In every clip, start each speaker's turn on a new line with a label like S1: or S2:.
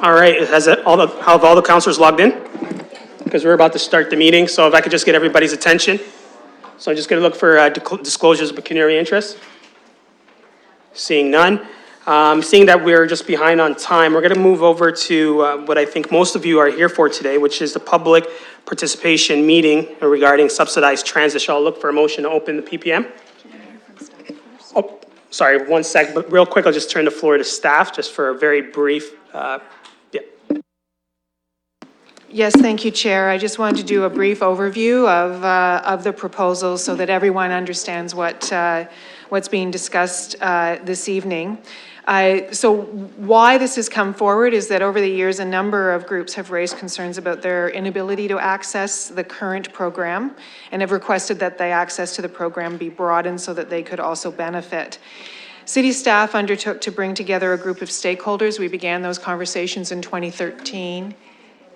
S1: All right, have all the councilors logged in? Because we're about to start the meeting, so if I could just get everybody's attention. So I'm just going to look for disclosures of pecuniary interest. Seeing none. Seeing that we're just behind on time, we're going to move over to what I think most of you are here for today, which is the public participation meeting regarding subsidized transit. Shall I look for a motion to open the PPM? Oh, sorry, 1 sec, but real quick, I'll just turn the floor to staff just for a very brief, yeah.
S2: Yes, thank you, Chair. I just wanted to do a brief overview of the proposal so that everyone understands what's being discussed this evening. So why this has come forward is that over the years, a number of groups have raised concerns about their inability to access the current program and have requested that the access to the program be broadened so that they could also benefit. City staff undertook to bring together a group of stakeholders. We began those conversations in 2013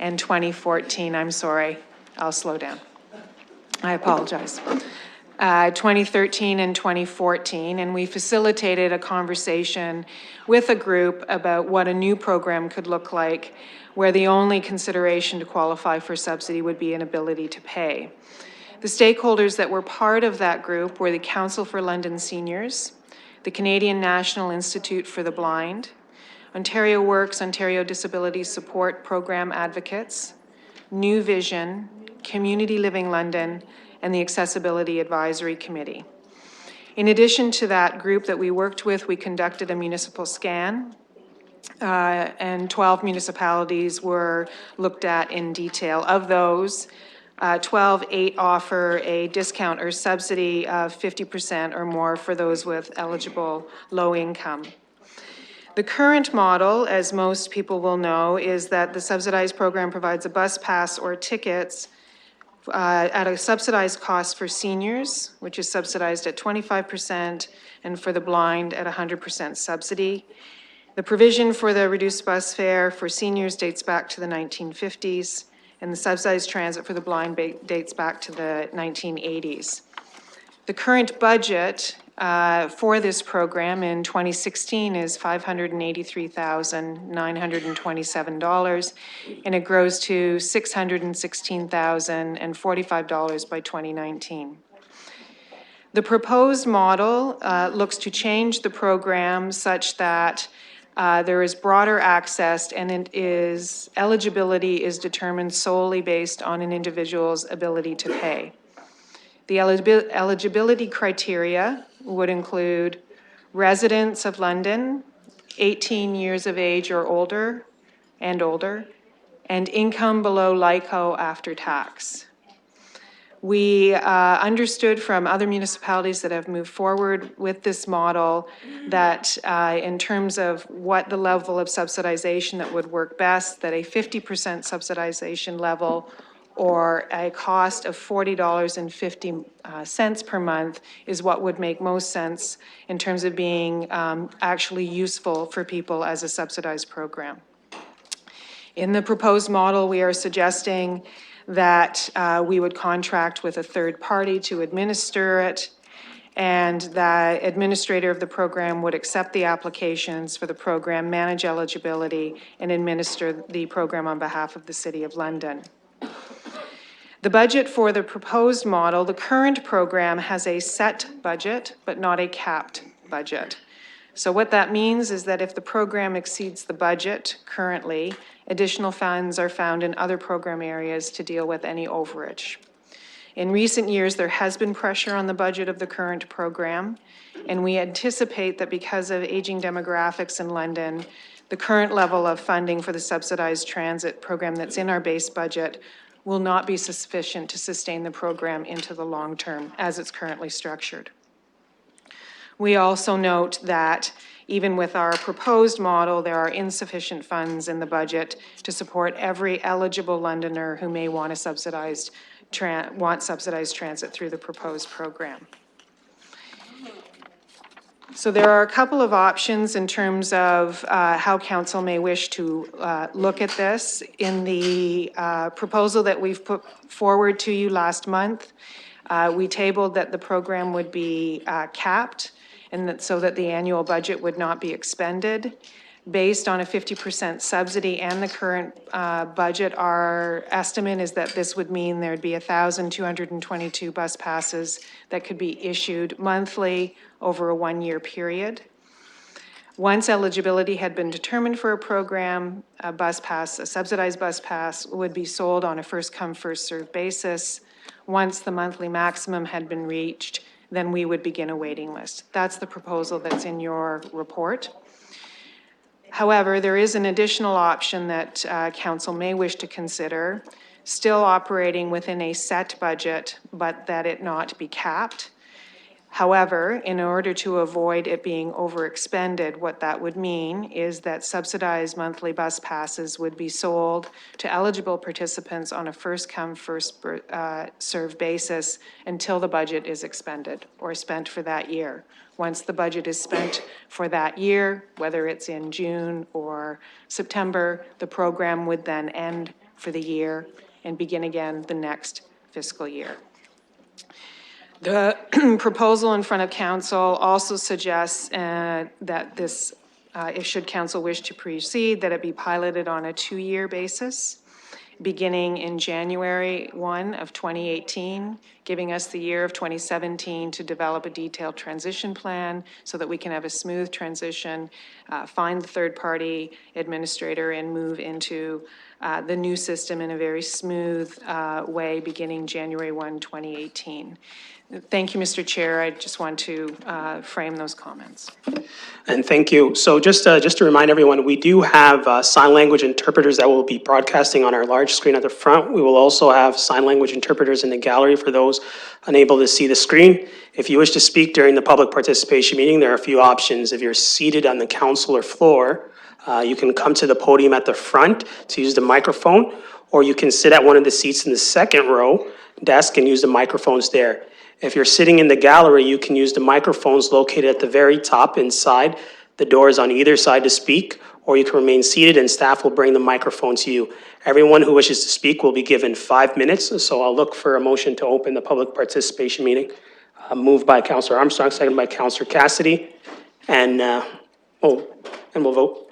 S2: and 2014. I'm sorry, I'll slow down. I apologize. 2013 and 2014, and we facilitated a conversation with a group about what a new program could look like, where the only consideration to qualify for subsidy would be an ability to pay. The stakeholders that were part of that group were the Council for London Seniors, the Canadian National Institute for the Blind, Ontario Works, Ontario Disability Support Program Advocates, New Vision, Community Living London, and the Accessibility Advisory Committee. In addition to that group that we worked with, we conducted a municipal scan, and 12 municipalities were looked at in detail. Of those, 8 offer a discount or subsidy of 50% or more for those with eligible low income. The current model, as most people will know, is that the subsidized program provides a bus pass or tickets at a subsidized cost for seniors, which is subsidized at 25%, and for the blind at 100% subsidy. The provision for the reduced bus fare for seniors dates back to the 1950s, and the subsidized transit for the blind dates back to the 1980s. The current budget for this program in 2016 is $583,927, and it grows to $616,045 by 2019. The proposed model looks to change the program such that there is broader access, and eligibility is determined solely based on an individual's ability to pay. The eligibility criteria would include residents of London, 18 years of age or older, and income below LICO after tax. We understood from other municipalities that have moved forward with this model that in terms of what the level of subsidization that would work best, that a 50% subsidization level or a cost of $40.50 per month is what would make most sense in terms of being actually useful for people as a subsidized program. In the proposed model, we are suggesting that we would contract with a third party to administer it, and the administrator of the program would accept the applications for the program, manage eligibility, and administer the program on behalf of the City of London. The budget for the proposed model, the current program has a set budget, but not a capped budget. So what that means is that if the program exceeds the budget currently, additional funds are found in other program areas to deal with any overage. In recent years, there has been pressure on the budget of the current program, and we anticipate that because of aging demographics in London, the current level of funding for the subsidized transit program that's in our base budget will not be sufficient to sustain the program into the long term as it's currently structured. We also note that even with our proposed model, there are insufficient funds in the budget to support every eligible Londoner who may want subsidized transit through the proposed program. So there are a couple of options in terms of how council may wish to look at this. In the proposal that we've put forward to you last month, we tabled that the program would be capped, and that so that the annual budget would not be expended. Based on a 50% subsidy and the current budget, our estimate is that this would mean there'd be 1,222 bus passes that could be issued monthly over a one-year period. Once eligibility had been determined for a program, a bus pass, a subsidized bus pass, would be sold on a first-come, first-served basis. Once the monthly maximum had been reached, then we would begin a waiting list. That's the proposal that's in your report. However, there is an additional option that council may wish to consider, still operating within a set budget, but that it not be capped. However, in order to avoid it being overexpended, what that would mean is that subsidized monthly bus passes would be sold to eligible participants on a first-come, first-served basis until the budget is expended or spent for that year. Once the budget is spent for that year, whether it's in June or September, the program would then end for the year and begin again the next fiscal year. The proposal in front of council also suggests that this, if should council wish to proceed, that it be piloted on a 2-year basis, beginning in January 1 of 2018, giving us the year of 2017 to develop a detailed transition plan so that we can have a smooth transition, find the third-party administrator, and move into the new system in a very smooth way beginning January 1, 2018. Thank you, Mr. Chair. I just want to frame those comments.
S1: And thank you. So just to remind everyone, we do have sign language interpreters that will be broadcasting on our large screen at the front. We will also have sign language interpreters in the gallery for those unable to see the screen. If you wish to speak during the public participation meeting, there are a few options. If you're seated on the council or floor, you can come to the podium at the front to use the microphone, or you can sit at one of the seats in the second row desk and use the microphones there. If you're sitting in the gallery, you can use the microphones located at the very top inside. The doors on either side to speak, or you can remain seated and staff will bring the microphone to you. Everyone who wishes to speak will be given 5 minutes, so I'll look for a motion to open the public participation meeting. Moved by Councillor Armstrong, seconded by Councillor Cassidy, and we'll vote.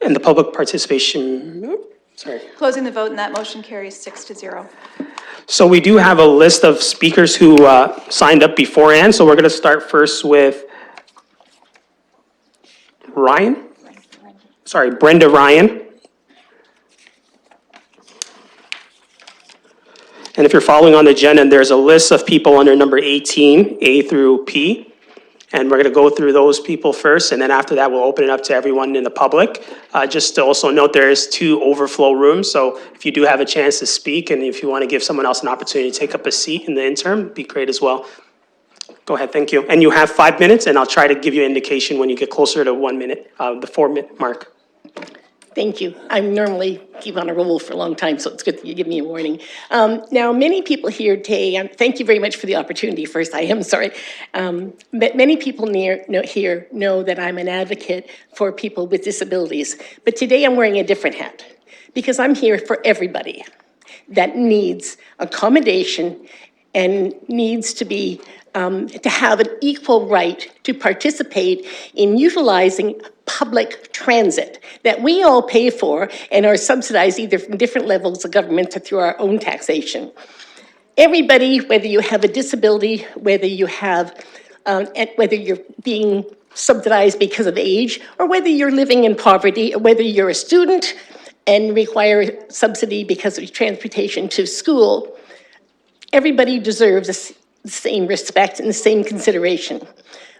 S1: And the public participation, sorry.
S3: Closing the vote, and that motion carries 6-0.
S1: So we do have a list of speakers who signed up beforehand. So we're going to start first with Brenda Ryan. And if you're following on the agenda, there's a list of people under number 18, A through P. And we're going to go through those people first, and then after that, we'll open it up to everyone in the public. Just to also note, there's 2 overflow rooms, so if you do have a chance to speak, and if you want to give someone else an opportunity to take up a seat in the interim, it'd be great as well. Go ahead, thank you. And you have 5 minutes, and I'll try to give you an indication when you get closer to 1 minute, the 4-minute mark.
S4: Thank you. I normally keep on a roll for a long time, so it's good that you give me a warning. Now, many people here today, thank you very much for the opportunity first, I am sorry. But many people here know that I'm an advocate for people with disabilities. But today I'm wearing a different hat, because I'm here for everybody that needs accommodation and needs to be to have an equal right to participate in utilizing public transit that we all pay for and are subsidized either from different levels of government or through our own taxation. Everybody, whether you have a disability, whether you have, whether you're being subsidized because of age, or whether you're living in poverty, or whether you're a student and require subsidy because of transportation to school, everybody deserves the same respect and the same consideration.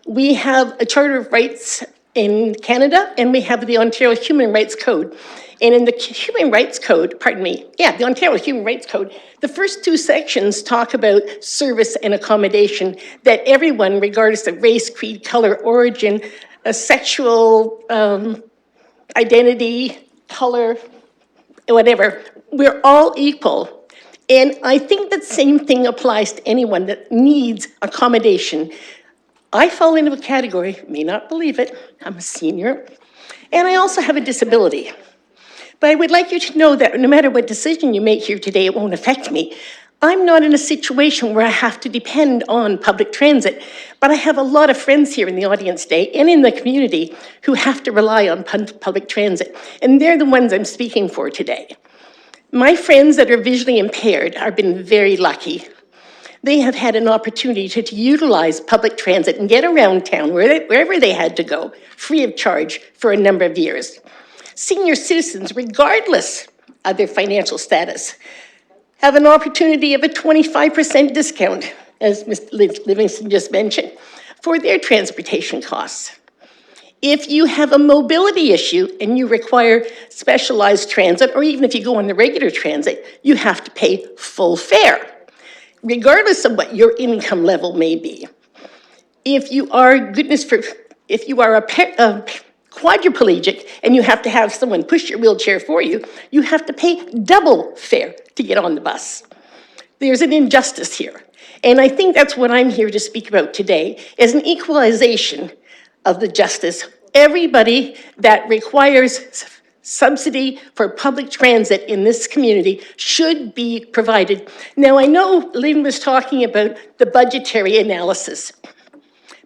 S4: We have a Charter of Rights in Canada, and we have the Ontario Human Rights Code. And in the Human Rights Code, the Ontario Human Rights Code, the first 2 sections talk about service and accommodation, that everyone, regardless of race, creed, color, origin, sexual identity, color, whatever, we're all equal. And I think that same thing applies to anyone that needs accommodation. I fall into a category, may not believe it, I'm a senior, and I also have a disability. But I would like you to know that no matter what decision you make here today, it won't affect me. I'm not in a situation where I have to depend on public transit, but I have a lot of friends here in the audience today and in the community who have to rely on public transit, and they're the ones I'm speaking for today. My friends that are visually impaired have been very lucky. They have had an opportunity to utilize public transit and get around town wherever they had to go, free of charge for a number of years. Senior citizens, regardless of their financial status, have an opportunity of a 25% discount, as Mr. Livingston just mentioned, for their transportation costs. If you have a mobility issue and you require specialized transit, or even if you go on the regular transit, you have to pay full fare, regardless of what your income level may be. If you are, if you are a quadriplegic and you have to have someone push your wheelchair for you, you have to pay double fare to get on the bus. There's an injustice here. And I think that's what I'm here to speak about today, is an equalization of the justice. Everybody that requires subsidy for public transit in this community should be provided. Now, I know Lynn was talking about the budgetary analysis,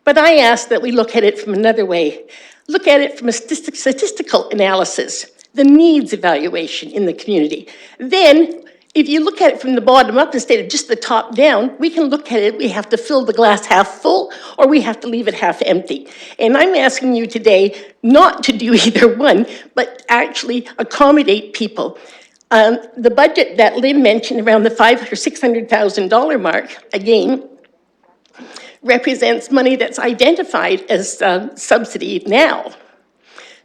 S4: but I ask that we look at it from another way. Look at it from a statistical analysis, the needs evaluation in the community. Then, if you look at it from the bottom up instead of just the top down, we can look at it, we have to fill the glass half full, or we have to leave it half empty. And I'm asking you today not to do either one, but actually accommodate people. The budget that Lynn mentioned, around the $500,000 or $600,000 mark, again, represents money that's identified as subsidy now.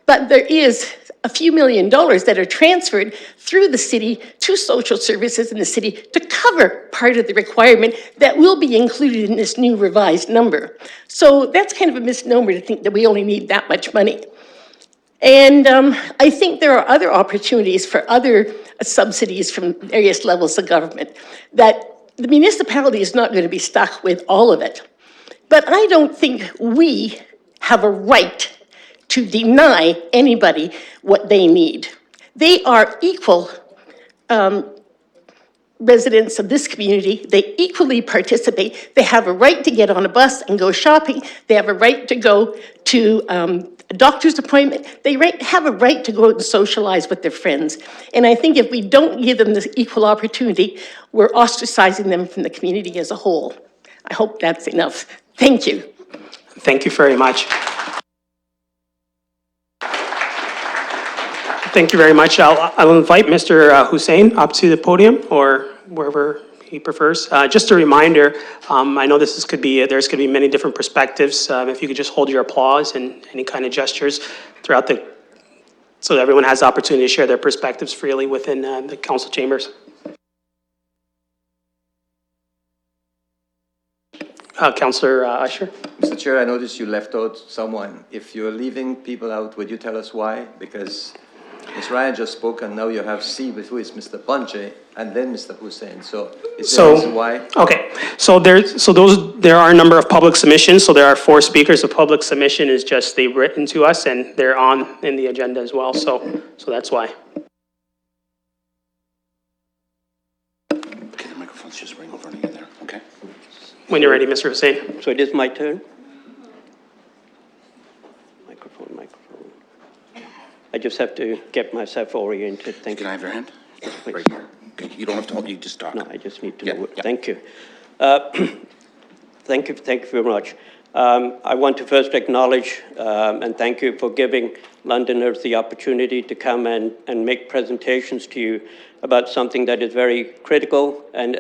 S4: But there is a few $1 million that are transferred through the city to social services in the city to cover part of the requirement that will be included in this new revised number. So that's kind of a misnomer to think that we only need that much money. And I think there are other opportunities for other subsidies from various levels of government, that the municipality is not going to be stuck with all of it. But I don't think we have a right to deny anybody what they need. They are equal residents of this community. They equally participate. They have a right to get on a bus and go shopping. They have a right to go to a doctor's appointment. They have a right to go and socialize with their friends. And I think if we don't give them this equal opportunity, we're ostracizing them from the community as a whole. I hope that's enough. Thank you.
S1: Thank you very much. Thank you very much. I'll invite Mr. Hussain up to the podium or wherever he prefers. Just a reminder, I know there's could be many different perspectives. If you could just hold your applause and any kind of gestures throughout so that everyone has the opportunity to share their perspectives freely within the council chambers. Councillor Usher.
S5: Mr. Chair, I noticed you left out someone. If you're leaving people out, would you tell us why? Because Ms. Ryan just spoke, and now you have C, who is Mr. Panche, and then Mr. Hussain. So is there a reason why?
S1: Okay, so there are a number of public submissions. So there are 4 speakers. The public submission is just they've written to us, and they're in the agenda as well. So that's why.
S6: Okay, the microphone's just ring over again there. Okay.
S1: When you're ready, Mr. Hussain.
S7: So it is my turn? Microphone. I just have to get myself oriented. Thank you.
S6: Can I have your hand?
S7: Please.
S6: Right here. Okay, you don't have to hold, you just talk.
S7: No, I just need to
S6: Yeah,
S7: know.
S6: yeah.
S7: Thank you. Thank you very much. I want to first acknowledge and thank you for giving Londoners the opportunity to come and make presentations to you about something that is very critical and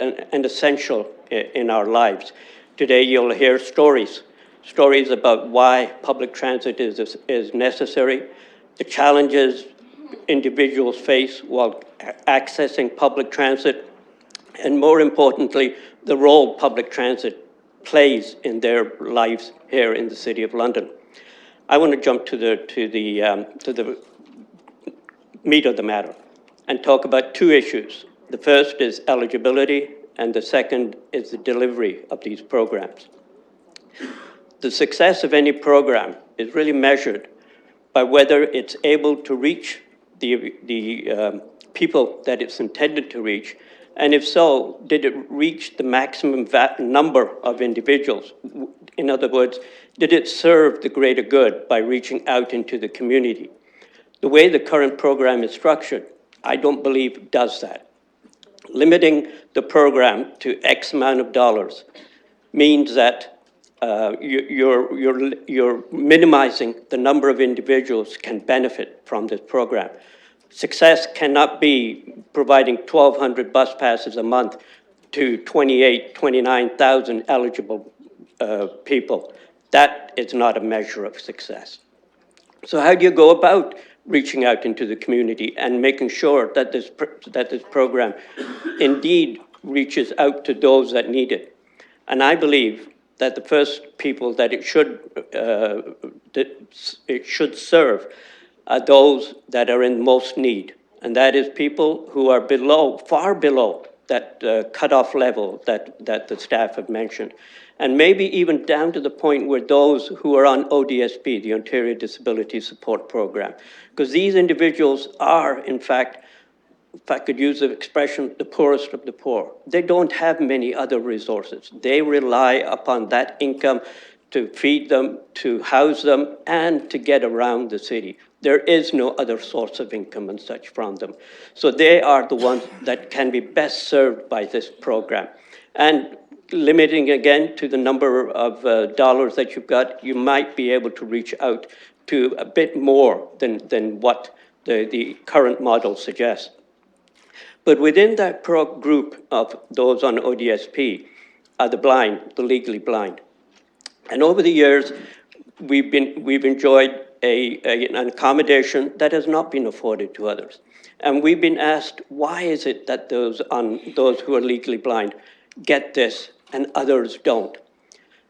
S7: essential in our lives. Today you'll hear stories about why public transit is necessary, the challenges individuals face while accessing public transit, and more importantly, the role public transit plays in their lives here in the City of London. I want to jump to the meat of the matter and talk about 2 issues. The first is eligibility, and the second is the delivery of these programs. The success of any program is really measured by whether it's able to reach people that it's intended to reach? And if so, did it reach the maximum number of individuals? In other words, did it serve the greater good by reaching out into the community? The way the current program is structured, I don't believe it does that. Limiting the program to X amount of dollars means that you're minimizing the number of individuals can benefit from this program. Success cannot be providing 1,200 bus passes a month to 29,000 eligible people. That is not a measure of success. So how do you go about reaching out into the community and making sure that this program indeed reaches out to those that need it? And I believe that the first people that it should serve are those that are in most need, and that is people who are below, far below that cutoff level that the staff have mentioned, and maybe even down to the point where those who are on ODSP, the Ontario Disability Support Program, because these individuals are, in fact, if I could use the expression, the poorest of the poor. They don't have many other resources. They rely upon that income to feed them, to house them, and to get around the city. There is no other source of income and such from them. So they are the ones that can be best served by this program. And limiting again to the number of dollars that you've got, you might be able to reach out to a bit more than what the current model suggests. But within that group of those on ODSP are the blind, the legally blind. And over the years, we've enjoyed an accommodation that has not been afforded to others. And we've been asked, why is it that those who are legally blind get this and others don't?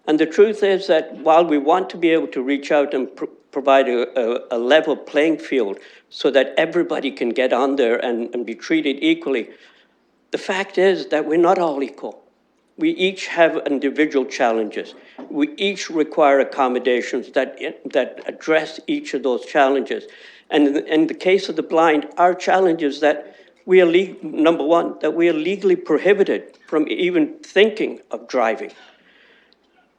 S7: And the truth is that while we want to be able to reach out and provide a level playing field so that everybody can get on there and be treated equally, the fact is that we're not all equal. We each have individual challenges. We each require accommodations that address each of those challenges. And in the case of the blind, our challenge is that we are, number one, that we are legally prohibited from even thinking of driving.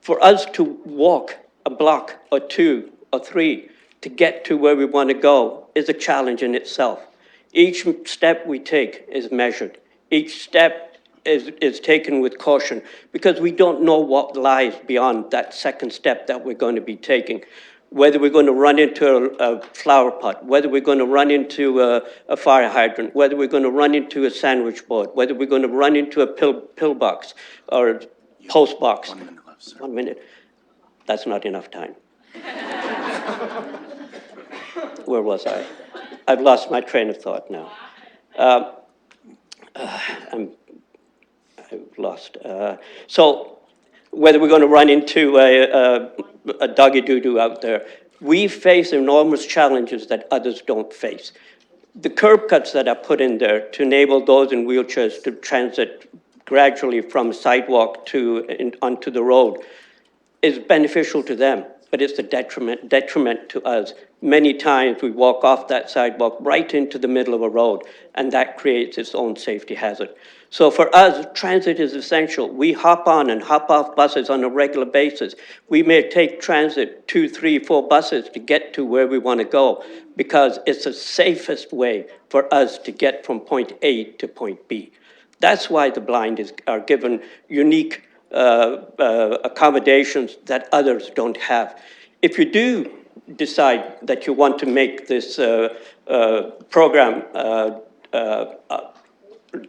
S7: For us to walk a block or two or three to get to where we want to go is a challenge in itself. Each step we take is measured. Each step is taken with caution because we don't know what lies beyond that second step that we're going to be taking. Whether we're going to run into a flower pot, whether we're going to run into a fire hydrant, whether we're going to run into a sandwich board, whether we're going to run into a pill box or post box.
S6: 1 minute left, sir.
S7: 1 minute. That's not enough time. Where was I? I've lost my train of thought now. I've lost. So whether we're going to run into a doggy doo-doo out there, we face enormous challenges that others don't face. The curb cuts that are put in there to enable those in wheelchairs to transit gradually from sidewalk onto the road is beneficial to them, but it's a detriment to us. Many times we walk off that sidewalk right into the middle of a road, and that creates its own safety hazard. So for us, transit is essential. We hop on and hop off buses on a regular basis. We may take transit 2, 3, 4 buses to get to where we want to go because it's the safest way for us to get from point A to point B. That's why the blind are given unique accommodations that others don't have. If you do decide that you want to make this program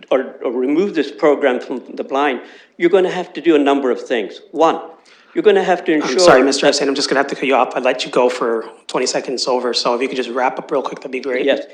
S7: or remove this program from the blind, you're going to have to do a number of things. One, you're going to have to ensure...
S1: I'm sorry, Mr. Epstein, I'm just going to have to cut you off. I'd let you go for 20 seconds over, so if you could just wrap up real quick, that'd be great.
S7: Yes.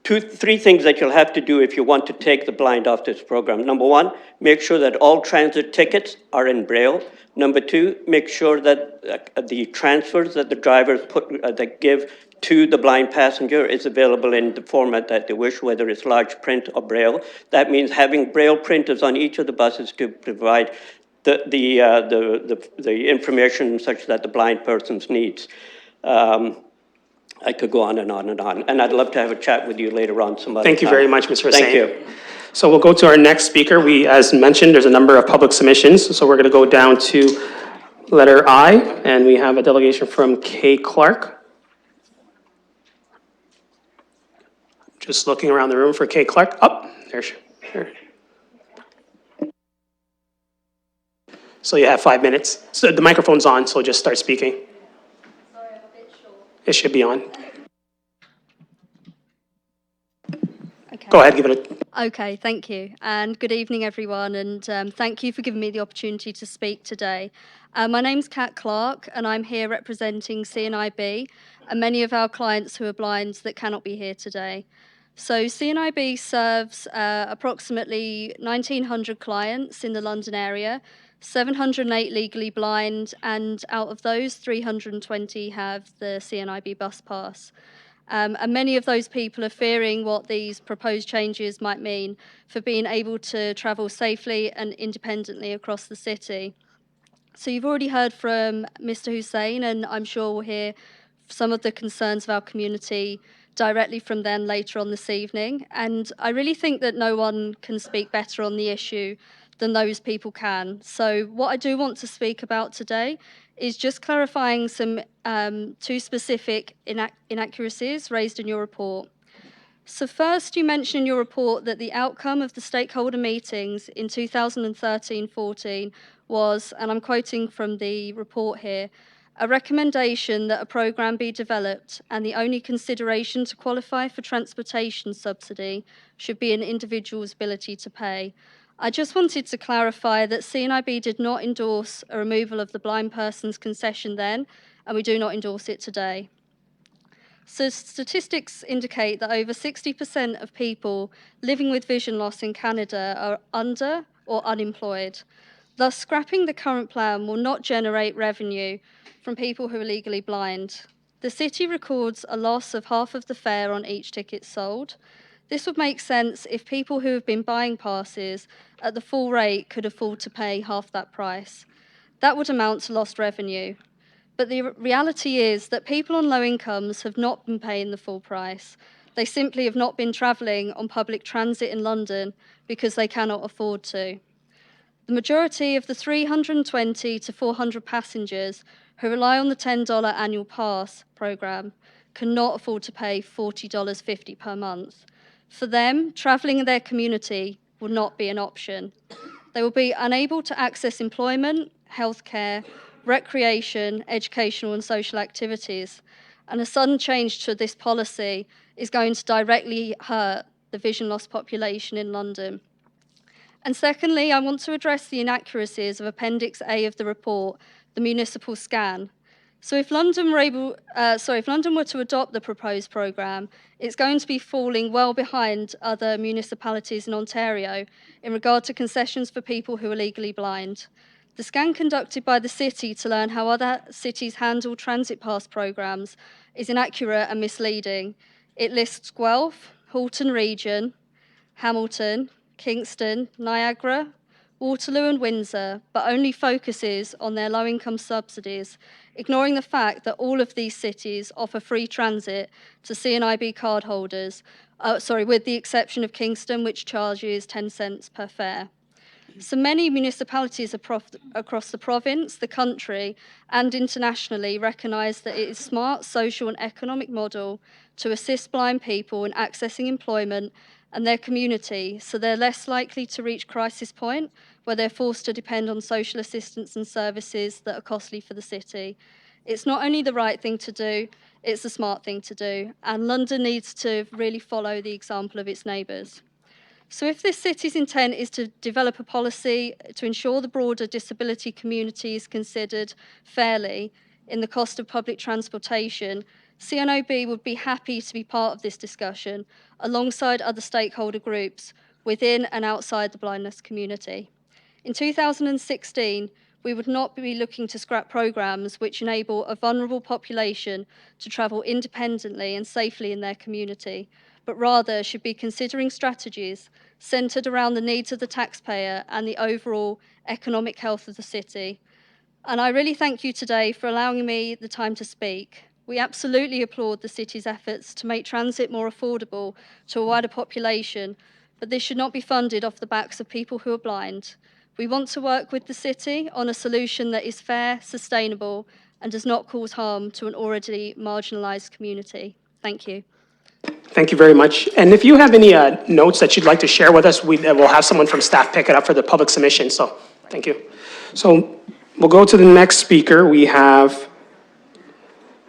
S7: 2, 3 things that you'll have to do if you want to take the blind off this program. Number one, make sure that all transit tickets are in Braille. Number 2, make sure that the transfers that the drivers that give to the blind passenger is available in the format that they wish, whether it's large print or Braille. That means having Braille printers on each of the buses to provide the information such that the blind person needs. I could go on and on and on. And I'd love to have a chat with you later on some other
S1: Thank you
S7: time.
S1: very much, Mr. Hussain.
S7: Thank you.
S1: So we'll go to our next speaker. As mentioned, there's a number of public submissions, so we're going to go down to letter I, and we have a delegation from Kay Clark. Just looking around the room for Kay Clark. Oh, there she is. So you have 5 minutes. So the microphone's on, so just start speaking.
S8: Sorry, I'm a bit short.
S1: It should be on.
S8: Okay.
S1: Go ahead, give it a...
S8: Okay, thank you. And good evening, everyone. And thank you for giving me the opportunity to speak today. My name's Kat Clark, and I'm here representing CNIB and many of our clients who are blind that cannot be here today. So CNIB serves approximately 1,900 clients in the London area, 708 legally blind, and out of those, 320 have the CNIB bus pass. And many of those people are fearing what these proposed changes might mean for being able to travel safely and independently across the city. So you've already heard from Mr. Hussain, and I'm sure we'll hear some of the concerns of our community directly from them later on this evening. And I really think that no one can speak better on the issue than those people can. So what I do want to speak about today is just clarifying some two specific inaccuracies raised in your report. So first, you mentioned in your report that the outcome of the stakeholder meetings in 2013-14 was, and I'm quoting from the report here, a recommendation that a programme be developed and the only consideration to qualify for transportation subsidy should be an individual's ability to pay. I just wanted to clarify that CNIB did not endorse a removal of the blind person's concession then, and we do not endorse it today. So statistics indicate that over 60% of people living with vision loss in Canada are under or unemployed. Thus, scrapping the current plan will not generate revenue from people who are legally blind. The city records a loss of half of the fare on each ticket sold. This would make sense if people who have been buying passes at the full rate could afford to pay half that price. That would amount to lost revenue. But the reality is that people on low incomes have not been paying the full price. They simply have not been travelling on public transit in London because they cannot afford to. The majority of the 320 to 400 passengers who rely on the $10 annual pass programme cannot afford to pay $40.50 per month. For them, travelling in their community will not be an option. They will be unable to access employment, healthcare, recreation, educational and social activities. And a sudden change to this policy is going to directly hurt the vision loss population in London. And secondly, I want to address the inaccuracies of Appendix A of the report, the municipal scan. So if London were to adopt the proposed programme, it's going to be falling well behind other municipalities in Ontario in regard to concessions for people who are legally blind. The scan conducted by the city to learn how other cities handle transit pass programmes is inaccurate and misleading. It lists Guelph, Halton Region, Hamilton, Kingston, Niagara, Waterloo and Windsor, but only focuses on their low-income subsidies, ignoring the fact that all of these cities offer free transit to CNIB cardholders, with the exception of Kingston, which charges 10 cents per fare. So many municipalities across the province, the country, and internationally recognise that it is a smart social and economic model to assist blind people in accessing employment and their community, so they're less likely to reach crisis point where they're forced to depend on social assistance and services that are costly for the city. It's not only the right thing to do, it's the smart thing to do, and London needs to really follow the example of its neighbours. So if this city's intent is to develop a policy to ensure the broader disability community is considered fairly in the cost of public transportation, CNIB would be happy to be part of this discussion alongside other stakeholder groups within and outside the blindness community. In 2016, we would not be looking to scrap programmes which enable a vulnerable population to travel independently and safely in their community, but rather should be considering strategies centred around the needs of the taxpayer and the overall economic health of the city. And I really thank you today for allowing me the time to speak. We absolutely applaud the city's efforts to make transit more affordable to a wider population, but this should not be funded off the backs of people who are blind. We want to work with the city on a solution that is fair, sustainable, and does not cause harm to an already marginalised community. Thank you.
S1: Thank you very much. And if you have any notes that you'd like to share with us, we'll have someone from staff pick it up for the public submission, so thank you. So we'll go to the next speaker.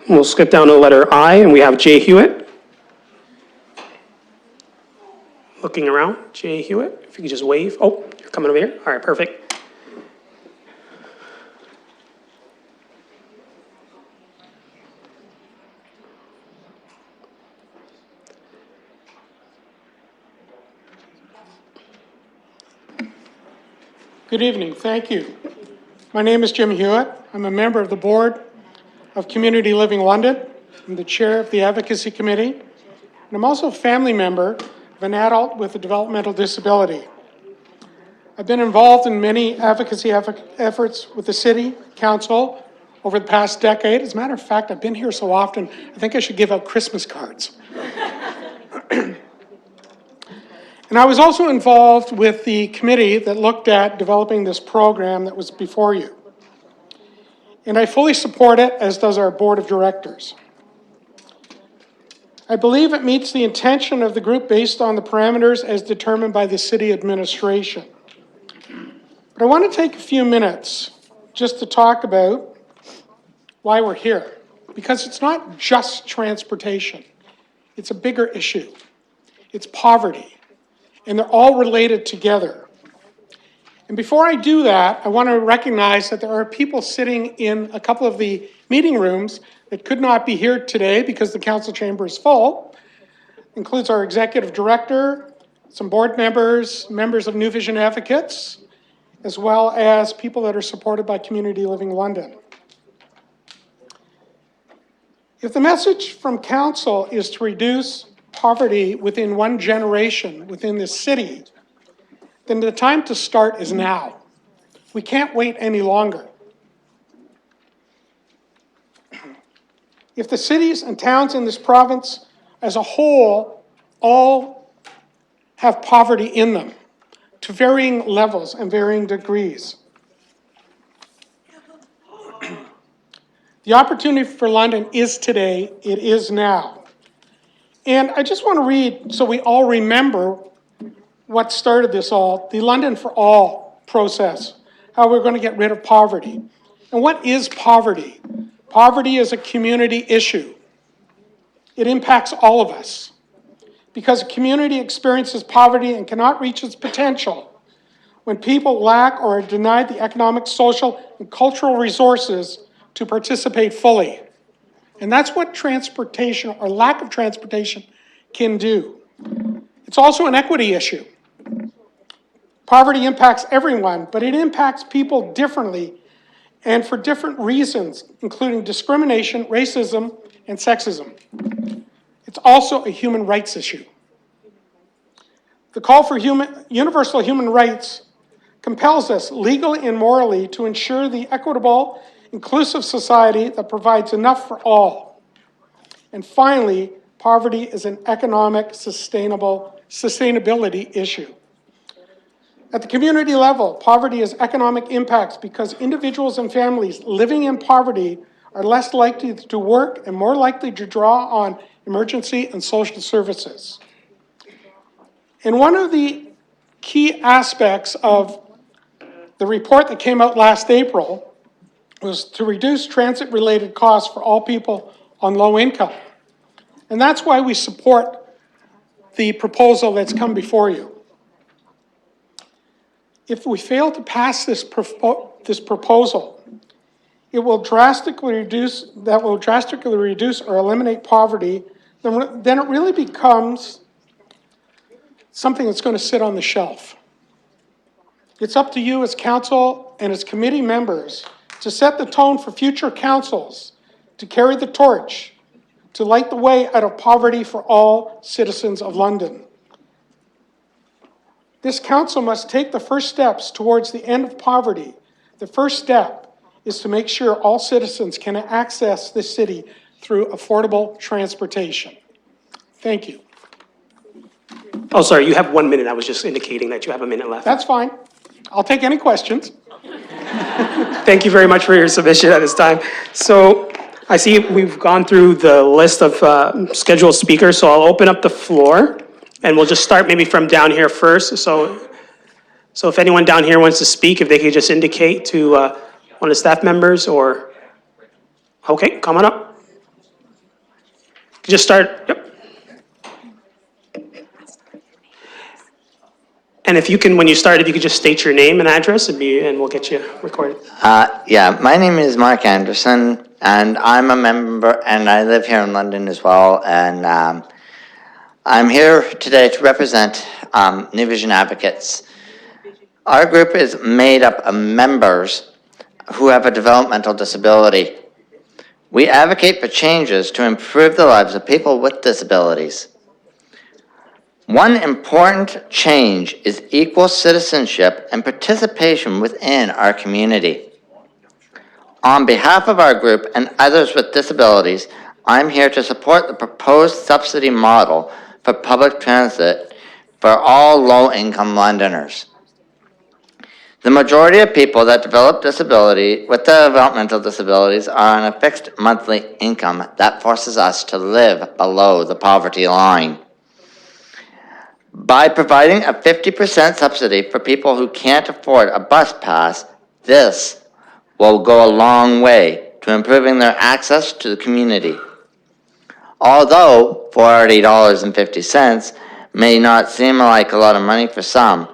S1: We'll skip down to letter I, and we have Jay Hewitt. Looking around, Jay Hewitt, if you could just wave. Oh, you're coming over here? All right, perfect.
S9: Good evening, thank you. My name is Jim Hewitt. I'm a member of the board of Community Living London. I'm the chair of the Advocacy Committee, and I'm also a family member of an adult with a developmental disability. I've been involved in many advocacy efforts with the city council over the past decade. As a matter of fact, I've been here so often, I think I should give out Christmas cards. And I was also involved with the committee that looked at developing this program that was before you. And I fully support it, as does our board of directors. I believe it meets the intention of the group based on the parameters as determined by the city administration. But I want to take a few minutes just to talk about why we're here. Because it's not just transportation. It's a bigger issue. It's poverty. And they're all related together. And before I do that, I want to recognize that there are people sitting in a couple of the meeting rooms that could not be here today because the council chamber is full. Includes our executive director, some board members, members of New Vision Advocates, as well as people that are supported by Community Living London. If the message from council is to reduce poverty within one generation within this city, then the time to start is now. We can't wait any longer. If the cities and towns in this province as a whole all have poverty in them to varying levels and varying degrees, the opportunity for London is today, it is now. And I just want to read, so we all remember what started this all, the London for All process, how we're going to get rid of poverty. And what is poverty? Poverty is a community issue. It impacts all of us. Because a community experiences poverty and cannot reach its potential when people lack or are denied the economic, social, and cultural resources to participate fully. And that's what transportation or lack of transportation can do. It's also an equity issue. Poverty impacts everyone, but it impacts people differently and for different reasons, including discrimination, racism, and sexism. It's also a human rights issue. The call for universal human rights compels us legally and morally to ensure the equitable, inclusive society that provides enough for all. And finally, poverty is an economic sustainability issue. At the community level, poverty has economic impacts because individuals and families living in poverty are less likely to work and more likely to draw on emergency and social services. And one of the key aspects of the report that came out last April was to reduce transit-related costs for all people on low income. And that's why we support the proposal that's come before you. If we fail to pass this proposal, it will drastically reduce or eliminate poverty, then it really becomes something that's going to sit on the shelf. It's up to you as council and as committee members to set the tone for future councils, to carry the torch, to light the way out of poverty for all citizens of London. This council must take the first steps towards the end of poverty. The first step is to make sure all citizens can access this city through affordable transportation. Thank you.
S1: Oh, sorry, you have 1 minute. I was just indicating that you have a minute left.
S9: That's fine. I'll take any questions.
S1: Thank you very much for your submission at this time. So I see we've gone through the list of scheduled speakers, so I'll open up the floor, and we'll just start maybe from down here first. So if anyone down here wants to speak, if they could just indicate to one of the staff members or, okay, come on up. Just start, yep. And if you can, when you start, if you could just state your name and address, and we'll get you recorded.
S10: Yeah, my name is Mark Anderson, and I'm a member, and I live here in London as well, and I'm here today to represent New Vision Advocates. Our group is made up of members who have a developmental disability. We advocate for changes to improve the lives of people with disabilities. One important change is equal citizenship and participation within our community. On behalf of our group and others with disabilities, I'm here to support the proposed subsidy model for public transit for all low-income Londoners. The majority of people that develop disability with developmental disabilities are on a fixed monthly income that forces us to live below the poverty line. By providing a 50% subsidy for people who can't afford a bus pass, this will go a long way to improving their access to the community. Although $40.50 may not seem like a lot of money for some,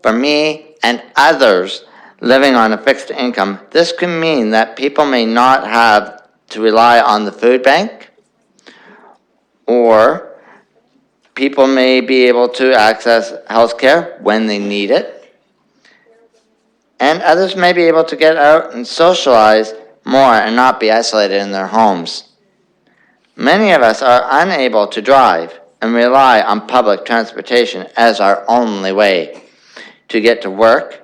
S10: for me and others living on a fixed income, this could mean that people may not have to rely on the food bank, or people may be able to access health care when they need it, and others may be able to get out and socialize more and not be isolated in their homes. Many of us are unable to drive and rely on public transportation as our only way to get to work,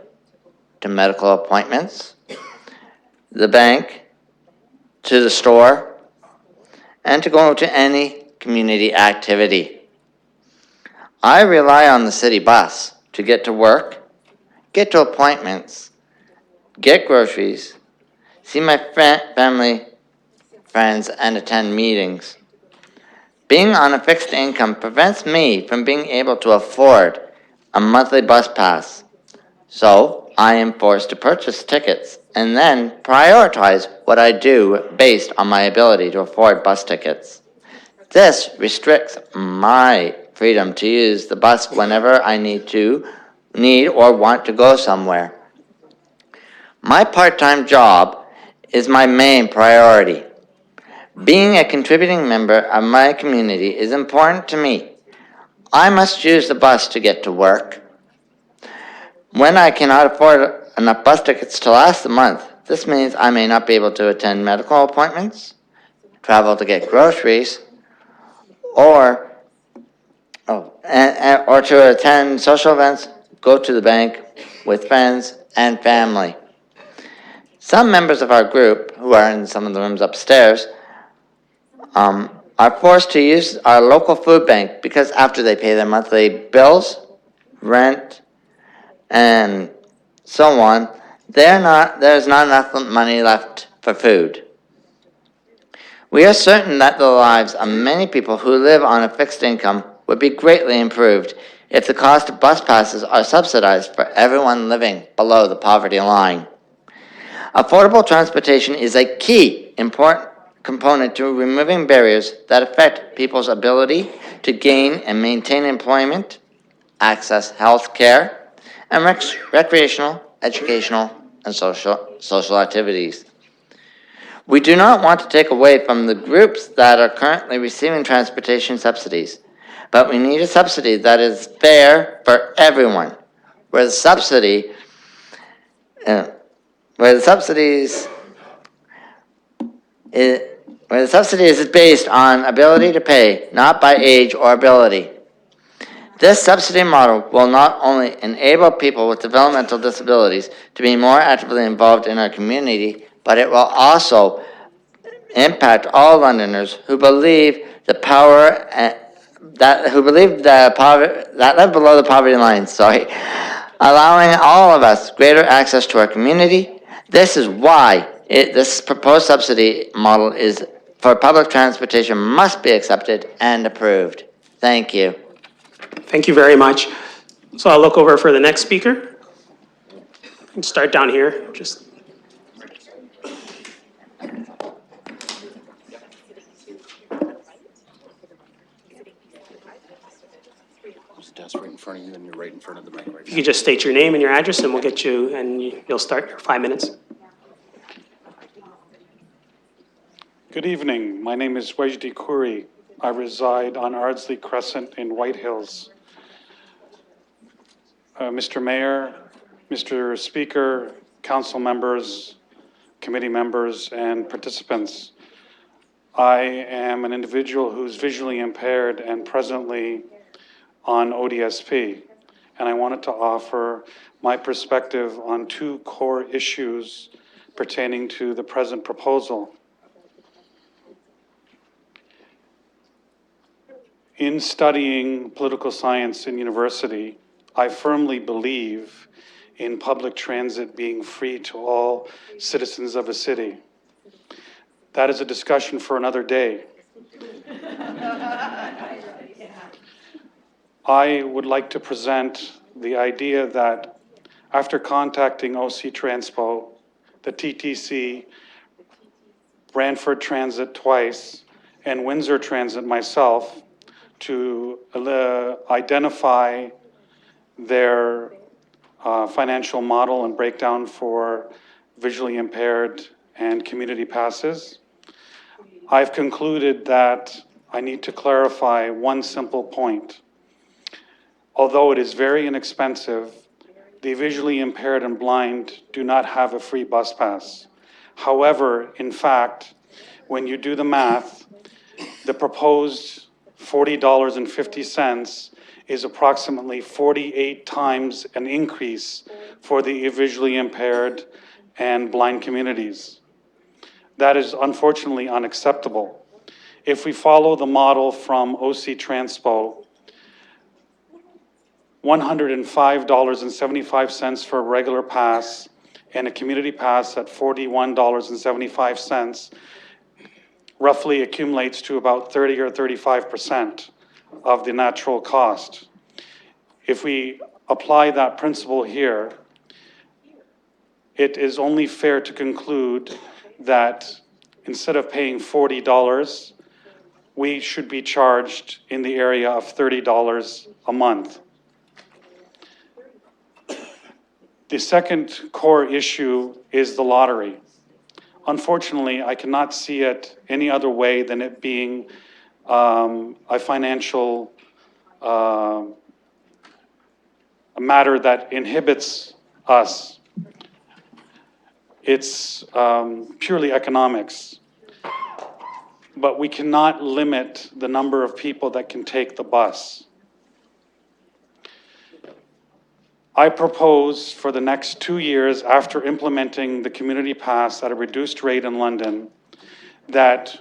S10: to medical appointments, the bank, to the store, and to go to any community activity. I rely on the city bus to get to work, get to appointments, get groceries, see my family, friends, and attend meetings. Being on a fixed income prevents me from being able to afford a monthly bus pass. So I am forced to purchase tickets and then prioritize what I do based on my ability to afford bus tickets. This restricts my freedom to use the bus whenever I need or want to go somewhere. My part-time job is my main priority. Being a contributing member of my community is important to me. I must use the bus to get to work. When I cannot afford enough bus tickets to last the month, this means I may not be able to attend medical appointments, travel to get groceries, or to attend social events, go to the bank with friends and family. Some members of our group, who are in some of the rooms upstairs, are forced to use our local food bank because after they pay their monthly bills, rent, and so on, there's not enough money left for food. We are certain that the lives of many people who live on a fixed income would be greatly improved if the cost of bus passes are subsidized for everyone living below the poverty line. Affordable transportation is a key important component to removing barriers that affect people's ability to gain and maintain employment, access health care, and recreational, educational, and social activities. We do not want to take away from the groups that are currently receiving transportation subsidies, but we need a subsidy that is fair for everyone, where the subsidy is based on ability to pay, not by age or ability. This subsidy model will not only enable people with developmental disabilities to be more actively involved in our community, but it will also impact all Londoners who believe the power that live below the poverty line, allowing all of us greater access to our community. This is why this proposed subsidy model is for public transportation must be accepted and approved. Thank you.
S1: Thank you very much. So I'll look over for the next speaker. And start down here, just.
S6: There's a desk right in front of you, and you're right in front of the mic right
S1: If you
S6: now.
S1: could just state your name and your address, and we'll get you, and you'll start your 5 minutes.
S11: Good evening. My name is Wajdi Khoury. I reside on Ardsley Crescent in White Hills. Mr. Mayor, Mr. Speaker, council members, committee members, and participants, I am an individual who's visually impaired and presently on ODSP, and I wanted to offer my perspective on two core issues pertaining to the present proposal. In studying political science in university, I firmly believe in public transit being free to all citizens of a city. That is a discussion for another day. I would like to present the idea that after contacting OC Transpo, the TTC, Brantford Transit twice, and Windsor Transit myself, to identify their financial model and breakdown for visually impaired and community passes, I've concluded that I need to clarify one simple point. Although it is very inexpensive, the visually impaired and blind do not have a free bus pass. However, in fact, when you do the math, the proposed $40.50 is approximately 48 times an increase for the visually impaired and blind communities. That is unfortunately unacceptable. If we follow the model from OC Transpo, $105.75 for a regular pass and a community pass at $41.75 roughly accumulates to about 30 or 35% of the natural cost. If we apply that principle here, it is only fair to conclude that instead of paying $40, we should be charged in the area of $30 a month. The second core issue is the lottery. Unfortunately, I cannot see it any other way than it being a financial a matter that inhibits us. It's purely economics. But we cannot limit the number of people that can take the bus. I propose for the next 2 years after implementing the community pass at a reduced rate in London that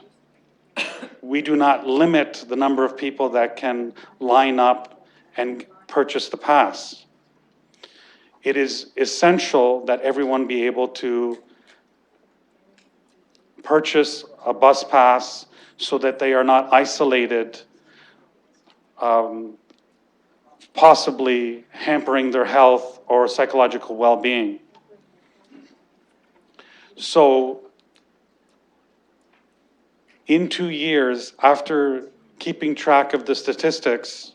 S11: we do not limit the number of people that can line up and purchase the pass. It is essential that everyone be able to purchase a bus pass so that they are not isolated, possibly hampering their health or psychological well-being. So, in 2 years, after keeping track of the statistics,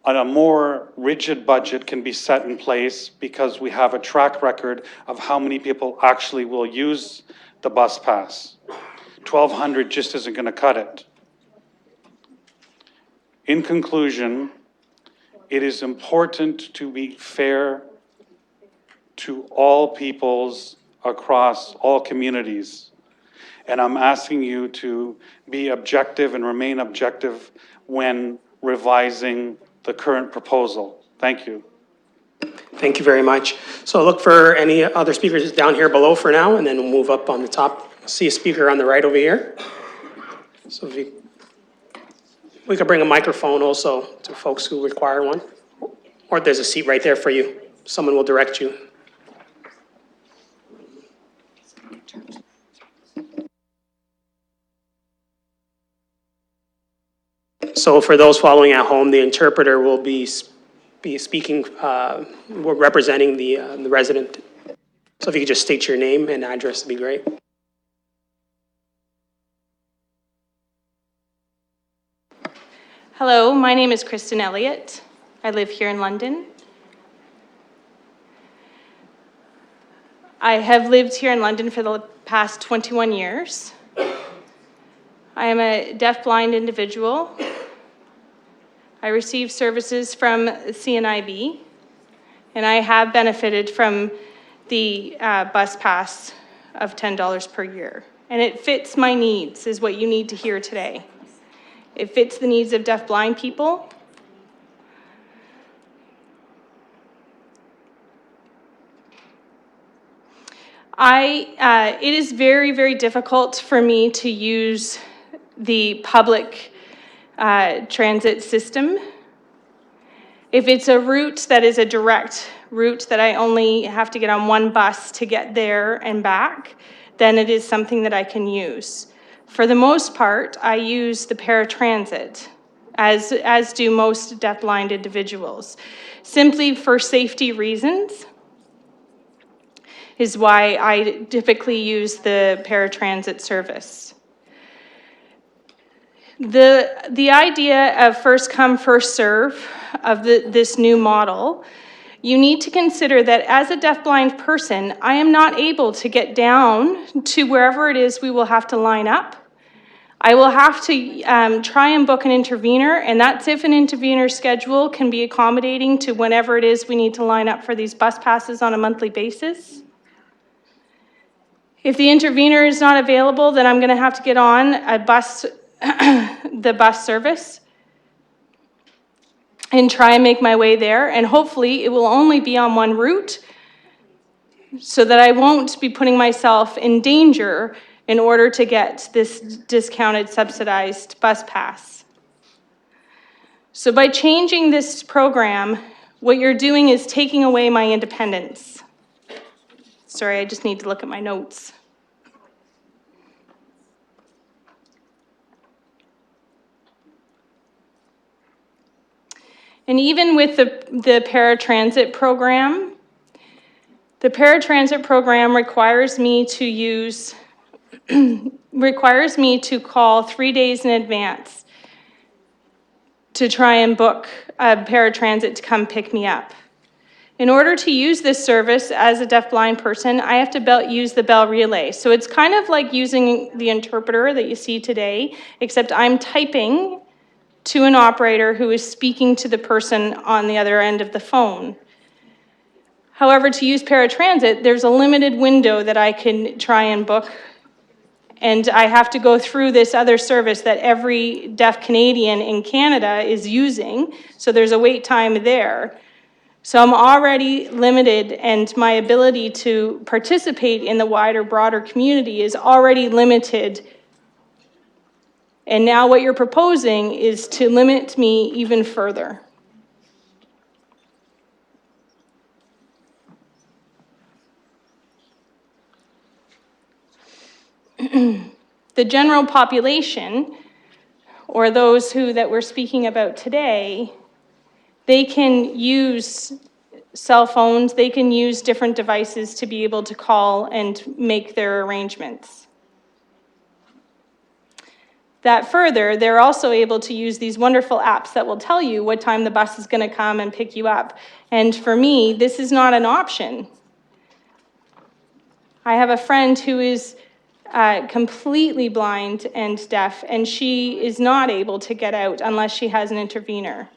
S11: a more rigid budget can be set in place because we have a track record of how many people actually will use the bus pass. 1,200 just isn't going to cut it. In conclusion, it is important to be fair to all peoples across all communities. And I'm asking you to be objective and remain objective when revising the current proposal. Thank you.
S1: Thank you very much. So look for any other speakers down here below for now, and then we'll move up on the top See a speaker on the right over here. So if we could bring a microphone also to folks who require one. Or there's a seat right there for you. Someone will direct you. So for those following at home, the interpreter will be speaking, we're representing the resident. So if you could just state your name and address, would be great.
S12: Hello, my name is Kristen Elliott. I live here in London. I have lived here in London for the past 21 years. I am a deaf-blind individual. I receive services from CNIB, and I have benefited from the bus pass of $10 per year. And it fits my needs, is what you need to hear today. It fits the needs of deaf-blind people. It is very, very difficult for me to use the public transit system. If it's a route that is a direct route that I only have to get on one bus to get there and back, then it is something that I can use. For the most part, I use the paratransit, as do most deaf-blind individuals, simply for safety reasons is why I typically use the paratransit service. The idea of first come, first serve of this new model, you need to consider that as a deaf-blind person, I am not able to get down to wherever it is we will have to line up. I will have to try and book an intervener, and that's if an intervener schedule can be accommodating to whenever it is we need to line up for these bus passes on a monthly basis. If the intervener is not available, then I'm gonna have to get on a bus, the bus service and try and make my way there. And hopefully it will only be on one route so that I won't be putting myself in danger in order to get this discounted, subsidized bus pass. So by changing this program, what you're doing is taking away my independence. Sorry, I just need to look at my notes. And even with the paratransit program, the paratransit program requires me to use, requires me to call 3 days in advance to try and book a paratransit to come pick me up. In order to use this service as a deaf-blind person, I have to use the Bell Relay. So it's kind of like using the interpreter that you see today, except I'm typing to an operator who is speaking to the person on the other end of the phone. However, to use paratransit, there's a limited window that I can try and book, and I have to go through this other service that every deaf Canadian in Canada is using, so there's a wait time there. So I'm already limited, and my ability to participate in the wider, broader community is already limited. And now what you're proposing is to limit me even further. The general population, or those that we're speaking about today, they can use cell phones, they can use different devices to be able to call and make their arrangements. That further, they're also able to use these wonderful apps that will tell you what time the bus is going to come and pick you up. And for me, this is not an option. I have a friend who is completely blind and deaf, and she is not able to get out unless she has an intervener.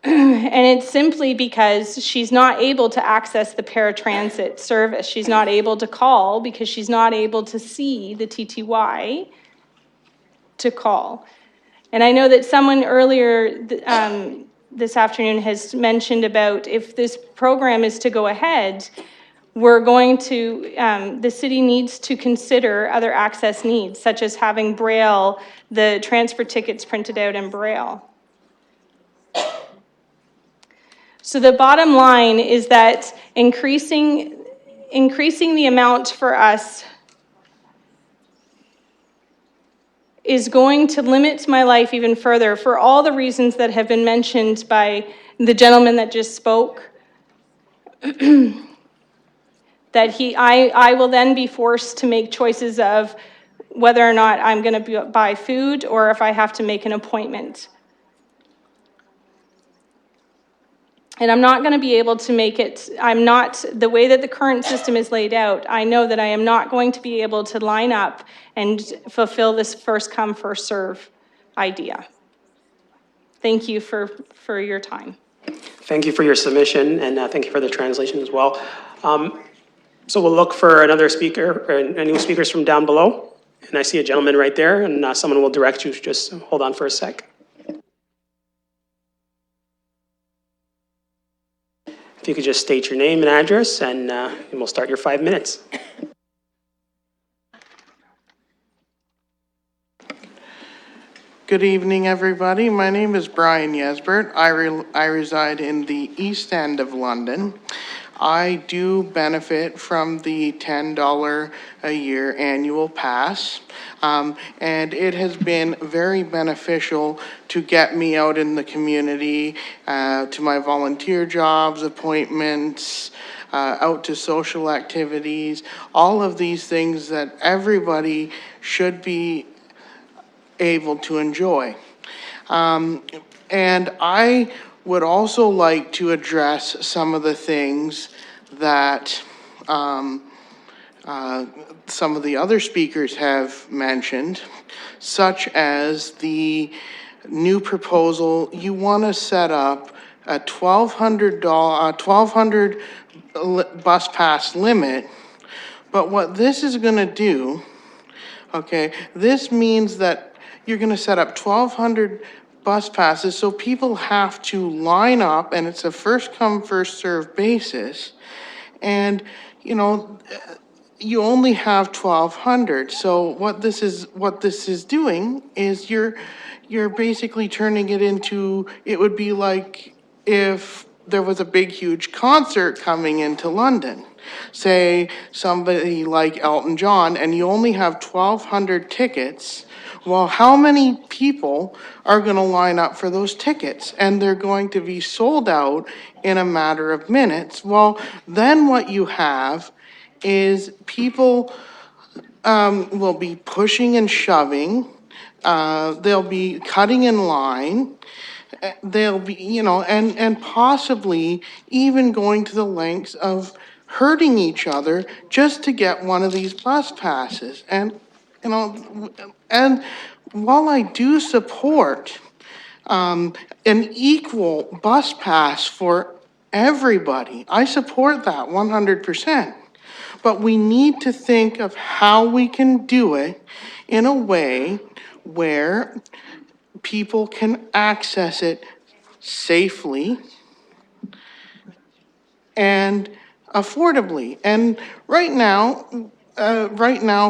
S12: And it's simply because she's not able to access the paratransit service. She's not able to call because she's not able to see the TTY to call. And I know that someone earlier this afternoon has mentioned about if this program is to go ahead, we're going to, the city needs to consider other access needs, such as having Braille, the transfer tickets printed out in Braille. So the bottom line is that increasing the amount for us is going to limit my life even further for all the reasons that have been mentioned by the gentleman that just spoke. That I will then be forced to make choices of whether or not I'm going to buy food or if I have to make an appointment. And I'm not going to be able to make it, the way that the current system is laid out, I know that I am not going to be able to line up and fulfill this first come, first serve idea. Thank you for your time.
S1: Thank you for your submission, and thank you for the translation as well. So we'll look for another speaker, or any speakers from down below. And I see a gentleman right there, and someone will direct you. Just hold on for a sec. If you could just state your name and address, and we'll start your 5 minutes.
S13: Good evening, everybody. My name is Brian Yesbert. I reside in the East End of London. I do benefit from the $10 a year annual pass, and it has been very beneficial to get me out in the community, to my volunteer jobs, appointments, out to social activities, all of these things that everybody should be able to enjoy. And I would also like to address some of the things that some of the other speakers have mentioned, such as the new proposal. You want to set up a $1,200 bus pass limit, but what this is going to do, okay, this means that you're going to set up 1,200 bus passes, so people have to line up, and it's a first come, first served basis. And, you know, you only have 1,200. So what this is doing is you're basically turning it into, it would be like if there was a big, huge concert coming into London. Say somebody like Elton John, and you only have 1,200 tickets. Well, how many people are going to line up for those tickets? And they're going to be sold out in a matter of minutes. Well, then what you have is people will be pushing and shoving. They'll be cutting in line. They'll be, you know, and possibly even going to the lengths of hurting each other just to get one of these bus passes. And you know, and while I do support an equal bus pass for everybody, I support that 100%. But we need to think of how we can do it in a way where people can access it safely and affordably. And right now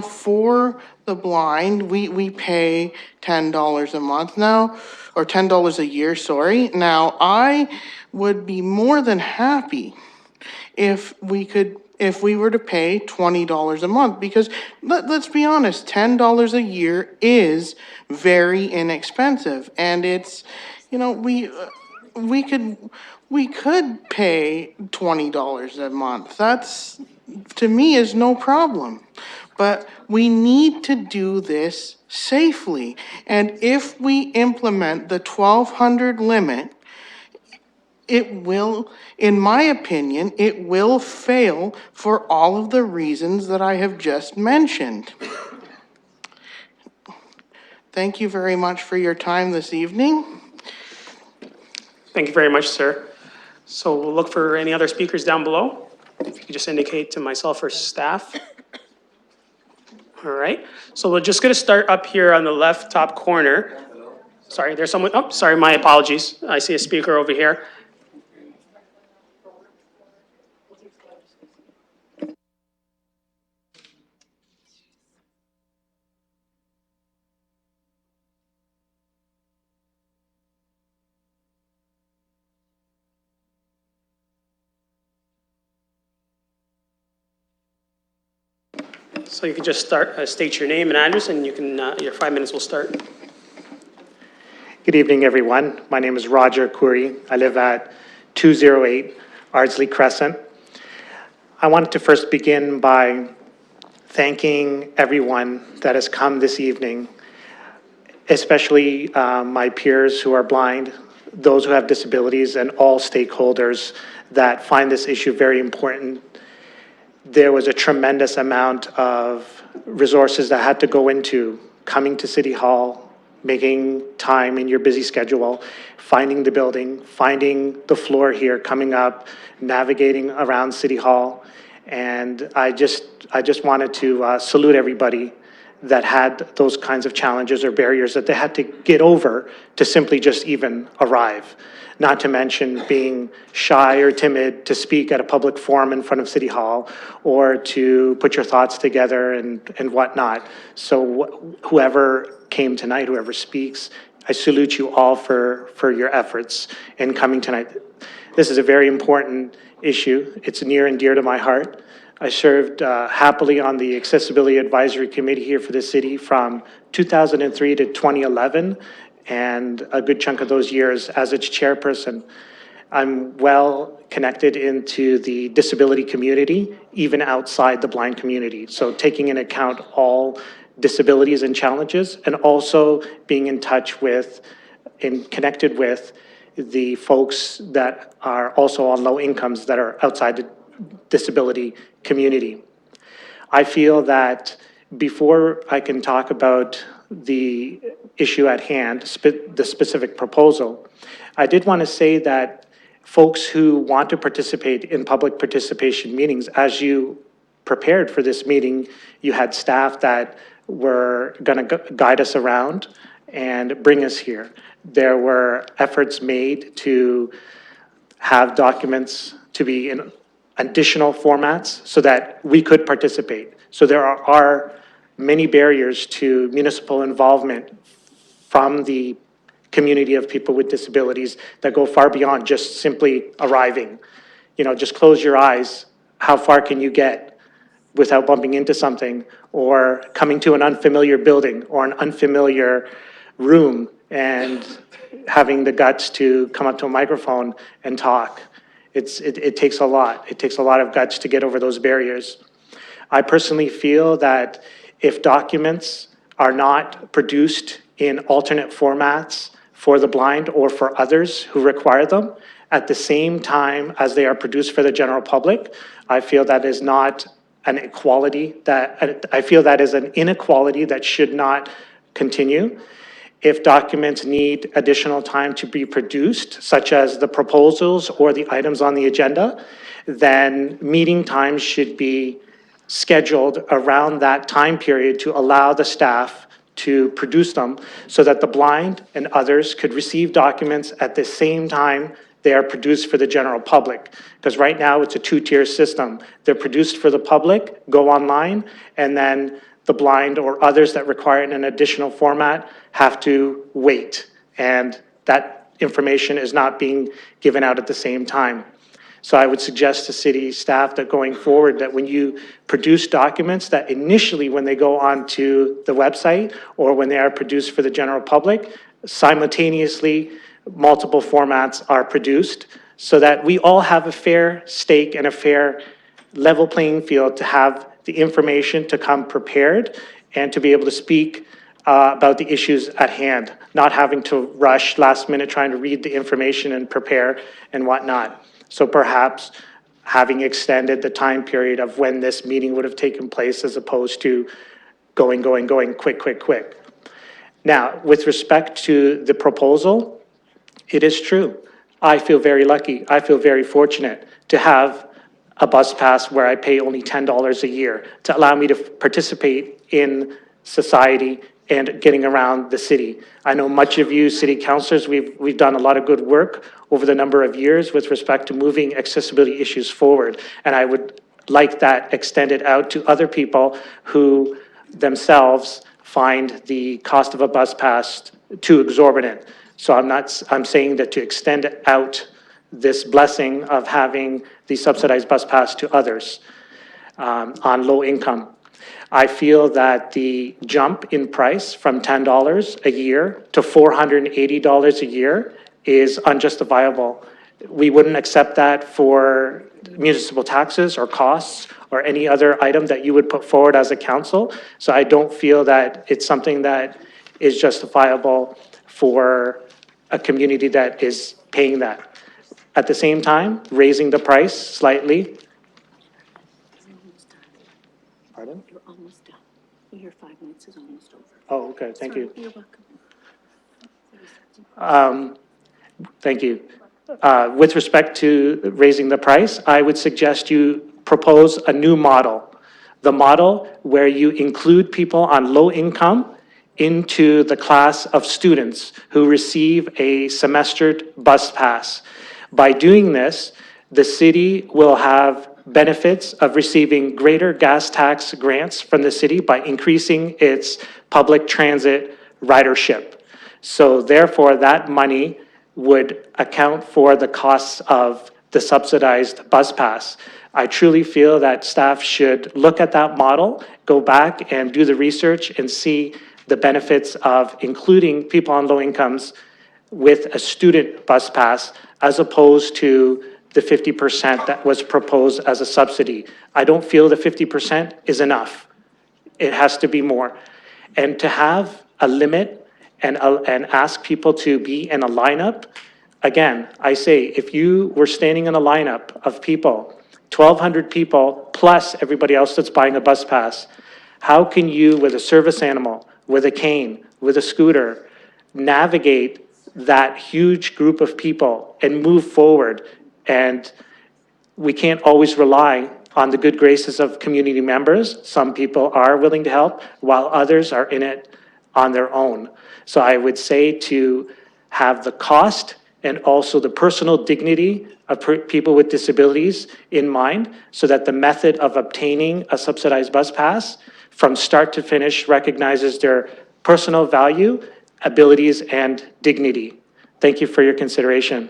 S13: for the blind, we pay $10 a month now, or $10 a year, sorry. Now, I would be more than happy if we were to pay $20 a month, because let's be honest, $10 a year is very inexpensive. And it's, you know, we could pay $20 a month. That's, to me, is no problem. But we need to do this safely. And if we implement the 1,200 limit, it will, in my opinion, it will fail for all of the reasons that I have just mentioned. Thank you very much for your time this evening.
S1: Thank you very much, sir. So we'll look for any other speakers down below. If you could just indicate to myself or staff. All right. So we're just going to start up here on the left top corner. Sorry, there's someone. Oh, sorry, my apologies. I see a speaker over here. So you can just start, state your name and address, and you can, your 5 minutes will start.
S14: Good evening, everyone. My name is Roger Curry. I live at 208 Ardsley Crescent. I wanted to first begin by thanking everyone that has come this evening, especially my peers who are blind, those who have disabilities, and all stakeholders that find this issue very important. There was a tremendous amount of resources that had to go into coming to City Hall, making time in your busy schedule, finding the building, finding the floor here, coming up, navigating around City Hall. And I just wanted to salute everybody that had those kinds of challenges or barriers that they had to get over to simply just even arrive. Not to mention being shy or timid to speak at a public forum in front of City Hall, or to put your thoughts together and whatnot. So whoever came tonight, whoever speaks, I salute you all for your efforts in coming tonight. This is a very important issue. It's near and dear to my heart. I served happily on the Accessibility Advisory Committee here for the city from 2003 to 2011, and a good chunk of those years as its chairperson. I'm well connected into the disability community, even outside the blind community. So taking into account all disabilities and challenges, and also being in touch with and connected with the folks that are also on low incomes that are outside the disability community. I feel that before I can talk about the issue at hand, the specific proposal, I did want to say that folks who want to participate in public participation meetings, as you prepared for this meeting, you had staff that were going to guide us around and bring us here. There were efforts made to have documents to be in additional formats so that we could participate. So there are many barriers to municipal involvement from the community of people with disabilities that go far beyond just simply arriving. You know, just close your eyes. How far can you get without bumping into something, or coming to an unfamiliar building or an unfamiliar room and having the guts to come up to a microphone and talk? It takes a lot. It takes a lot of guts to get over those barriers. I personally feel that if documents are not produced in alternate formats for the blind or for others who require them at the same time as they are produced for the general public, I feel that is not an equality that, I feel that is an inequality that should not continue. If documents need additional time to be produced, such as the proposals or the items on the agenda, then meeting times should be scheduled around that time period to allow the staff to produce them so that the blind and others could receive documents at the same time they are produced for the general public. Because right now it's a two-tier system. They're produced for the public, go online, and then the blind or others that require an additional format have to wait. And that information is not being given out at the same time. So I would suggest to city staff that going forward, that when you produce documents, that initially when they go onto the website or when they are produced for the general public, simultaneously multiple formats are produced so that we all have a fair stake and a fair level playing field to have the information to come prepared and to be able to speak about the issues at hand, not having to rush last minute trying to read the information and prepare and whatnot. So perhaps having extended the time period of when this meeting would have taken place as opposed to going, quick. Now, with respect to the proposal, it is true. I feel very lucky. I feel very fortunate to have a bus pass where I pay only $10 a year to allow me to participate in society and getting around the city. I know much of you city councilors, we've done a lot of good work over the number of years with respect to moving accessibility issues forward. And I would like that extended out to other people who themselves find the cost of a bus pass too exorbitant. So I'm saying that to extend out this blessing of having the subsidized bus pass to others on low income. I feel that the jump in price from $10 a year to $480 a year is unjustifiable. We wouldn't accept that for municipal taxes or costs or any other item that you would put forward as a council. So I don't feel that it's something that is justifiable for a community that is paying that. At the same time, raising the price slightly. Pardon?
S4: You're almost done. Your 5 minutes is almost over.
S14: Oh, okay, thank you.
S4: You're welcome.
S14: Thank you. With respect to raising the price, I would suggest you propose a new model. The model where you include people on low income into the class of students who receive a semestered bus pass. By doing this, the city will have benefits of receiving greater gas tax grants from the city by increasing its public transit ridership. So therefore, that money would account for the costs of the subsidized bus pass. I truly feel that staff should look at that model, go back and do the research and see the benefits of including people on low incomes with a student bus pass as opposed to the 50% that was proposed as a subsidy. I don't feel the 50% is enough. It has to be more. And to have a limit and ask people to be in a lineup, again, I say, if you were standing in a lineup of people, 1,200 people plus everybody else that's buying a bus pass, how can you, with a service animal, with a cane, with a scooter, navigate that huge group of people and move forward? And we can't always rely on the good graces of community members. Some people are willing to help, while others are in it on their own. So I would say to have the cost and also the personal dignity of people with disabilities in mind, so that the method of obtaining a subsidized bus pass from start to finish recognizes their personal value, abilities, and dignity. Thank you for your consideration.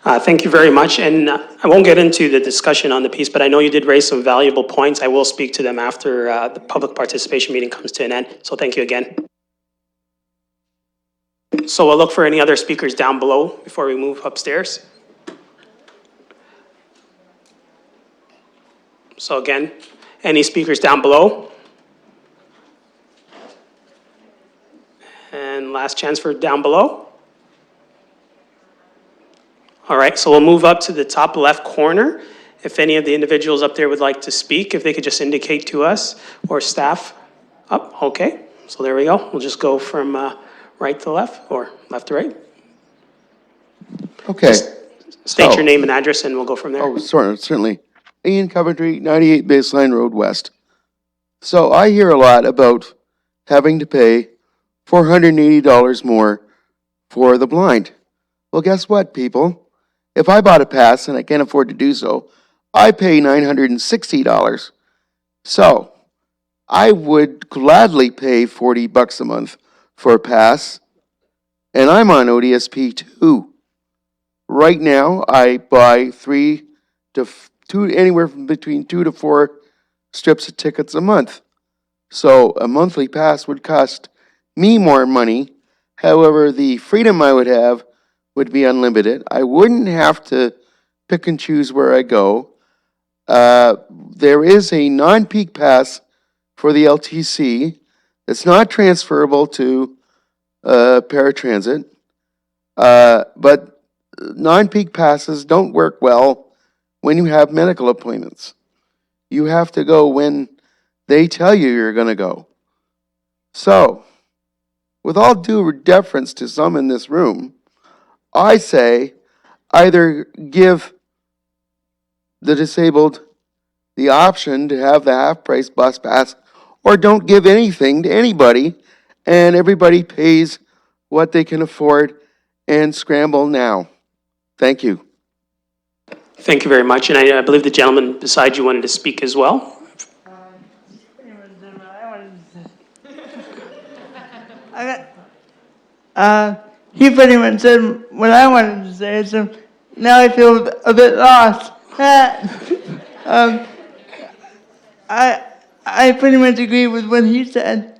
S1: Thank you very much, and I won't get into the discussion on the piece, but I know you did raise some valuable points. I will speak to them after the public participation meeting comes to an end, so thank you again. So we'll look for any other speakers down below before we move upstairs. So again, any speakers down below? And last chance for down below. All right, so we'll move up to the top left corner. If any of the individuals up there would like to speak, if they could just indicate to us or staff. Oh, okay, so there we go. We'll just go from right to left or left to right.
S15: Okay.
S1: State your name and address and we'll go from there.
S15: Oh, sorry, certainly. Ian Coventry, 98 Baseline Road West. So I hear a lot about having to pay $480 more for the blind. Well, guess what, people? If I bought a pass and I can't afford to do so, I pay $960. So I would gladly pay $40 a month for a pass, and I'm on ODSP too. Right now, I buy anywhere from between 2 to 4 strips of tickets a month. So a monthly pass would cost me more money. However, the freedom I would have would be unlimited. I wouldn't have to pick and choose where I go. There is a non-peak pass for the LTC that's not transferable to paratransit, but non-peak passes don't work well when you have medical appointments. You have to go when they tell you you're going to go. So, with all due deference to some in this room, I say either give the disabled the option to have the half-price bus pass, or don't give anything to anybody, and everybody pays what they can afford and scramble now. Thank you.
S1: Thank you very much, and I believe the gentleman beside you wanted to speak as well.
S16: He pretty much said what I wanted to say, so now I feel a bit lost. I pretty much agree with what he said.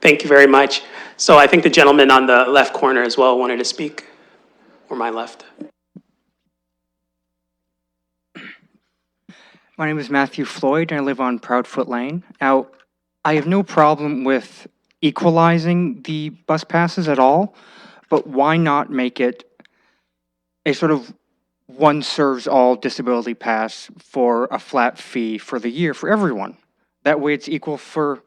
S1: Thank you very much. So I think the gentleman on the left corner as well wanted to speak, or my left.
S17: My name is Matthew Floyd, and I live on Proudfoot Lane. Now, I have no problem with equalizing the bus passes at all, but why not make it a sort of one serves all disability pass for a flat fee for the year for everyone? That way it's equal for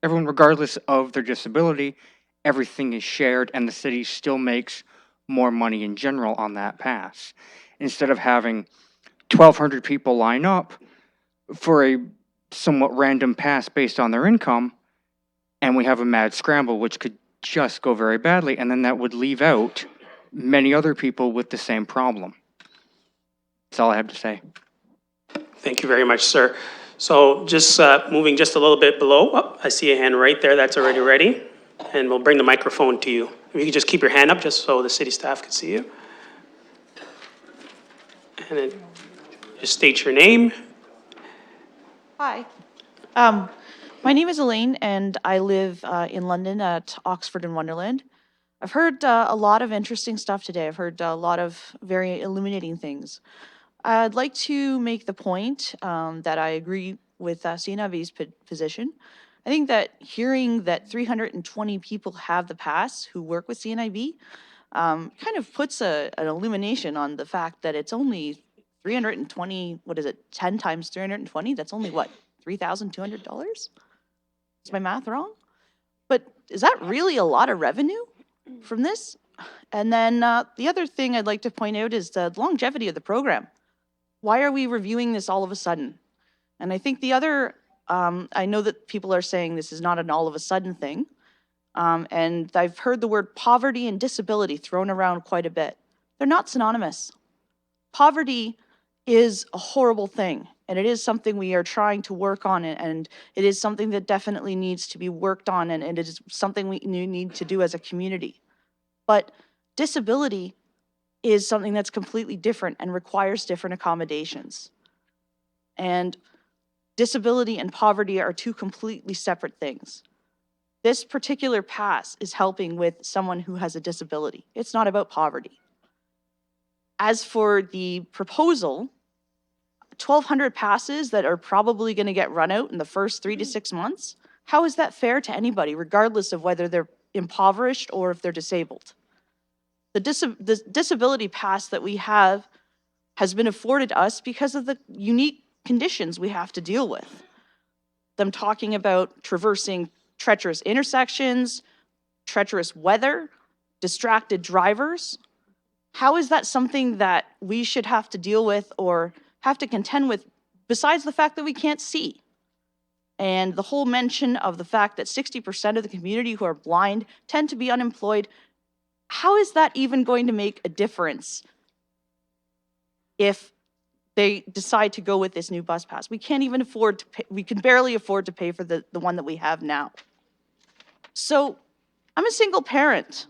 S17: everyone regardless of their disability. Everything is shared and the city still makes more money in general on that pass. Instead of having 1,200 people line up for a somewhat random pass based on their income, and we have a mad scramble, which could just go very badly, and then that would leave out many other people with the same problem. That's all I have to say.
S1: Thank you very much, sir. So just moving just a little bit below, oh, I see a hand right there that's already ready, and we'll bring the microphone to you. If you could just keep your hand up just so the city staff can see you. And then just state your name.
S18: Hi. My name is Elaine, and I live in London at Oxford and Wonderland. I've heard a lot of interesting stuff today. I've heard a lot of very illuminating things. I'd like to make the point that I agree with CNIB's position. I think that hearing that 320 people have the pass who work with CNIB kind of puts an illumination on the fact that it's only 320, what is it, 10 times 320? That's only what, $3,200? Is my math wrong? But is that really a lot of revenue from this? And then the other thing I'd like to point out is the longevity of the program. Why are we reviewing this all of a sudden? And I think the other, I know that people are saying this is not an all of a sudden thing. And I've heard the word poverty and disability thrown around quite a bit. They're not synonymous. Poverty is a horrible thing, and it is something we are trying to work on, and it is something that definitely needs to be worked on, and it is something we need to do as a community. But disability is something that's completely different and requires different accommodations. And disability and poverty are two completely separate things. This particular pass is helping with someone who has a disability. It's not about poverty. As for the proposal, 1,200 passes that are probably going to get run out in the first 3 to 6 months, how is that fair to anybody, regardless of whether they're impoverished or if they're disabled? The disability pass that we have has been afforded us because of the unique conditions we have to deal with. Them talking about traversing treacherous intersections, treacherous weather, distracted drivers. How is that something that we should have to deal with or have to contend with, besides the fact that we can't see? And the whole mention of the fact that 60% of the community who are blind tend to be unemployed. How is that even going to make a difference if they decide to go with this new bus pass? We can't even afford to pay, we can barely afford to pay for the one that we have now. So I'm a single parent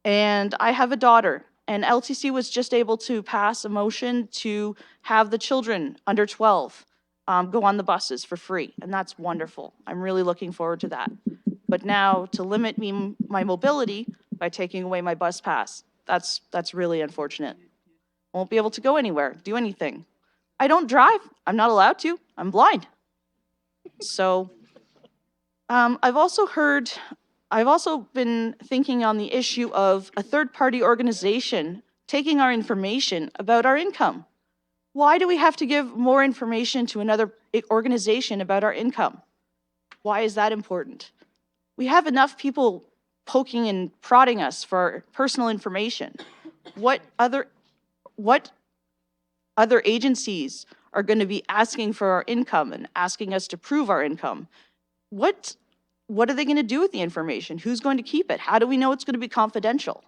S18: and I have a daughter, and LTC was just able to pass a motion to have the children under 12 go on the buses for free, and that's wonderful. I'm really looking forward to that. But now to limit my mobility by taking away my bus pass, that's really unfortunate. Won't be able to go anywhere, do anything. I don't drive. I'm not allowed to. I'm blind. So I've also been thinking on the issue of a third-party organization taking our information about our income. Why do we have to give more information to another organization about our income? Why is that important? We have enough people poking and prodding us for our personal information. What other agencies are going to be asking for our income and asking us to prove our income? What are they going to do with the information? Who's going to keep it? How do we know it's going to be confidential?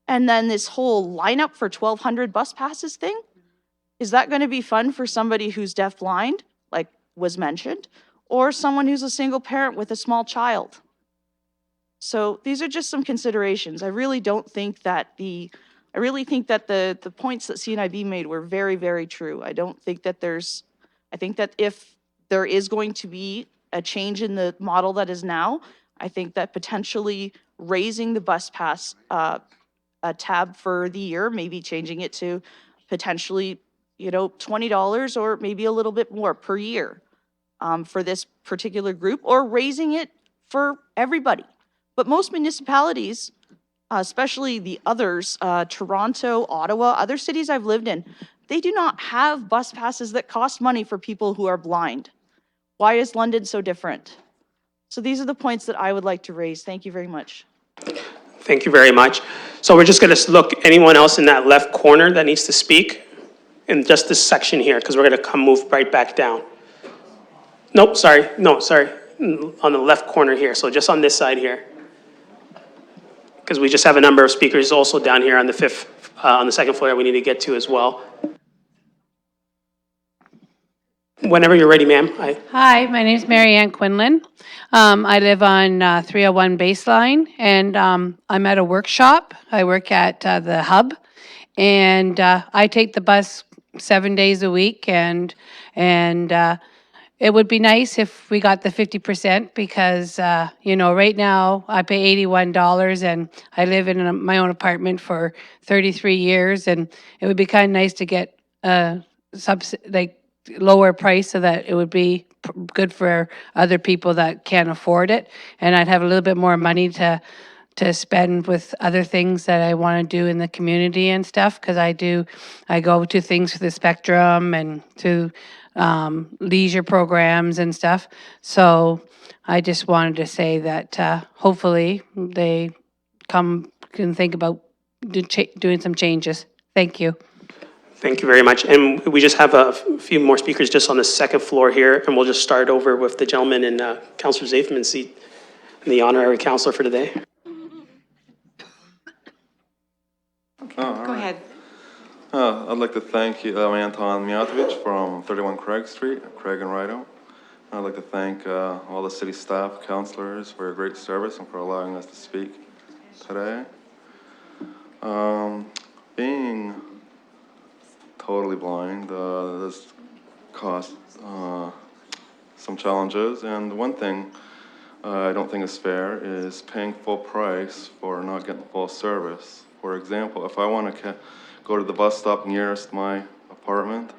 S18: And then this whole lineup for 1,200 bus passes thing, is that going to be fun for somebody who's deafblind, like was mentioned, or someone who's a single parent with a small child? So these are just some considerations. I really think that the points that CNIB made were very, very true. I think that if there is going to be a change in the model that is now. I think that potentially raising the bus pass a tab for the year, maybe changing it to potentially, $20 or maybe a little bit more per year for this particular group, or raising it for everybody. But most municipalities, especially the others, Toronto, Ottawa, other cities I've lived in, they do not have bus passes that cost money for people who are blind. Why is London so different? So these are the points that I would like to raise. Thank you very much.
S1: Thank you very much. So we're just going to look, anyone else in that left corner that needs to speak in just this section here, because we're going to move right back down. Nope, sorry. No, sorry. On the left corner here. So just on this side here. Because we just have a number of speakers also down here on the second floor that we need to get to as well. Whenever you're ready, ma'am.
S19: Hi, my name's Mary Ann Quinlan. I live on 301 Baseline, and I'm at a workshop. I work at the Hub, and I take the bus 7 days a week, and it would be nice if we got the 50% because, right now I pay $81 and I live in my own apartment for 33 years, and it would be kind of nice to get a lower price so that it would be good for other people that can't afford it, and I'd have a little bit more money to spend with other things that I want to do in the community and stuff, because I go to things for the Spectrum and to leisure programs and stuff. So I just wanted to say that hopefully they can think about doing some changes. Thank you.
S1: Thank you very much. And we just have a few more speakers just on the second floor here, and we'll just start over with the gentleman in Councillor Zafman's seat, the honorary councillor for today.
S2: Go ahead.
S20: I'd like to thank you, I'm Anton Mijatovic from 31 Craig Street, Craig and Rideau. I'd like to thank all the city staff, councillors for your great service and for allowing us to speak today. Being totally blind does cause some challenges, and one thing I don't think is fair is paying full price for not getting full service. For example, if I want to go to the bus stop nearest my apartment,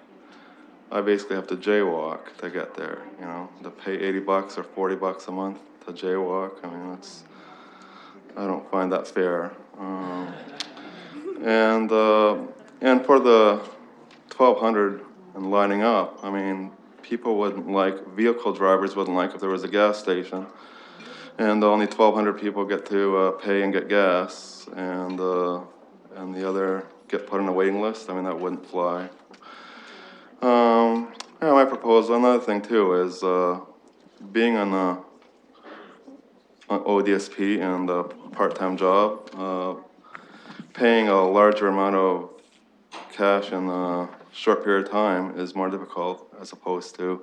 S20: I basically have to jaywalk to get there, to pay $80 or $40 a month to jaywalk. I mean, I don't find that fair. And for the 1,200 and lining up, I mean, vehicle drivers wouldn't like if there was a gas station and only 1,200 people get to pay and get gas, and the other get put on a waiting list. I mean, that wouldn't fly. My proposal, another thing too, is being on ODSP and a part-time job, paying a larger amount of cash in a short period of time is more difficult as opposed to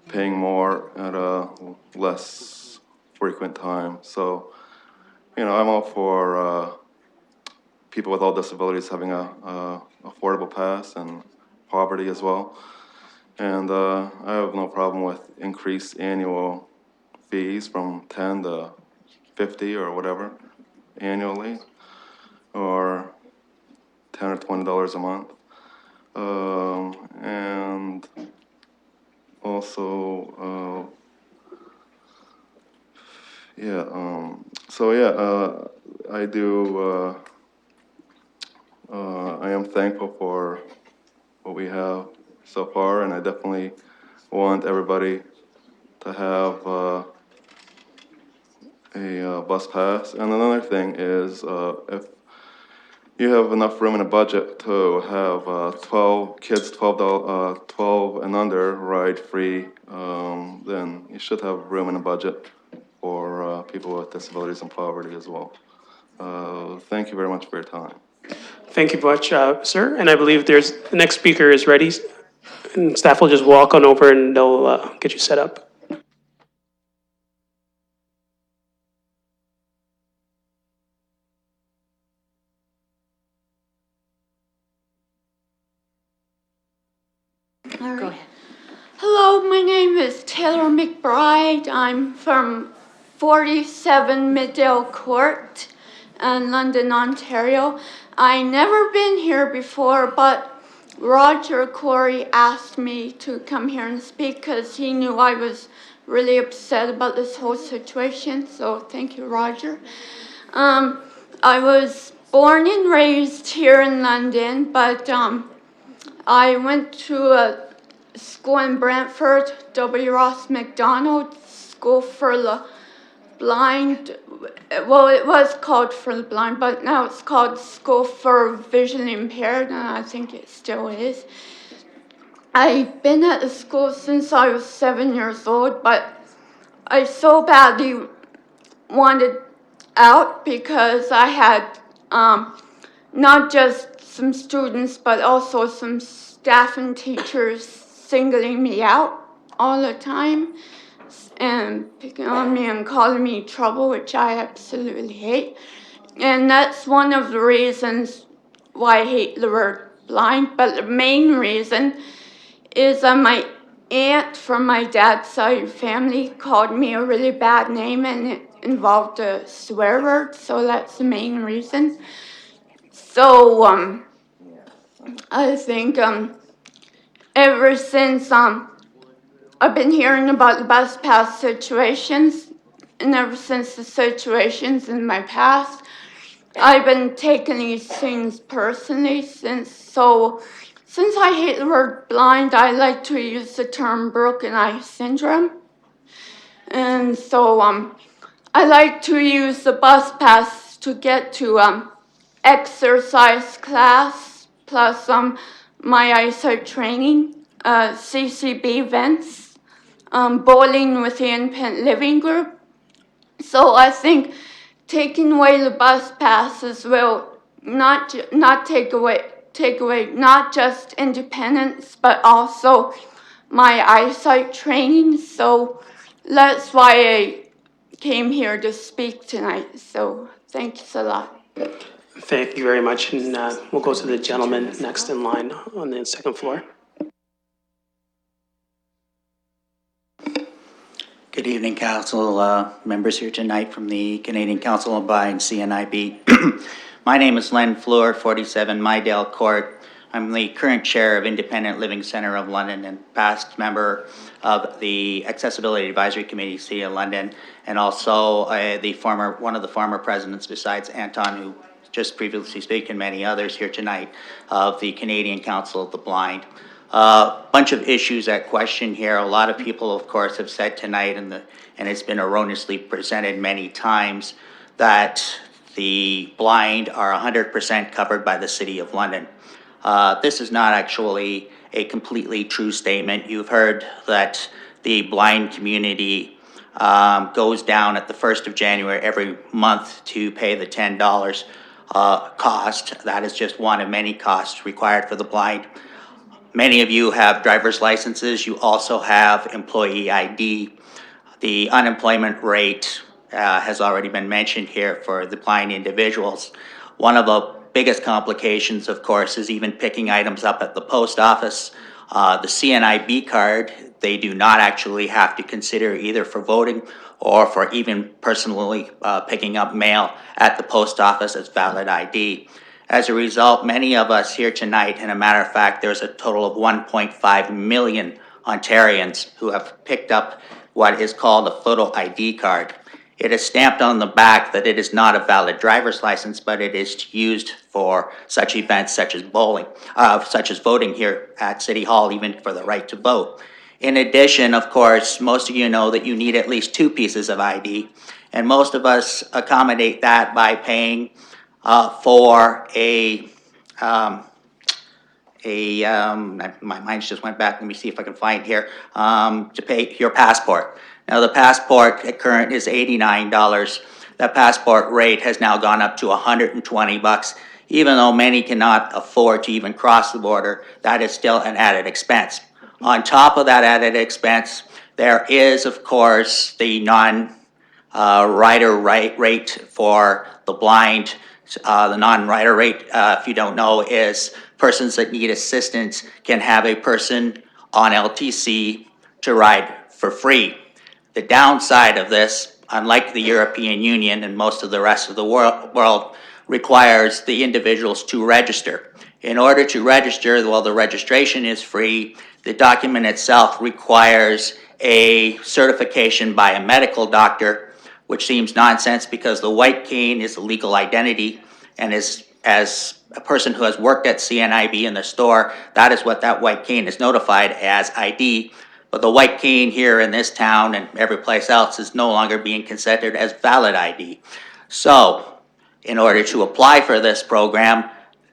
S20: paying more at a less frequent time. So, I'm all for people with all disabilities having a affordable pass and poverty as well. And I have no problem with increased annual fees from 10 to 50 or whatever annually, or $10 or $20 a month. And also, I am thankful for what we have so far, and I definitely want everybody to have a bus pass. And another thing is, if you have enough room in a budget to have 12 kids, 12 and under ride free, then you should have room in a budget for people with disabilities and poverty as well. Thank you very much for your time.
S1: Thank you much, sir. And I believe the next speaker is ready. And staff will just walk on over and they'll get you set up.
S21: All right. Hello, Hello, my name is Taylor McBride. I'm from 47 Middale Court in London, Ontario. I never been here before, but Roger Corey asked me to come here and speak because he knew I was really upset about this whole situation. So thank you, Roger. I was born and raised here in London, but I went to a school in Brantford, W. Ross McDonald School for the Blind. Well, it was called for the blind, but now it's called School for Visually Impaired, and I think it still is. I've been at the school since I was 7 years old, but I so badly wanted out because I had not just some students, but also some staff and teachers singling me out all the time and picking on me and calling me trouble, which I absolutely hate. And that's one of the reasons why I hate the word blind. But the main reason is my aunt from my dad's side of the family called me a really bad name, and it involved a swear word, so that's the main reason. So I think ever since I've been hearing about the bus pass situations, and ever since the situations in my past, I've been taking these things personally. Since I hate the word blind, I like to use the term broken eye syndrome. And so I like to use the bus pass to get to exercise class, plus my eyesight training, CCB events, bowling with the Independent Living Group. So I think taking away the bus passes will not take away not just independence, but also my eyesight training. So that's why I came here to speak tonight. So thanks a lot.
S1: Thank you very much, and we'll go to the gentleman next in line on the second floor.
S22: Good evening, Council members here tonight from the Canadian Council on Blind, CNIB. My name is Len Fleur, 47 Mydale Court. I'm the current chair of Independent Living Centre of London and past member of the Accessibility Advisory Committee, City of London, and also one of the former presidents, besides Anton, who just previously spoke, and many others here tonight, of the Canadian Council of the Blind. Bunch of issues at question here. A lot of people, of course, have said tonight, and it's been erroneously presented many times, that the blind are 100% covered by the City of London. This is not actually a completely true statement. You've heard that the blind community goes down at the 1st of January every month to pay the $10 cost. That is just one of many costs required for the blind. Many of you have driver's licenses. You also have employee ID. The unemployment rate has already been mentioned here for the blind individuals. One of the biggest complications, of course, is even picking items up at the post office. The CNIB card, they do not actually have to consider either for voting or for even personally picking up mail at the post office as valid ID. As a result, many of us here tonight, and a matter of fact, there's a total of 1.5 million Ontarians who have picked up what is called a photo ID card. It is stamped on the back that it is not a valid driver's license, but it is used for such events such as bowling, such as voting here at City Hall, even for the right to vote. In addition, of course, most of you know that you need at least 2 pieces of ID, and most of us accommodate that by paying for my mind just went back, let me see if I can find here, to pay your passport. Now the passport at current is $89. That passport rate has now gone up to $120. Even though many cannot afford to even cross the border, that is still an added expense. On top of that added expense, there is, of course, the non-rider rate for the blind. The non-rider rate, if you don't know, is persons that need assistance can have a person on LTC to ride for free. The downside of this, unlike the European Union and most of the rest of the world requires the individuals to register. In order to register, while the registration is free, the document itself requires a certification by a medical doctor, which seems nonsense because the white cane is a legal identity, and as a person who has worked at CNIB in the store, that is what that white cane is notified as ID. But the white cane here in this town and every place else is no longer being considered as valid ID. So, in order to apply for this program,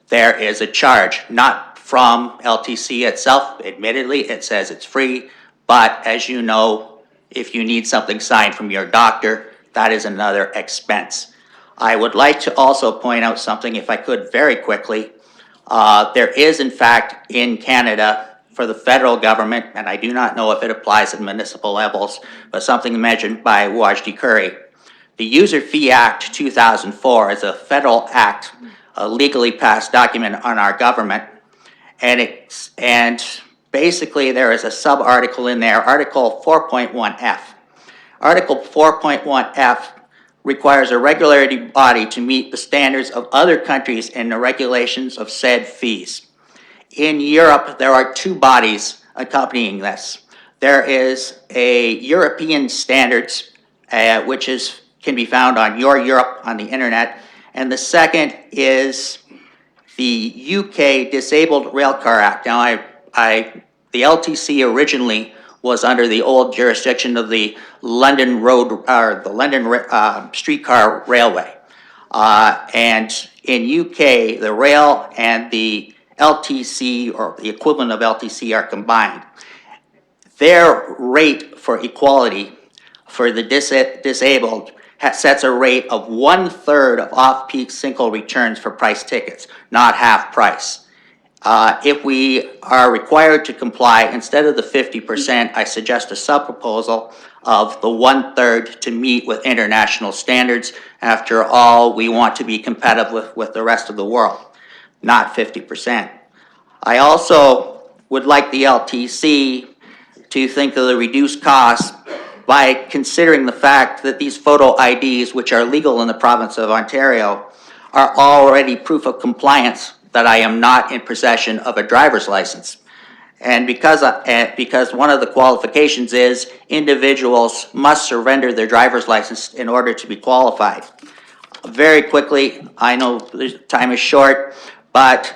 S22: there is a charge, not from LTC itself. Admittedly, it says it's free, but as you know, if you need something signed from your doctor, that is another expense. I would like to also point out something, if I could, very quickly. There is, in fact, in Canada, for the federal government, and I do not know if it applies at municipal levels, but something mentioned by Wajdi Curry. The User Fee Act 2004 is a federal act, a legally passed document on our government, and basically there is a sub-article in there, Article 4.1F. Article 4.1F requires a regulatory body to meet the standards of other countries in the regulations of said fees. In Europe, there are two bodies accompanying this. There is a European standards, which can be found on Your Europe on the internet, and the second is the UK Disabled Railcar Act. Now, the LTC originally was under the old jurisdiction of the London Streetcar Railway. And in UK, the rail and the LTC, or the equivalent of LTC, are combined. Their rate for equality for the disabled sets a rate of 1/3 of off-peak single returns for price tickets, not half price. If we are required to comply, instead of the 50%, I suggest a sub-proposal of the 1/3 to meet with international standards. After all, we want to be competitive with the rest of the world, not 50%. I also would like the LTC to think of the reduced costs by considering the fact that these photo IDs, which are legal in the province of Ontario, are already proof of compliance that I am not in possession of a driver's license. And because one of the qualifications is individuals must surrender their driver's license in order to be qualified. Very quickly, I know the time is short, but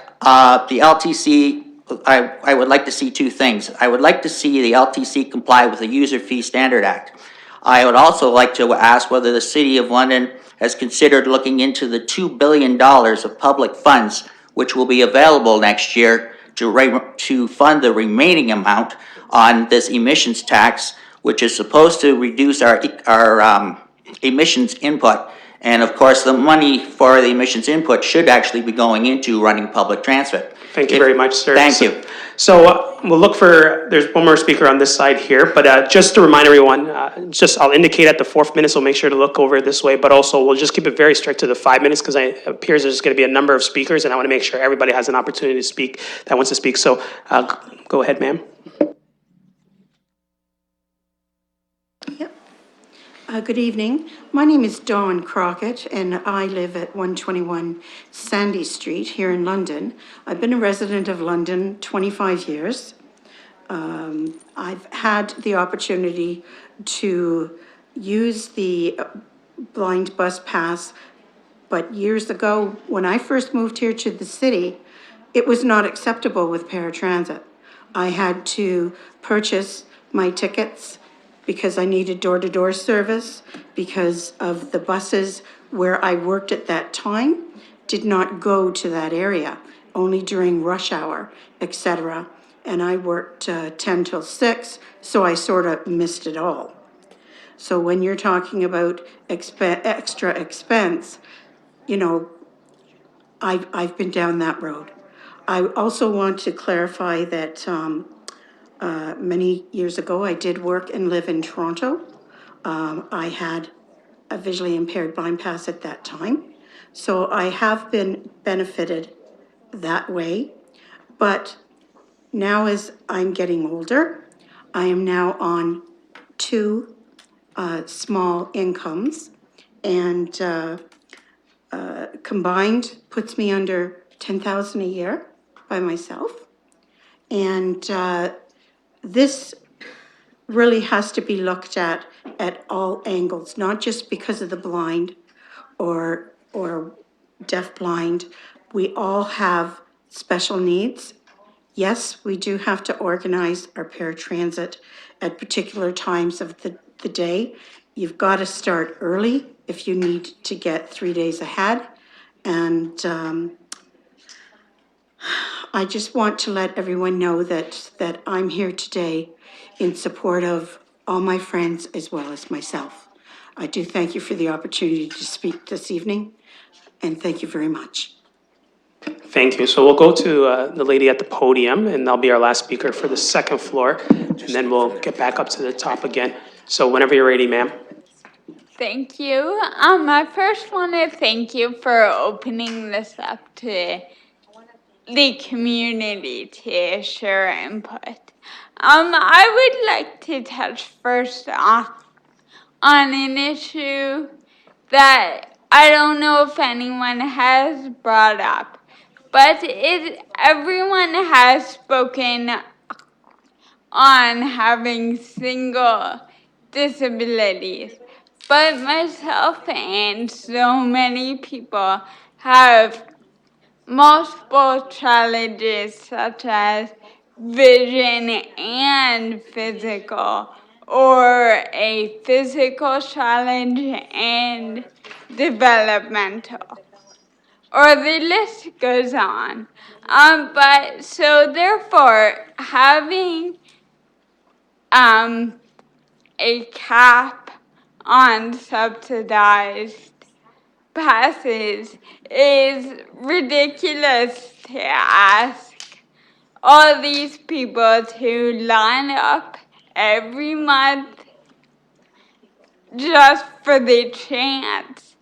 S22: the LTC, I would like to see two things. I would like to see the LTC comply with the User Fee Standard Act. I would also like to ask whether the City of London has considered looking into the $2 billion of public funds which will be available next year to fund the remaining amount on this emissions tax, which is supposed to reduce our emissions input. And of course, the money for the emissions input should actually be going into running public transit.
S1: Thank you very much, sir.
S22: Thank you.
S1: So we'll look for, there's one more speaker on this side here, but just to remind everyone, I'll indicate at the 4 minutes, we'll make sure to look over this way, but also we'll just keep it very strict to the 5 minutes because it appears there's going to be a number of speakers and I want to make sure everybody has an opportunity to speak that wants to speak. So go ahead, ma'am.
S3: Good evening. My name is Dawn Crockett and I live at 121 Sandy Street here in London. I've been a resident of London 25 years. I've had the opportunity to use the blind bus pass, but years ago, when I first moved here to the city, it was not acceptable with paratransit. I had to purchase my tickets because I needed door-to-door service, because of the buses where I worked at that time did not go to that area, only during rush hour, etc. And I worked 10 till 6, so I sort of missed it all. So when you're talking about extra expense, you know, I've been down that road. I also want to clarify that many years ago, I did work and live in Toronto. I had a visually impaired blind pass at that time. So I have been benefited that way. But now as I'm getting older, I am now on two small incomes, and combined puts me under 10,000 a year by myself. And this really has to be looked at all angles, not just because of the blind or deaf-blind. We all have special needs. Yes, we do have to organize our paratransit at particular times of the day. You've got to start early if you need to get 3 days ahead. And I just want to let everyone know that I'm here today in support of all my friends as well as myself. I do thank you for the opportunity to speak this evening, and thank you very much.
S1: Thank you. So we'll go to the lady at the podium, and that'll be our last speaker for the second floor, and then we'll get back up to the top again. So whenever you're ready, ma'am.
S21: Thank you. I first want to thank you for opening this up to the community to share input. I would like to touch first on an issue that I don't know if anyone has brought up, but everyone has spoken on having single disabilities. But myself and so many people have multiple challenges such as vision and physical, or a physical challenge and developmental, or the list goes on. But so therefore, having a cap on subsidized passes is ridiculous to ask all these people to line up every month just for the chance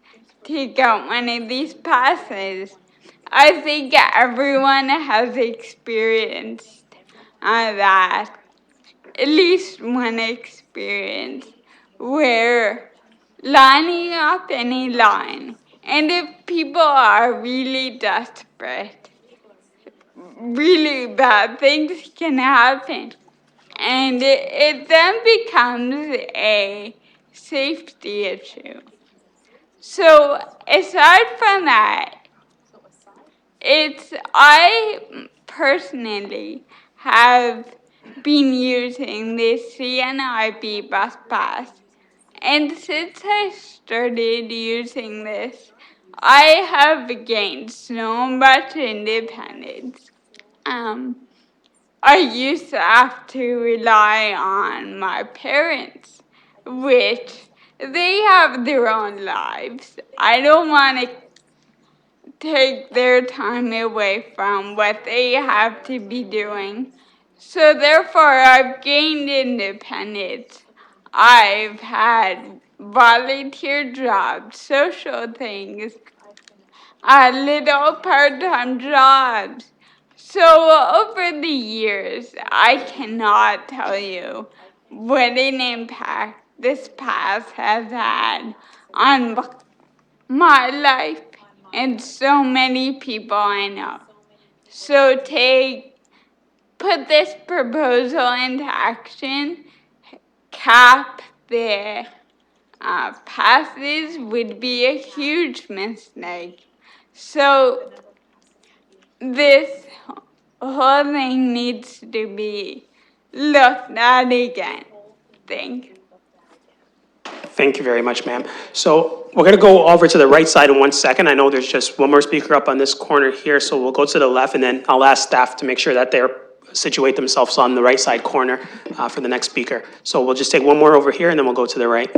S21: to get one of these passes. I think everyone has experienced that, at least one experience, where lining up in a line, and if people are really desperate, really bad things can happen. And it then becomes a safety issue. So aside from that, I personally have been using the CNIB bus pass. And since I started using this, I have gained so much independence. I used to have to rely on my parents, which they have their own lives. I don't want to take their time away from what they have to be doing. So therefore, I've gained independence. I've had volunteer jobs, social things, little part-time jobs. So over the years, I cannot tell you what an impact this pass has had on my life and so many people I know. So to put this proposal into action, cap the passes would be a huge mistake. So this whole thing needs to be looked at again. Thank you.
S1: Thank you very much, ma'am. So we're going to go over to the right side in 1 second. I know there's just one more speaker up on this corner here, so we'll go to the left, and then I'll ask staff to make sure that they're situate themselves on the right side corner for the next speaker. So we'll just take one more over here, and then we'll go to the right.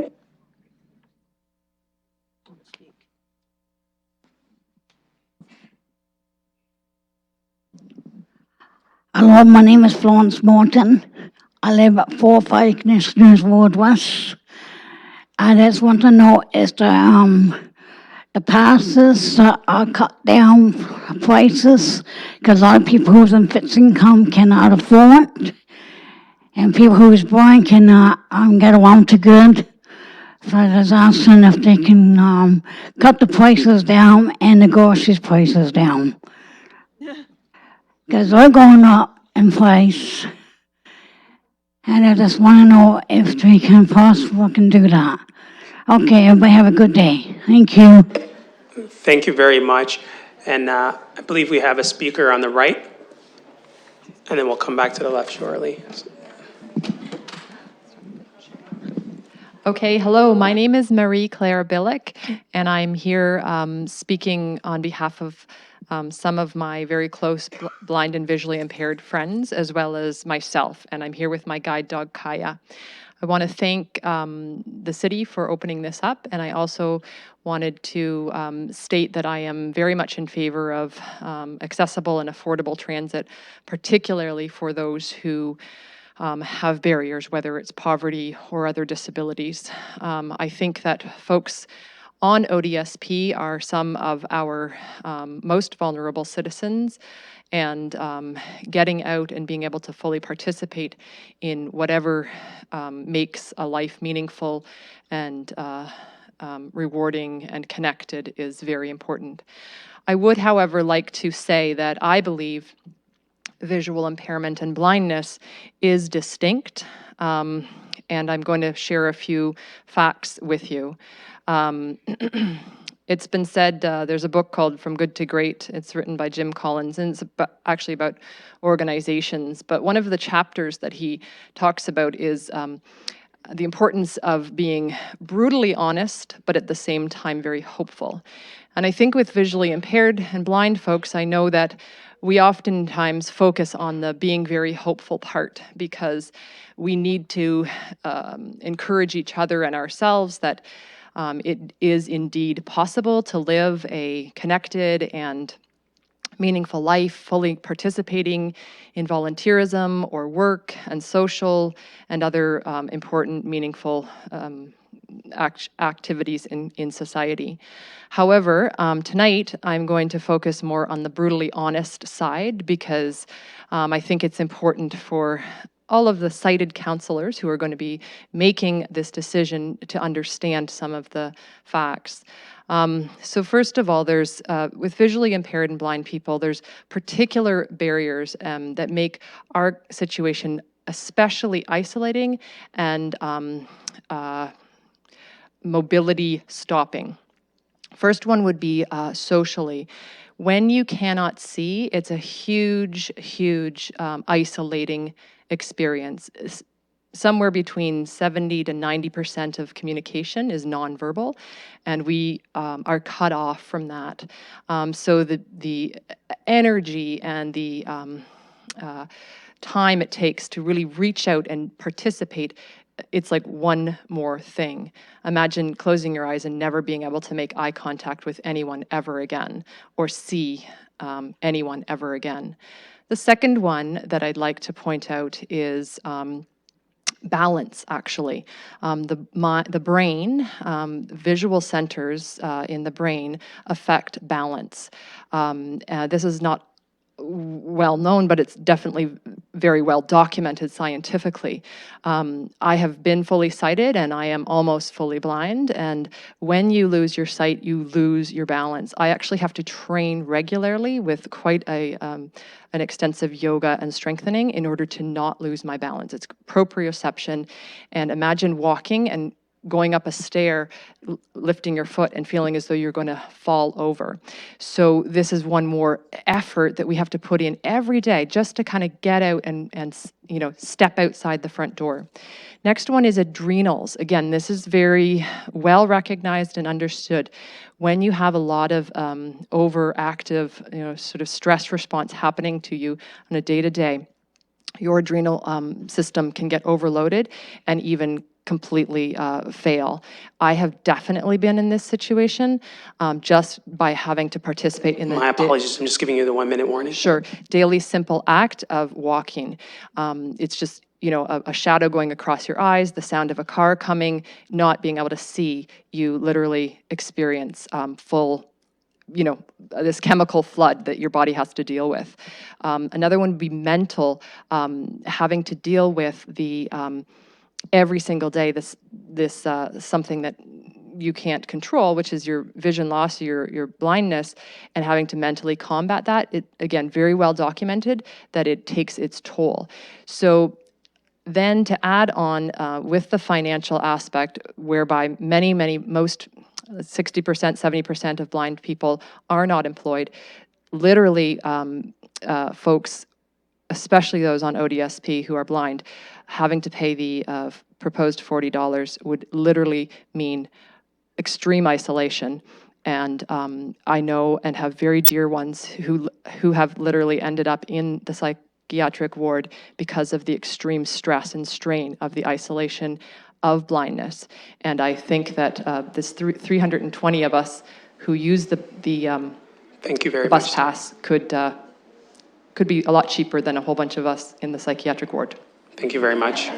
S5: Hello, my name is Florence Morton. I live at 405 Commissioners Road West. I just want to know is the passes are cut down prices because a lot of people who's in fixed income cannot afford it. and people who's blind cannot get along too good. So I was asking if they can cut the prices down and the groceries prices down. Because they're going up in price. And I just want to know if they can possibly can do that. Okay, everybody have a good day. Thank you.
S1: Thank you very much. And I believe we have a speaker on the right. And then we'll come back to the left shortly.
S7: Okay, hello. My name is Marie Claire Billick, and I'm here speaking on behalf of some of my very close blind and visually impaired friends, as well as myself. And I'm here with my guide dog, Kaya. I want to thank the city for opening this up, and I also wanted to state that I am very much in favor of accessible and affordable transit, particularly for those who have barriers, whether it's poverty or other disabilities. I think that folks on ODSP are some of our most vulnerable citizens, and getting out and being able to fully participate in whatever makes a life meaningful and rewarding and connected is very important. I would, however, like to say that I believe visual impairment and blindness is distinct, and I'm going to share a few facts with you. It's been said, there's a book called From Good to Great. It's written by Jim Collins, and it's actually about organizations. But one of the chapters that he talks about is the importance of being brutally honest, but at the same time very hopeful. And I think with visually impaired and blind folks, I know that we oftentimes focus on the being very hopeful part, because we need to encourage each other and ourselves that it is indeed possible to live a connected and meaningful life, fully participating in volunteerism or work and social and other important, meaningful activities in society. However, tonight I'm going to focus more on the brutally honest side, because I think it's important for all of the sighted counselors who are going to be making this decision to understand some of the facts. So first of all, there's, with visually impaired and blind people, there's particular barriers that make our situation especially isolating and mobility stopping. First one would be socially. When you cannot see, it's a huge, huge isolating experience. Somewhere between 70 to 90% of communication is nonverbal, and we are cut off from that. So the energy and the time it takes to really reach out and participate, it's like one more thing. Imagine closing your eyes and never being able to make eye contact with anyone ever again, or see anyone ever again. The second one that I'd like to point out is balance, actually. The brain, visual centers in the brain affect balance. This is not well known, but it's definitely very well documented scientifically. I have been fully sighted and I am almost fully blind, and when you lose your sight, you lose your balance. I actually have to train regularly with quite an extensive yoga and strengthening in order to not lose my balance. It's proprioception, and imagine walking and going up a stair, lifting your foot and feeling as though you're going to fall over. So this is one more effort that we have to put in every day just to kind of get out and you know, step outside the front door. Next one is adrenals. Again, this is very well recognized and understood. When you have a lot of overactive, you know, sort of stress response happening to you on a day-to-day, your adrenal system can get overloaded and even completely fail. I have definitely been in this situation just by having to participate in the—
S1: My apologies, I'm just giving you the 1 minute warning.
S7: Sure. Daily simple act of walking. It's just, you know, a shadow going across your eyes, the sound of a car coming, not being able to see, you literally experience full this chemical flood that your body has to deal with. Another one would be mental, having to deal with the every single day this something that you can't control, which is your vision loss, your blindness, and having to mentally combat that. It, again, very well documented that it takes its toll. So then to add on with the financial aspect, whereby most 60%, 70% of blind people are not employed, literally folks, especially those on ODSP who are blind, having to pay the proposed $40 would literally mean extreme isolation. And I know and have very dear ones who have literally ended up in the psychiatric ward because of the extreme stress and strain of the isolation of blindness. And I think that this 320 of us who use the
S1: Thank you very
S7: bus
S1: much.
S7: pass could be a lot cheaper than a whole bunch of us in the psychiatric ward.
S1: Thank you very much.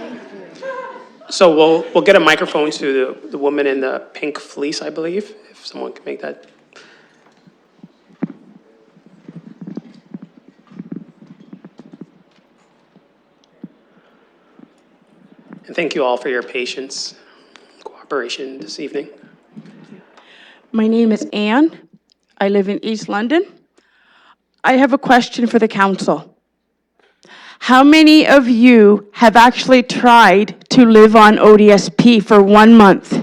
S1: So we'll get a microphone to the woman in the pink fleece, I believe, if someone can make that. And thank you all for your patience, cooperation this evening.
S8: My name is Anne. I live in East London. I have a question for the council. How many of you have actually tried to live on ODSP for 1 month?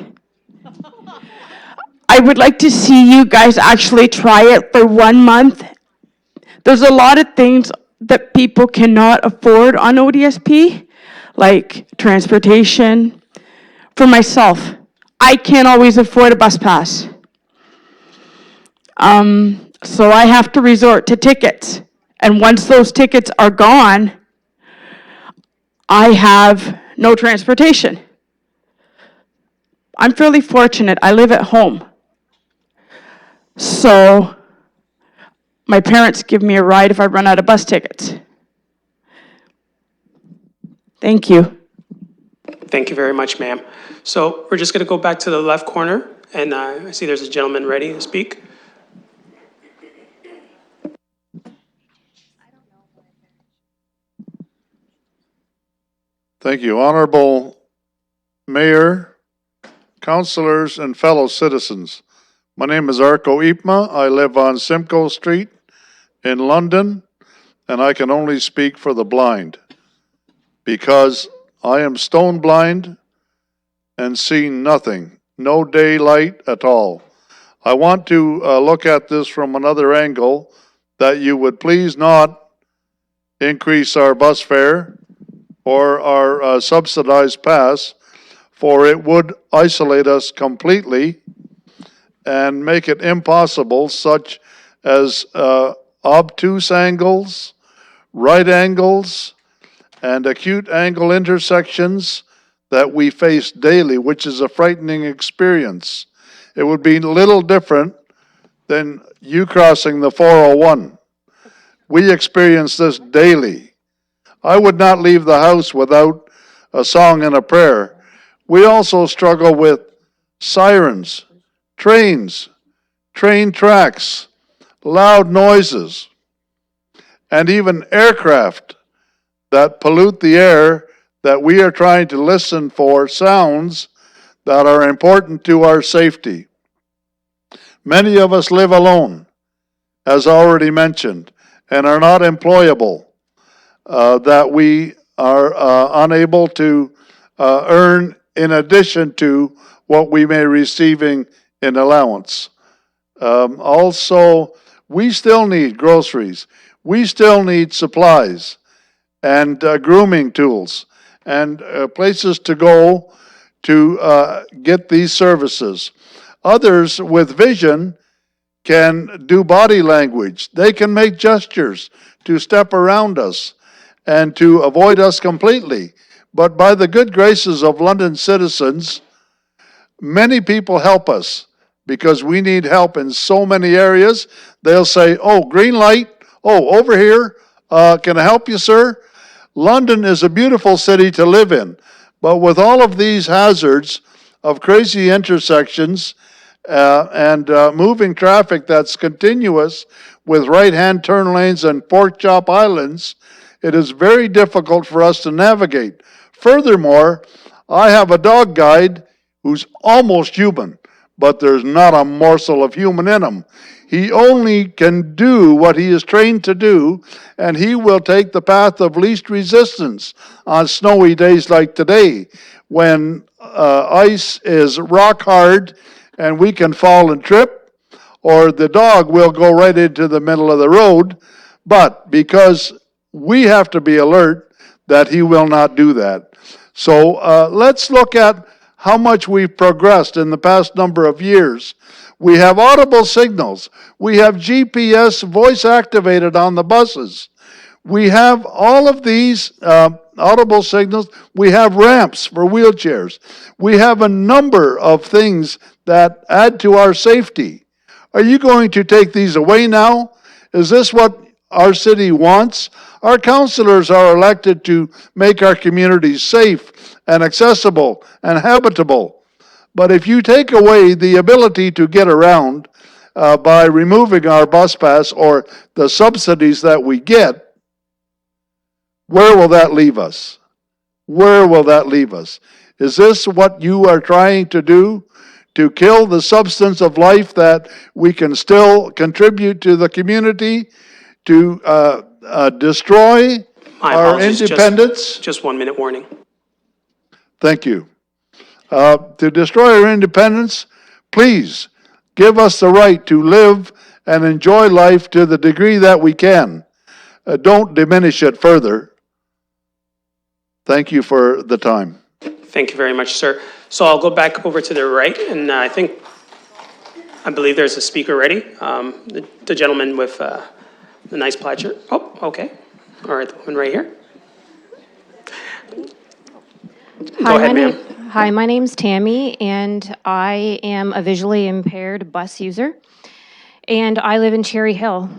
S8: I would like to see you guys actually try it for 1 month. There's a lot of things that people cannot afford on ODSP, like transportation. For myself, I can't always afford a bus pass. So I have to resort to tickets. And once those tickets are gone, I have no transportation. I'm fairly fortunate. I live at home. So my parents give me a ride if I run out of bus tickets. Thank you.
S1: Thank you very much, ma'am. So we're just going to go back to the left corner, and I see there's a gentleman ready to speak.
S9: Thank you. Honorable Mayor, councilors, and fellow citizens. My name is Arko Ipma. I live on Simcoe Street in London, and I can only speak for the blind because I am stone blind and see nothing, no daylight at all. I want to look at this from another angle, that you would please not increase our bus fare or our subsidized pass, for it would isolate us completely and make it impossible, such as obtuse angles, right angles, and acute angle intersections that we face daily, which is a frightening experience. It would be little different than you crossing the 401. We experience this daily. I would not leave the house without a song and a prayer. We also struggle with sirens, trains, train tracks, loud noises, and even aircraft that pollute the air, that we are trying to listen for sounds that are important to our safety. Many of us live alone, as already mentioned, and are not employable, that we are unable to earn in addition to what we may receiving in allowance. Also, we still need groceries. We still need supplies and grooming tools and places to go to get these services. Others with vision can do body language. They can make gestures to step around us and to avoid us completely. But by the good graces of London citizens, many people help us because we need help in so many areas. They'll say, oh, green light, oh, over here, can I help you, sir? London is a beautiful city to live in, but with all of these hazards of crazy intersections and moving traffic that's continuous with right-hand turn lanes and pork chop islands, it is very difficult for us to navigate. Furthermore, I have a dog guide who's almost human, but there's not a morsel of human in him. He only can do what he is trained to do, and he will take the path of least resistance on snowy days like today, when ice is rock hard and we can fall and trip, or the dog will go right into the middle of the road. But because we have to be alert that he will not do that. So let's look at how much we've progressed in the past number of years. We have audible signals. We have GPS voice activated on the buses. We have all of these audible signals. We have ramps for wheelchairs. We have a number of things that add to our safety. Are you going to take these away now? Is this what our city wants? Our councillors are elected to make our communities safe and accessible and habitable. But if you take away the ability to get around by removing our bus pass or the subsidies that we get, where will that leave us? Where will that leave us? Is this what you are trying to do? To kill the substance of life that we can still contribute to the community? To destroy
S1: My
S9: our
S1: apologies,
S9: independence?
S1: Just 1 minute warning.
S9: Thank you. To destroy our independence, please give us the right to live and enjoy life to the degree that we can. Don't diminish it further. Thank you for the time.
S1: Thank you very much, sir. So I'll go back over to the right, and I believe there's a speaker ready. The gentleman with the nice plaid shirt. Oh, okay. All right, the one right here. Go ahead, ma'am.
S6: Hi, my name's Tammy, and I am a visually impaired bus user, and I live in Cherry Hill.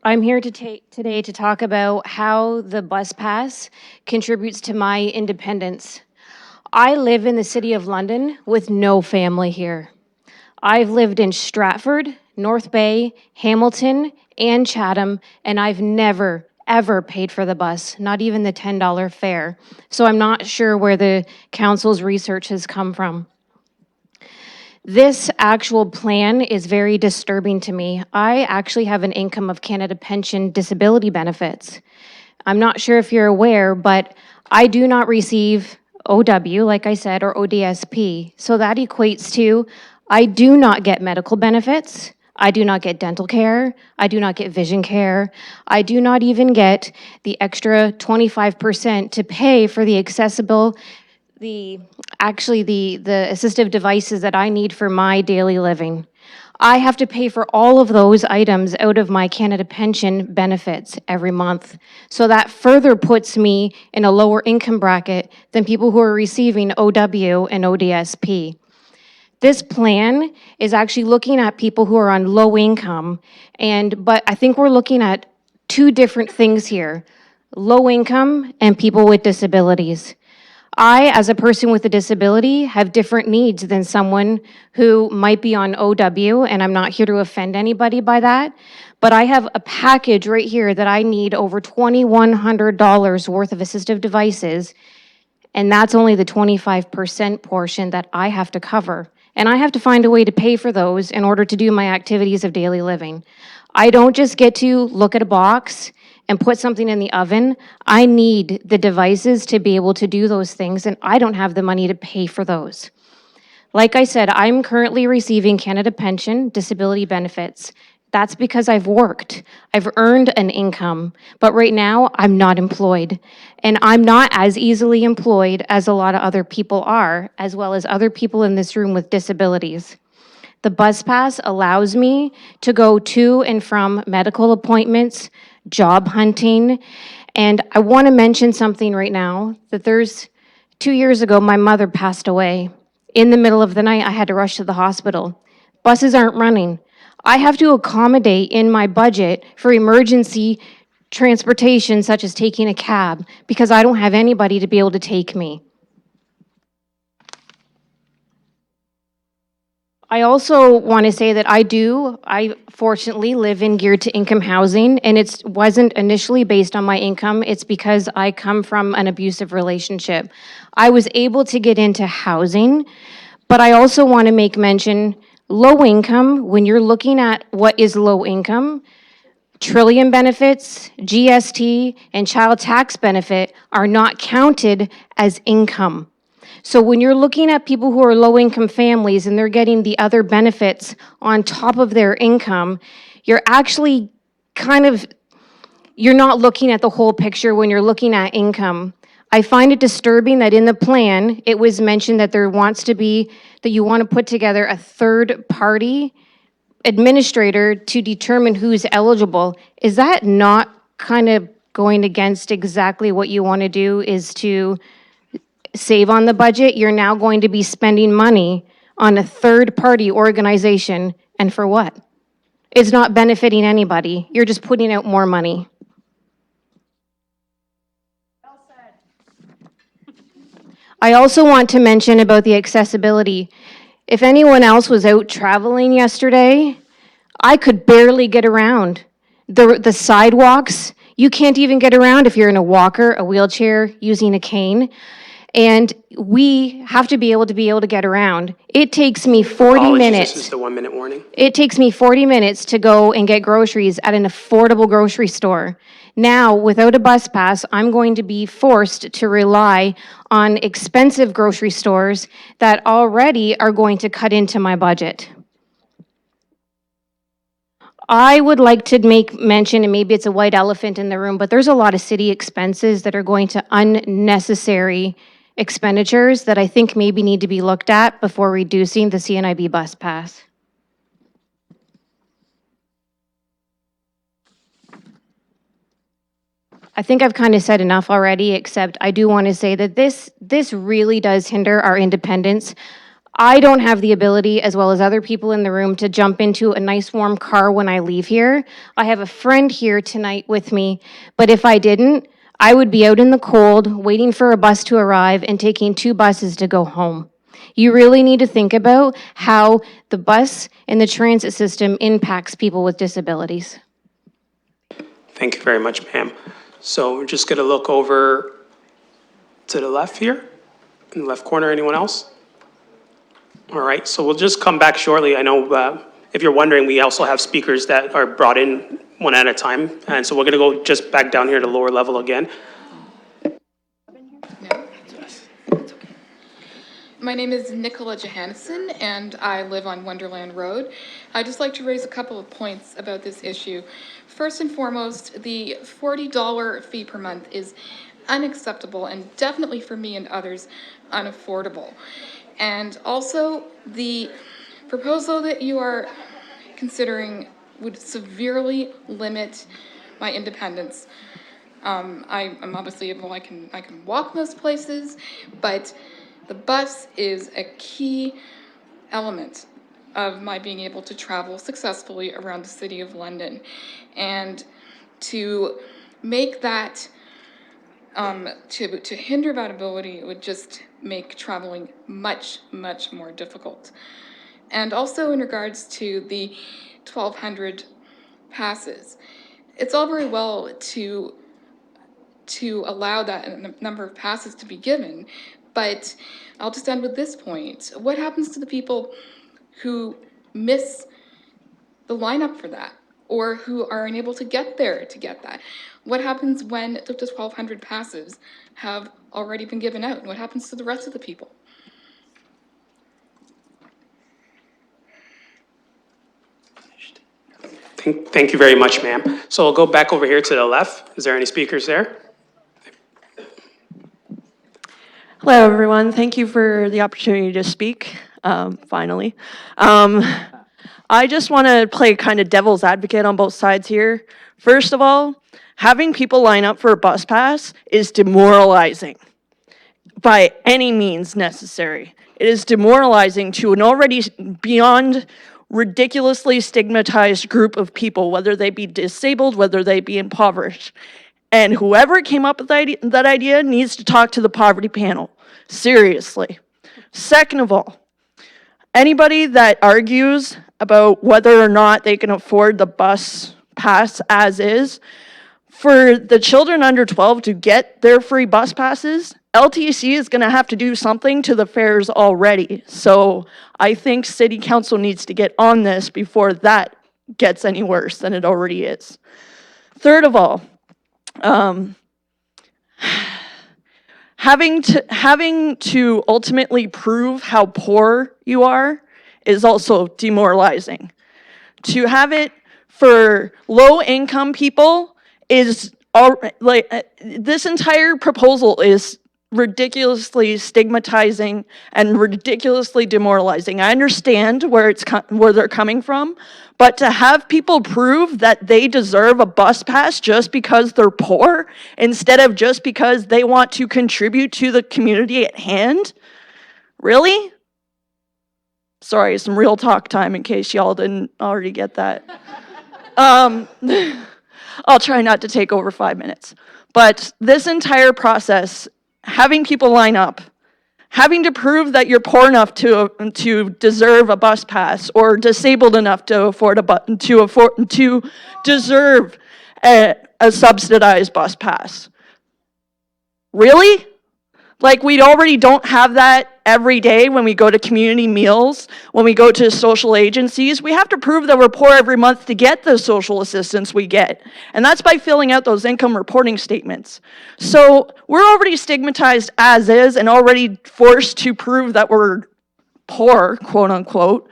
S6: I'm here today to talk about how the bus pass contributes to my independence. I live in the City of London with no family here. I've lived in Stratford, North Bay, Hamilton, and Chatham, and I've never, ever paid for the bus, not even the $10 fare. So I'm not sure where the council's research has come from. This actual plan is very disturbing to me. I actually have an Income of Canada pension disability benefits. I'm not sure if you're aware, but I do not receive OW, like I said, or ODSP. So that equates to I do not get medical benefits. I do not get dental care. I do not get vision care. I do not even get the extra 25% to pay for the the assistive devices that I need for my daily living. I have to pay for all of those items out of my Canada pension benefits every month. So that further puts me in a lower income bracket than people who are receiving OW and ODSP. This plan is actually looking at people who are on low income, but I think we're looking at two different things here: low income and people with disabilities. I, as a person with a disability, have different needs than someone who might be on OW, and I'm not here to offend anybody by that, but I have a package right here that I need over $2,100 worth of assistive devices, and that's only the 25% portion that I have to cover. And I have to find a way to pay for those in order to do my activities of daily living. I don't just get to look at a box and put something in the oven. I need the devices to be able to do those things, and I don't have the money to pay for those. Like I said, I'm currently receiving Canada Pension disability benefits. That's because I've worked. I've earned an income, but right now I'm not employed. And I'm not as easily employed as a lot of other people are, as well as other people in this room with disabilities. The bus pass allows me to go to and from medical appointments, job hunting, and I want to mention something right now, that 2 years ago, my mother passed away. In the middle of the night, I had to rush to the hospital. Buses aren't running. I have to accommodate in my budget for emergency transportation, such as taking a cab, because I don't have anybody to be able to take me. I also want to say that I fortunately live in geared to income housing, and it wasn't initially based on my income. It's because I come from an abusive relationship. I was able to get into housing, but I also want to make mention, low income, when you're looking at what is low income, Trillium benefits, GST, and child tax benefit are not counted as income. So when you're looking at people who are low-income families and they're getting the other benefits on top of their income, you're actually you're not looking at the whole picture when you're looking at income. I find it disturbing that in the plan, it was mentioned that that you want to put together a third-party administrator to determine who's eligible. Is that not kind of going against exactly what you want to do, is to save on the budget? You're now going to be spending money on a third-party organization, and for what? It's not benefiting anybody. You're just putting out more money. I also want to mention about the accessibility. If anyone else was out traveling yesterday, I could barely get around. The sidewalks, you can't even get around if you're in a walker, a wheelchair, using a cane. And we have to be able to get around. It takes me 40
S1: Apologies,
S6: minutes.
S1: This is the 1-minute warning.
S6: It takes me 40 minutes to go and get groceries at an affordable grocery store. Now, without a bus pass, I'm going to be forced to rely on expensive grocery stores that already are going to cut into my budget. I would like to make mention, and maybe it's a white elephant in the room, but there's a lot of city expenses that are going to unnecessary expenditures that I think maybe need to be looked at before reducing the CNIB bus pass. I think I've kind of said enough already, except I do want to say that this really does hinder our independence. I don't have the ability, as well as other people in the room, to jump into a nice warm car when I leave here. I have a friend here tonight with me, but if I didn't, I would be out in the cold, waiting for a bus to arrive and taking 2 buses to go home. You really need to think about how the bus and the transit system impacts people with disabilities.
S1: Thank you very much, ma'am. So we're just going to look over to the left here, in the left corner. Anyone else? All right, so we'll just come back shortly. I know if you're wondering, we also have speakers that are brought in one at a time. And so we're going to go just back down here to lower level again.
S10: My name is Nicola Johannesson, and I live on Wonderland Road. I'd just like to raise a couple of points about this issue. First and foremost, the $40 fee per month is unacceptable and definitely for me and others unaffordable. And also, the proposal that you are considering would severely limit my independence. I'm obviously able, I can walk most places, but the bus is a key element of my being able to travel successfully around the City of London. And to make that, to hinder that ability, it would just make traveling much, much more difficult. And also in regards to the 1,200 passes, it's all very well to allow that number of passes to be given, but I'll just end with this point. What happens to the people who miss the lineup for that, or who are unable to get there to get that? What happens when the 1,200 passes have already been given out? And what happens to the rest of the people?
S1: Thank you very much, ma'am. So we'll go back over here to the left. Is there any speakers there?
S11: Hello, everyone. Thank you for the opportunity to speak, finally. I just want to play kind of devil's advocate on both sides here. First of all, having people line up for a bus pass is demoralizing by any means necessary. It is demoralizing to an already beyond ridiculously stigmatized group of people, whether they be disabled, whether they be impoverished. And whoever came up with that idea needs to talk to the poverty panel. Seriously. Second of all, anybody that argues about whether or not they can afford the bus pass as is, for the children under 12 to get their free bus passes, LTC is going to have to do something to the fares already. So I think City Council needs to get on this before that gets any worse than it already is. Third of all, having to ultimately prove how poor you are is also demoralizing. To have it for low-income people is this entire proposal is ridiculously stigmatizing and ridiculously demoralizing. I understand where they're coming from, but to have people prove that they deserve a bus pass just because they're poor instead of just because they want to contribute to the community at hand, really? Sorry, some real talk time in case y'all didn't already get that. I'll try not to take over 5 minutes. But this entire process, having people line up, having to prove that you're poor enough to deserve a bus pass or disabled enough to deserve a subsidized bus pass. Really? Like, we already don't have that every day when we go to community meals, when we go to social agencies. We have to prove that we're poor every month to get the social assistance we get. And that's by filling out those income reporting statements. So we're already stigmatized as is and already forced to prove that we're poor, quote unquote.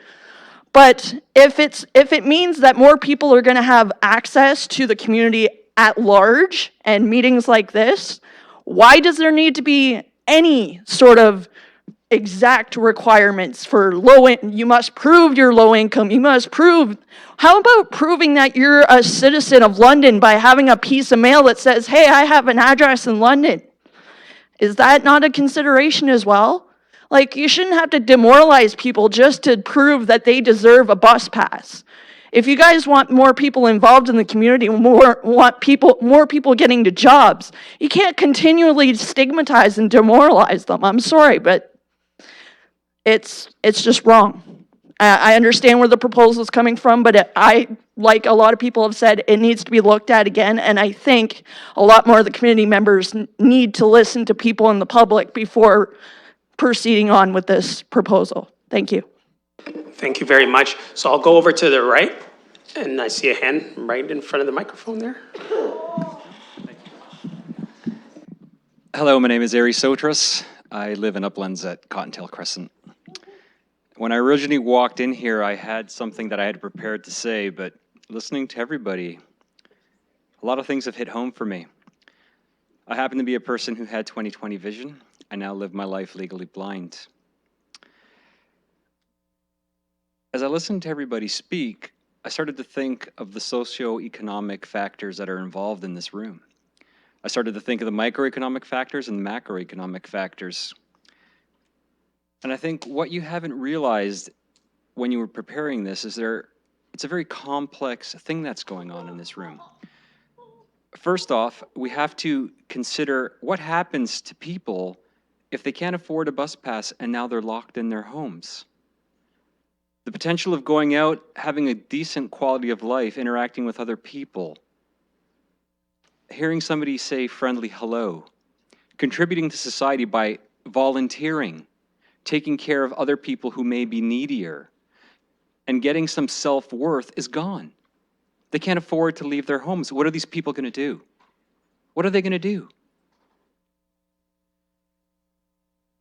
S11: But if it means that more people are going to have access to the community at large and meetings like this, why does there need to be any sort of exact requirements for you must prove you're low income, you must prove, how about proving that you're a citizen of London by having a piece of mail that says, hey, I have an address in London? Is that not a consideration as well? Like, you shouldn't have to demoralize people just to prove that they deserve a bus pass. If you guys want more people involved in the community, more people getting to jobs, you can't continually stigmatize and demoralize them. I'm sorry, but it's just wrong. I understand where the proposal is coming from, but like a lot of people have said, it needs to be looked at again, and I think a lot more of the community members need to listen to people in the public before proceeding on with this proposal. Thank you.
S1: Thank you very much. So I'll go over to the right, and I see a hand right in front of the microphone there.
S12: Hello, my name is Ari Sotras. I live in Uplands at Cottontail Crescent. When I originally walked in here, I had something that I had prepared to say, but listening to everybody, a lot of things have hit home for me. I happen to be a person who had 20/20 vision. I now live my life legally blind. As I listened to everybody speak, I started to think of the socioeconomic factors that are involved in this room. I started to think of the microeconomic factors and the macroeconomic factors. And I think what you haven't realized when you were preparing this is it's a very complex thing that's going on in this room. First off, we have to consider what happens to people if they can't afford a bus pass and now they're locked in their homes. The potential of going out, having a decent quality of life, interacting with other people, hearing somebody say friendly hello, contributing to society by volunteering, taking care of other people who may be needier, and getting some self-worth is gone. They can't afford to leave their homes. What are these people going to do? What are they going to do?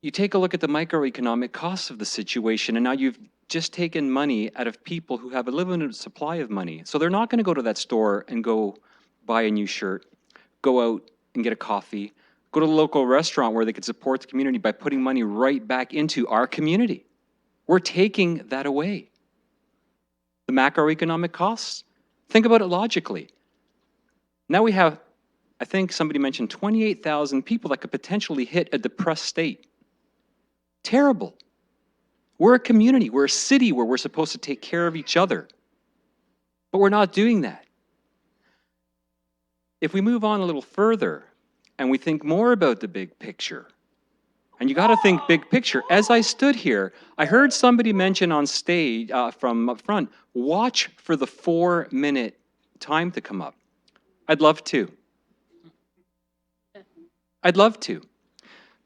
S12: You take a look at the microeconomic costs of the situation, and now you've just taken money out of people who have a limited supply of money. So they're not going to go to that store and go buy a new shirt, go out and get a coffee, go to the local restaurant where they could support the community by putting money right back into our community. We're taking that away. The macroeconomic costs, think about it logically. Now we have, I think somebody mentioned 28,000 people that could potentially hit a depressed state. Terrible. We're a community, we're a city where we're supposed to take care of each other. But we're not doing that. If we move on a little further and we think more about the big picture, And you got to think big picture. As I stood here, I heard somebody mention on stage from up front, watch for the 4-minute time to come up. I'd love to. I'd love to.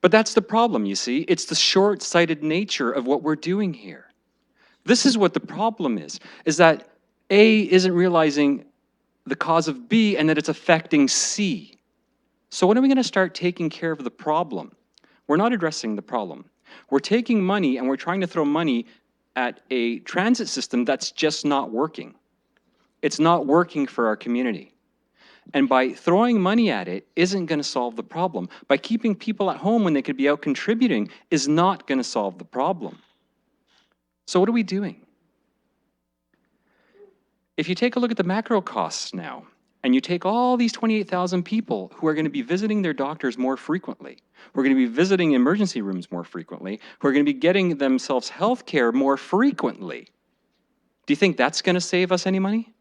S12: But that's the problem, you see. It's the short-sighted nature of what we're doing here. This is what the problem is that A isn't realizing the cause of B and that it's affecting C. So when are we going to start taking care of the problem? We're not addressing the problem. We're taking money and we're trying to throw money at a transit system that's just not working. It's not working for our community. And by throwing money at it isn't going to solve the problem. By keeping people at home when they could be out contributing is not going to solve the problem. So what are we doing? If you take a look at the macro costs now, and you take all these 28,000 people who are going to be visiting their doctors more frequently, who are going to be visiting emergency rooms more frequently, who are going to be getting themselves health care more frequently, do you think that's going to save us any money?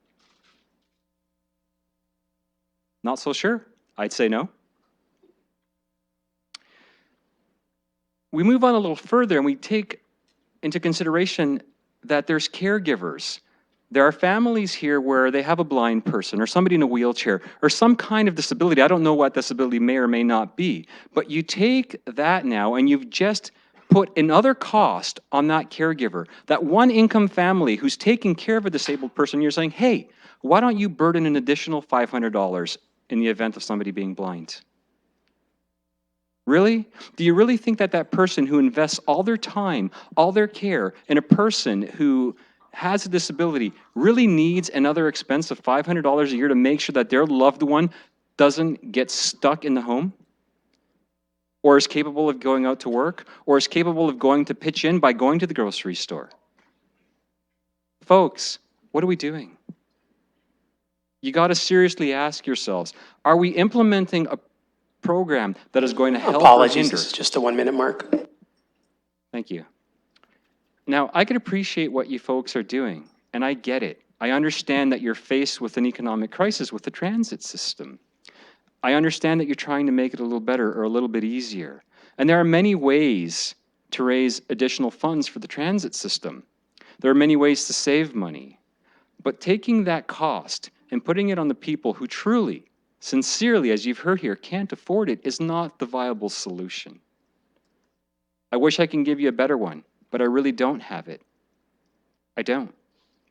S12: Not so sure. I'd say no. We move on a little further and we take into consideration that there's caregivers. There are families here where they have a blind person or somebody in a wheelchair or some kind of disability. I don't know what disability may or may not be, but you take that now and you've just put another cost on that caregiver. That one income family who's taking care of a disabled person, you're saying, hey, why don't you burden an additional $500 in the event of somebody being blind? Really? Do you really think that that person who invests all their time, all their care in a person who has a disability really needs another expense of $500 a year to make sure that their loved one doesn't get stuck in the home? Or is capable of going out to work? Or is capable of going to pitch in by going to the grocery store? Folks, what are we doing? You got to seriously ask yourselves, are we implementing a program that is going to help
S1: Apologies,
S12: or hinder?
S1: this is just a 1-minute mark.
S12: Thank you. Now, I can appreciate what you folks are doing, and I get it. I understand that you're faced with an economic crisis with the transit system. I understand that you're trying to make it a little better or a little bit easier. And there are many ways to raise additional funds for the transit system. There are many ways to save money. But taking that cost and putting it on the people who truly, sincerely, as you've heard here, can't afford it is not the viable solution. I wish I can give you a better one, but I really don't have it. I don't.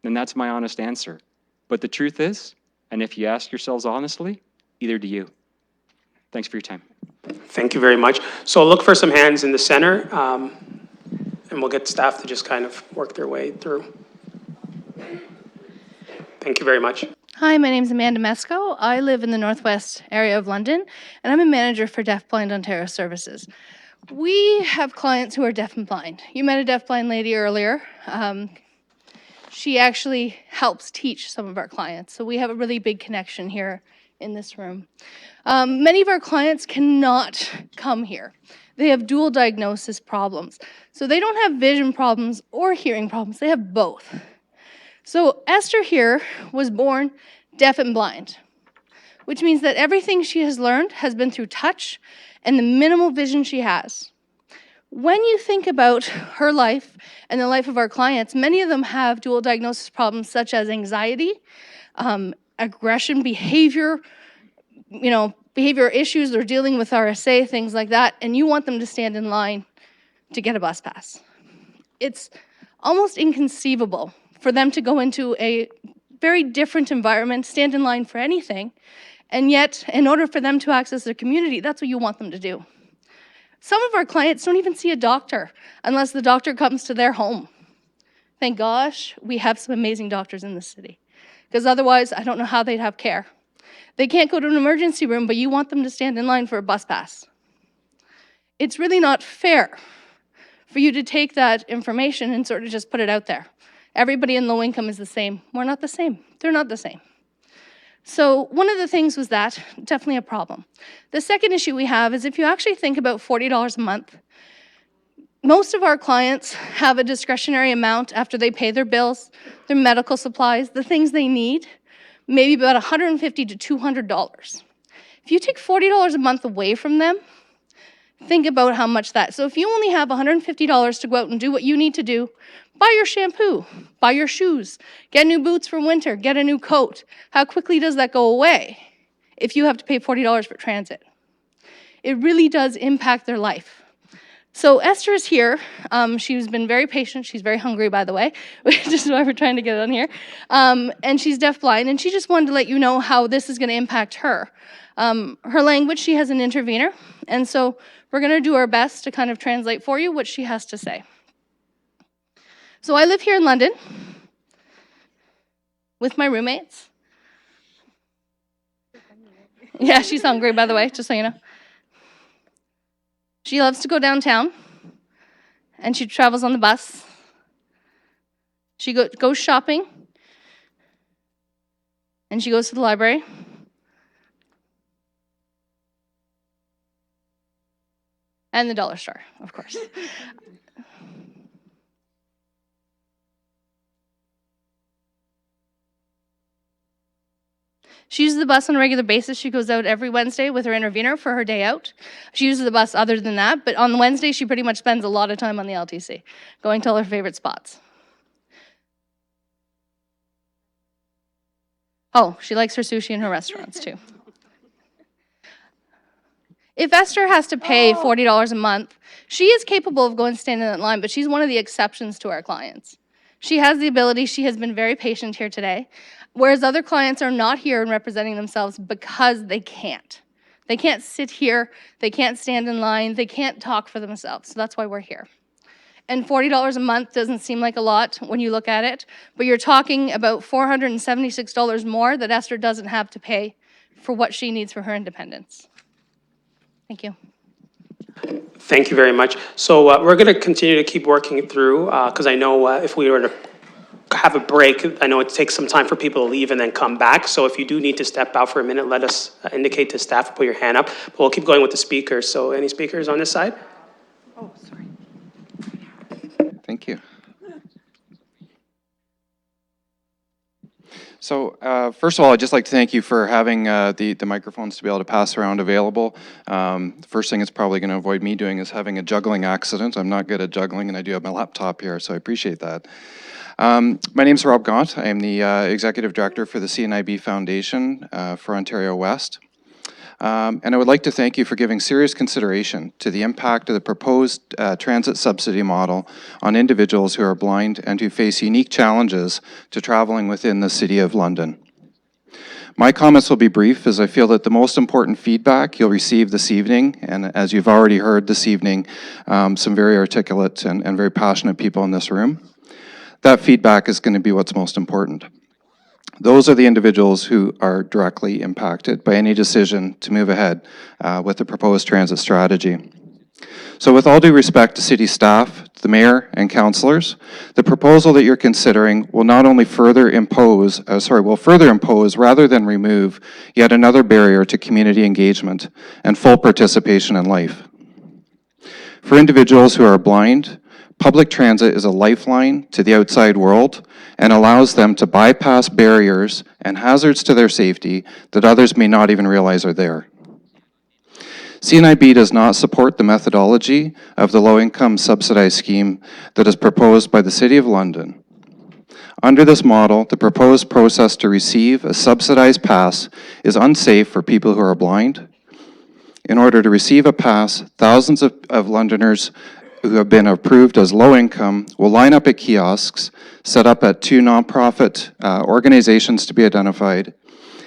S12: And that's my honest answer. But the truth is, and if you ask yourselves honestly, either do you. Thanks for your time.
S1: Thank you very much. So I'll look for some hands in the center, and we'll get staff to just kind of work their way through. Thank you very much.
S4: Hi, my name is Amanda Mesco. I live in the northwest area of London, and I'm a manager for Deafblind Ontario Services. We have clients who are deaf and blind. You met a deafblind lady earlier. She actually helps teach some of our clients, so we have a really big connection here in this room. Many of our clients cannot come here. They have dual diagnosis problems. So they don't have vision problems or hearing problems, they have both. So Esther here was born deaf and blind, which means that everything she has learned has been through touch and the minimal vision she has. When you think about her life and the life of our clients, many of them have dual diagnosis problems such as anxiety, aggression, behavior issues, they're dealing with RSA, things like that, and you want them to stand in line to get a bus pass. It's almost inconceivable for them to go into a very different environment, stand in line for anything, and yet, in order for them to access their community, that's what you want them to do. Some of our clients don't even see a doctor unless the doctor comes to their home. Thank gosh, we have some amazing doctors in this city, because otherwise, I don't know how they'd have care. They can't go to an emergency room, but you want them to stand in line for a bus pass. It's really not fair for you to take that information and sort of just put it out there. Everybody in low income is the same. We're not the same. They're not the same. So one of the things was that, definitely a problem. The second issue we have is if you actually think about $40 a month, most of our clients have a discretionary amount after they pay their bills, their medical supplies, the things they need, maybe about $150 to $200. If you take $40 a month away from them, Think about how much that. So if you only have $150 to go out and do what you need to do, buy your shampoo, buy your shoes, get new boots for winter, get a new coat. How quickly does that go away if you have to pay $40 for transit? It really does impact their life. So Esther is here. She's been very patient. She's very hungry, by the way, which is why we're trying to get on here. And she's deafblind, and she just wanted to let you know how this is going to impact her. Her language, she has an intervener, and so we're going to do our best to kind of translate for you what she has to say. So I live here in London with my roommates. Yeah, she's hungry, by the way, just so you know. She loves to go downtown, and she travels on the bus. She goes shopping, and she goes to the library. And the dollar store, of course. She uses the bus on a regular basis. She goes out every Wednesday with her intervener for her day out. She uses the bus other than that, but on Wednesday, she pretty much spends a lot of time on the LTC, going to all her favorite spots. Oh, she likes her sushi in her restaurants, too. If Esther has to pay $40 a month, she is capable of going stand in that line, but she's one of the exceptions to our clients. She has the ability. She has been very patient here today, whereas other clients are not here and representing themselves because they can't. They can't sit here. They can't stand in line. They can't talk for themselves. So that's why we're here. And $40 a month doesn't seem like a lot when you look at it, but you're talking about $476 more that Esther doesn't have to pay for what she needs for her independence. Thank you.
S1: Thank you very much. So we're going to continue to keep working through, because I know if we were to have a break, I know it takes some time for people to leave and then come back. So if you do need to step out for a minute, let us indicate to staff, put your hand up. But we'll keep going with the speakers. So any speakers on this side?
S2: Oh, sorry.
S13: Thank you. So first of all, I'd just like to thank you for having the microphones to be able to pass around available. The first thing it's probably going to avoid me doing is having a juggling accident. I'm not good at juggling, and I do have my laptop here, so I appreciate that. My name is Rob Gaunt. I am the Executive Director for the CNIB Foundation for Ontario West. And I would like to thank you for giving serious consideration to the impact of the proposed transit subsidy model on individuals who are blind and who face unique challenges to traveling within the City of London. My comments will be brief, as I feel that the most important feedback you'll receive this evening, and as you've already heard this evening, some very articulate and very passionate people in this room, that feedback is going to be what's most important. Those are the individuals who are directly impacted by any decision to move ahead with the proposed transit strategy. So with all due respect to city staff, the mayor, and councillors, the proposal that you're considering will not only further impose, will further impose rather than remove yet another barrier to community engagement and full participation in life. For individuals who are blind, public transit is a lifeline to the outside world and allows them to bypass barriers and hazards to their safety that others may not even realize are there. CNIB does not support the methodology of the low-income subsidized scheme that is proposed by the City of London. Under this model, the proposed process to receive a subsidized pass is unsafe for people who are blind. In order to receive a pass, thousands of Londoners who have been approved as low income will line up at kiosks set up at 2 nonprofit organizations to be identified.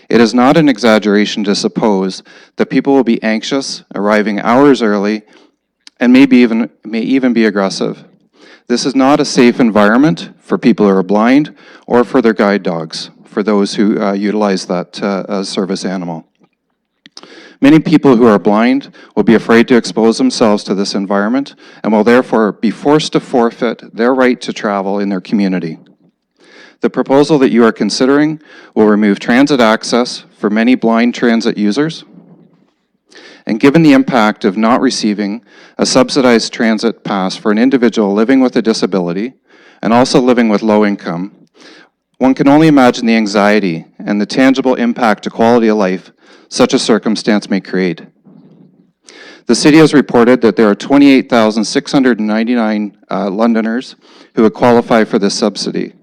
S13: It is not an exaggeration to suppose that people will be anxious, arriving hours early, and may even be aggressive. This is not a safe environment for people who are blind or for their guide dogs, for those who utilize that as service animal. Many people who are blind will be afraid to expose themselves to this environment and will therefore be forced to forfeit their right to travel in their community. The proposal that you are considering will remove transit access for many blind transit users. And given the impact of not receiving a subsidized transit pass for an individual living with a disability and also living with low income, one can only imagine the anxiety and the tangible impact to quality of life such a circumstance may create. The city has reported that there are 28,699 Londoners who would qualify for this subsidy.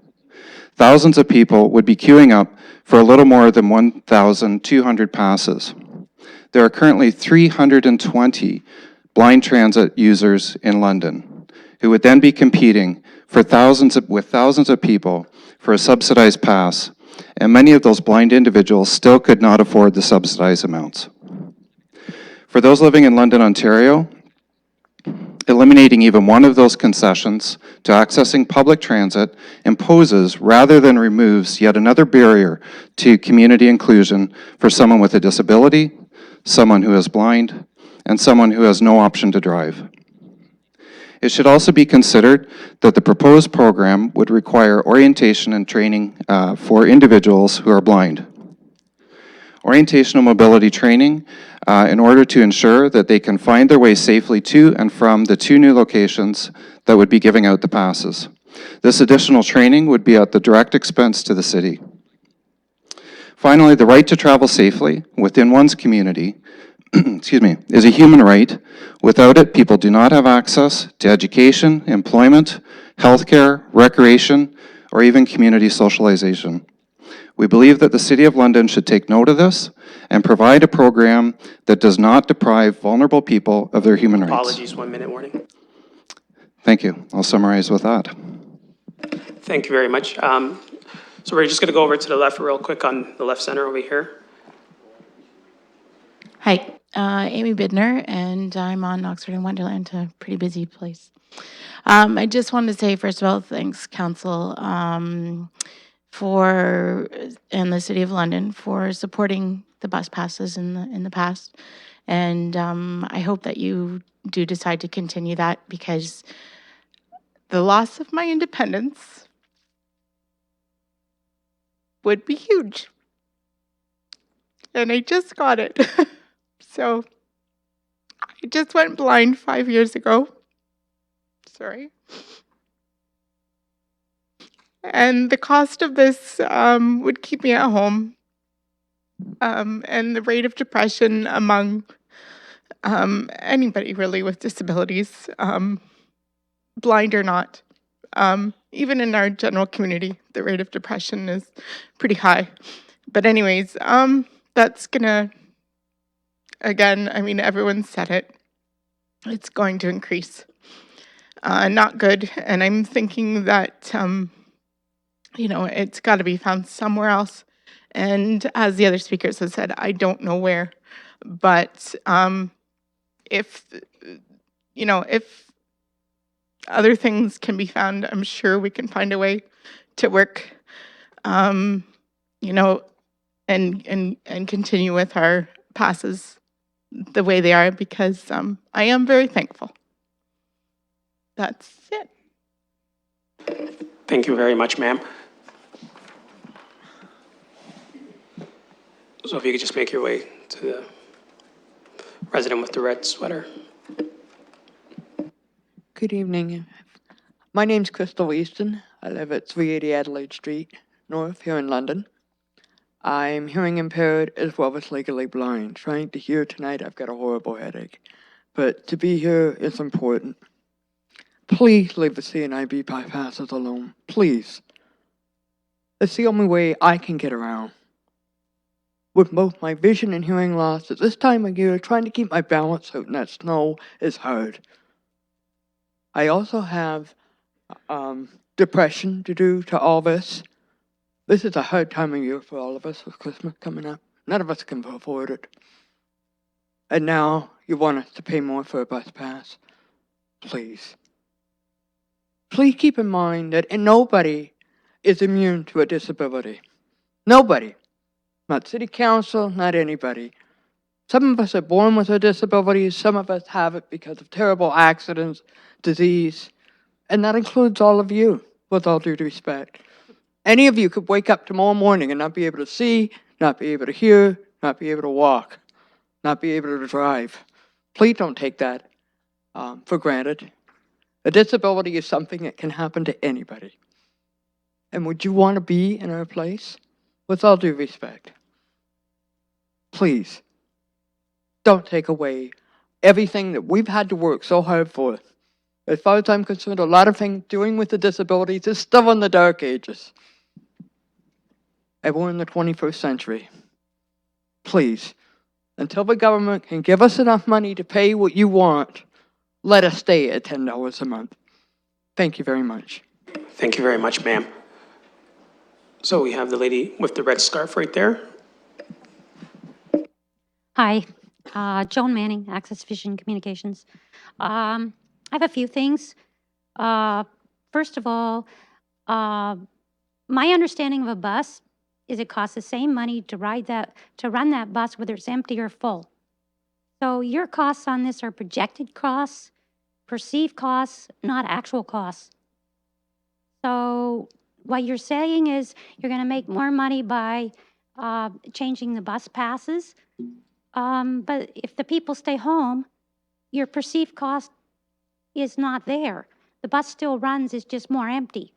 S13: Thousands of people would be queuing up for a little more than 1,200 passes. There are currently 320 blind transit users in London who would then be competing for thousands of people for a subsidized pass, and many of those blind individuals still could not afford the subsidized amounts. For those living in London, Ontario, eliminating even one of those concessions to accessing public transit imposes rather than removes yet another barrier to community inclusion for someone with a disability, someone who is blind, and someone who has no option to drive. It should also be considered that the proposed program would require orientation and training for individuals who are blind. Orientational mobility training in order to ensure that they can find their way safely to and from the 2 new locations that would be giving out the passes. This additional training would be at the direct expense to the city. Finally, the right to travel safely within one's community excuse me, is a human right. Without it, people do not have access to education, employment, healthcare, recreation, or even community socialization. We believe that the City of London should take note of this and provide a program that does not deprive vulnerable people of their human rights.
S1: Apologies, 1 minute warning.
S13: Thank you. I'll summarize with that.
S1: Thank you very much. So we're just going to go over to the left real quick on the left center over here.
S14: Hi, Amy Bidner, and I'm on Oxford and Wonderland, a pretty busy place. I just wanted to say, first of all, thanks, Council, and the City of London for supporting the bus passes in the past. And I hope that you do decide to continue that, because the loss of my independence would be huge. And I just got it. So I just went blind 5 years ago. Sorry. And the cost of this would keep me at home. And the rate of depression among anybody really with disabilities, blind or not, even in our general community, the rate of depression is pretty high. But anyways, that's gonna, again, I mean, everyone said it. It's going to increase. Not good. And I'm thinking that, you know, it's got to be found somewhere else. And as the other speakers have said, I don't know where. But if, you know, if other things can be found, I'm sure we can find a way to work, you know, and continue with our passes the way they are, because I am very thankful. That's it.
S1: Thank you very much, ma'am. So if you could just make your way to the resident with the red sweater.
S15: Good evening. My name's Crystal Easton. I live at 380 Adelaide Street, North, here in London. I'm hearing impaired as well as legally blind. Trying to hear tonight, I've got a horrible headache. But to be here is important. Please leave the CNIB bypasses alone. Please. It's the only way I can get around. With both my vision and hearing loss, at this time of year, trying to keep my balance out in that snow is hard. I also have depression due to all this. This is a hard time of year for all of us with Christmas coming up. None of us can afford it. And now you want us to pay more for a bus pass. Please. Please keep in mind that nobody is immune to a disability. Nobody. Not city council, not anybody. Some of us are born with a disability, some of us have it because of terrible accidents, disease, and that includes all of you, with all due respect. Any of you could wake up tomorrow morning and not be able to see, not be able to hear, not be able to walk, not be able to drive. Please don't take that for granted. A disability is something that can happen to anybody. And would you want to be in our place? With all due respect, please don't take away everything that we've had to work so hard for. As far as I'm concerned, a lot of things doing with the disabilities is still in the dark ages. And we're in the 21st century. Please, until the government can give us enough money to pay what you want, let us stay at $10 a month. Thank you very much.
S1: Thank you very much, ma'am. So we have the lady with the red scarf right there.
S16: Hi, Joan Manning, Access Vision Communications. I have a few things. First of all, my understanding of a bus is it costs the same money to run that bus whether it's empty or full. So your costs on this are projected costs, perceived costs, not actual costs. So what you're saying is you're going to make more money by changing the bus passes. But if the people stay home, your perceived cost is not there. The bus still runs, it's just more empty.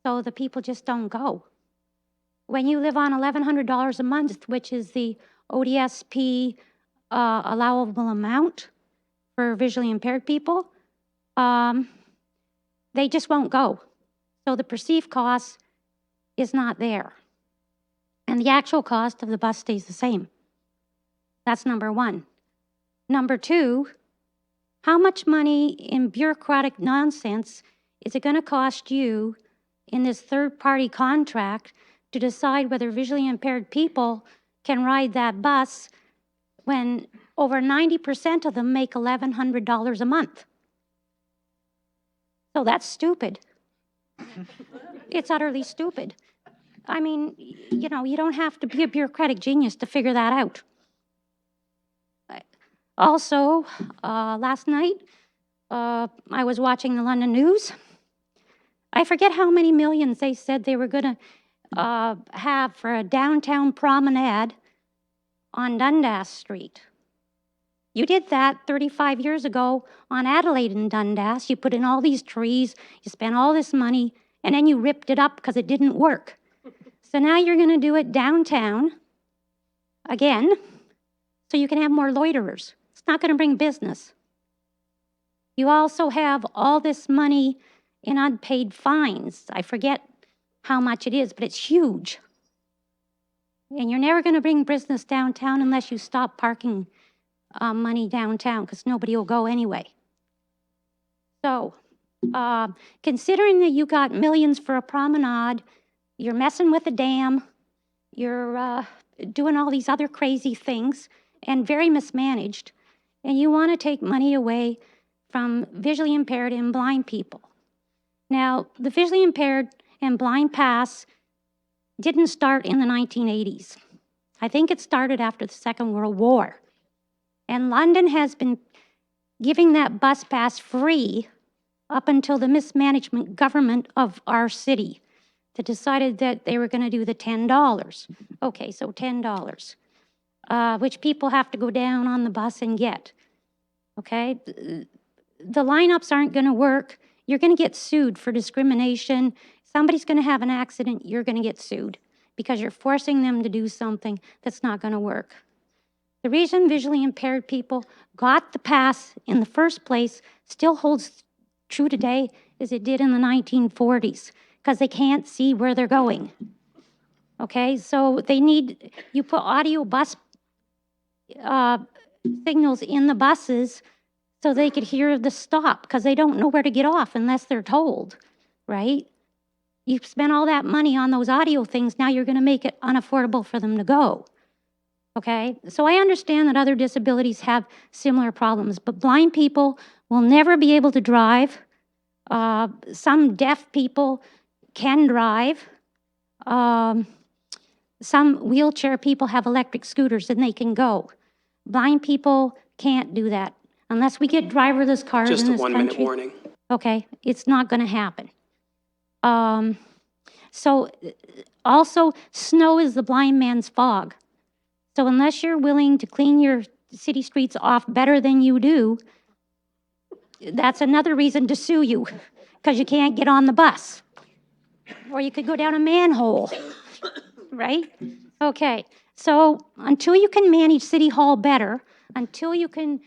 S16: So the people just don't go. When you live on $1,100 a month, which is the ODSP allowable amount for visually impaired people, they just won't go. So the perceived cost is not there. And the actual cost of the bus stays the same. That's number one. Number two, how much money in bureaucratic nonsense is it going to cost you in this third-party contract to decide whether visually impaired people can ride that bus when over 90% of them make $1,100 a month? So that's stupid. It's utterly stupid. I mean, you know, you don't have to be a bureaucratic genius to figure that out. Also, last night, I was watching the London News. I forget how many millions they said they were going to have for a downtown promenade on Dundas Street. You did that 35 years ago on Adelaide and Dundas. You put in all these trees, you spent all this money, and then you ripped it up because it didn't work. So now you're going to do it downtown again so you can have more loiterers. It's not going to bring business. You also have all this money in unpaid fines. I forget how much it is, but it's huge. And you're never going to bring business downtown unless you stop parking money downtown, because nobody will go anyway. So, considering that you got millions for a promenade, you're messing with the dam, you're doing all these other crazy things, and very mismanaged, and you want to take money away from visually impaired and blind people. Now, the visually impaired and blind pass didn't start in the 1980s. I think it started after the Second World War. And London has been giving that bus pass free up until the mismanagement government of our city that decided that they were going to do the $10. Okay, so $10, which people have to go down on the bus and get. Okay, the lineups aren't going to work. You're going to get sued for discrimination. Somebody's going to have an accident, you're going to get sued because you're forcing them to do something that's not going to work. The reason visually impaired people got the pass in the first place still holds true today as it did in the 1940s, because they can't see where they're going. Okay, so they need, you put audio bus signals in the buses so they could hear the stop, because they don't know where to get off unless they're told, right? You spent all that money on those audio things, now you're going to make it unaffordable for them to go. Okay, so I understand that other disabilities have similar problems, but blind people will never be able to drive. Some deaf people can drive. Some wheelchair people have electric scooters and they can go. Blind people can't do that unless we get driverless cars in this country.
S1: Just a 1 minute warning.
S16: Okay, it's not going to happen. So also, snow is the blind man's fog. So unless you're willing to clean your city streets off better than you do, that's another reason to sue you, because you can't get on the bus. Or you could go down a manhole, right? Okay, so until you can manage City Hall better, until you can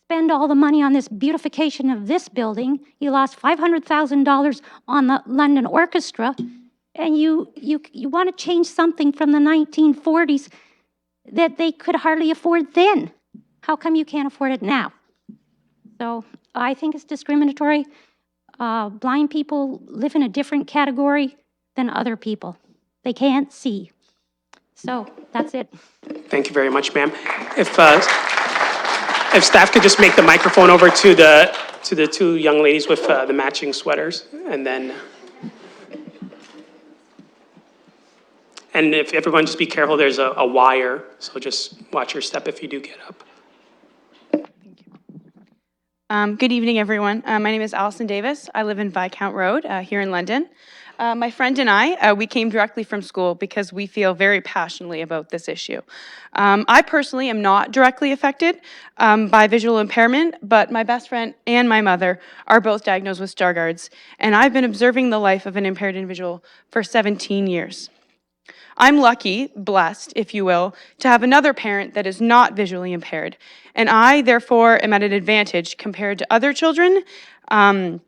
S16: spend all the money on this beautification of this building. You lost $500,000 on the London Orchestra, and you want to change something from the 1940s that they could hardly afford then. How come you can't afford it now? So I think it's discriminatory. Blind people live in a different category than other people. They can't see. So that's it.
S1: Thank you very much, ma'am. If staff could just make the microphone over to the two young ladies with the matching sweaters, and then, and if everyone just be careful, there's a wire, so just watch your step if you do get up.
S17: Good evening, everyone. My name is Allison Davis. I live in Viscount Road here in London. My friend and I, we came directly from school because we feel very passionately about this issue. I personally am not directly affected by visual impairment, but my best friend and my mother are both diagnosed with Stargardt's, and I've been observing the life of an impaired individual for 17 years. I'm lucky, blessed, if you will, to have another parent that is not visually impaired, and I, therefore, am at an advantage compared to other children of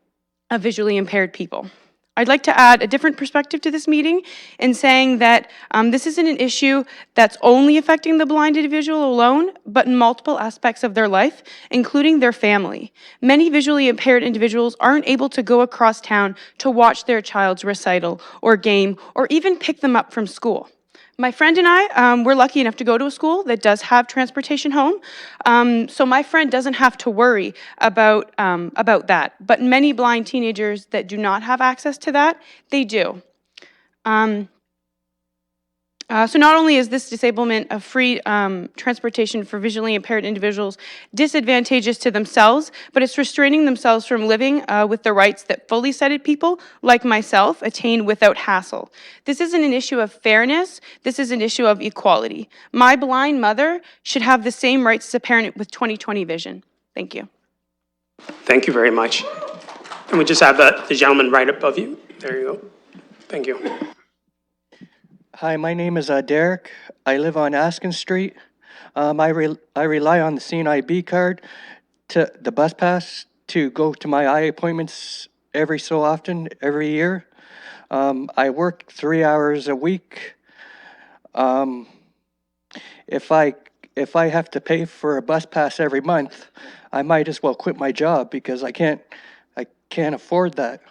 S17: visually impaired people. I'd like to add a different perspective to this meeting in saying that this isn't an issue that's only affecting the blind individual alone, but in multiple aspects of their life, including their family. Many visually impaired individuals aren't able to go across town to watch their child's recital or game or even pick them up from school. My friend and I, we're lucky enough to go to a school that does have transportation home, so my friend doesn't have to worry about that. But many blind teenagers that do not have access to that, they do. So not only is this disablement of free transportation for visually impaired individuals disadvantageous to themselves, but it's restraining themselves from living with the rights that fully sighted people, like myself, attain without hassle. This isn't an issue of fairness, this is an issue of equality. My blind mother should have the same rights as a parent with 20/20 vision. Thank you.
S1: Thank you very much. And we just have the gentleman right above you. There you go. Thank you.
S18: Hi, my name is Derek. I live on Askin Street. I rely on the CNIB card, to the bus pass, to go to my eye appointments every so often, every year. I work 3 hours a week. If I have to pay for a bus pass every month, I might as well quit my job because I can't afford that.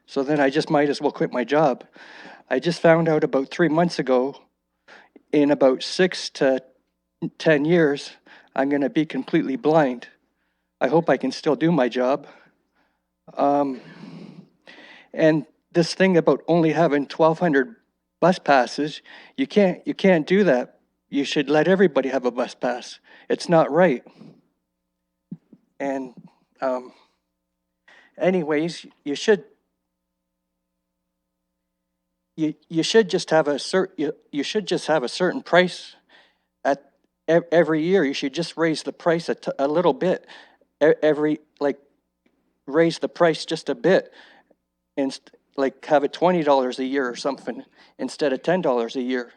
S18: So then I just might as well quit my job. I just found out about 3 months ago, in about 6 to 10 years, I'm going to be completely blind. I hope I can still do my job. And this thing about only having 1,200 bus passes, you can't do that. You should let everybody have a bus pass. It's not right. And anyways, you should just have a certain price at every year. You should just raise the price a little bit raise the price just a bit, and like have it $20 a year or something instead of $10 a year,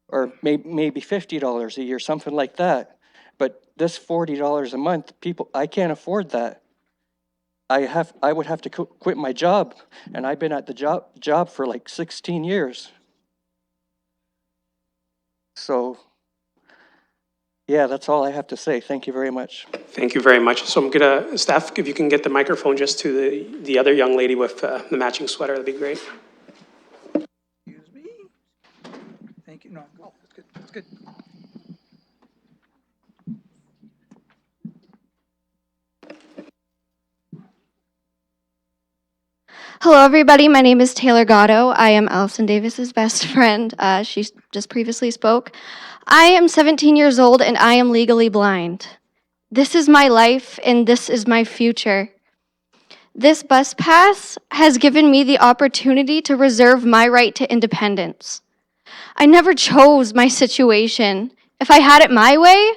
S18: or maybe $50 a year, something like that. But this $40 a month, I can't afford that. I would have to quit my job, and I've been at the job for like 16 years. So, yeah, that's all I have to say. Thank you very much.
S1: Thank you very much. So I'm gonna, staff, if you can get the microphone just to the other young lady with the matching sweater, that'd be great.
S23: Excuse me. Thank you. No, go. That's good. That's good.
S24: Hello, everybody. My name is Taylor Gatto. I am Allison Davis's best friend. She just previously spoke. I am 17 years old, and I am legally blind. This is my life, and this is my future. This bus pass has given me the opportunity to reserve my right to independence. I never chose my situation. If I had it my way,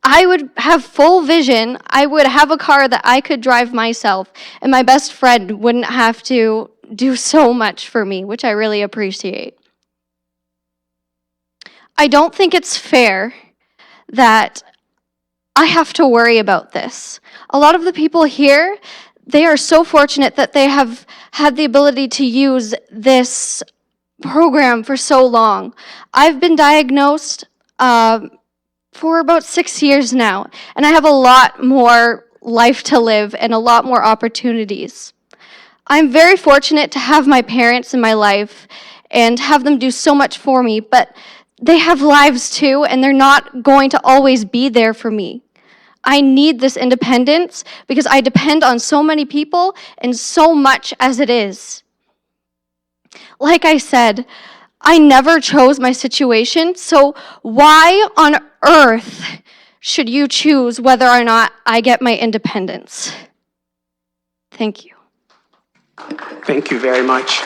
S24: I would have full vision, I would have a car that I could drive myself, and my best friend wouldn't have to do so much for me, which I really appreciate. I don't think it's fair that I have to worry about this. A lot of the people here, they are so fortunate that they have had the ability to use this program for so long. I've been diagnosed for about 6 years now, and I have a lot more life to live and a lot more opportunities. I'm very fortunate to have my parents in my life and have them do so much for me, but they have lives too, and they're not going to always be there for me. I need this independence because I depend on so many people and so much as it is. Like I said, I never chose my situation, so why on earth should you choose whether or not I get my independence? Thank you.
S1: Thank you very much.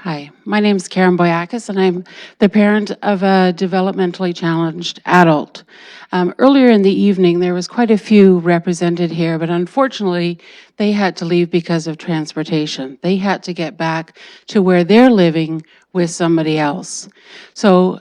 S3: Hi, my name is Karen Boyakis, and I'm the parent of a developmentally challenged adult. Earlier in the evening, there was quite a few represented here, but unfortunately, they had to leave because of transportation. They had to get back to where they're living with somebody else. So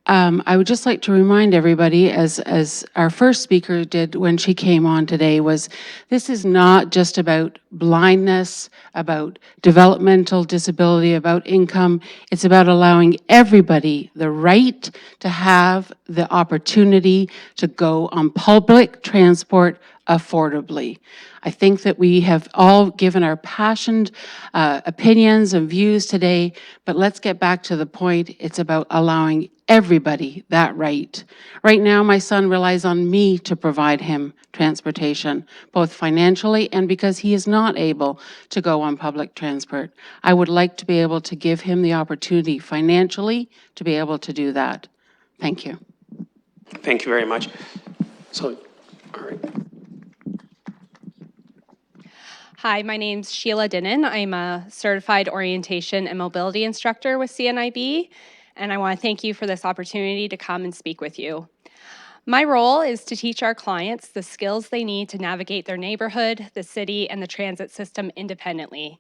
S3: I would just like to remind everybody, as our first speaker did when she came on today, was this is not just about blindness, about developmental disability, about income. It's about allowing everybody the right to have the opportunity to go on public transport affordably. I think that we have all given our passionate opinions and views today, but let's get back to the point. It's about allowing everybody that right. Right now, my son relies on me to provide him transportation, both financially and because he is not able to go on public transport. I would like to be able to give him the opportunity financially to be able to do that. Thank you.
S1: Thank you very much. So, all right.
S19: Hi, my name's Sheila Dinnan. I'm a certified orientation and mobility instructor with CNIB, and I want to thank you for this opportunity to come and speak with you. My role is to teach our clients the skills they need to navigate their neighborhood, the city, and the transit system independently.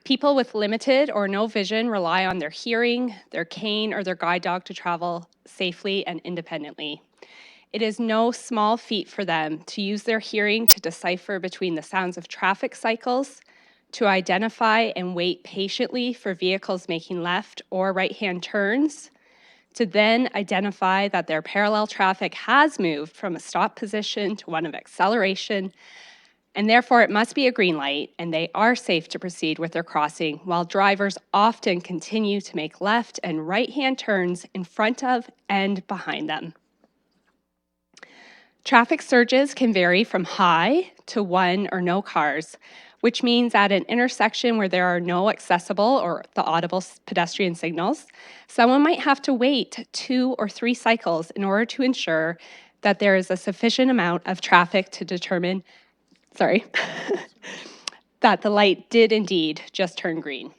S19: People with limited or no vision rely on their hearing, their cane, or their guide dog to travel safely and independently. It is no small feat for them to use their hearing to decipher between the sounds of traffic cycles, to identify and wait patiently for vehicles making left or right-hand turns, to then identify that their parallel traffic has moved from a stop position to one of acceleration, and therefore it must be a green light and they are safe to proceed with their crossing, while drivers often continue to make left and right-hand turns in front of and behind them. Traffic surges can vary from high to one or no cars, which means at an intersection where there are no accessible or the audible pedestrian signals, someone might have to wait 2 or 3 cycles in order to ensure that there is a sufficient amount of traffic to determine, that the light did indeed just turn green.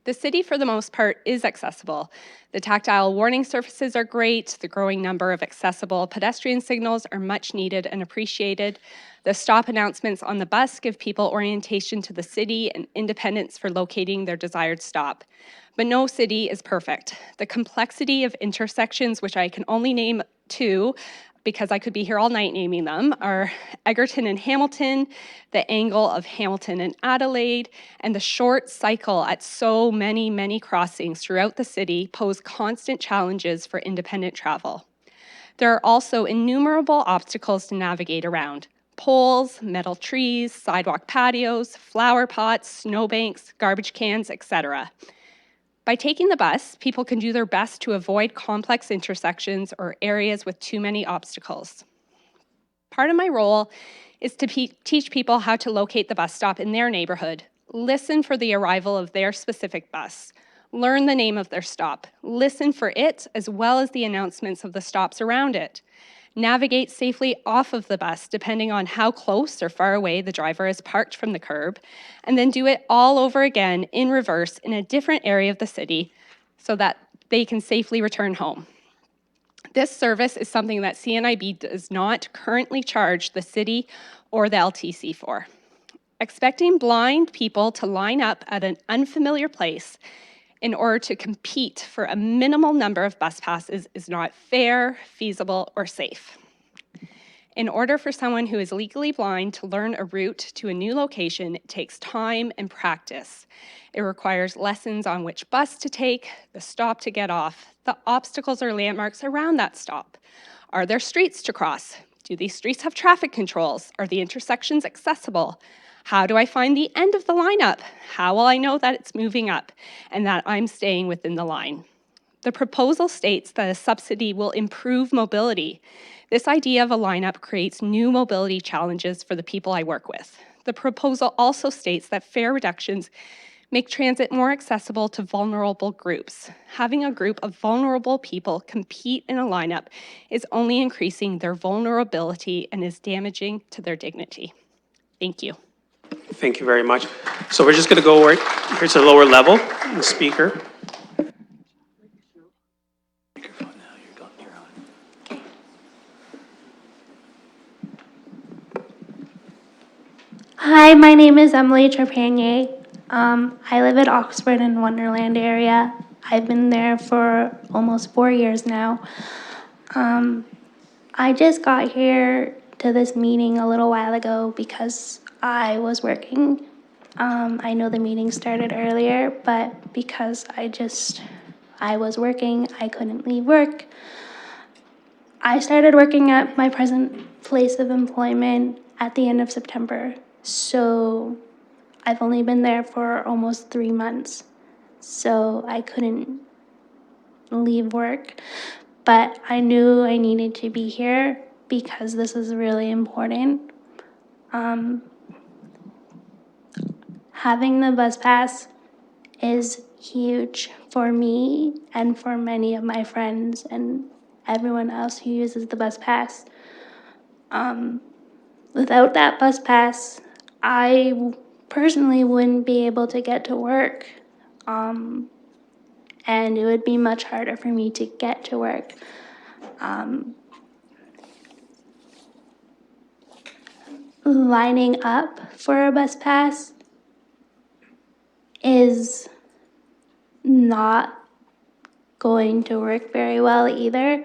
S19: The city, for the most part, is accessible. The tactile warning surfaces are great. The growing number of accessible pedestrian signals are much needed and appreciated. The stop announcements on the bus give people orientation to the city and independence for locating their desired stop. But no city is perfect. The complexity of intersections, which I can only name 2, because I could be here all night naming them, are Egerton and Hamilton, the angle of Hamilton and Adelaide, and the short cycle at so many crossings throughout the city pose constant challenges for independent travel. There are also innumerable obstacles to navigate around: poles, metal trees, sidewalk patios, flower pots, snowbanks, garbage cans, etc. By taking the bus, people can do their best to avoid complex intersections or areas with too many obstacles. Part of my role is to teach people how to locate the bus stop in their neighborhood, listen for the arrival of their specific bus, learn the name of their stop, listen for it as well as the announcements of the stops around it, navigate safely off of the bus depending on how close or far away the driver is parked from the curb, and then do it all over again in reverse in a different area of the city so that they can safely return home. This service is something that CNIB does not currently charge the city or the LTC for. Expecting blind people to line up at an unfamiliar place in order to compete for a minimal number of bus passes is not fair, feasible, or safe. In order for someone who is legally blind to learn a route to a new location, it takes time and practice. It requires lessons on which bus to take, the stop to get off, the obstacles or landmarks around that stop. Are there streets to cross? Do these streets have traffic controls? Are the intersections accessible? How do I find the end of the lineup? How will I know that it's moving up and that I'm staying within the line? The proposal states that a subsidy will improve mobility. This idea of a lineup creates new mobility challenges for the people I work with. The proposal also states that fare reductions make transit more accessible to vulnerable groups. Having a group of vulnerable people compete in a lineup is only increasing their vulnerability and is damaging to their dignity. Thank you.
S1: Thank you very much. So we're just going to go right here to the lower level, the speaker.
S5: Hi, my name is Emily Trepanier. I live at Oxford and Wonderland area. I've been there for almost 4 years now. I just got here to this meeting a little while ago because I was working. I know the meeting started earlier, but because I was working, I couldn't leave work. I started working at my present place of employment at the end of September. So I've only been there for almost 3 months. So I couldn't leave work, but I knew I needed to be here because this is really important. Having the bus pass is huge for me and for many of my friends and everyone else who uses the bus pass. Without that bus pass, I personally wouldn't be able to get to work. And it would be much harder for me to get to work. Lining up for a bus pass is not going to work very well either.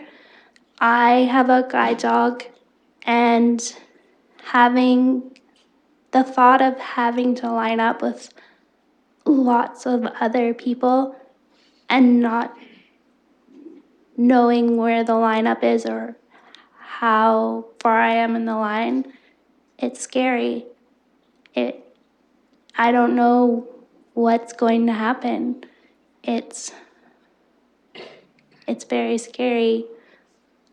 S5: I have a guide dog, and the thought of having to line up with lots of other people and not knowing where the lineup is or how far I am in the line, it's scary. I don't know what's going to happen. It's very scary.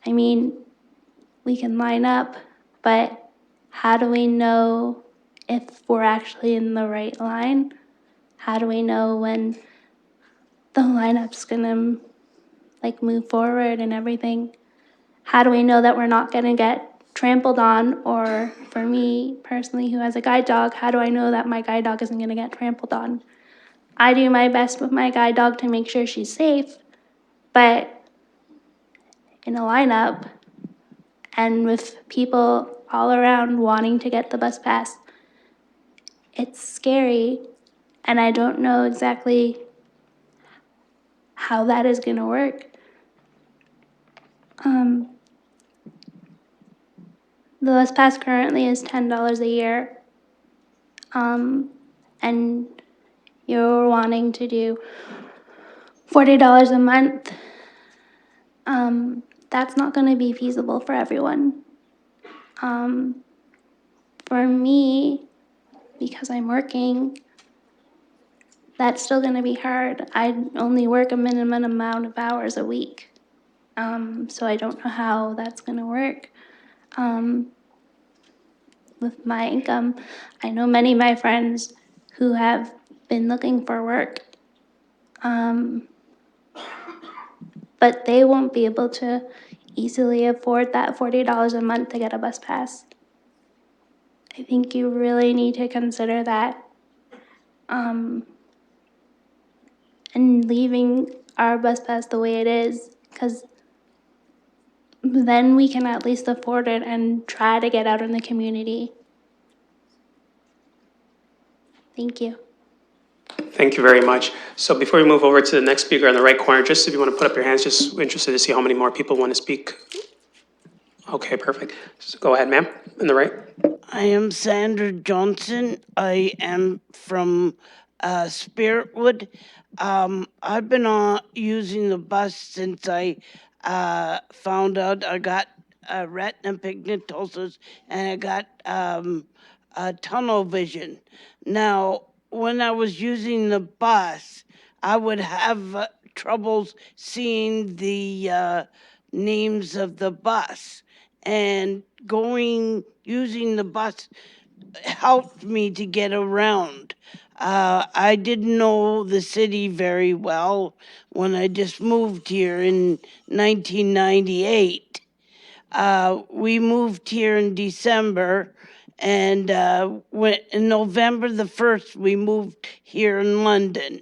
S5: I mean, we can line up, but how do we know if we're actually in the right line? How do we know when the lineup's gonna move forward and everything? How do we know that we're not gonna get trampled on? Or for me personally, who has a guide dog, how do I know that my guide dog isn't gonna get trampled on? I do my best with my guide dog to make sure she's safe, but in a lineup and with people all around wanting to get the bus pass, it's scary, and I don't know exactly how that is gonna work. The bus pass currently is $10 a year, and you're wanting to do $40 a month. That's not gonna be feasible for everyone. For me, because I'm working, that's still gonna be hard. I only work a minimum amount of hours a week. So I don't know how that's gonna work. With my income, I know many of my friends who have been looking for work, but they won't be able to easily afford that $40 a month to get a bus pass. I think you really need to consider that. And leaving our bus pass the way it is, because then we can at least afford it and try to get out in the community. Thank you.
S1: Thank Thank you very much. So before we move over to the next speaker on the right corner, just if you want to put up your hands, just interested to see how many more people want to speak. Okay, perfect. So go ahead, ma'am, on the right.
S7: I am Sandra Johnson. I am from Spiritwood. I've been using the bus since I found out I got retina pigmentosus and I got tunnel vision. Now, when I was using the bus, I would have troubles seeing the names of the bus, and using the bus helped me to get around. I didn't know the city very well when I just moved here in 1998. We moved here in December, and in November the 1st, we moved here in London,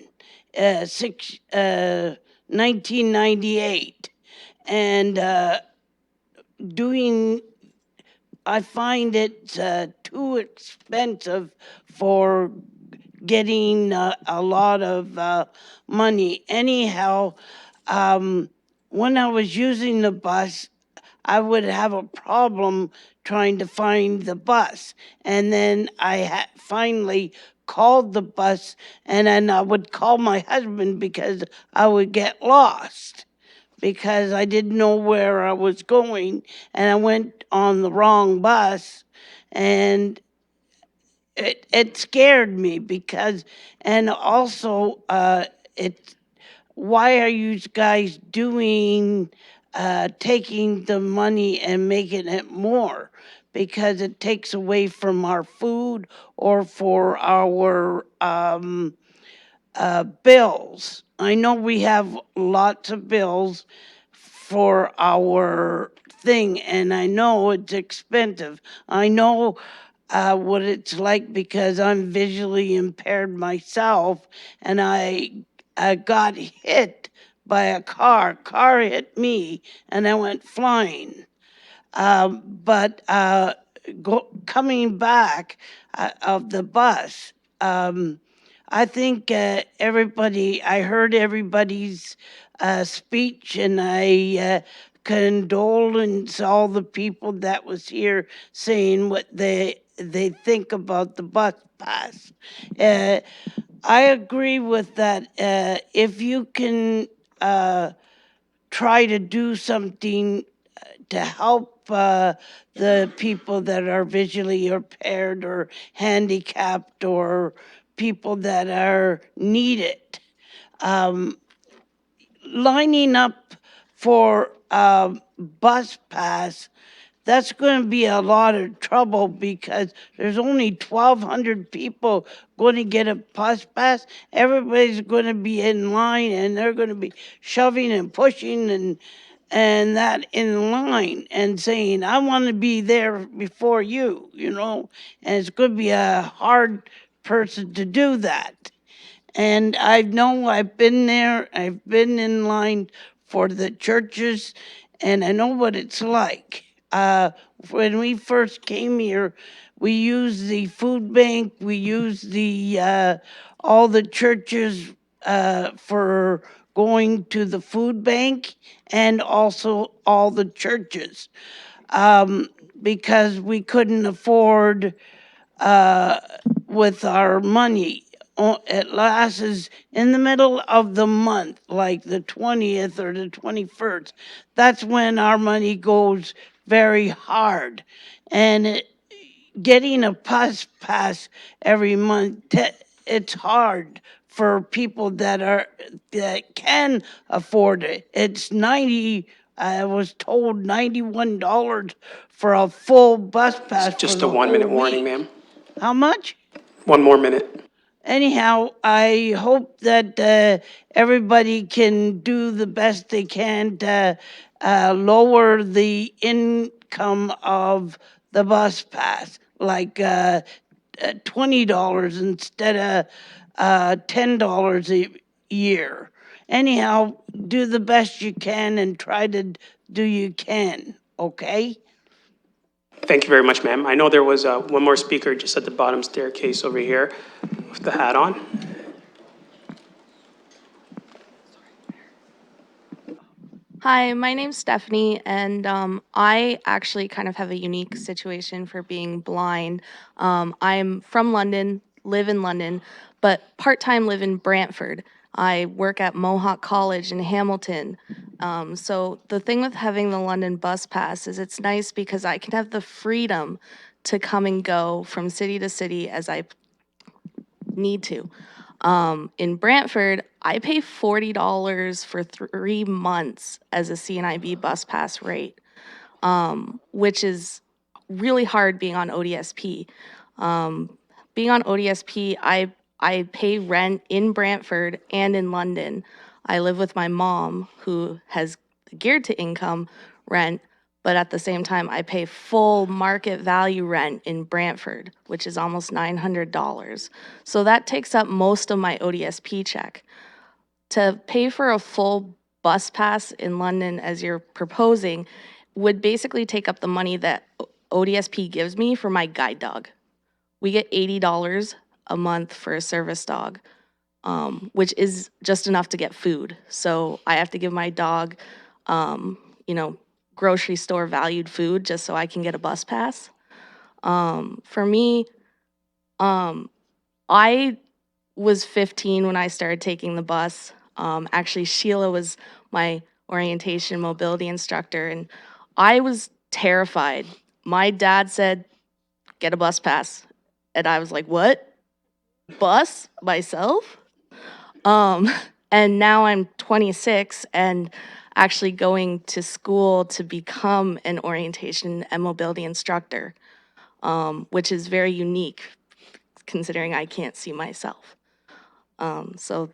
S7: 1998. And I find it too expensive for getting a lot of money. Anyhow, when I was using the bus, I would have a problem trying to find the bus. And then I finally called the bus, and then I would call my husband because I would get lost, because I didn't know where I was going, and I went on the wrong bus, and it scared me because, and also why are you guys taking the money and making it more? Because it takes away from our food or for our bills. I know we have lots of bills for our thing, and I know it's expensive. I know what it's like because I'm visually impaired myself, and I got hit by a car. Car hit me, and I went flying. But coming back of the bus, I think I heard everybody's speech, and I condolence all the people that was here saying what they think about the bus pass. I agree with that. If you can try to do something to help the people that are visually impaired or handicapped or people that are needed. Lining up for bus pass, that's going to be a lot of trouble because there's only 1,200 people going to get a bus pass. Everybody's going to be in line, and they're going to be shoving and pushing and that in line and saying, I want to be there before you, and it's going to be a hard person to do that. And I know I've been there, I've been in line for the churches, and I know what it's like. When we first came here, we used the food bank, we used the all the churches for going to the food bank, and also all the churches, because we couldn't afford with our money. It lasts in the middle of the month, like the 20th or the 21st. That's when our money goes very hard. And getting a bus pass every month, it's hard for people that can afford it. It's I was told $91 for a full bus pass.
S1: Just
S7: for
S1: a
S7: the
S1: 1 minute
S7: whole
S1: warning,
S7: week.
S1: ma'am.
S7: How much?
S1: 1 more minute.
S7: Anyhow, I hope that everybody can do the best they can to lower the income of the bus pass, like $20 instead of $10 a year. Anyhow, do the best you can and try to do you can, okay?
S1: Thank you very much, ma'am. I know there was one more speaker just at the bottom staircase over here with the hat on.
S8: Hi, my name's Stephanie, and I actually kind of have a unique situation for being blind. I'm from London, live in London, but part-time live in Brantford. I work at Mohawk College in Hamilton. So the thing with having the London bus pass is it's nice because I can have the freedom to come and go from city to city as I need to. In Brantford, I pay $40 for 3 months as a CNIB bus pass rate, which is really hard being on ODSP. Being on ODSP, I pay rent in Brantford and in London. I live with my mom, who has geared to income rent, but at the same time, I pay full market value rent in Brantford, which is almost $900. So that takes up most of my ODSP check. To pay for a full bus pass in London, as you're proposing, would basically take up the money that ODSP gives me for my guide dog. We get $80 a month for a service dog, which is just enough to get food. So I have to give my dog, grocery store valued food just so I can get a bus pass. For me, I was 15 when I started taking the bus. Actually, Sheila was my orientation mobility instructor, and I was terrified. My dad said, get a bus pass. And I was like, what? Bus? Myself? And now I'm 26 and actually going to school to become an orientation and mobility instructor, which is very unique considering I can't see myself. So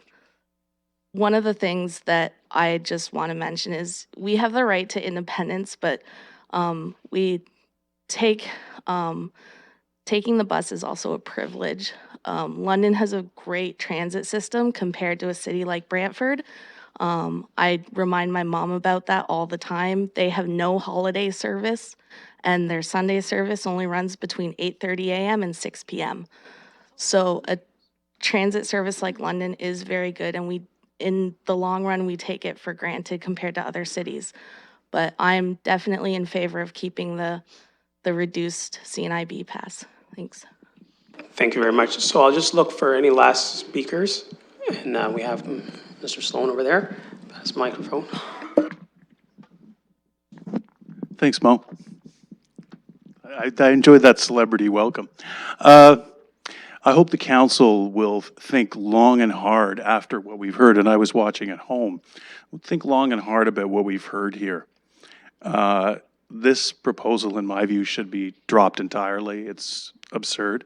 S8: one of the things that I just want to mention is we have the right to independence, but we take taking the bus is also a privilege. London has a great transit system compared to a city like Brantford. I remind my mom about that all the time. They have no holiday service, and their Sunday service only runs between 8:30 a.m. and 6 p.m. So a transit service like London is very good, and in the long run, we take it for granted compared to other cities. But I'm definitely in favor of keeping the reduced CNIB pass. Thanks.
S1: Thank you very much. So I'll just look for any last speakers. And we have Mr. Sloan over there. Pass the microphone.
S20: Thanks, Mo. I enjoyed that celebrity welcome. I hope the council will think long and hard after what we've heard, and I was watching at home. Think long and hard about what we've heard here. This proposal, in my view, should be dropped entirely. It's absurd.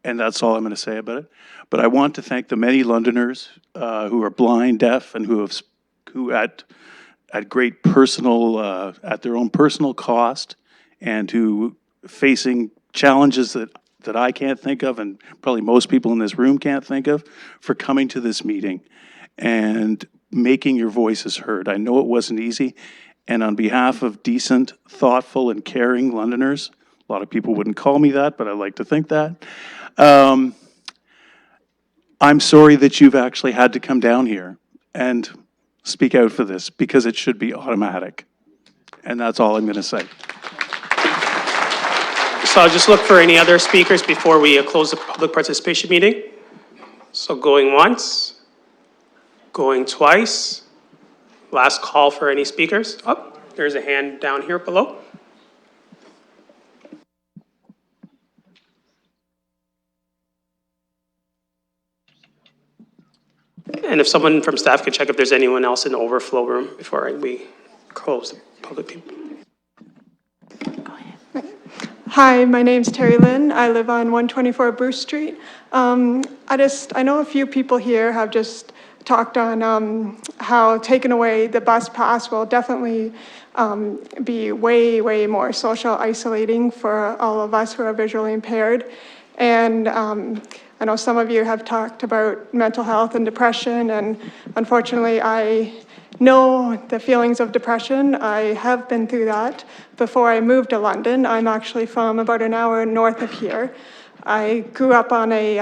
S20: And that's all I'm going to say about it. But I want to thank the many Londoners who are blind, deaf, and who at great personal, at their own personal cost, and who facing challenges that I can't think of, and probably most people in this room can't think of, for coming to this meeting and making your voices heard. I know it wasn't easy. And on behalf of decent, thoughtful, and caring Londoners, a lot of people wouldn't call me that, but I like to think that. I'm sorry that you've actually had to come down here and speak out for this, because it should be automatic. And that's all I'm going to say.
S1: So I'll just look for any other speakers before we close the public participation meeting. So going once, going twice. Last call for any speakers. Oh, there's a hand down here below. And if someone from staff could check if there's anyone else in the overflow room before we close the public people.
S21: Hi, my name's Terry Lynn. I live on 124 Bruce Street. I know a few people here have just talked on how taking away the bus pass will definitely be way, way more social isolating for all of us who are visually impaired. And I know some of you have talked about mental health and depression, and unfortunately I know the feelings of depression. I have been through that before I moved to London. I'm actually from about an hour north of here. I grew up on a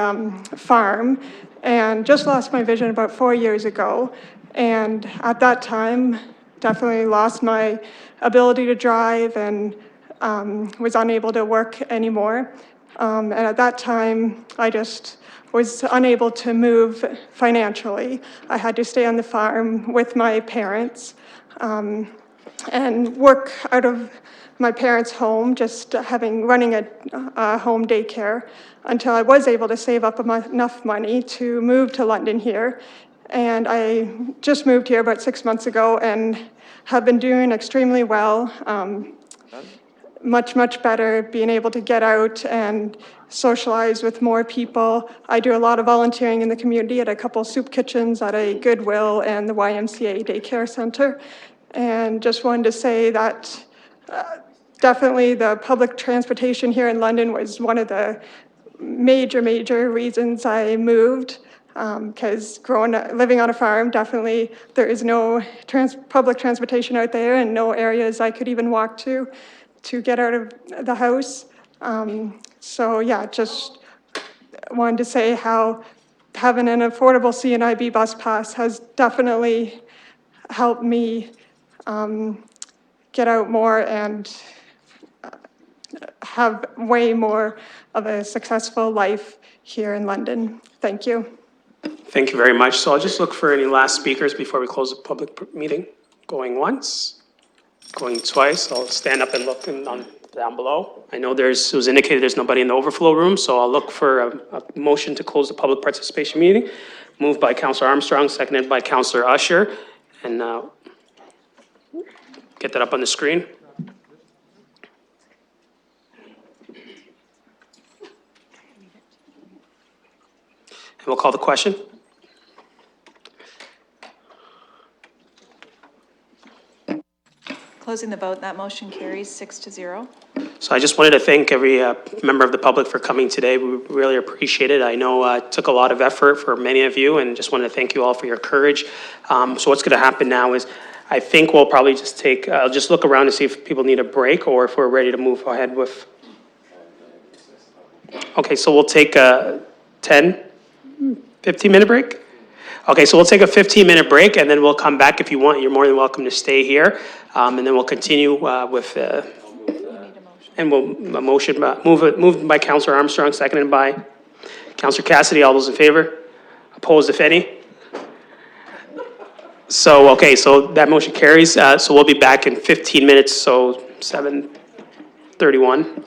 S21: farm and just lost my vision about 4 years ago. And at that time, definitely lost my ability to drive and was unable to work anymore. And at that time, I just was unable to move financially. I had to stay on the farm with my parents and work out of my parents' home, just running a home daycare until I was able to save up enough money to move to London here. And I just moved here about 6 months ago and have been doing extremely well. Much better, being able to get out and socialize with more people. I do a lot of volunteering in the community at a couple soup kitchens, at a Goodwill, and the YMCA daycare center. And just wanted to say that definitely the public transportation here in London was one of the major reasons I moved. Because living on a farm, definitely there is no public transportation out there and no areas I could even walk to get out of the house. So yeah, just wanted to say how having an affordable CNIB bus pass has definitely helped me get out more and have way more of a successful life here in London. Thank you.
S1: Thank you very much. So I'll just look for any last speakers before we close the public meeting. Going once, going twice. I'll stand up and look down below. I know it was indicated there's nobody in the overflow room, so I'll look for a motion to close the public participation meeting. Moved by Councillor Armstrong, seconded by Councillor Usher. And get that up on the screen. And we'll call the question.
S6: Closing the vote, that motion carries 6-0.
S1: So I just wanted to thank every member of the public for coming today. We really appreciate it. I know it took a lot of effort for many of you, and just wanted to thank you all for your courage. So what's going to happen now is I think we'll probably just I'll just look around to see if people need a break or if we're ready to move ahead with. Okay, so we'll take a 10, 15-minute break? Okay, so we'll take a 15-minute break, and then we'll come back if you want. You're more than welcome to stay here, and then we'll continue with. And we'll moved by Councillor Armstrong, seconded by Councillor Cassidy. All those in favor? Opposed, if any? So okay, so that motion carries. So we'll be back in 15 minutes. So 7:31.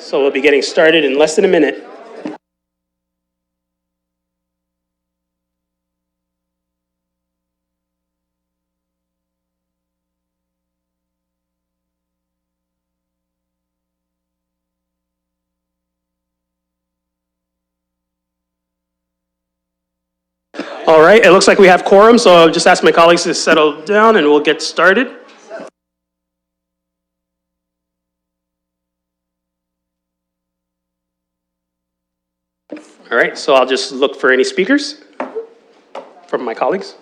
S1: So we'll be getting started in less than a minute. All right, it looks like we have quorum, so I'll just ask my colleagues to settle down and we'll get started. All right, so I'll just look for any speakers from my colleagues.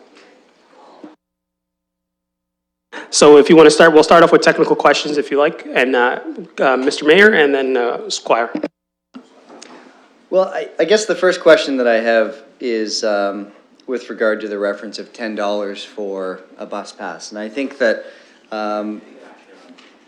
S1: So if you want to start, we'll start off with technical questions if you like, and Mr. Mayor, and then Squire.
S9: Well, I guess the first question that I have is with regard to the reference of $10 for a bus pass. And I think that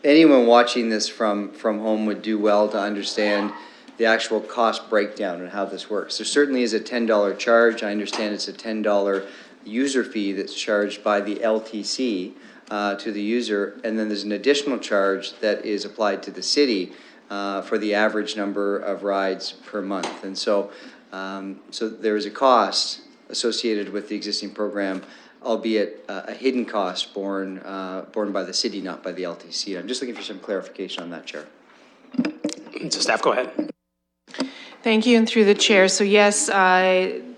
S9: anyone watching this from home would do well to understand the actual cost breakdown and how this works. There certainly is a $10 charge. I understand it's a $10 user fee that's charged by the LTC to the user, and then there's an additional charge that is applied to the city for the average number of rides per month. And so, so there is a cost associated with the existing program, albeit a hidden cost borne by the city, not by the LTC. I'm just looking for some clarification on that, Chair.
S1: So staff, go ahead.
S2: Thank you, and through the chair. So yes, there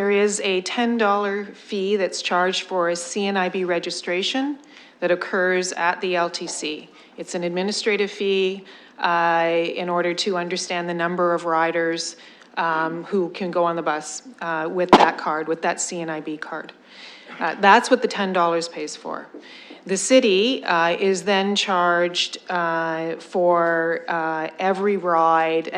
S2: is a $10 fee that's charged for a CNIB registration that occurs at the LTC. It's an administrative fee in order to understand the number of riders who can go on the bus with that card, with that CNIB card. That's what the $10 pays for. The city is then charged for every ride,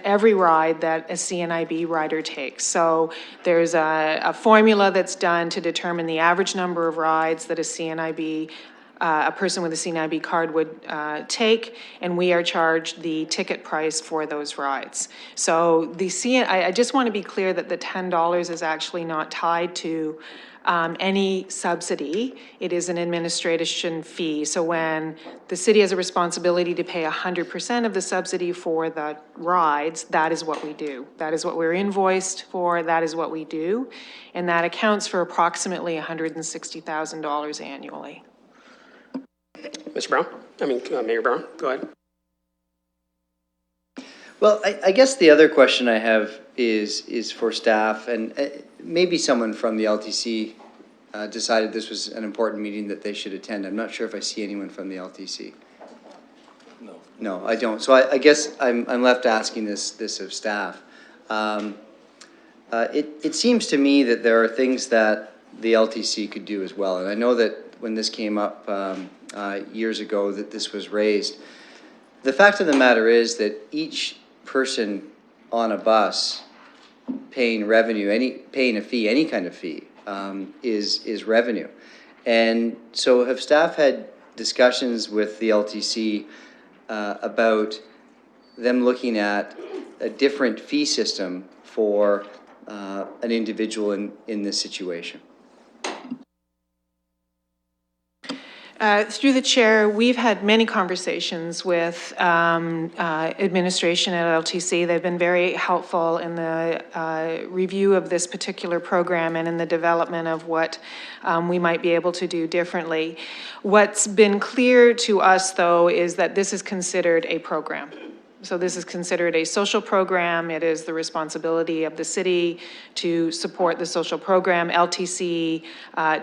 S2: every ride that a CNIB rider takes. So there's a formula that's done to determine the average number of rides that a person with a CNIB card would take, and we are charged the ticket price for those rides. So I just want to be clear that the $10 is actually not tied to any subsidy. It is an administration fee. So when the city has a responsibility to pay 100% of the subsidy for the rides, that is what we do. That is what we're invoiced for, that is what we do, and that accounts for approximately $160,000 annually.
S1: Mr. Brown? Mayor Brown, go ahead.
S9: Well, I guess the other question I have is for staff, and maybe someone from the LTC decided this was an important meeting that they should attend. I'm not sure if I see anyone from the LTC. No. No, I don't. So I guess I'm left asking this of staff. It seems to me that there are things that the LTC could do as well, and I know that when this came up years ago that this was raised. The fact of the matter is that each person on a bus paying revenue, paying a fee, any kind of fee, is revenue. And so have staff had discussions with the LTC about them looking at a different fee system for an individual in this situation?
S2: Through the chair, we've had many conversations with administration at LTC. They've been very helpful in the review of this particular program and in the development of what we might be able to do differently. What's been clear to us, though, is that this is considered a program. So this is considered a social program. It is the responsibility of the city to support the social program. LTC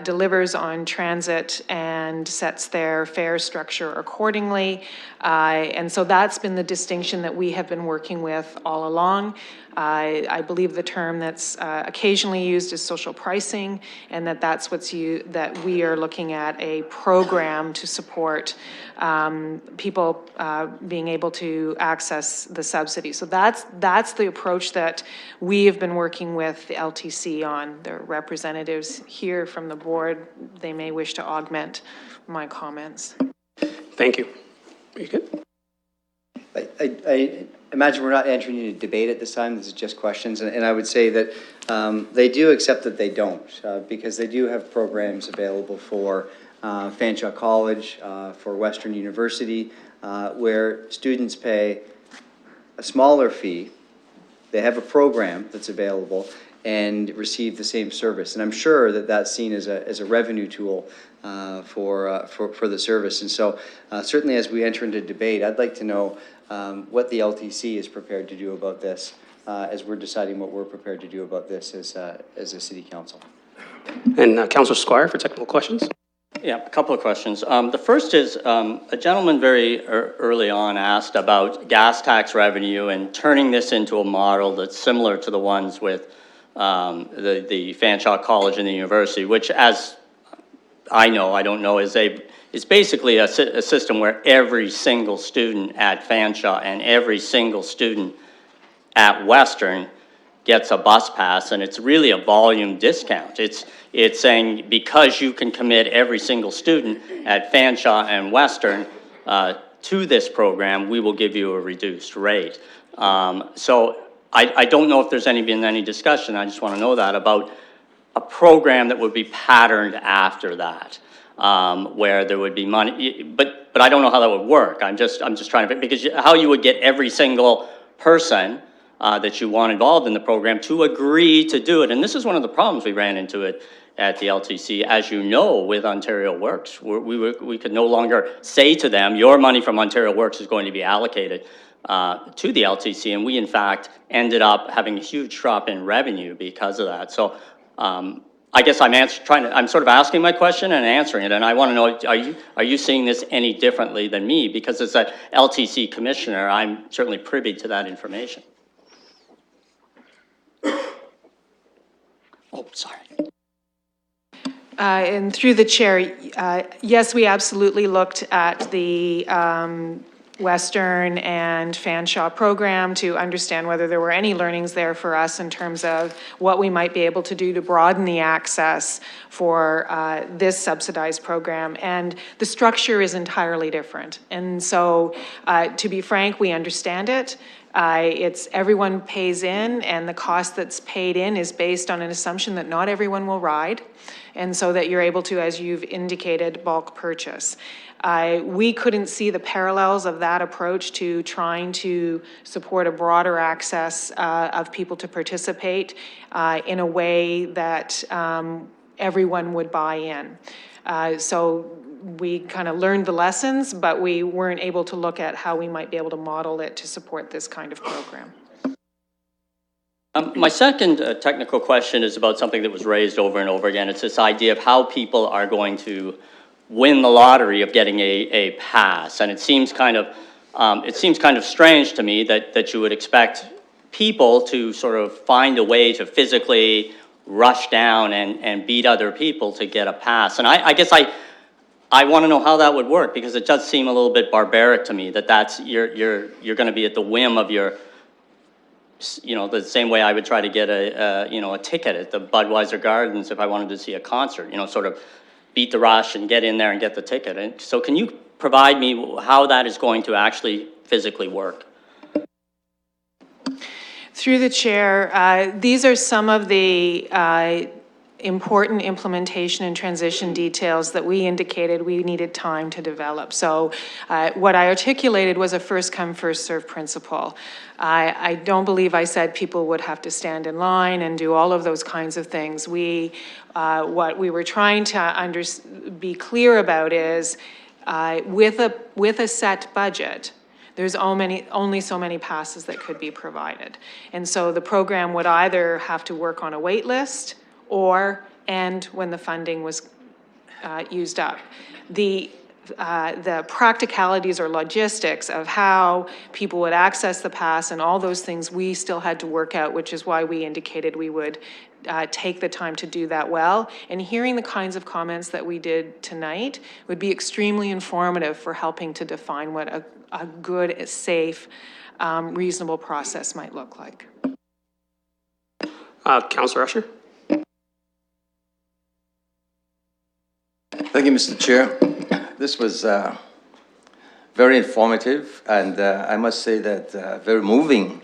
S2: delivers on transit and sets their fare structure accordingly. And so that's been the distinction that we have been working with all along. I believe the term that's occasionally used is social pricing, and that's that we are looking at a program to support people being able to access the subsidy. So that's the approach that we have been working with the LTC on. The representatives here from the board, they may wish to augment my comments.
S1: Thank you. Are you good?
S9: I imagine we're not entering into debate at this time. This is just questions. And I would say that they do accept that they don't, because they do have programs available for Fanshawe College, for Western University, where students pay a smaller fee, they have a program that's available, and receive the same service. And I'm sure that that's seen as a revenue tool for the service. And so certainly as we enter into debate, I'd like to know what the LTC is prepared to do about this as we're deciding what we're prepared to do about this as a city council.
S1: And Councillor Squire for technical questions.
S10: Yeah, a couple of questions. The first is a gentleman very early on asked about gas tax revenue and turning this into a model that's similar to the ones with the Fanshawe College and the university, which, as I don't know, is basically a system where every single student at Fanshawe and every single student at Western gets a bus pass, and it's really a volume discount. It's saying because you can commit every single student at Fanshawe and Western to this program, we will give you a reduced rate. So I don't know if there's been any discussion, I just want to know that, about a program that would be patterned after that, where there would be money, but I don't know how that would work. I'm just trying to, because how you would get every single person that you want involved in the program to agree to do it. And this is one of the problems we ran into it at the LTC. As you know, with Ontario Works, we could no longer say to them, your money from Ontario Works is going to be allocated to the LTC. And we, in fact, ended up having a huge drop in revenue because of that. So I guess I'm sort of asking my question and answering it. And I want to know, are you seeing this any differently than me? Because as an LTC commissioner, I'm certainly privy to that information. Oh, sorry.
S2: And through the chair, yes, we absolutely looked at the Western and Fanshawe program to understand whether there were any learnings there for us in terms of what we might be able to do to broaden the access for this subsidized program. And the structure is entirely different. And so, to be frank, we understand it. It's everyone pays in, and the cost that's paid in is based on an assumption that not everyone will ride, and so that you're able to, as you've indicated, bulk purchase. We couldn't see the parallels of that approach to trying to support a broader access of people to participate in a way that everyone would buy in. So we kind of learned the lessons, but we weren't able to look at how we might be able to model it to support this kind of program.
S10: My second technical question is about something that was raised over and over again. It's this idea of how people are going to win the lottery of getting a pass. And it seems kind of strange to me that you would expect people to sort of find a way to physically rush down and beat other people to get a pass. And I guess I want to know how that would work, because it does seem a little bit barbaric to me that you're going to be at the whim of your, the same way I would try to get a ticket at the Budweiser Gardens if I wanted to see a concert, sort of beat the rush and get in there and get the ticket. And so can you provide me how that is going to actually physically work?
S2: Through the chair, these are some of the important implementation and transition details that we indicated we needed time to develop. So what I articulated was a first come, first served principle. I don't believe I said people would have to stand in line and do all of those kinds of things. What we were trying to be clear about is with a set budget, there's only so many passes that could be provided. And so the program would either have to work on a wait list or end when the funding was used up. The practicalities or logistics of how people would access the pass and all those things we still had to work out, which is why we indicated we would take the time to do that well. And hearing the kinds of comments that we did tonight would be extremely informative for helping to define what a good, safe, reasonable process might look like.
S1: Councillor Usher.
S11: Thank you, Mr. Chair. This was very informative, and I must say that very moving.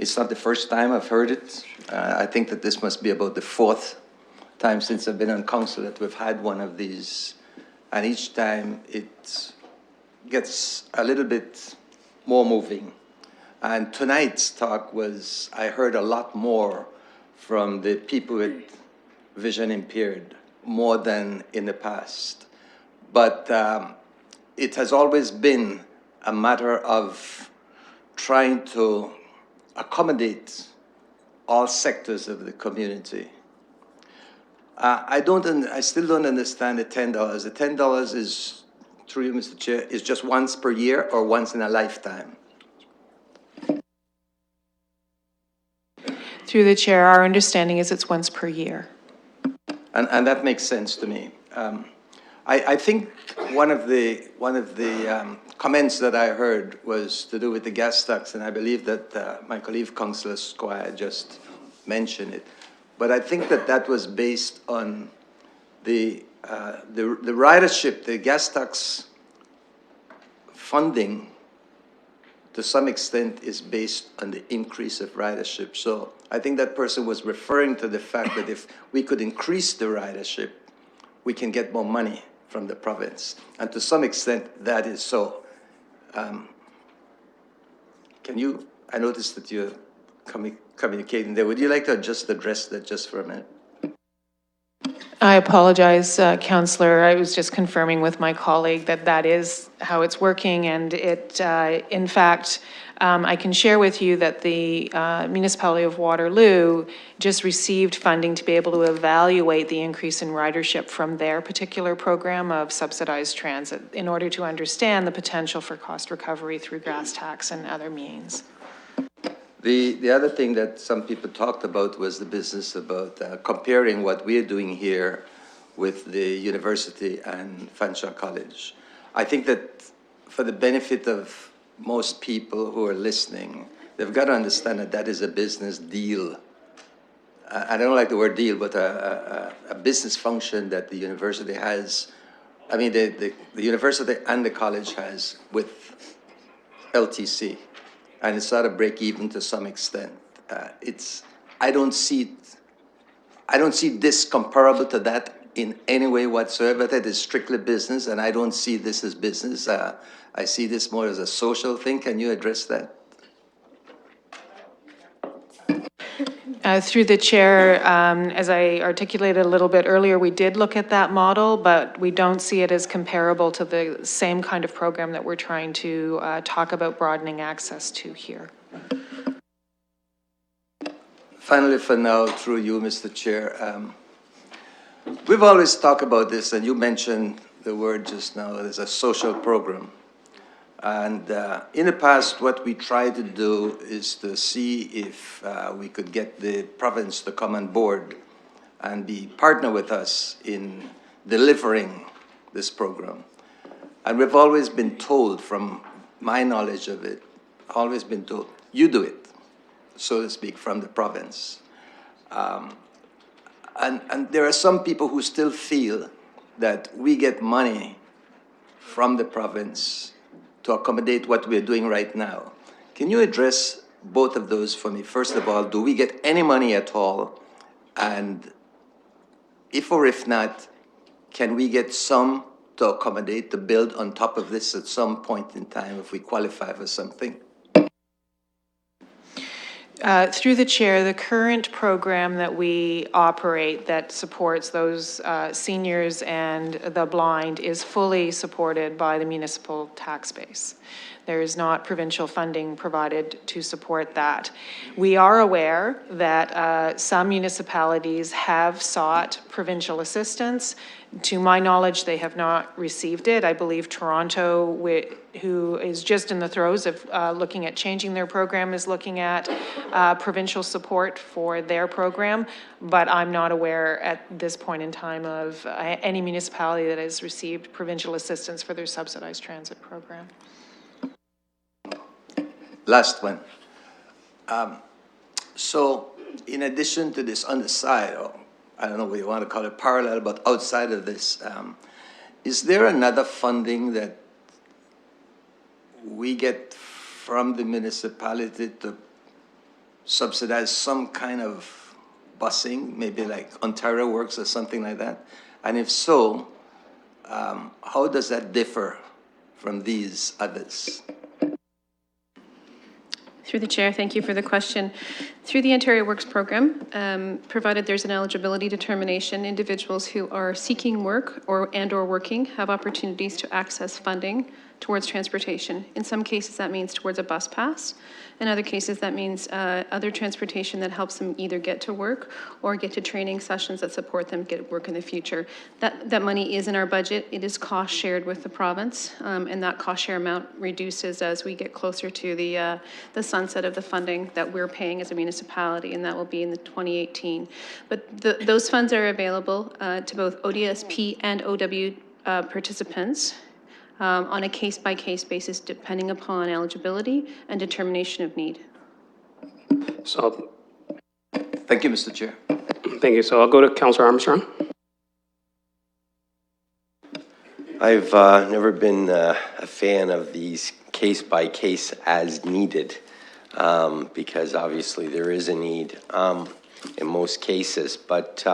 S11: It's not the first time I've heard it. I think that this must be about the fourth time since I've been on council that we've had one of these, and each time it gets a little bit more moving. And tonight's talk was, I heard a lot more from the people with vision impaired, more than in the past. But it has always been a matter of trying to accommodate all sectors of the community. I still don't understand the $10. The $10 is, through you, Mr. Chair, is just once per year or once in a lifetime?
S2: Through the chair, our understanding is it's once per year.
S11: And that makes sense to me. I think one of the comments that I heard was to do with the gas tax, and I believe that my colleague Councillor Squire just mentioned it. But I think that that was based on the ridership, the gas tax funding to some extent is based on the increase of ridership. So I think that person was referring to the fact that if we could increase the ridership, we can get more money from the province. And to some extent, that is so. I noticed that you're communicating there. Would you like to just address that just for a minute?
S2: I apologize, Councillor. I was just confirming with my colleague that that is how it's working, and it, in fact, I can share with you that the municipality of Waterloo just received funding to be able to evaluate the increase in ridership from their particular program of subsidized transit in order to understand the potential for cost recovery through gas tax and other means.
S11: The other thing that some people talked about was the business about comparing what we're doing here with the university and Fanshawe College. I think that for the benefit of most people who are listening, they've got to understand that that is a business deal. I don't like the word deal, but a business function that the university has, I mean, the university and the college has with LTC. And it's sort of break even to some extent. I don't see this comparable to that in any way whatsoever. That is strictly business, and I don't see this as business. I see this more as a social thing. Can you address that?
S2: Through the chair, as I articulated a little bit earlier, we did look at that model, but we don't see it as comparable to the same kind of program that we're trying to talk about broadening access to here.
S11: Finally, for now, through you, Mr. Chair, we've always talked about this, and you mentioned the word just now, there's a social program. And in the past, what we tried to do is to see if we could get the province to come on board and be partner with us in delivering this program. And we've always been told, from my knowledge of it, always been told, you do it, so to speak, from the province. And there are some people who still feel that we get money from the province to accommodate what we're doing right now. Can you address both of those for me? First of all, do we get any money at all? And if or if not, can we get some to accommodate, to build on top of this at some point in time if we qualify for something?
S2: Through the chair, the current program that we operate that supports those seniors and the blind is fully supported by the municipal tax base. There is not provincial funding provided to support that. We are aware that some municipalities have sought provincial assistance. To my knowledge, they have not received it. I believe Toronto, who is just in the throes of looking at changing their program, is looking at provincial support for their program, but I'm not aware at this point in time of any municipality that has received provincial assistance for their subsidized transit program.
S11: Last one. So in addition to this on the side, or I don't know what you want to call it, parallel, but outside of this, is there another funding that we get from the municipality to subsidize some kind of busing, maybe like Ontario Works or something like that? And if so, how does that differ from these others?
S4: Through the chair, thank you for the question. Through the Ontario Works program, provided there's an eligibility determination, individuals who are seeking work or working have opportunities to access funding towards transportation. In some cases, that means towards a bus pass. In other cases, that means other transportation that helps them either get to work or get to training sessions that support them get work in the future. That money is in our budget. It is cost shared with the province, and that cost share amount reduces as we get closer to the sunset of the funding that we're paying as a municipality, and that will be in the 2018. But those funds are available to both ODSP and OW participants on a case-by-case basis, depending upon eligibility and determination of need.
S1: So,
S11: Thank you, Mr. Chair.
S1: thank you. So I'll go to Councillor Armstrong.
S12: I've never been a fan of these case-by-case as needed, because obviously there is a need in most cases. But,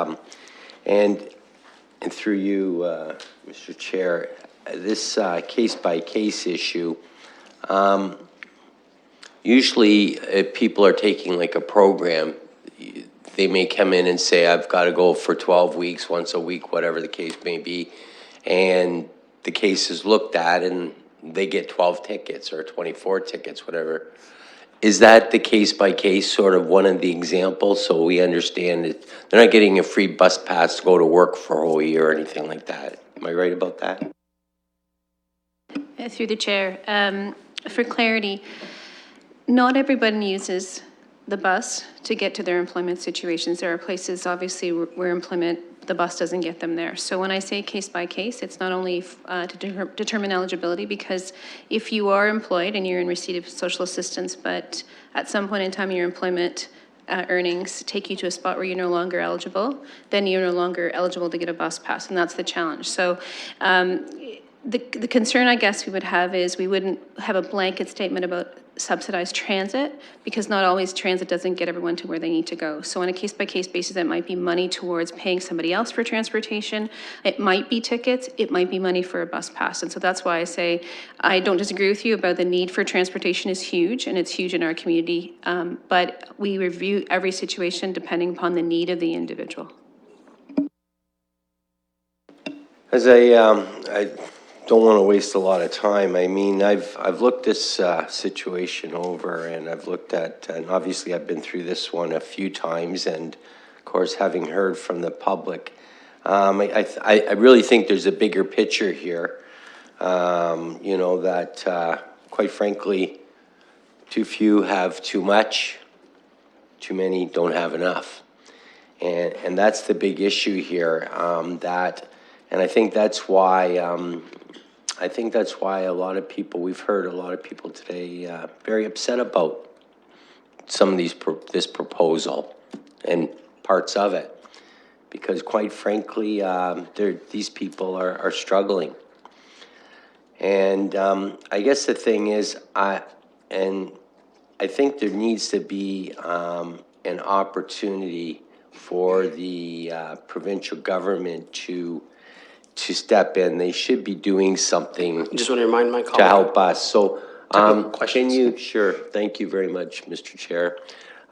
S12: and through you, Mr. Chair, this case-by-case issue, usually if people are taking like a program, they may come in and say, I've got to go for 12 weeks, once a week, whatever the case may be. And the case is looked at and they get 12 tickets or 24 tickets, whatever. Is that the case-by-case sort of one of the examples, so we understand that they're not getting a free bus pass to go to work for a whole year or anything like that? Am I right about that?
S4: Through the chair, for clarity, not everybody uses the bus to get to their employment situations. There are places, obviously, where the bus doesn't get them there. So when I say case by case, it's not only to determine eligibility, because if you are employed and you're in receipt of social assistance, but at some point in time your employment earnings take you to a spot where you're no longer eligible, then you're no longer eligible to get a bus pass, and that's the challenge. So the concern I guess we would have is we wouldn't have a blanket statement about subsidized transit, because not always transit doesn't get everyone to where they need to go. So on a case-by-case basis, it might be money towards paying somebody else for transportation. It might be tickets. It might be money for a bus pass. And so that's why I say I don't disagree with you about the need for transportation is huge, and it's huge in our community. But we review every situation depending upon the need of the individual.
S12: As I don't want to waste a lot of time. I mean, I've looked this situation over, and I've looked at, and obviously I've been through this one a few times, and of course, having heard from the public, I really think there's a bigger picture here. You know, that quite frankly, too few have too much, too many don't have enough, and that's the big issue here. And I think that's why. I think that's why a lot of people, we've heard a lot of people today very upset about some of this proposal and parts of it, because quite frankly, these people are struggling. And I guess the thing is, I think there needs to be an opportunity for the provincial government to step in. They should be doing something.
S1: I just want to remind my colleague
S12: to help us. So, can you? Sure. Thank you very much, Mr. Chair.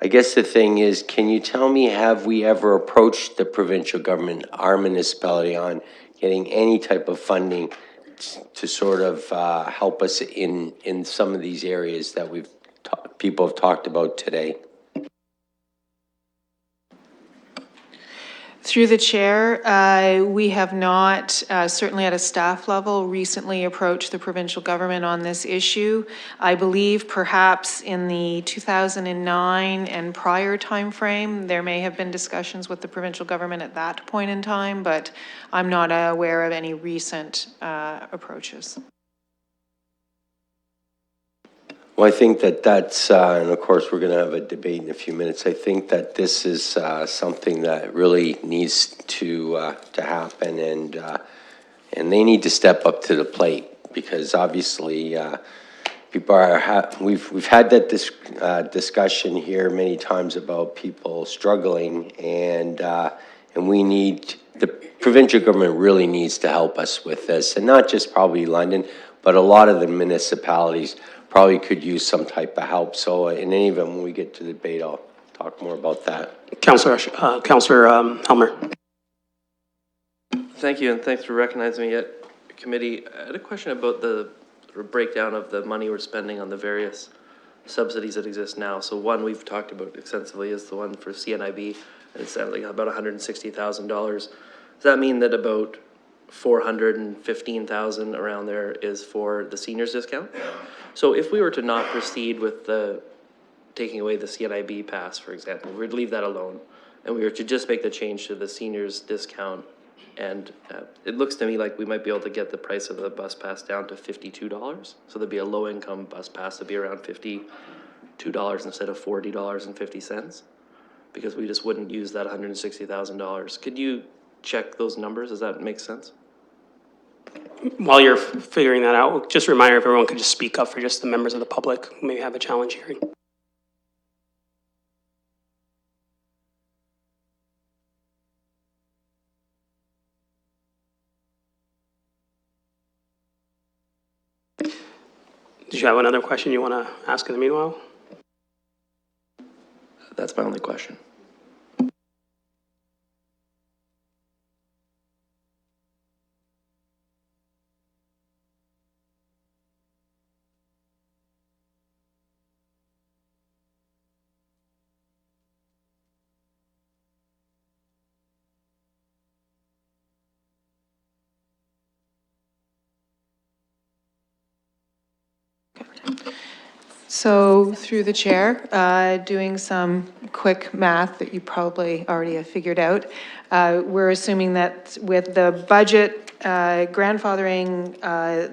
S12: I guess the thing is, can you tell me, have we ever approached the provincial government, our municipality, on getting any type of funding to sort of help us in some of these areas that people have talked about today?
S2: Through the chair, we have not, certainly at a staff level, recently approached the provincial government on this issue. I believe perhaps in the 2009 and prior timeframe, there may have been discussions with the provincial government at that point in time, but I'm not aware of any recent approaches.
S12: Well, I think that's, and of course, we're going to have a debate in a few minutes. I think that this is something that really needs to happen, and they need to step up to the plate, because obviously people are. We've had that discussion here many times about people struggling, and we need, the provincial government really needs to help us with this, and not just probably London. but a lot of the municipalities probably could use some type of help. So in any event, when we get to the debate, I'll talk more about that.
S1: Councillor Helmer.
S13: Thank you, and thanks for recognizing me at committee. I had a question about the breakdown of the money we're spending on the various subsidies that exist now. So one we've talked about extensively is the one for CNIB, and it's like about $160,000. Does that mean that about $415,000 around there is for the seniors discount? So if we were to not proceed with the taking away the CNIB pass, for example, we'd leave that alone, and we were to just make the change to the seniors discount, and it looks to me like we might be able to get the price of the bus pass down to $52. So there'd be a low-income bus pass to be around $52 instead of $40.50, because we just wouldn't use that $160,000. Could you check those numbers? Does that make sense?
S1: While you're figuring that out, just a reminder if everyone could just speak up for just the members of the public who may have a challenge hearing. Did you have another question you want to ask in the meanwhile?
S13: That's my only question.
S2: So through the chair, doing some quick math that you probably already have figured out, we're assuming that with the budget grandfathering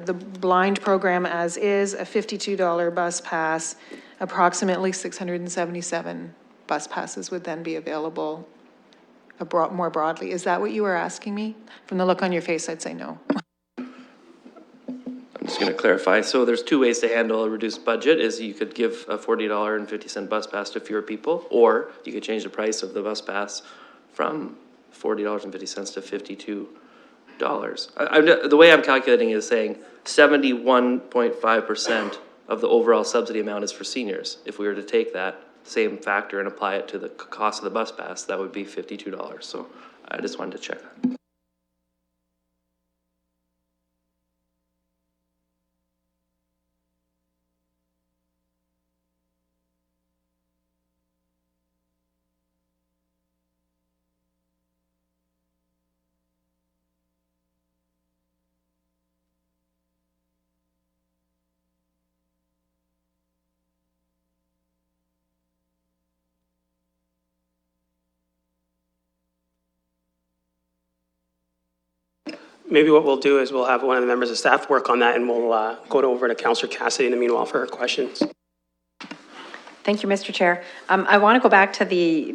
S2: the blind program as is, a $52 bus pass, approximately 677 bus passes would then be available more broadly. Is that what you were asking me? From the look on your face, I'd say no.
S13: I'm just going to clarify. So there's two ways to handle a reduced budget. Is you could give a $40.50 bus pass to fewer people, or you could change the price of the bus pass from $40.50 to $52. The way I'm calculating is saying 71.5% of the overall subsidy amount is for seniors. If we were to take that same factor and apply it to the cost of the bus pass, that would be $52. So I just wanted to check that.
S1: Maybe what we'll do is we'll have one of the members of staff work on that, and we'll go over to Councillor Cassidy in the meanwhile for her questions.
S14: Thank you, Mr. Chair. I want to go back to to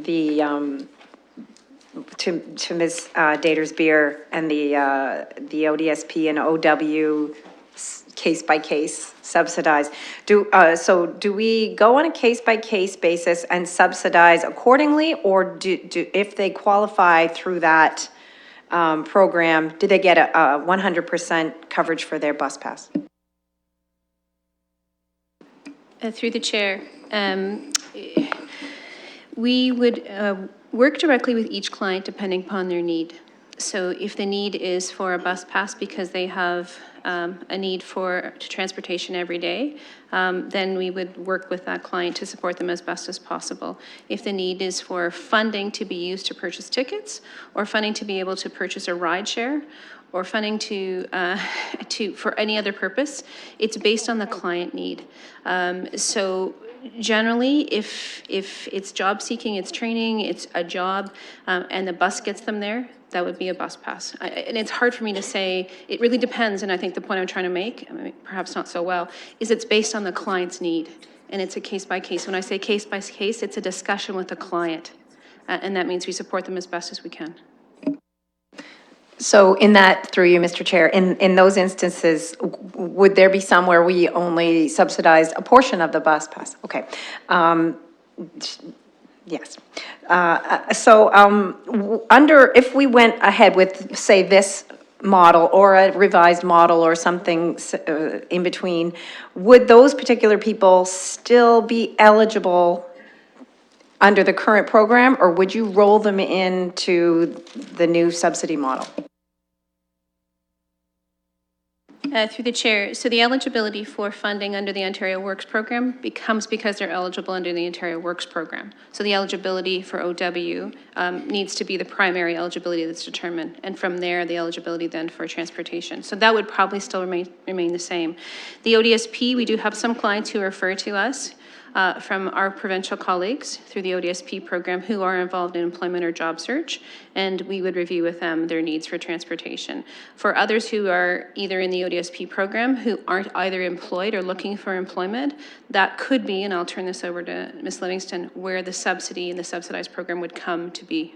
S14: Ms. Datersbeer and the ODSP and OW case-by-case subsidized. So do we go on a case-by-case basis and subsidize accordingly, or do if they qualify through that program, do they get a 100% coverage for their bus pass?
S4: Through the chair, we would work directly with each client depending upon their need. So if the need is for a bus pass because they have a need for transportation every day, then we would work with that client to support them as best as possible. If the need is for funding to be used to purchase tickets, or funding to be able to purchase a ride share, or funding for any other purpose, it's based on the client need. So generally, if it's job seeking, it's training, it's a job, and the bus gets them there, that would be a bus pass. And it's hard for me to say, it really depends, and I think the point I'm trying to make, perhaps not so well, is it's based on the client's need, and it's a case by case. When I say case by case, it's a discussion with the client, and that means we support them as best as we can.
S14: So in that, through you, Mr. Chair, in those instances, would there be some where we only subsidized a portion of the bus pass? Okay. Yes. If we went ahead with, say, this model or a revised model or something in between, would those particular people still be eligible under the current program, or would you roll them into the new subsidy model?
S4: Through the chair, so the eligibility for funding under the Ontario Works Program becomes because they're eligible under the Ontario Works Program. So the eligibility for OW needs to be the primary eligibility that's determined, and from there, the eligibility then for transportation. So that would probably still remain the same. The ODSP, we do have some clients who refer to us from our provincial colleagues through the ODSP program who are involved in employment or job search, and we would review with them their needs for transportation. For others who are either in the ODSP program who aren't either employed or looking for employment, that could be, and I'll turn this over to Ms. Livingston, where the subsidy and the subsidized program would come to be.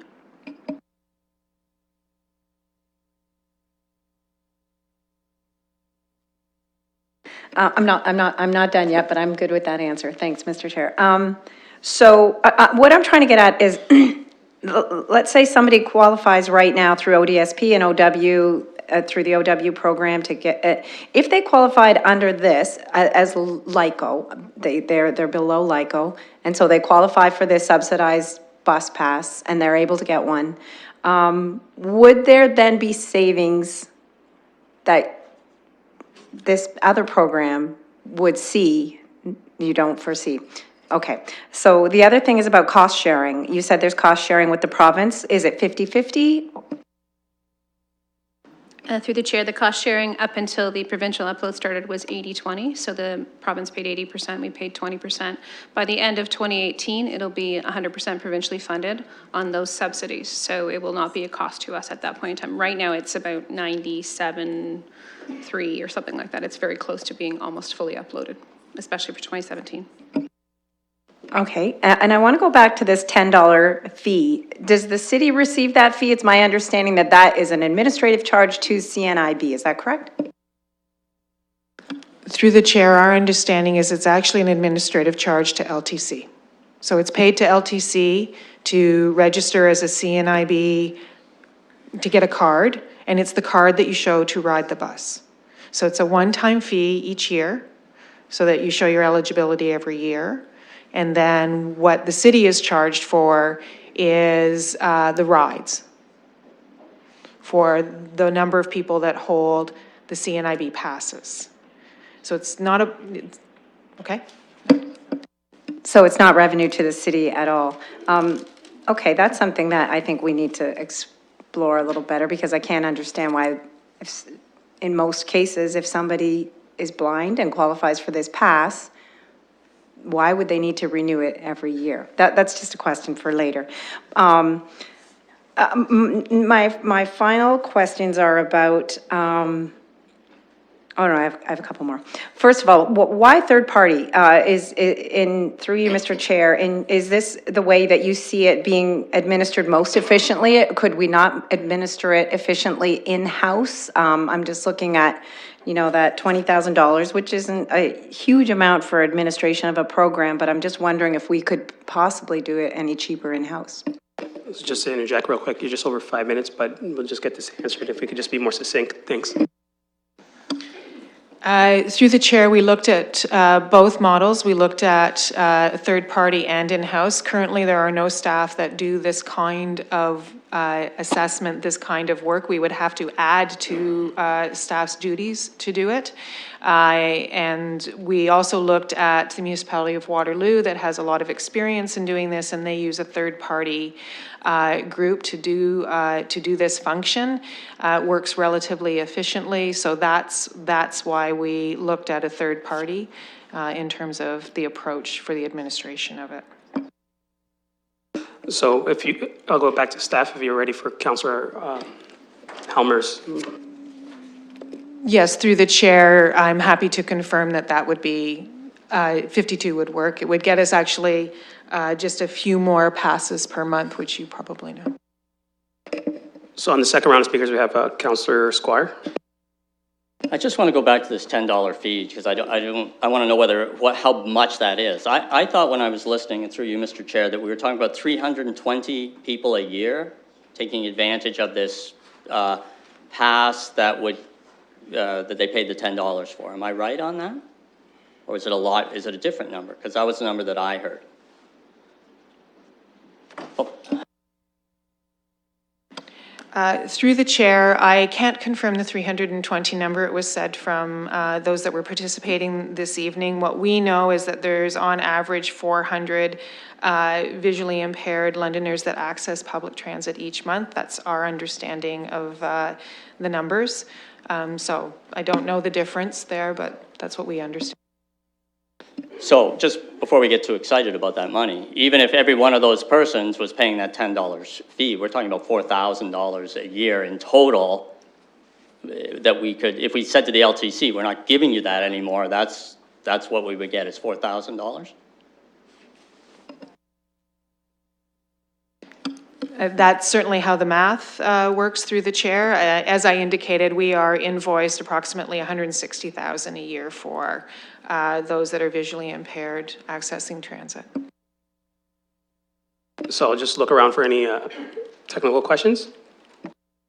S14: I'm not done yet, but I'm good with that answer. Thanks, Mr. Chair. So what I'm trying to get at is, let's say somebody qualifies right now through ODSP and OW, through the OW program to get, if they qualified under this as LICO, they're below LICO, and so they qualify for this subsidized bus pass and they're able to get one, would there then be savings that this other program would see, you don't foresee? Okay, so the other thing is about cost sharing. You said there's cost sharing with the province. Is it 50-50?
S4: Through the chair, the cost sharing up until the provincial upload started was 80-20. So the province paid 80%, we paid 20%. By the end of 2018, it'll be 100% provincially funded on those subsidies. So it will not be a cost to us at that point in time. Right now, it's about 97.3 or something like that. It's very close to being almost fully uploaded, especially for 2017.
S14: Okay, and I want to go back to this $10 fee. Does the city receive that fee? It's my understanding that that is an administrative charge to CNIB. Is that correct?
S2: Through the chair, our understanding is it's actually an administrative charge to LTC. So it's paid to LTC to register as a CNIB, to get a card, and it's the card that you show to ride the bus. So it's a one-time fee each year, so that you show your eligibility every year. And then what the city is charged for is the rides for the number of people that hold the CNIB passes. So it's not a, okay?
S14: So it's not revenue to the city at all. Okay, that's something that I think we need to explore a little better, because I can't understand why, in most cases, if somebody is blind and qualifies for this pass, why would they need to renew it every year? That's just a question for later. My final questions are about, oh no, I have a couple more. First of all, why third party? Through you, Mr. Chair, is this the way that you see it being administered most efficiently? Could we not administer it efficiently in-house? I'm just looking at, you know, that $20,000, which isn't a huge amount for administration of a program, but I'm just wondering if we could possibly do it any cheaper in-house.
S1: Just to interject real quick, you're just over 5 minutes, but we'll just get this answered if we could just be more succinct. Thanks.
S2: Through the chair, we looked at both models. We looked at third party and in-house. Currently, there are no staff that do this kind of assessment, this kind of work. We would have to add to staff's duties to do it. And we also looked at the municipality of Waterloo that has a lot of experience in doing this, and they use a third party group to do this function. It works relatively efficiently, so that's why we looked at a third party in terms of the approach for the administration of it.
S1: So I'll go back to staff if you're ready for Councillor Helmer's.
S2: Yes, through the chair, I'm happy to confirm that that would be, 52 would work. It would get us actually just a few more passes per month, which you probably know.
S1: So on the second round of speakers, we have Councillor Squire.
S10: I just want to go back to this $10 fee, because I want to know how much that is. I thought when I was listening, and through you, Mr. Chair, that we were talking about 320 people a year taking advantage of this pass that would, that they paid the $10 for. Am I right on that? Or is it a lot, is it a different number? Because that was the number that I heard.
S2: Through the chair, I can't confirm the 320 number. It was said from those that were participating this evening. What we know is that there's on average 400 visually impaired Londoners that access public transit each month. That's our understanding of the numbers. So I don't know the difference there, but that's what we understand.
S10: So just before we get too excited about that money, even if every one of those persons was paying that $10 fee, we're talking about $4,000 a year in total that we could, if we said to the LTC, we're not giving you that anymore, that's what we would get is $4,000?
S2: That's certainly how the math works through the chair. As I indicated, we are invoiced approximately $160,000 a year for those that are visually impaired accessing transit.
S1: So I'll just look around for any technical questions.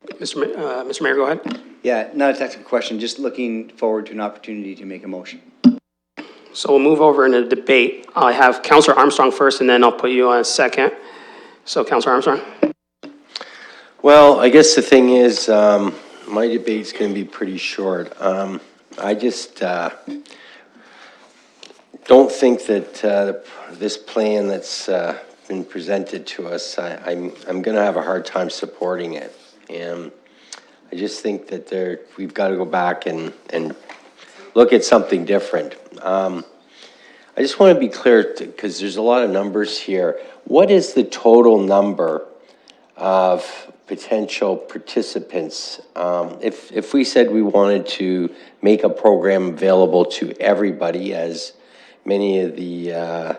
S1: Mr. Mayor, go ahead.
S9: Yeah, not a technical question, just looking forward to an opportunity to make a motion.
S1: So we'll move over into debate. I have Councillor Armstrong first, and then I'll put you on second. So Councillor Armstrong.
S12: Well, I guess the thing is, my debate's going to be pretty short. I just don't think that this plan that's been presented to us, I'm going to have a hard time supporting it. And I just think that we've got to go back and look at something different. I just want to be clear, because there's a lot of numbers here. What is the total number of potential participants? If we said we wanted to make a program available to everybody, as many of the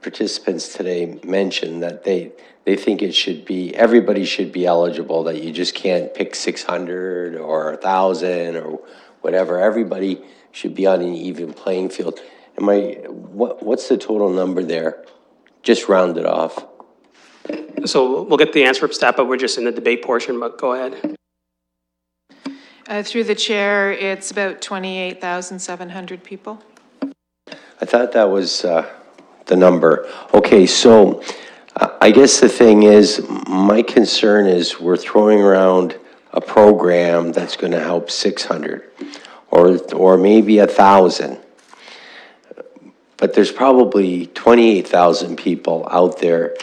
S12: participants today mentioned, that they think it should be, everybody should be eligible, that you just can't pick 600 or 1,000 or whatever. Everybody should be on an even playing field. What's the total number there? Just round it off.
S1: So we'll get the answer from staff, but we're just in the debate portion, but go ahead.
S2: Through the chair, it's about 28,700 people.
S12: I thought that was the number. Okay, so I guess the thing is, my concern is we're throwing around a program that's going to help 600 or maybe 1,000. But there's probably 28,000 people out there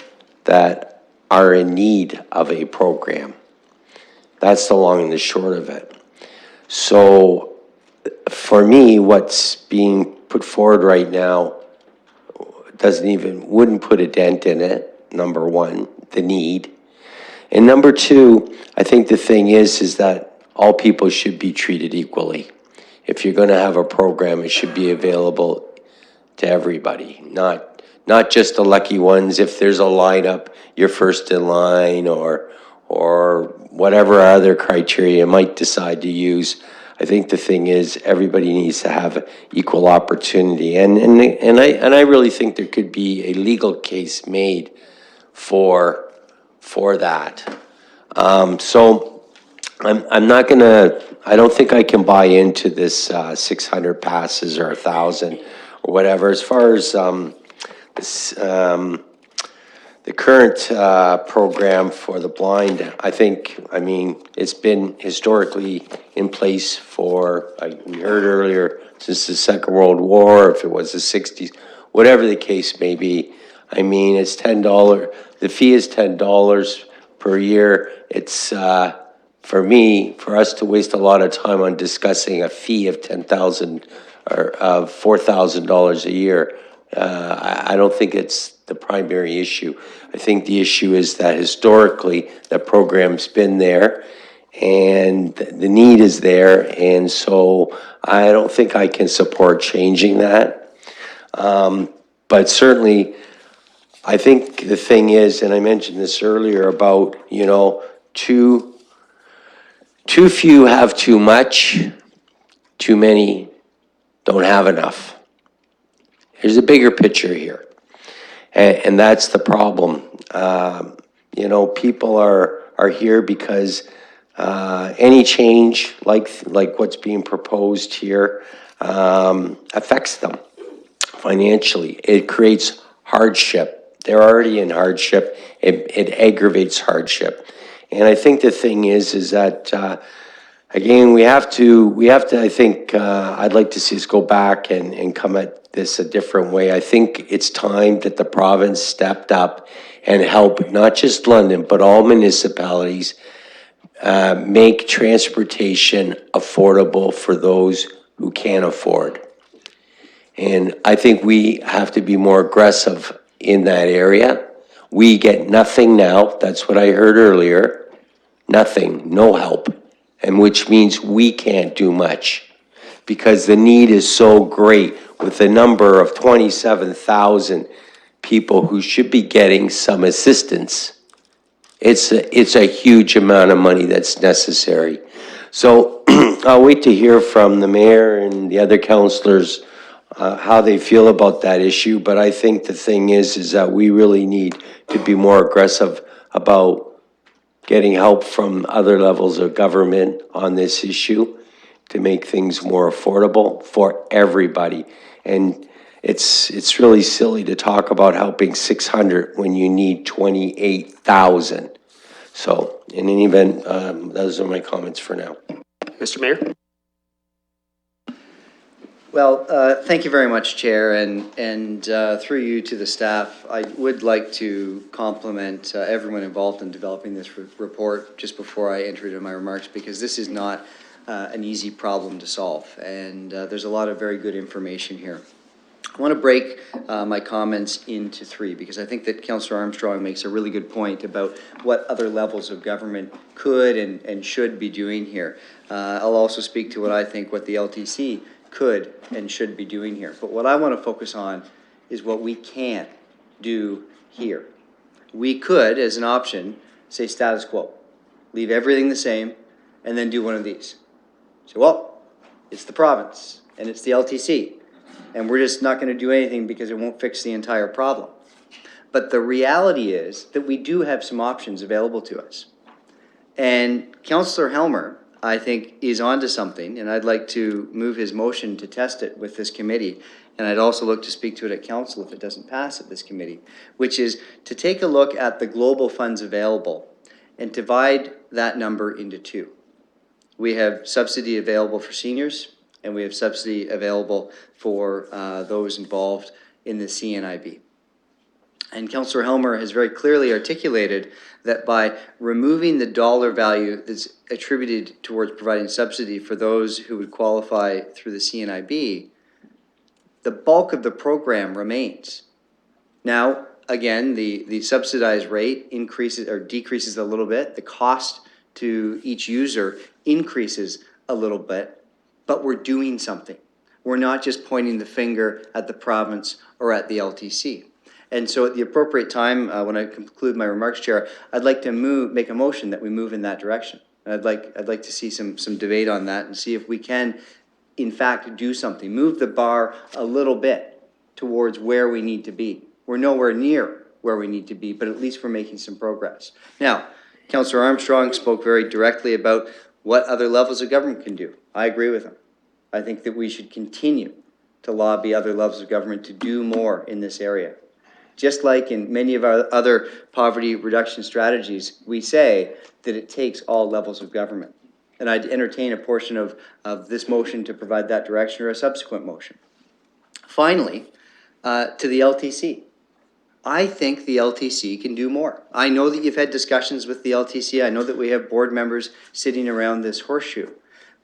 S12: that are in need of a program. That's the long and the short of it. So for me, what's being put forward right now wouldn't put a dent in it, number one, the need. And number two, I think the thing is that all people should be treated equally. If you're going to have a program, it should be available to everybody, not just the lucky ones. If there's a lineup, you're first in line, or whatever other criteria you might decide to use. I think the thing is everybody needs to have equal opportunity, and I really think there could be a legal case made for that. So I'm not gonna. I don't think I can buy into this 600 passes or 1,000. Or whatever. As far as the current program for the blind, I mean, it's been historically in place for, we heard earlier, since the Second World War, if it was the 60s, whatever the case may be. I mean, it's $10. The fee is $10 per year. It's, for us to waste a lot of time on discussing a fee of $10,000 or of $4,000 a year, I don't think it's the primary issue. I think the issue is that historically the program's been there and the need is there, and so I don't think I can support changing that. But certainly, I think the thing is, and I mentioned this earlier about, too few have too much, too many don't have enough. There's a bigger picture here, and that's the problem. People are here because Any change like what's being proposed here affects them financially. It creates hardship. They're already in hardship. It aggravates hardship. And I think the thing is that, again, we have to, I think, I'd like to see us go back and come at this a different way. I think it's time that the province stepped up and helped not just London, but all municipalities make transportation affordable for those who can't afford. And I think we have to be more aggressive in that area. We get nothing now. That's what I heard earlier. Nothing, no help. And which means we can't do much because the need is so great with the number of 27,000 people who should be getting some assistance. It's a huge amount of money that's necessary. So I'll wait to hear from the mayor and the other councillors how they feel about that issue. But I think the thing is that we really need to be more aggressive about getting help from other levels of government on this issue to make things more affordable for everybody. And it's really silly to talk about helping 600 when you need 28,000. So in any event, those are my comments for now.
S1: Mr. Mayor?
S9: Well, thank you very much, Chair, and through you to the staff, I would like to compliment everyone involved in developing this report just before I enter into my remarks, because this is not an easy problem to solve, and there's a lot of very good information here. I want to break my comments into three, because I think that Councillor Armstrong makes a really good point about what other levels of government could and should be doing here. I'll also speak to what the LTC could and should be doing here. But what I want to focus on is what we can't do here. We could, as an option, say status quo, leave everything the same, and then do one of these. So, well, it's the province, and it's the LTC, and we're just not going to do anything because it won't fix the entire problem. But the reality is that we do have some options available to us. And Councillor Helmer, I think, is onto something, and I'd like to move his motion to test it with this committee, and I'd also look to speak to it at council if it doesn't pass at this committee, which is to take a look at the global funds available and divide that number into two. We have subsidy available for seniors, and we have subsidy available for those involved in the CNIB. And Councillor Helmer has very clearly articulated that by removing the dollar value that's attributed towards providing subsidy for those who would qualify through the CNIB, the bulk of the program remains. Now, again, the subsidized rate increases or decreases a little bit. The cost to each user increases a little bit, but we're doing something. We're not just pointing the finger at the province or at the LTC. And so at the appropriate time, when I conclude my remarks, Chair, I'd like to make a motion that we move in that direction. And I'd like to see some debate on that and see if we can, in fact, do something. Move the bar a little bit towards where we need to be. We're nowhere near where we need to be, but at least we're making some progress. Now, Councillor Armstrong spoke very directly about what other levels of government can do. I agree with him. I think that we should continue to lobby other levels of government to do more in this area. Just like in many of our other poverty reduction strategies, we say that it takes all levels of government. And I'd entertain a portion of this motion to provide that direction or a subsequent motion. Finally, to the LTC. I think the LTC can do more. I know that you've had discussions with the LTC. I know that we have board members sitting around this horseshoe.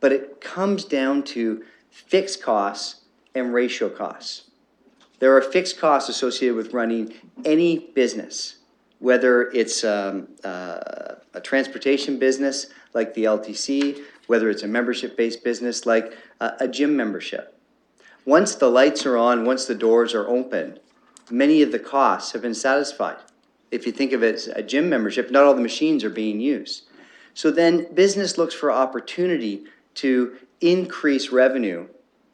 S9: But it comes down to fixed costs and ratio costs. There are fixed costs associated with running any business, whether it's a transportation business like the LTC, whether it's a membership-based business like a gym membership. Once the lights are on, once the doors are open, many of the costs have been satisfied. If you think of it as a gym membership, not all the machines are being used. So then business looks for opportunity to increase revenue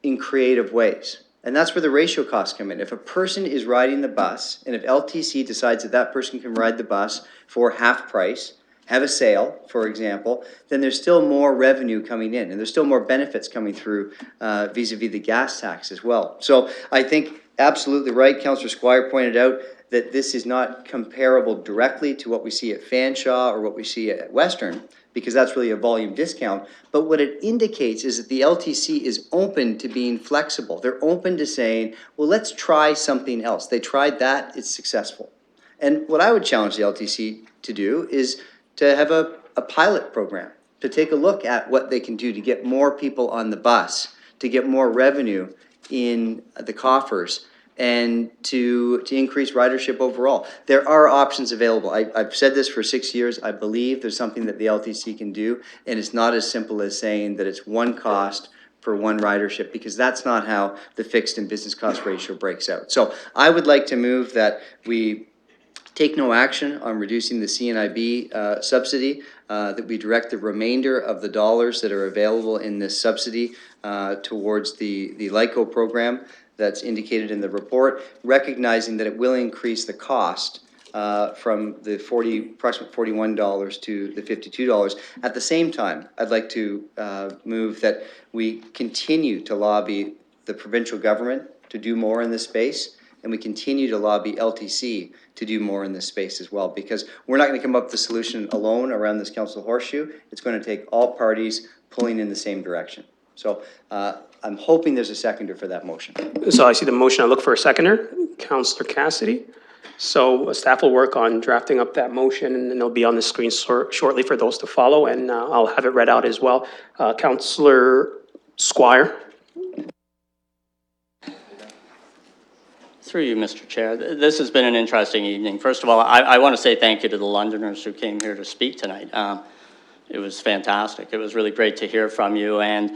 S9: in creative ways. And that's where the ratio costs come in. If a person is riding the bus, and if LTC decides that that person can ride the bus for half price, have a sale, for example, then there's still more revenue coming in, and there's still more benefits coming through vis-a-vis the gas tax as well. So I think absolutely right, Councillor Squire pointed out that this is not comparable directly to what we see at Fanshawe or what we see at Western, because that's really a volume discount. But what it indicates is that the LTC is open to being flexible. They're open to saying, well, let's try something else. They tried that, it's successful. And what I would challenge the LTC to do is to have a pilot program, to take a look at what they can do to get more people on the bus, to get more revenue in the coffers, and to increase ridership overall. There are options available. I've said this for 6 years. I believe there's something that the LTC can do, and it's not as simple as saying that it's one cost for one ridership, because that's not how the fixed and business cost ratio breaks out. So I would like to move that we take no action on reducing the CNIB subsidy, that we direct the remainder of the dollars that are available in this subsidy towards the LICO program that's indicated in the report, recognizing that it will increase the cost from the approximate $41 to the $52. At the same time, I'd like to move that we continue to lobby the provincial government to do more in this space, and we continue to lobby LTC to do more in this space as well, because we're not going to come up with the solution alone around this council horseshoe. It's going to take all parties pulling in the same direction. So I'm hoping there's a seconder for that motion.
S1: So I see the motion. I look for a seconder, Councillor Cassidy. So staff will work on drafting up that motion, and then it'll be on the screen shortly for those to follow, and I'll have it read out as well. Councillor Squire.
S10: Through you, Mr. Chair. This has been an interesting evening. First of all, I want to say thank you to the Londoners who came here to speak tonight. It was fantastic. It was really great to hear from you. And,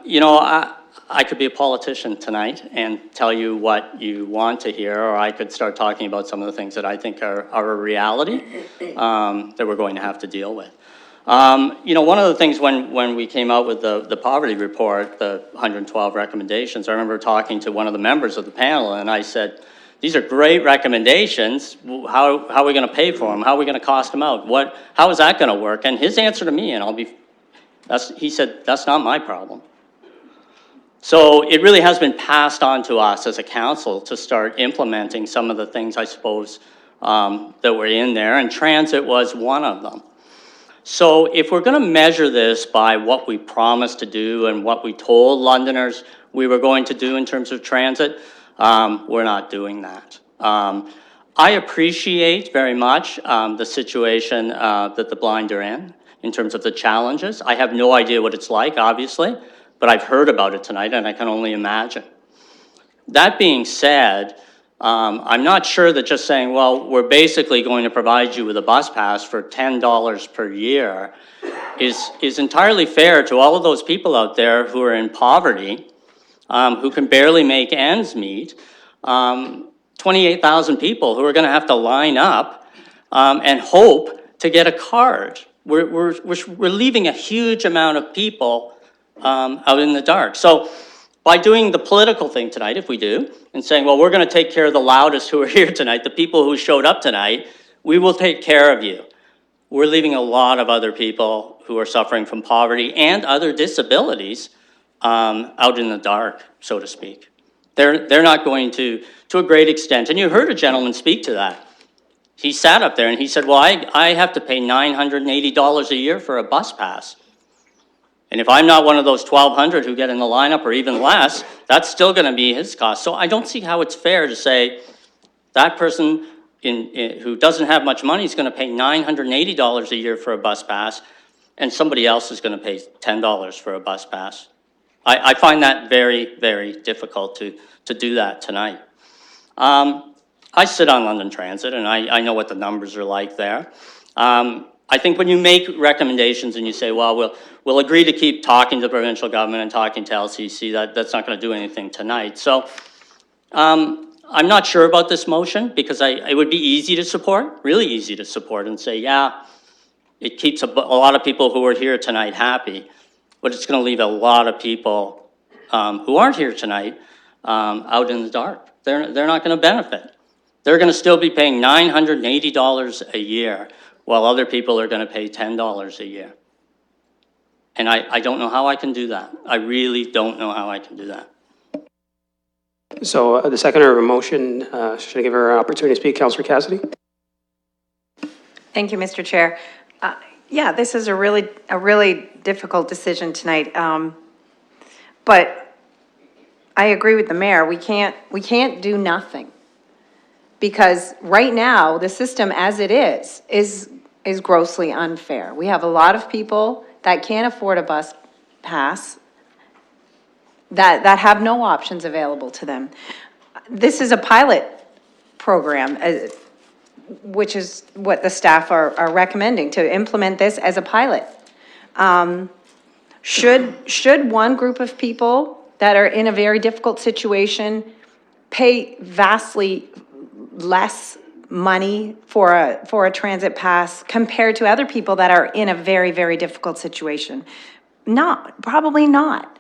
S10: you know, I could be a politician tonight and tell you what you want to hear, or I could start talking about some of the things that I think are a reality that we're going to have to deal with. You know, one of the things when we came out with the poverty report, the 112 recommendations, I remember talking to one of the members of the panel, and I said, these are great recommendations. How are we going to pay for them? How are we going to cost them out? How is that going to work? And his answer to me, and he said, that's not my problem. So it really has been passed on to us as a council to start implementing some of the things, I suppose, that were in there, and transit was one of them. So if we're going to measure this by what we promised to do and what we told Londoners we were going to do in terms of transit, we're not doing that. I appreciate very much the situation that the blind are in terms of the challenges. I have no idea what it's like, obviously, but I've heard about it tonight, and I can only imagine. That being said, I'm not sure that just saying, well, we're basically going to provide you with a bus pass for $10 per year is entirely fair to all of those people out there who are in poverty, who can barely make ends meet, 28,000 people who are going to have to line up and hope to get a card. We're leaving a huge amount of people out in the dark. So by doing the political thing tonight, if we do, and saying, well, we're going to take care of the loudest who are here tonight, the people who showed up tonight, we will take care of you. We're leaving a lot of other people who are suffering from poverty and other disabilities out in the dark, so to speak. They're not going to a great extent. And you heard a gentleman speak to that. He sat up there and he said, well, I have to pay $980 a year for a bus pass. And if I'm not one of those 1,200 who get in the lineup or even less, that's still going to be his cost. So I don't see how it's fair to say that person who doesn't have much money is going to pay $980 a year for a bus pass, and somebody else is going to pay $10 for a bus pass. I find that very, very difficult to do that tonight. I sit on London Transit, and I know what the numbers are like there. I think when you make recommendations and you say, well, we'll agree to keep talking to the provincial government and talking to LCC, that's not going to do anything tonight. So I'm not sure about this motion, because it would be easy to support, really easy to support, and say, yeah, it keeps a lot of people who are here tonight happy, but it's going to leave a lot of people who aren't here tonight out in the dark. They're not going to benefit. They're going to still be paying $980 a year while other people are going to pay $10 a year. And I don't know how I can do that. I really don't know how I can do that.
S1: So the seconder of a motion, should I give her an opportunity to speak? Councillor Cassidy?
S14: Thank you, Mr. Chair. Yeah, this is a really difficult decision tonight. But I agree with the mayor. We can't do nothing. Because right now, the system as it is grossly unfair. We have a lot of people that can't afford a bus pass, that have no options available to them. This is a pilot program, which is what the staff are recommending, to implement this as a pilot. Should one group of people that are in a very difficult situation pay vastly less money for a transit pass compared to other people that are in a very, very difficult situation? Probably not.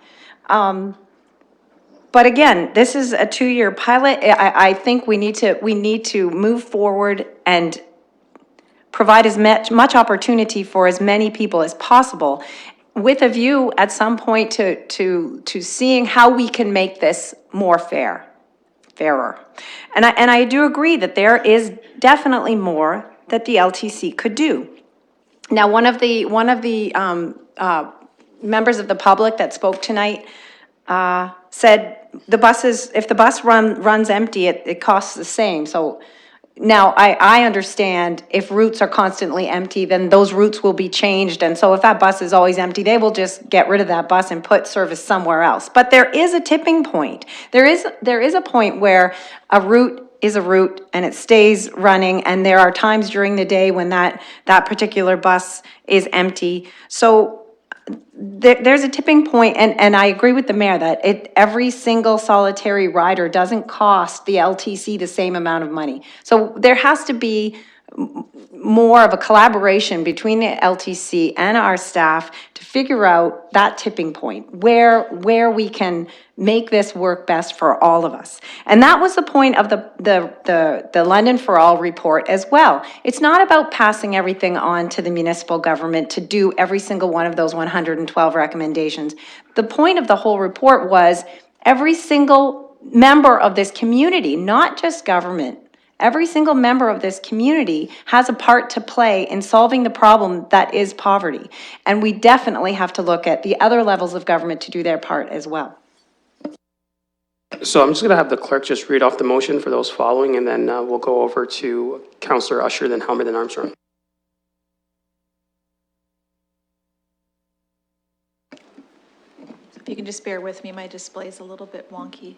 S14: But again, this is a 2-year pilot. I think we need to move forward and provide as much opportunity for as many people as possible, with a view at some point to seeing how we can make this more fairer. And I do agree that there is definitely more that the LTC could do. Now, one of the members of the public that spoke tonight said if the bus runs empty, it costs the same. So now I understand if routes are constantly empty, then those routes will be changed. And so if that bus is always empty, they will just get rid of that bus and put service somewhere else. But there is a tipping point. There is a point where a route is a route and it stays running, and there are times during the day when that particular bus is empty. So there's a tipping point, and I agree with the mayor that every single solitary rider doesn't cost the LTC the same amount of money. So there has to be more of a collaboration between the LTC and our staff to figure out that tipping point, where we can make this work best for all of us. And that was the point of the London for All report as well. It's not about passing everything on to the municipal government to do every single one of those 112 recommendations. The point of the whole report was every single member of this community, not just government, every single member of this community has a part to play in solving the problem that is poverty. And we definitely have to look at the other levels of government to do their part as well.
S1: So I'm just going to have the clerk just read off the motion for those following, and then we'll go over to Councillor Usher, then Helmer, then Armstrong.
S6: If you can just bear with me, my display is a little bit wonky.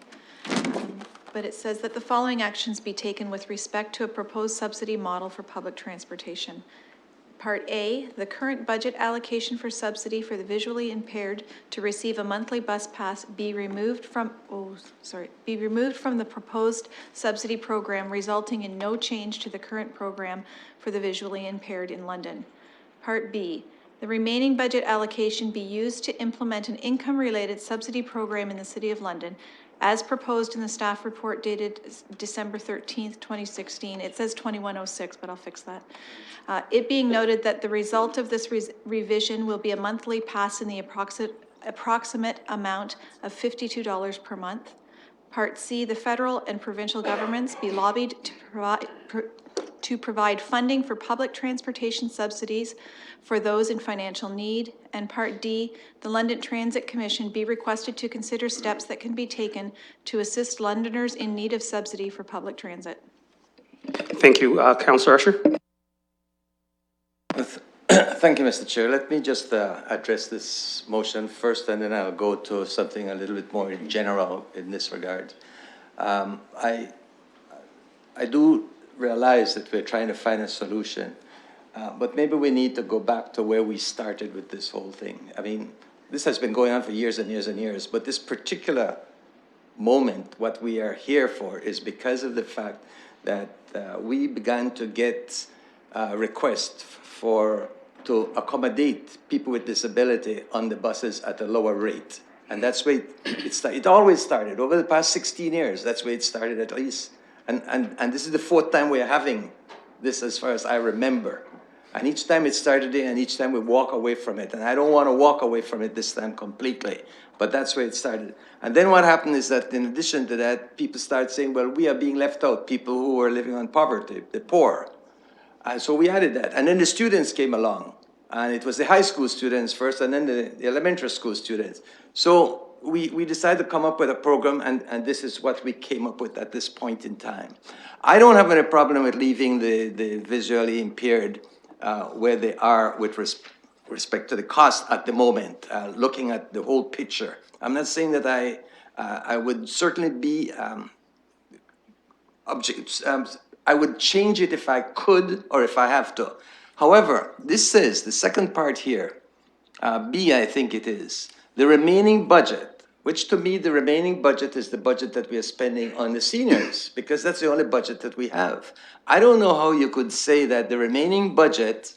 S6: But it says that the following actions be taken with respect to a proposed subsidy model for public transportation. Part A, the current budget allocation for subsidy for the visually impaired to receive a monthly bus pass be removed from the proposed subsidy program, resulting in no change to the current program for the visually impaired in London. Part B, the remaining budget allocation be used to implement an income-related subsidy program in the City of London, as proposed in the staff report dated December 13th, 2016. It says 2106, but I'll fix that. It being noted that the result of this revision will be a monthly pass in the approximate amount of $52 per month. Part C, the federal and provincial governments be lobbied to provide funding for public transportation subsidies for those in financial need. And Part D, the London Transit Commission be requested to consider steps that can be taken to assist Londoners in need of subsidy for public transit.
S1: Thank you. Councillor Usher?
S11: Thank you, Mr. Chair. Let me just address this motion first, and then I'll go to something a little bit more general in this regard. I do realize that we're trying to find a solution, but maybe we need to go back to where we started with this whole thing. I mean, this has been going on for years and years and years, but this particular moment, what we are here for is because of the fact that we began to get requests to accommodate people with disability on the buses at a lower rate. And that's where it always started. Over the past 16 years, that's where it started at least. And this is the fourth time we're having this as far as I remember. And each time it started there, and each time we walk away from it. And I don't want to walk away from it this time completely, but that's where it started. And then what happened is that in addition to that, people started saying, well, we are being left out, people who are living on poverty, the poor. And so we added that. And then the students came along. And it was the high school students first, and then the elementary school students. So we decided to come up with a program, and this is what we came up with at this point in time. I don't have any problem with leaving the visually impaired where they are with respect to the cost at the moment, looking at the whole picture. I'm not saying that I would certainly be I would change it if I could or if I have to. However, this says, the second part here, B, I think it is, the remaining budget, which to me, the remaining budget is the budget that we are spending on the seniors, because that's the only budget that we have. I don't know how you could say that the remaining budget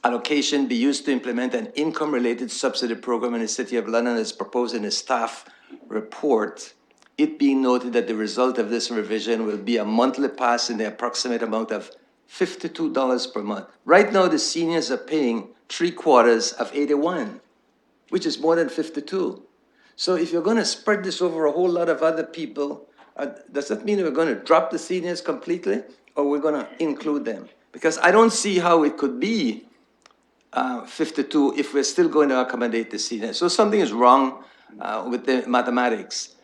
S11: allocation be used to implement an income-related subsidy program in the City of London as proposed in the staff report. It being noted that the result of this revision will be a monthly pass in the approximate amount of $52 per month. Right now, the seniors are paying 3/4 of 81, which is more than 52. So if you're going to spread this over a whole lot of other people, does that mean we're going to drop the seniors completely, or we're going to include them? Because I don't see how it could be 52 if we're still going to accommodate the seniors. So something is wrong with the mathematics.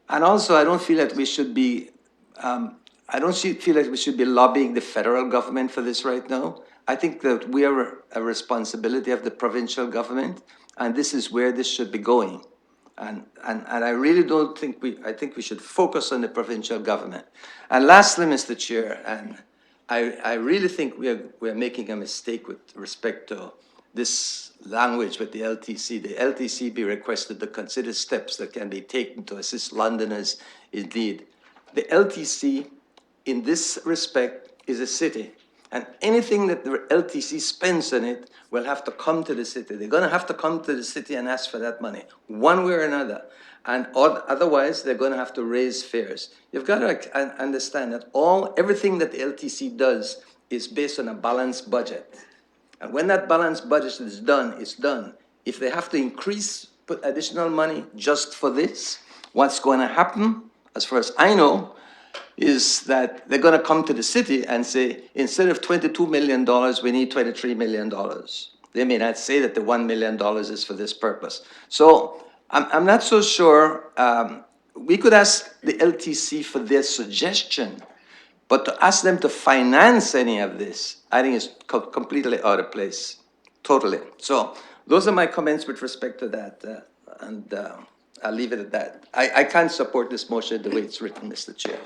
S11: And also, I don't feel that we should be, feel like we should be lobbying the federal government for this right now. I think that we are a responsibility of the provincial government, and this is where this should be going. And I really don't think I think we should focus on the provincial government. And lastly, Mr. Chair, and I really think we are making a mistake with respect to this language with the LTC. The LTC be requested to consider steps that can be taken to assist Londoners in need. The LTC, in this respect, is a city. And anything that the LTC spends on it will have to come to the city. They're going to have to come to the city and ask for that money, one way or another. And otherwise, they're going to have to raise fares. You've got to understand that everything that the LTC does is based on a balanced budget. And when that balanced budget is done, it's done. If they have to put additional money just for this, what's going to happen, as far as I know, is that they're going to come to the city and say, instead of $22 million, we need $23 million. They may not say that the $1 million is for this purpose. So I'm not so sure. We could ask the LTC for their suggestion, but to ask them to finance any of this, I think is completely out of place, totally. So those are my comments with respect to that, and I'll leave it at that. I can't support this motion the way it's written, Mr. Chair.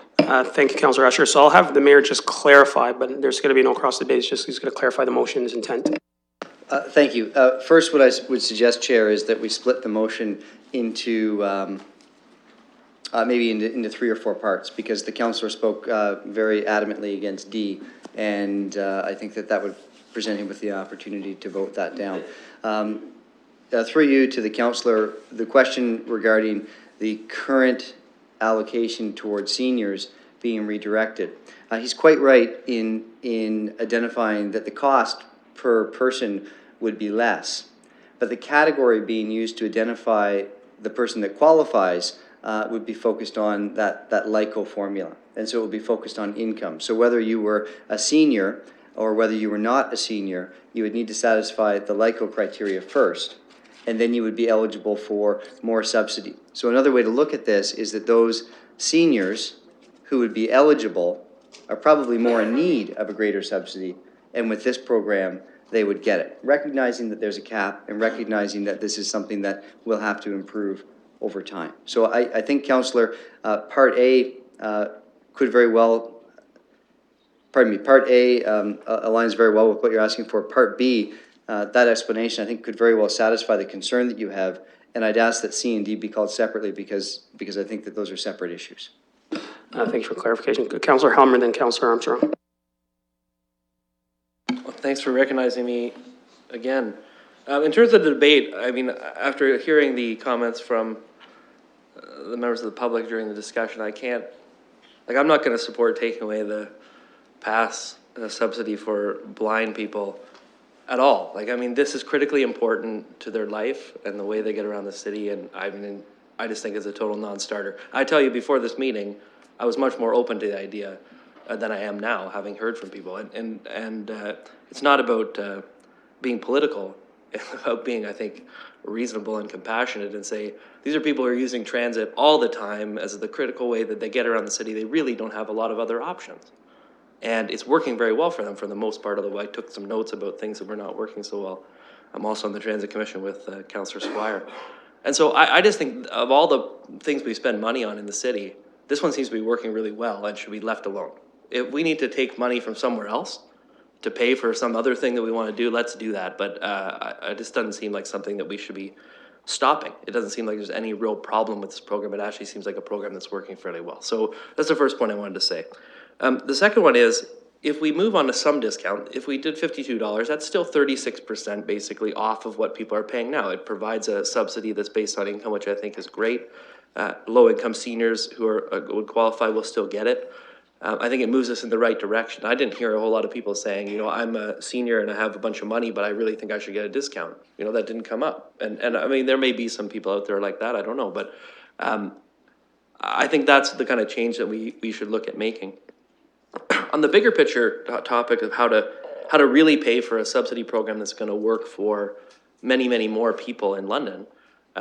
S1: Thank you, Councillor Usher. So I'll have the mayor just clarify, but there's going to be no cross debate. He's going to clarify the motion's intent.
S9: Thank you. First, what I would suggest, Chair, is that we split the motion into maybe into 3 or 4 parts, because the councillor spoke very adamantly against D, and I think that would present him with the opportunity to vote that down. Through you to the councillor, the question regarding the current allocation towards seniors being redirected. He's quite right in identifying that the cost per person would be less, but the category being used to identify the person that qualifies would be focused on that LICO formula. And so it would be focused on income. So whether you were a senior or whether you were not a senior, you would need to satisfy the LICO criteria first, and then you would be eligible for more subsidy. So another way to look at this is that those seniors who would be eligible are probably more in need of a greater subsidy, and with this program, they would get it. Recognizing that there's a cap and recognizing that this is something that will have to improve over time. So I think, Councillor, Part A could very well, Part A aligns very well with what you're asking for. Part B, that explanation, I think, could very well satisfy the concern that you have, and I'd ask that C and D be called separately because I think that those are separate issues.
S1: Thanks for clarification. Councillor Helmer, then Councillor Armstrong.
S13: Well, thanks for recognizing me again. In terms of the debate, I mean, after hearing the comments from the members of the public during the discussion, I'm not going to support taking away the pass a subsidy for blind people at all. Like, I mean, this is critically important to their life and the way they get around the city, and I mean, I just think it's a total non-starter. I tell you, before this meeting, I was much more open to the idea than I am now, having heard from people. And it's not about being political, it's about being, I think, reasonable and compassionate and say, these are people who are using transit all the time as the critical way that they get around the city. They really don't have a lot of other options. And it's working very well for them for the most part, although I took some notes about things that were not working so well. I'm also on the Transit Commission with Councillor Squire. And so I just think of all the things we spend money on in the city, this one seems to be working really well and should be left alone. If we need to take money from somewhere else to pay for some other thing that we want to do, let's do that. But it just doesn't seem like something that we should be stopping. It doesn't seem like there's any real problem with this program. It actually seems like a program that's working fairly well. So that's the first point I wanted to say. The second one is, if we move on to some discount, if we did $52, that's still 36% basically off of what people are paying now. It provides a subsidy that's based on income, which I think is great. Low-income seniors who would qualify will still get it. I think it moves us in the right direction. I didn't hear a whole lot of people saying, you know, I'm a senior and I have a bunch of money, but I really think I should get a discount. You know, that didn't come up. And I mean, there may be some people out there like that, I don't know. But I think that's the kind of change that we should look at making. On the bigger picture topic of how to really pay for a subsidy program that's going to work for many, many more people in London,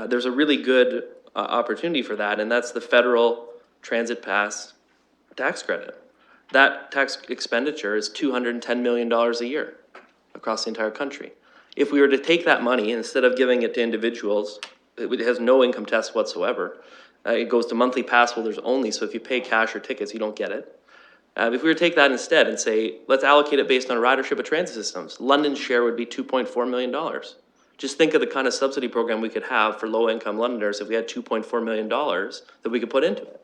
S13: there's a really good opportunity for that, and that's the federal transit pass tax credit. That tax expenditure is $210 million a year across the entire country. If we were to take that money, instead of giving it to individuals, it has no income test whatsoever. It goes to monthly pass holders only, so if you pay cash or tickets, you don't get it. If we were to take that instead and say, let's allocate it based on ridership of transit systems, London's share would be $2.4 million. Just think of the kind of subsidy program we could have for low-income Londoners if we had $2.4 million that we could put into it.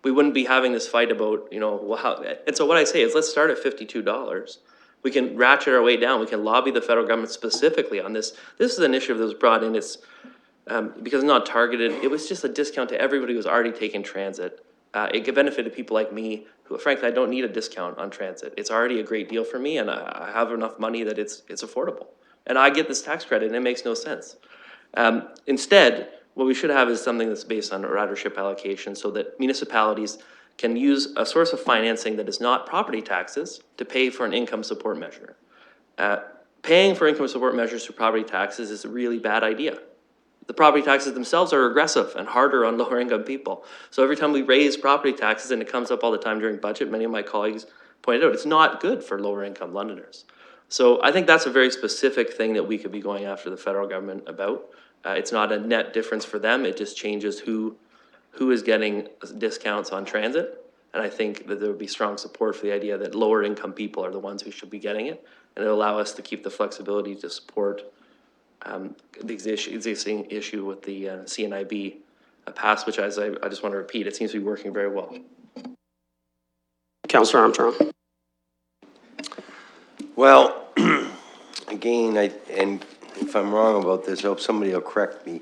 S13: We wouldn't be having this fight about, you know, well, how, and so what I say is let's start at $52. We can ratchet our way down. We can lobby the federal government specifically on this. This is an issue that was brought in. It's because it's not targeted. It was just a discount to everybody who's already taken transit. It could benefit people like me who, frankly, I don't need a discount on transit. It's already a great deal for me, and I have enough money that it's affordable. And I get this tax credit, and it makes no sense. Instead, what we should have is something that's based on a ridership allocation so that municipalities can use a source of financing that is not property taxes to pay for an income support measure. Paying for income support measures through property taxes is a really bad idea. The property taxes themselves are regressive and harder on lower income people. So every time we raise property taxes, and it comes up all the time during budget, many of my colleagues pointed out, it's not good for lower income Londoners. So I think that's a very specific thing that we could be going after the federal government about. It's not a net difference for them. It just changes who is getting discounts on transit. And I think that there would be strong support for the idea that lower income people are the ones who should be getting it. And it'll allow us to keep the flexibility to support the existing issue with the CNIB pass, which, as I just want to repeat, it seems to be working very well.
S1: Councillor Armstrong.
S12: Well, again, and if I'm wrong about this, I hope somebody will correct me.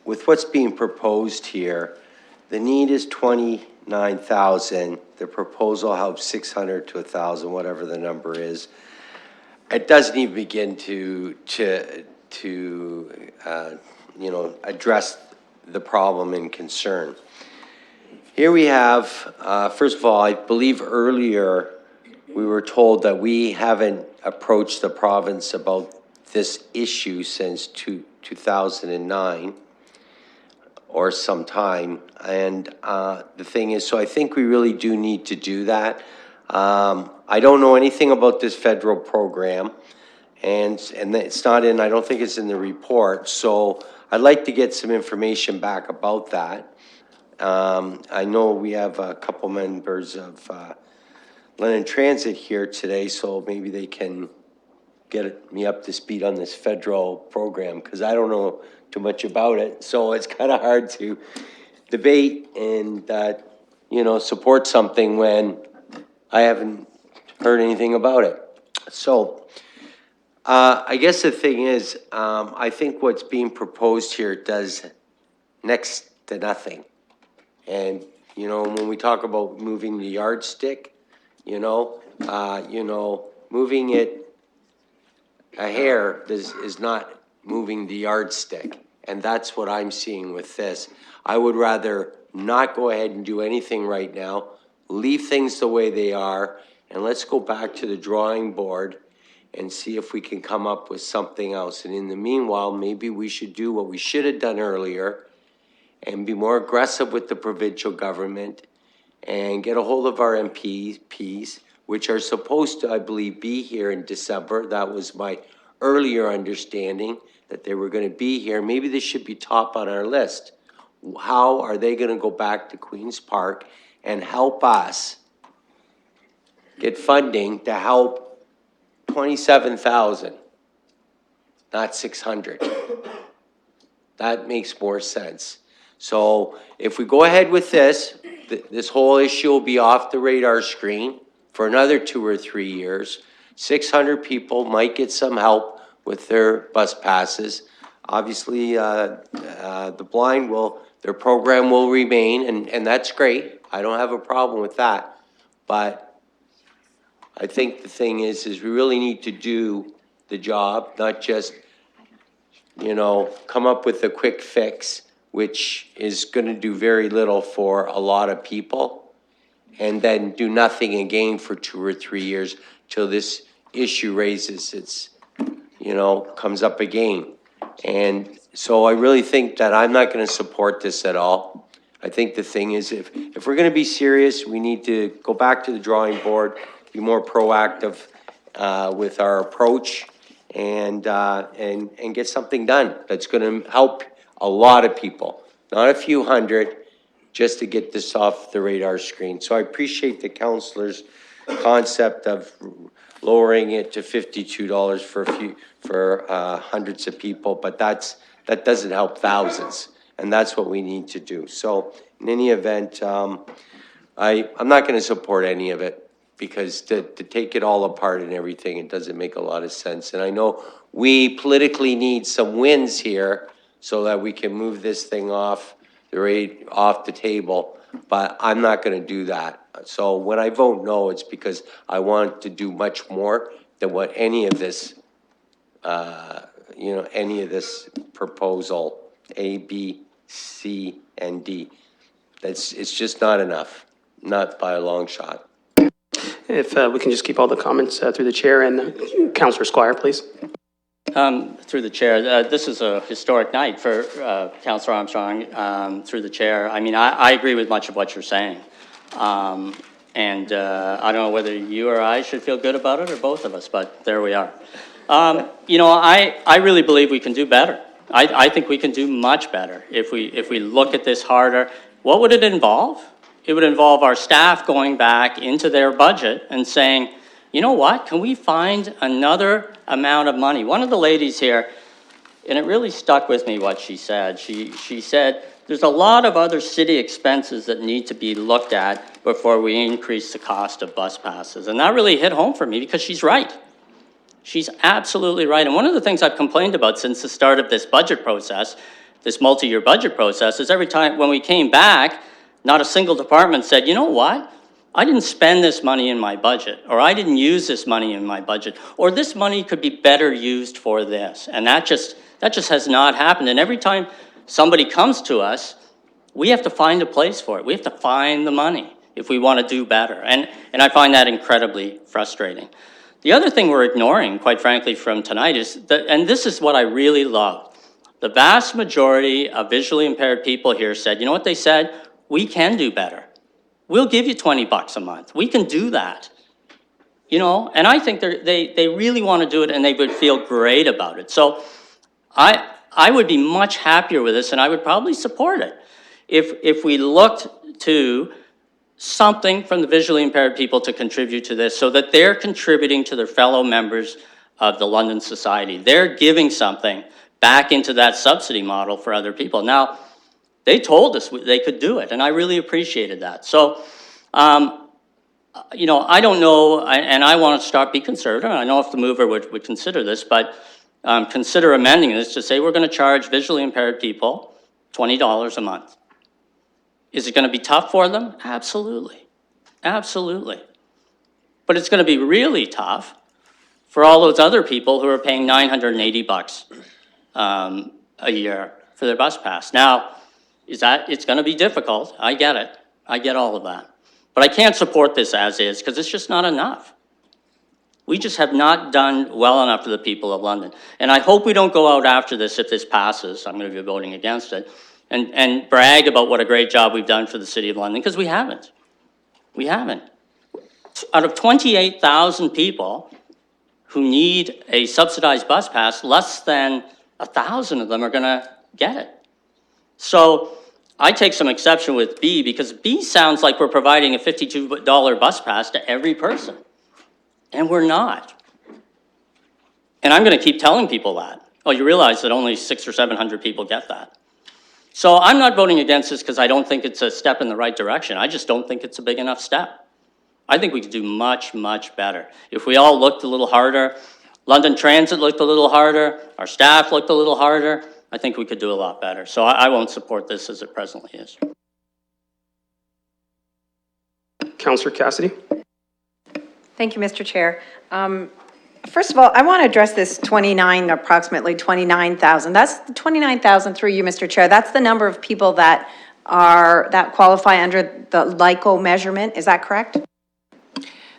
S12: With what's being proposed here, the need is 29,000. The proposal helps 600 to 1,000, whatever the number is. It doesn't even begin to address the problem and concern. Here we have, first of all, I believe earlier we were told that we haven't approached the province about this issue since 2009 or some time. And the thing is, so I think we really do need to do that. I don't know anything about this federal program, and it's not in, I don't think it's in the report. So I'd like to get some information back about that. I know we have a couple members of London Transit here today, so maybe they can get me up to speed on this federal program, because I don't know too much about it. So it's kind of hard to debate and, support something when I haven't heard anything about it. So I guess the thing is, I think what's being proposed here does next to nothing. And, when we talk about moving the yardstick, you know, moving it a hair is not moving the yardstick. And that's what I'm seeing with this. I would rather not go ahead and do anything right now, leave things the way they are, and let's go back to the drawing board and see if we can come up with something else. And in the meanwhile, maybe we should do what we should have done earlier and be more aggressive with the provincial government and get a hold of our MPs, which are supposed to, I believe, be here in December. That was my earlier understanding, that they were going to be here. Maybe they should be top on our list. How are they going to go back to Queen's Park and help us get funding to help 27,000, not 600? That makes more sense. So if we go ahead with this, this whole issue will be off the radar screen for another 2 or 3 years. 600 people might get some help with their bus passes. Obviously, the blind their program will remain, and that's great. I don't have a problem with that. But I think the thing is we really need to do the job, not just, you know, come up with a quick fix, which is going to do very little for a lot of people, and then do nothing again for 2 or 3 years till this issue raises its, you know, comes up again. And so I really think that I'm not going to support this at all. I think the thing is, if we're going to be serious, we need to go back to the drawing board, be more proactive with our approach, and get something done that's going to help a lot of people, not a few hundred, just to get this off the radar screen. So I appreciate the councillor's concept of lowering it to $52 for hundreds of people, but that doesn't help thousands, and that's what we need to do. So in any event, I'm not going to support any of it, because to take it all apart and everything, it doesn't make a lot of sense. And I know we politically need some wins here so that we can move this thing off the table, but I'm not going to do that. So when I vote no, it's because I want to do much more than what any of this, any of this proposal, A, B, C, and D. It's just not enough, not by a long shot.
S1: If we can just keep all the comments through the chair, and Councillor Squire, please.
S10: Through the chair, this is a historic night for Councillor Armstrong, through the chair. I mean, I agree with much of what you're saying. And I don't know whether you or I should feel good about it, or both of us, but there we are. You know, I really believe we can do better. I think we can do much better if we look at this harder. What would it involve? It would involve our staff going back into their budget and saying, you know what, can we find another amount of money? One of the ladies here, and it really stuck with me what she said. She said, there's a lot of other city expenses that need to be looked at before we increase the cost of bus passes. And that really hit home for me, because she's right. She's absolutely right. And one of the things I've complained about since the start of this budget process, this multi-year budget process, is every time when we came back, not a single department said, you know what? I didn't spend this money in my budget, or I didn't use this money in my budget, or this money could be better used for this. And that just has not happened. And every time somebody comes to us, we have to find a place for it. We have to find the money if we want to do better. And I find that incredibly frustrating. The other thing we're ignoring, quite frankly, from tonight is that, and this is what I really love, the vast majority of visually impaired people here said, you know what they said? We can do better. We'll give you $20 a month. We can do that. You know, and I think they really want to do it, and they would feel great about it. So I would be much happier with this, and I would probably support it if we looked to something from the visually impaired people to contribute to this, so that they're contributing to their fellow members of the London Society. They're giving something back into that subsidy model for other people. Now, they told us they could do it, and I really appreciated that. So, you know, I don't know, and I want to be conservative. I know if the mover would consider this, but consider amending this to say we're going to charge visually impaired people $20 a month. Is it going to be tough for them? Absolutely. Absolutely. But it's going to be really tough for all those other people who are paying $980 a year for their bus pass. Now, it's going to be difficult. I get it. I get all of that. But I can't support this as is because it's just not enough. We just have not done well enough for the people of London. And I hope we don't go out after this, if this passes, I'm going to be voting against it, and brag about what a great job we've done for the City of London, because we haven't. We haven't. Out of 28,000 people who need a subsidized bus pass, less than 1,000 of them are going to get it. So I take some exception with B, because B sounds like we're providing a $52 bus pass to every person. And we're not. And I'm going to keep telling people that. Oh, you realize that only 600 or 700 people get that. So I'm not voting against this because I don't think it's a step in the right direction. I just don't think it's a big enough step. I think we could do much, much better. If we all looked a little harder, London Transit looked a little harder, our staff looked a little harder, I think we could do a lot better. So I won't support this as it presently is.
S1: Councillor Cassidy?
S14: Thank you, Mr. Chair. First of all, I want to address this approximately 29,000. That's 29,000 through you, Mr. Chair. That's the number of people that qualify under the LICO measurement. Is that correct?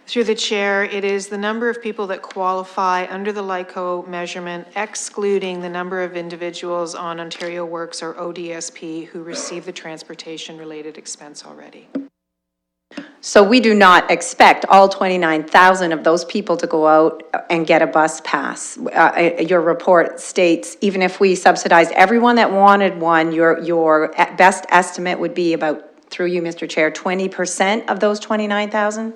S2: Through the chair, it is the number of people that qualify under the LICO measurement, excluding the number of individuals on Ontario Works or ODSP who receive the transportation-related expense already.
S14: So we do not expect all 29,000 of those people to go out and get a bus pass. Your report states even if we subsidized everyone that wanted one, your best estimate would be about, through you, Mr. Chair, 20% of those 29,000?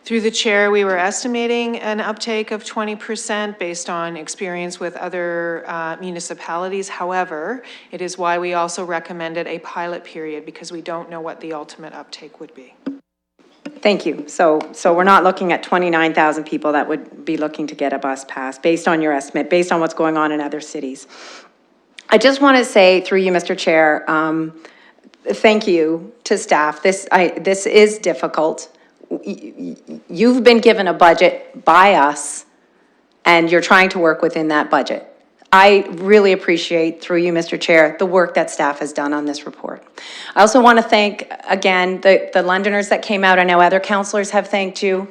S2: Through the chair, we were estimating an uptake of 20% based on experience with other municipalities. However, it is why we also recommended a pilot period, because we don't know what the ultimate uptake would be.
S14: Thank you. So we're not looking at 29,000 people that would be looking to get a bus pass based on your estimate, based on what's going on in other cities. I just want to say, through you, Mr. Chair, thank you to staff. This is difficult. You've been given a budget by us, and you're trying to work within that budget. I really appreciate, through you, Mr. Chair, the work that staff has done on this report. I also want to thank, again, the Londoners that came out. I know other councillors have thanked you.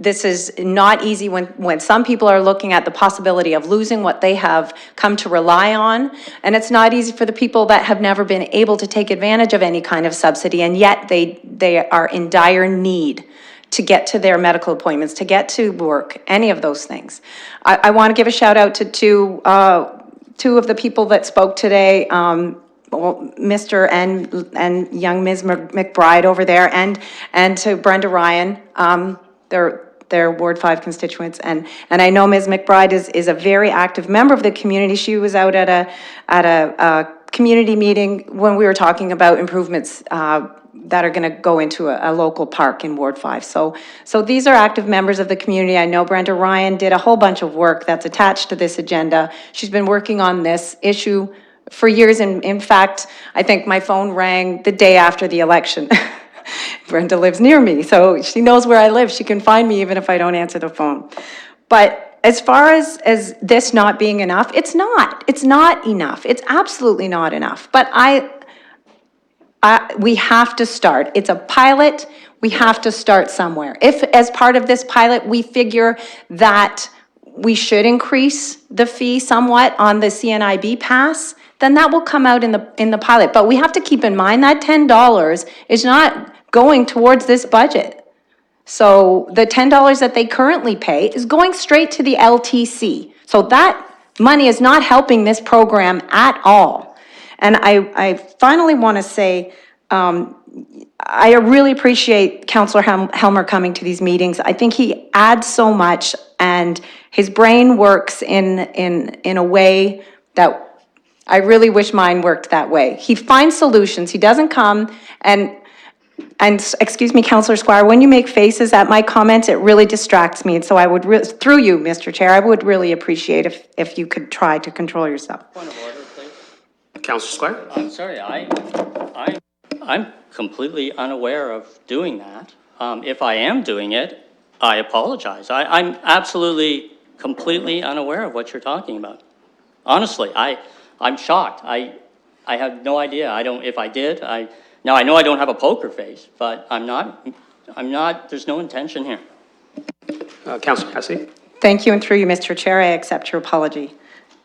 S14: This is not easy when some people are looking at the possibility of losing what they have come to rely on. And it's not easy for the people that have never been able to take advantage of any kind of subsidy, and yet they are in dire need to get to their medical appointments, to get to work, any of those things. I want to give a shout out to two of the people that spoke today, Mr. and young Ms. McBride over there, and to Brenda Ryan. They're Ward 5 constituents, and I know Ms. McBride is a very active member of the community. She was out at a community meeting when we were talking about improvements that are going to go into a local park in Ward 5. So these are active members of the community. I know Brenda Ryan did a whole bunch of work that's attached to this agenda. She's been working on this issue for years, and in fact, I think my phone rang the day after the election. Brenda lives near me, so she knows where I live. She can find me even if I don't answer the phone. But as far as this not being enough, it's not. It's not enough. It's absolutely not enough. But we have to start. It's a pilot. We have to start somewhere. If, as part of this pilot, we figure that we should increase the fee somewhat on the CNIB pass, then that will come out in the pilot. But we have to keep in mind that $10 is not going towards this budget. So the $10 that they currently pay is going straight to the LTC. So that money is not helping this program at all. And I finally want to say, I really appreciate Councillor Helmer coming to these meetings. I think he adds so much, and his brain works in a way that I really wish mine worked that way. He finds solutions. He doesn't come and excuse me, Councillor Squire, when you make faces at my comments, it really distracts me. And so I would, through you, Mr. Chair, I would really appreciate if you could try to control yourself.
S10: Point of order, please.
S1: Councillor Squire?
S10: I'm sorry, I'm completely unaware of doing that. If I am doing it, I apologize. I'm absolutely, completely unaware of what you're talking about. Honestly, I'm shocked. I have no idea. If I did, now I know I don't have a poker face, but I'm not, there's no intention here.
S1: Councilor Cassidy?
S15: Thank you, and through you, Mr. Chair, I accept your apology.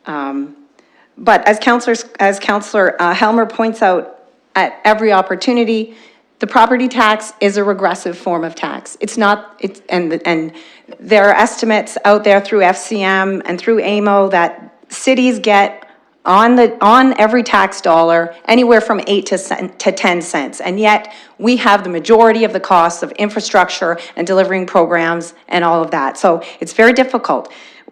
S15: But as Councillor Helmer points out at every opportunity, the property tax is a regressive form of tax. It's not, and there are estimates out there through FCM and through AMO that cities get on every tax dollar anywhere from 8 to 10 cents. And yet we have the majority of the costs of infrastructure and delivering programs and all of that. So it's very difficult.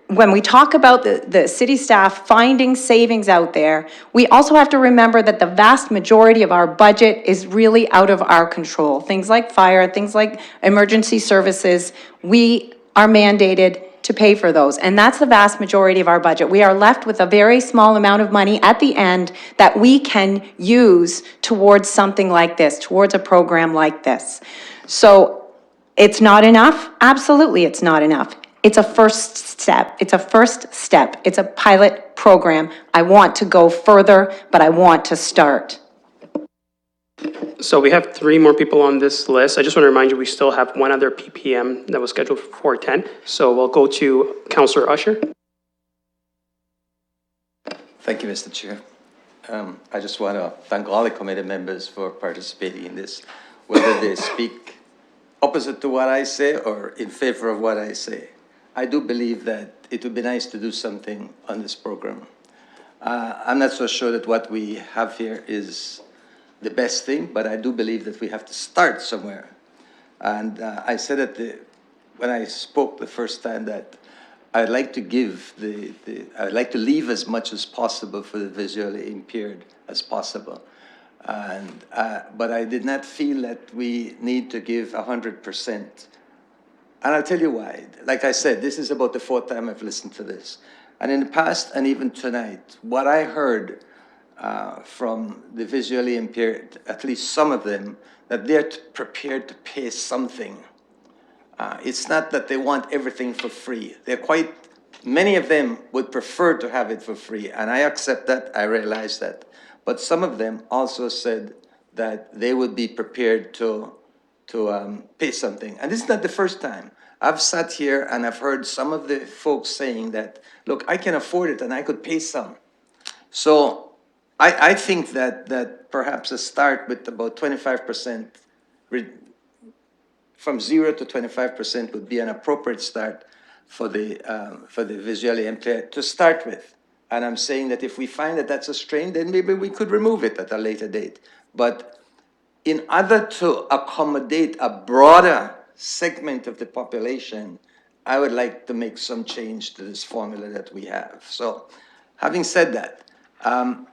S15: When we talk about the city staff finding savings out there, we also have to remember that the vast majority of our budget is really out of our control. Things like fire, things like emergency services, we are mandated to pay for those. And that's the vast majority of our budget. We are left with a very small amount of money at the end that we can use towards something like this, towards a program like this. So it's not enough? Absolutely, it's not enough. It's a first step. It's a first step. It's a pilot program. I want to go further, but I want to start.
S1: So we have 3 more people on this list. I just want to remind you, we still have one other PPM that was scheduled for 4:10. So we'll go to Councillor Usher.
S11: Thank you, Mr. Chair. I just want to thank all the committee members for participating in this, whether they speak opposite to what I say or in favor of what I say. I do believe that it would be nice to do something on this program. I'm not so sure that what we have here is the best thing, but I do believe that we have to start somewhere. And I said when I spoke the first time that I'd like to give I'd like to leave as much as possible for the visually impaired as possible. And, but I did not feel that we need to give 100%. And I'll tell you why. Like I said, this is about the 4th time I've listened to this. And in the past, and even tonight, what I heard from the visually impaired, at least some of them, that they're prepared to pay something. It's not that they want everything for free. Many of them would prefer to have it for free, and I accept that, I realize that. But some of them also said that they would be prepared to pay something. And this is not the first time. I've sat here and I've heard some of the folks saying that, look, I can afford it and I could pay some. So I think that perhaps a start with about 25%, from 0 to 25% would be an appropriate start for the visually impaired to start with. And I'm saying that if we find that that's a strain, then maybe we could remove it at a later date. But in order to accommodate a broader segment of the population, I would like to make some change to this formula that we have. So having said that, the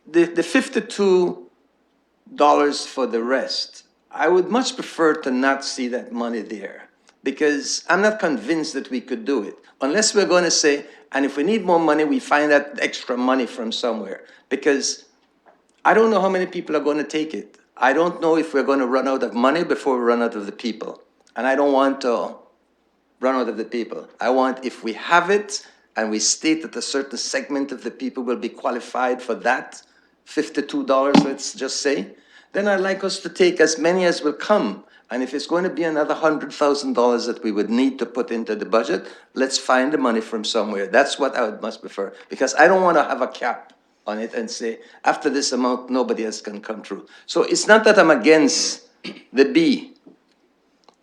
S11: $52 for the rest, I would much prefer to not see that money there, because I'm not convinced that we could do it unless we're going to say, and if we need more money, we find that extra money from somewhere, because I don't know how many people are going to take it. I don't know if we're going to run out of money before we run out of the people. And I don't want to run out of the people. I want, if we have it and we state that a certain segment of the people will be qualified for that $52, let's just say, then I'd like us to take as many as will come. And if it's going to be another $100,000 that we would need to put into the budget, let's find the money from somewhere. That's what I would much prefer, because I don't want to have a cap on it and say, after this amount, nobody else can come through. So it's not that I'm against the B.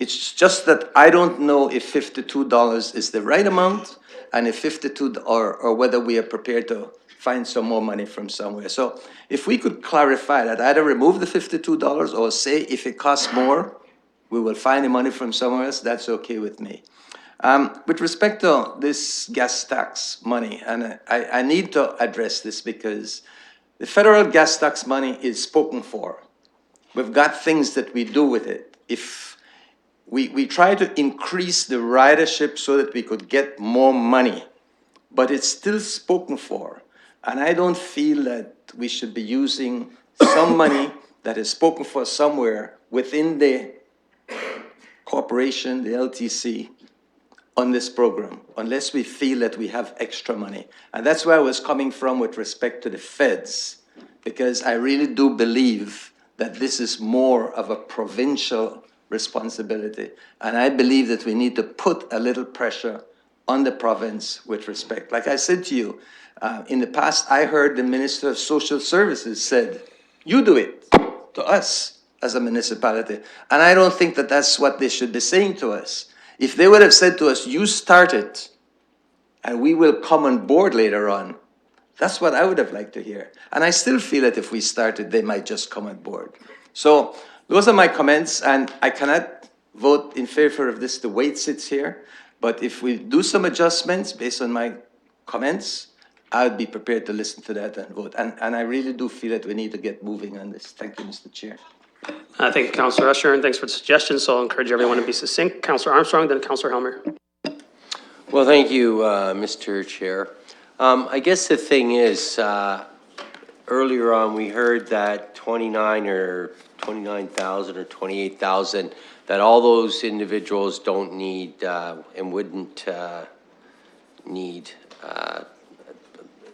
S11: It's just that I don't know if $52 is the right amount, and if or whether we are prepared to find some more money from somewhere. So if we could clarify that, either remove the $52 or say if it costs more, we will find the money from somewhere else, that's okay with me. With respect to this gas tax money, and I need to address this because the federal gas tax money is spoken for. We've got things that we do with it. If we try to increase the ridership so that we could get more money, but it's still spoken for. And I don't feel that we should be using some money that is spoken for somewhere within the corporation, the LTC, on this program, unless we feel that we have extra money. And that's where I was coming from with respect to the feds, because I really do believe that this is more of a provincial responsibility. And I believe that we need to put a little pressure on the province with respect. Like I said to you, in the past, I heard the Minister of Social Services said, you do it to us as a municipality. And I don't think that that's what they should be saying to us. If they would have said to us, you start it, and we will come on board later on, that's what I would have liked to hear. And I still feel that if we started, they might just come on board. So those are my comments, and I cannot vote in favor of this the way it sits here. But if we do some adjustments based on my comments, I would be prepared to listen to that and vote. And I really do feel that we need to get moving on this. Thank you, Mr. Chair.
S1: Thank you, Councillor Usher, and thanks for the suggestion. So I'll encourage everyone to be succinct. Councillor Armstrong, then Councillor Helmer.
S12: Well, thank you, Mr. Chair. I guess the thing is, earlier on, we heard that 29,000 or 28,000, that all those individuals don't need and wouldn't need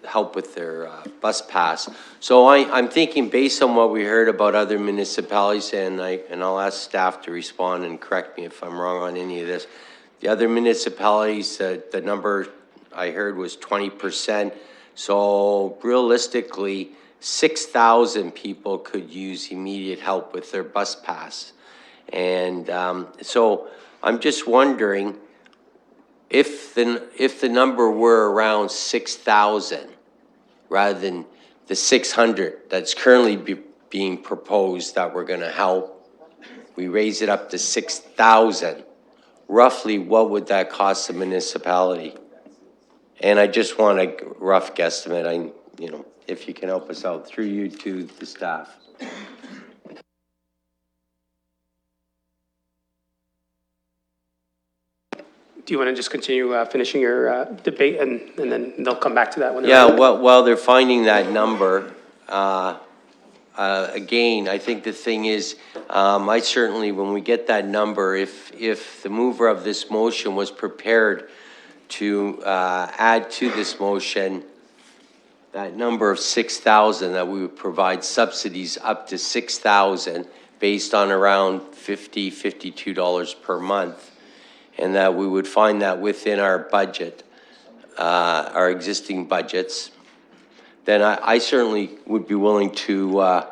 S12: help with their bus pass. So I'm thinking, based on what we heard about other municipalities, and I'll ask staff to respond and correct me if I'm wrong on any of this. The other municipalities, the number I heard was 20%. So realistically, 6,000 people could use immediate help with their bus pass. And so I'm just wondering, if the number were around 6,000 rather than the 600 that's currently being proposed that we're going to help, we raise it up to 6,000. Roughly, what would that cost the municipality? And I just want a rough guesstimate. If you can help us out through you to the staff.
S1: Do you want to just continue finishing your debate, and then they'll come back to that when they're
S12: Yeah,
S1: ready?
S12: while they're finding that number, again, I think the thing is, I certainly, when we get that number, if the mover of this motion was prepared to add to this motion that number of 6,000, that we would provide subsidies up to 6,000 based on around $50, $52 per month, and that we would find that within our budget, our existing budgets, then I certainly would be willing to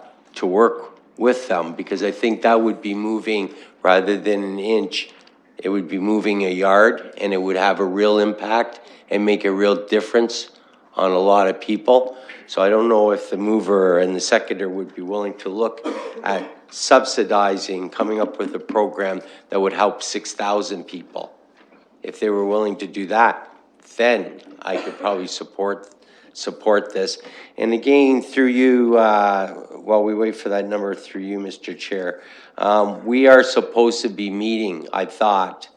S12: work with them, because I think that would be moving, rather than an inch, it would be moving a yard, and it would have a real impact and make a real difference on a lot of people. So I don't know if the mover and the seconder would be willing to look at subsidizing, coming up with a program that would help 6,000 people. If they were willing to do that, then I could probably support this. And again, through you, while we wait for that number, through you, Mr. Chair, we are supposed to be meeting, I thought,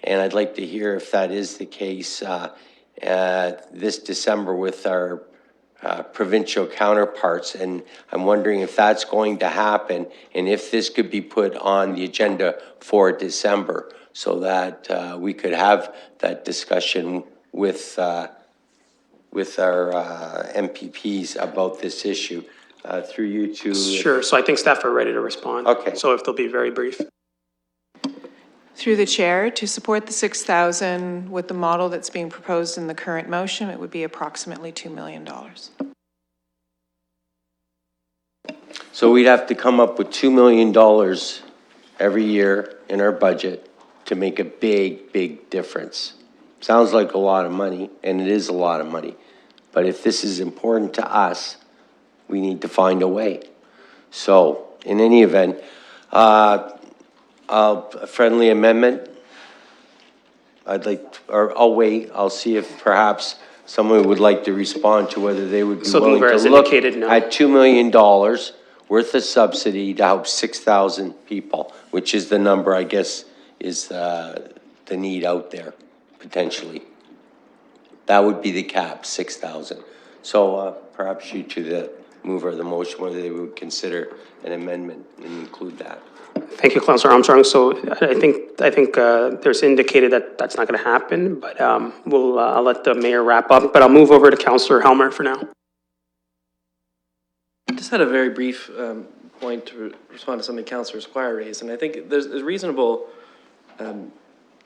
S12: and I'd like to hear if that is the case, this December with our provincial counterparts, and I'm wondering if that's going to happen, and if this could be put on the agenda for December, so that we could have that discussion with our MPPs about this issue. Through you to...
S1: Sure, so I think staff are ready to respond.
S12: Okay.
S1: So if they'll be very brief.
S2: Through the chair, to support the 6,000 with the model that's being proposed in the current motion, it would be approximately $2 million.
S12: So we'd have to come up with $2 million every year in our budget to make a big, big difference. Sounds like a lot of money, and it is a lot of money. But if this is important to us, we need to find a way. So, in any event, a friendly amendment, I'll wait. I'll see if perhaps someone would like to respond to whether they would be willing to look at $2 million worth of subsidy to help 6,000 people, which is the number, I guess, is the need out there, potentially. That would be the cap, 6,000. So perhaps you to mover of the motion, whether they would consider an amendment and include that.
S1: Thank you, Councillor Armstrong. So I think there's indicated that that's not going to happen, but I'll let the mayor wrap up, but I'll move over to Councillor Helmer for now.
S13: I just had a very brief point to respond to something Councillor Squire raised, and I think there's a reasonable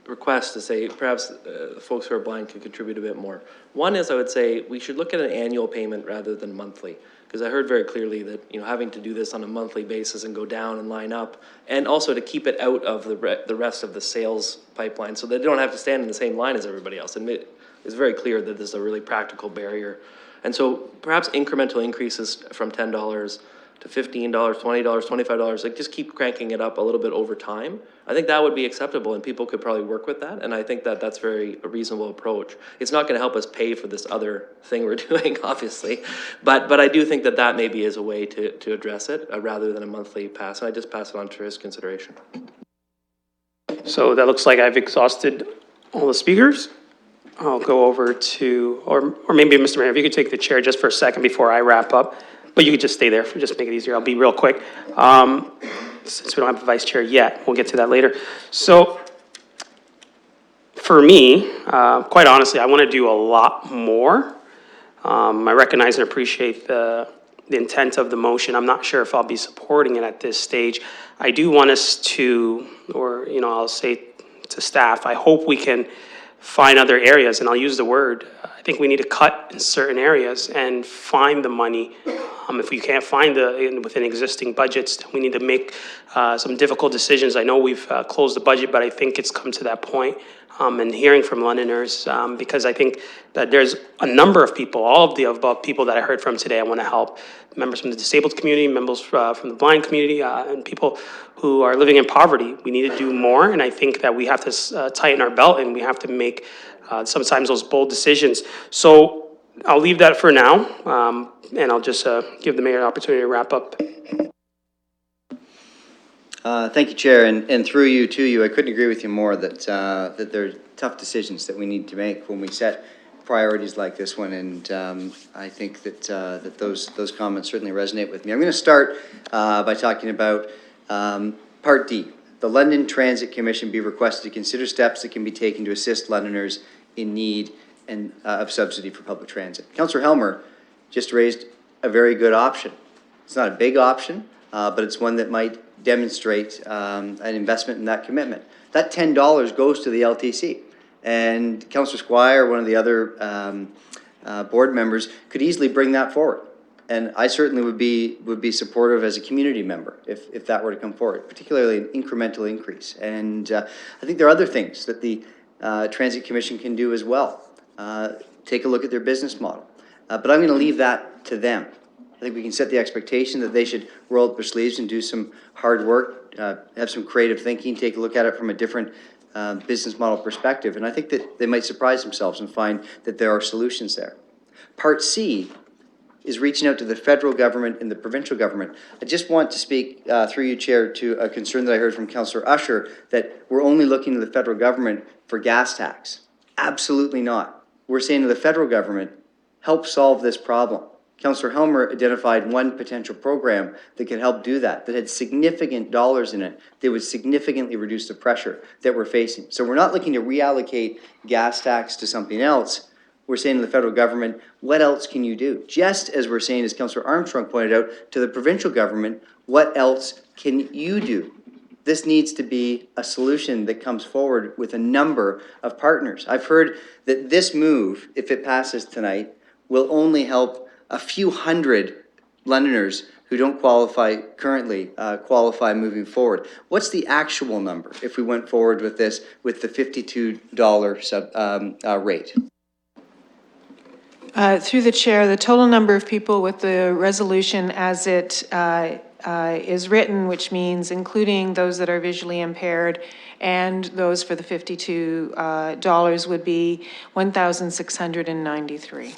S13: request to say perhaps folks who are blind could contribute a bit more. One is, I would say we should look at an annual payment rather than monthly, because I heard very clearly that, you know, having to do this on a monthly basis and go down and line up, and also to keep it out of the rest of the sales pipeline so they don't have to stand in the same line as everybody else. And it's very clear that this is a really practical barrier. And so perhaps incremental increases from $10 to $15, $20, $25, like just keep cranking it up a little bit over time. I think that would be acceptable and people could probably work with that. And I think that that's a reasonable approach. It's not gonna help us pay for this other thing we're doing, obviously. But I do think that that maybe is a way to address it rather than a monthly pass. And I just pass it on to his consideration.
S1: So that looks like I've exhausted all the speakers. I'll go over to, or maybe Mr. Mayor, if you could take the chair just for a second before I wrap up. But you could just stay there for just make it easier. I'll be real quick. Since we don't have a vice chair yet, we'll get to that later. So for me, quite honestly, I want to do a lot more. I recognize and appreciate the intent of the motion. I'm not sure if I'll be supporting it at this stage. I do want us to, or, you know, I'll say to staff, I hope we can find other areas, and I'll use the word, I think we need to cut in certain areas and find the money. If we can't find within existing budgets, we need to make some difficult decisions. I know we've closed the budget, but I think it's come to that point. And hearing from Londoners, because I think that there's a number of people, all of the above people that I heard from today, I want to help. Members from the disabled community, members from the blind community, and people who are living in poverty. We need to do more, and I think that we have to tighten our belt and we have to make sometimes those bold decisions. So I'll leave that for now, and I'll just give the mayor an opportunity to wrap up.
S9: Thank you, Chair, and through you to you, I couldn't agree with you more that that there are tough decisions that we need to make when we set priorities like this one, and I think that that those comments certainly resonate with me. I'm going to start by talking about Part D. The London Transit Commission be requested to consider steps that can be taken to assist Londoners in need and of subsidy for public transit. Councillor Helmer just raised a very good option. It's not a big option, but it's one that might demonstrate an investment in that commitment. That $10 goes to the LTC. And Councillor Squire, one of the other board members, could easily bring that forward. And I certainly would be supportive as a community member if that were to come forward, particularly an incremental increase. And I think there are other things that the Transit Commission can do as well. Take a look at their business model. But I'm going to leave that to them. I think we can set the expectation that they should roll up their sleeves and do some hard work, have some creative thinking, take a look at it from a different business model perspective. And I think that they might surprise themselves and find that there are solutions there. Part C is reaching out to the federal government and the provincial government. I just want to speak through you, Chair, to a concern that I heard from Councillor Usher, that we're only looking to the federal government for gas tax. Absolutely not. We're saying to the federal government, help solve this problem. Councillor Helmer identified one potential program that could help do that, that had significant dollars in it, that would significantly reduce the pressure that we're facing. So we're not looking to reallocate gas tax to something else. We're saying to the federal government, what else can you do? Just as we're saying, as Councillor Armstrong pointed out, to the provincial government, what else can you do? This needs to be a solution that comes forward with a number of partners. I've heard that this move, if it passes tonight, will only help a few hundred Londoners who don't qualify currently qualify moving forward. What's the actual number if we went forward with this with the $52 rate?
S2: Through the chair, the total number of people with the resolution as it is written, which means including those that are visually impaired and those for the $52 would be 1,693.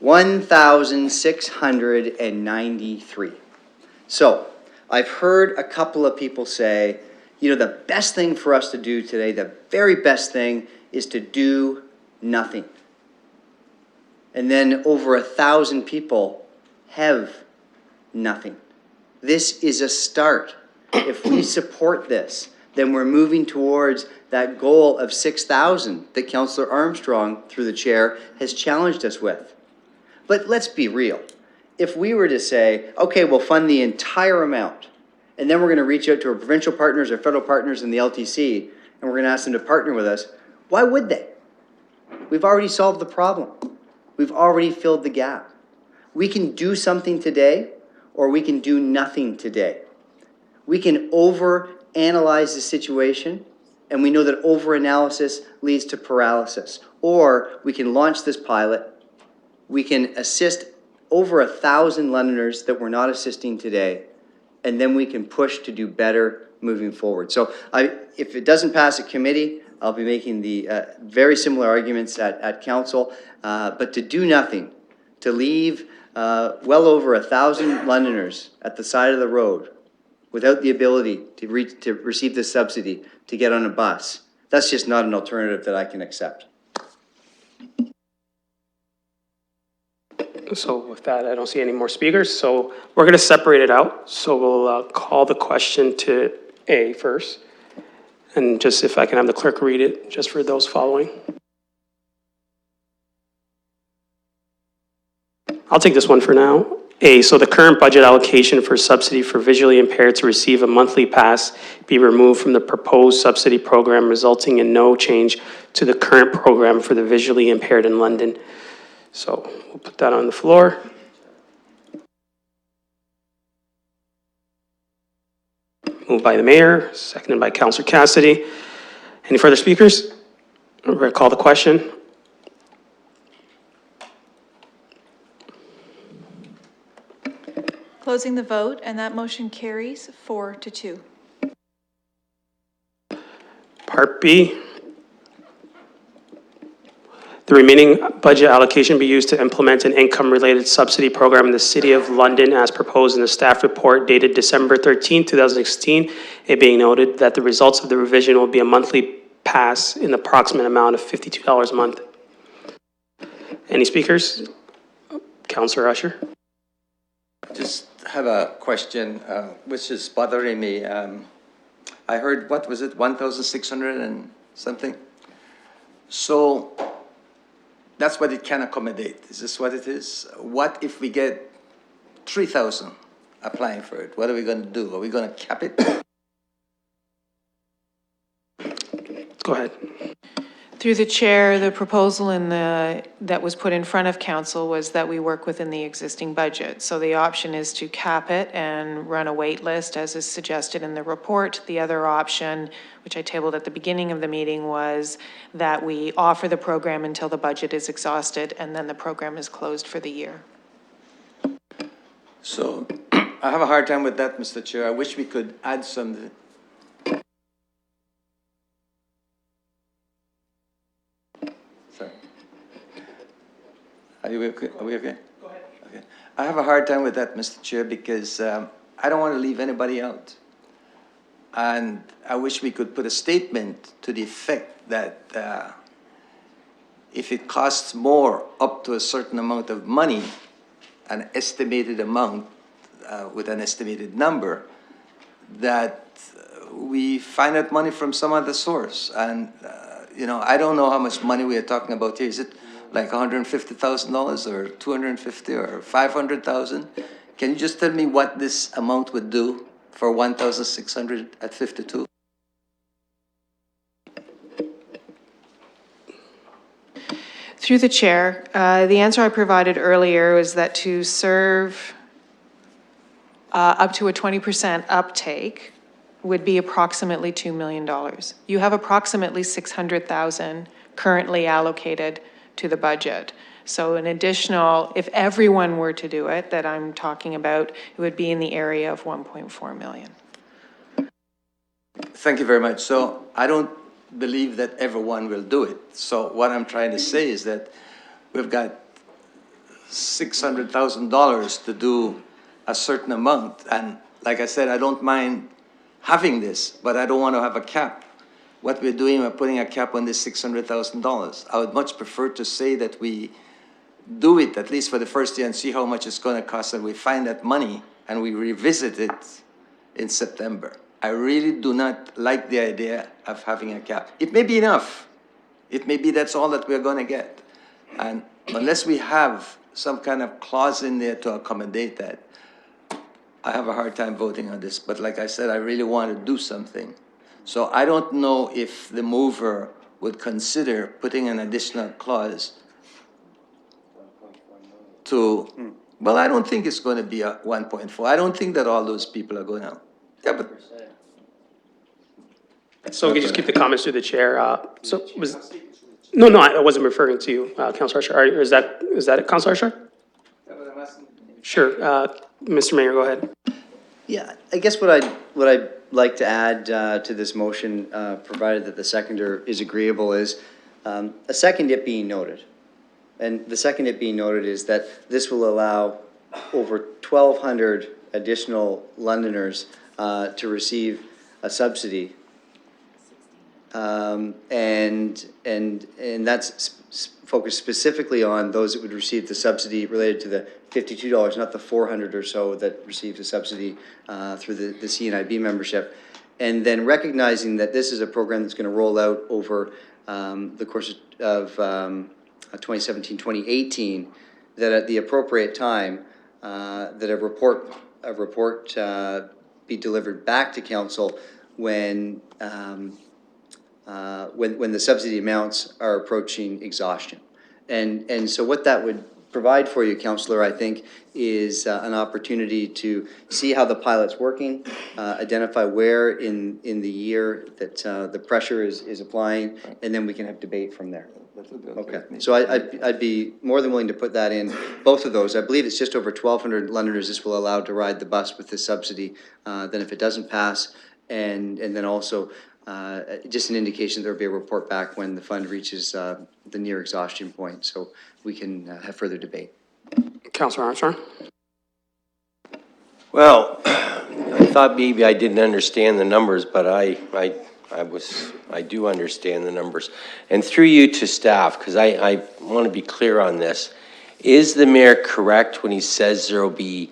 S9: 1,693. So I've heard a couple of people say, you know, the best thing for us to do today, the very best thing is to do nothing. And then over 1,000 people have nothing. This is a start. If we support this, then we're moving towards that goal of 6,000 that Councillor Armstrong, through the chair, has challenged us with. But let's be real. If we were to say, okay, we'll fund the entire amount, and then we're going to reach out to our provincial partners or federal partners in the LTC, and we're going to ask them to partner with us, why would they? We've already solved the problem. We've already filled the gap. We can do something today, or we can do nothing today. We can overanalyze the situation, and we know that overanalysis leads to paralysis. Or we can launch this pilot. We can assist over 1,000 Londoners that we're not assisting today, and then we can push to do better moving forward. So if it doesn't pass at committee, I'll be making the very similar arguments at council, but to do nothing, to leave well over 1,000 Londoners at the side of the road without the ability to receive this subsidy to get on a bus, that's just not an alternative that I can accept.
S1: So with that, I don't see any more speakers, so we're going to separate it out. So we'll call the question to A first. And just if I can have the clerk read it, just for those following. I'll take this one for now. A, so the current budget allocation for subsidy for visually impaired to receive a monthly pass be removed from the proposed subsidy program, resulting in no change to the current program for the visually impaired in London. So we'll put that on the floor. Moved by the mayor, seconded by Councillor Cassidy. Any further speakers? We're going to call the question.
S6: Closing the vote, and that motion carries 4-2.
S1: Part B. The remaining budget allocation be used to implement an income-related subsidy program in the City of London as proposed in the staff report dated December 13, 2016. It being noted that the results of the revision will be a monthly pass in the approximate amount of $52 a month. Any speakers? Councillor Usher.
S11: Just have a question, which is bothering me. I heard, what was it, 1,600 and something? So that's what it can accommodate. Is this what it is? What if we get 3,000 applying for it? What are we going to do? Are we going to cap it?
S1: Go ahead.
S2: Through the chair, the proposal that was put in front of council was that we work within the existing budget. So the option is to cap it and run a wait list as is suggested in the report. The other option, which I tabled at the beginning of the meeting, was that we offer the program until the budget is exhausted and then the program is closed for the year.
S11: So I have a hard time with that, Mr. Chair. I wish we could add some. Sorry. Are we okay? Go ahead. Okay. I have a hard time with that, Mr. Chair, because I don't want to leave anybody out. And I wish we could put a statement to the effect that if it costs more up to a certain amount of money, an estimated amount with an estimated number, that we find that money from some other source. And, you know, I don't know how much money we are talking about here. Is it like $150,000 or $250,000 or $500,000? Can you just tell me what this amount would do for 1,600 at 52?
S2: Through the chair, the answer I provided earlier was that to serve up to a 20% uptake would be approximately $2 million. You have approximately $600,000 currently allocated to the budget. So an additional, if everyone were to do it, that I'm talking about, it would be in the area of 1.4 million.
S11: Thank you very much. So I don't believe that everyone will do it. So what I'm trying to say is that we've got $600,000 to do a certain amount. And like I said, I don't mind having this, but I don't want to have a cap. What we're doing, we're putting a cap on this $600,000. I would much prefer to say that we do it, at least for the first year, and see how much it's gonna cost, and we find that money, and we revisit it in September. I really do not like the idea of having a cap. It may be enough. It may be that's all that we're gonna get. And unless we have some kind of clause in there to accommodate that, I have a hard time voting on this. But like I said, I really want to do something. So I don't know if the mover would consider putting an additional clause to, well, I don't think it's going to be a 1.4. I don't think that all those people are going to, yeah, but.
S1: So we can just keep the comments to the chair. No, I wasn't referring to you, Councilor Ashar. Is that it, Councilor Ashar? Sure. Mr. Mayor, go ahead.
S9: Yeah, I guess what I'd like to add to this motion, provided that the seconder is agreeable, is a second it being noted. And the second it being noted is that this will allow over 1,200 additional Londoners to receive a subsidy. And that's focused specifically on those that would receive the subsidy related to the $52, not the 400 or so that received a subsidy through the CNIB membership. And then recognizing that this is a program that's going to roll out over the course of 2017, 2018, that at the appropriate time, that a report be delivered back to council when the subsidy amounts are approaching exhaustion. And so what that would provide for you, Councillor, I think, is an opportunity to see how the pilot's working, identify where in the year that the pressure is applying, and then we can have debate from there. Okay, so I'd be more than willing to put that in, both of those. I believe it's just over 1,200 Londoners this will allow to ride the bus with this subsidy. Then if it doesn't pass, and then also just an indication there'll be a report back when the fund reaches the near exhaustion point, so we can have further debate.
S1: Councilor Armstrong?
S12: Well, I thought maybe I didn't understand the numbers, but I do understand the numbers. And through you to staff, because I want to be clear on this. Is the mayor correct when he says there will be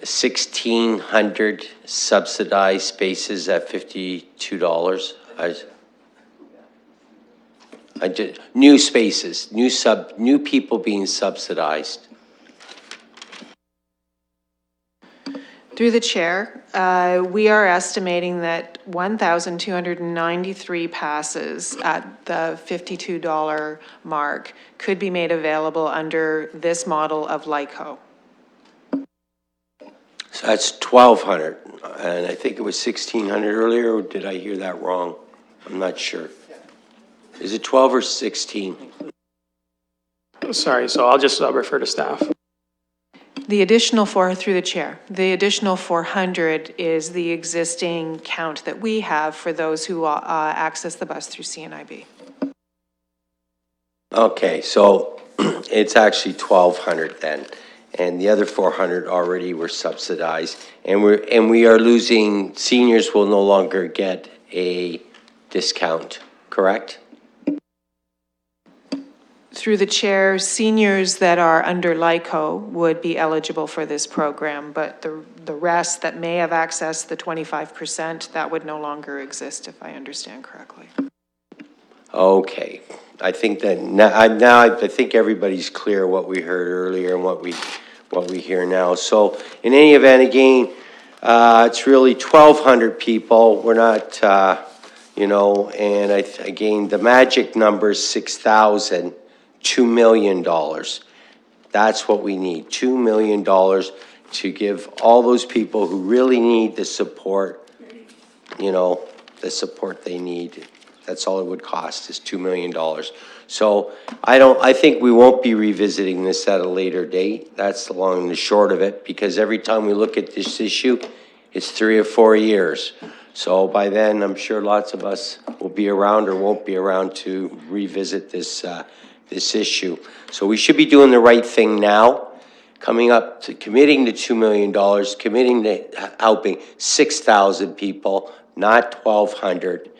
S12: 1,600 subsidized spaces at $52? New spaces, new people being subsidized.
S2: Through the chair, we are estimating that 1,293 passes at the $52 mark could be made available under this model of LICO.
S12: So that's 1,200, and I think it was 1,600 earlier, or did I hear that wrong? I'm not sure. Is it 12 or 16?
S1: Sorry, so I'll just refer to staff.
S2: The additional through the chair, the additional 400 is the existing count that we have for those who access the bus through CNIB.
S12: Okay, so it's actually 1,200 then, and the other 400 already were subsidized, and we are losing, seniors will no longer get a discount, correct?
S2: Through the chair, seniors that are under LICO would be eligible for this program, but the rest that may have accessed the 25%, that would no longer exist, if I understand correctly.
S12: Okay, I think that now I think everybody's clear what we heard earlier and what we hear now. So in any event, again, it's really 1,200 people. We're not, and again, the magic number is 6,000. $2 million. That's what we need, $2 million to give all those people who really need the support, the support they need. That's all it would cost is $2 million. So I think we won't be revisiting this at a later date. That's the long and the short of it, because every time we look at this issue, it's 3 or 4 years. So by then, I'm sure lots of us will be around or won't be around to revisit this issue. So we should be doing the right thing now, coming up to committing to $2 million, committing to helping 6,000 people, not 1,200.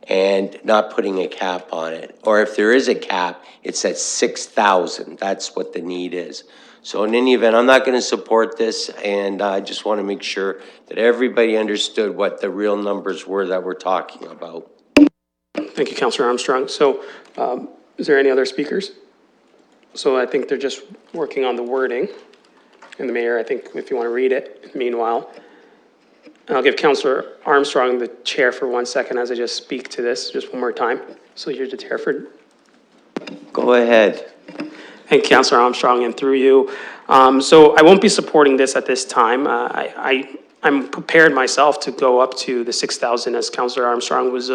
S12: and not putting a cap on it. Or if there is a cap, it's at 6,000. That's what the need is. So in any event, I'm not going to support this, and I just want to make sure that everybody understood what the real numbers were that we're talking about.
S1: Thank you, Councillor Armstrong. So is there any other speakers? So I think they're just working on the wording. And the mayor, I think, if you want to read it, meanwhile. And I'll give Councillor Armstrong the chair for 1 second as I just speak to this, just one more time. So you're the chair for.
S12: Go ahead.
S1: And Councillor Armstrong, and through you. So I won't be supporting this at this time. I'm prepared myself to go up to the 6,000 as Councillor Armstrong was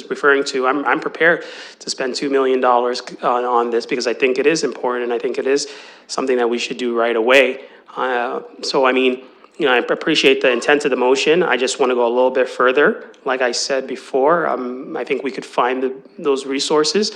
S1: referring to. I'm prepared to spend $2 million on this because I think it is important and I think it is something that we should do right away. So I mean, you know, I appreciate the intent of the motion. I just want to go a little bit further. Like I said before, I think we could find those resources.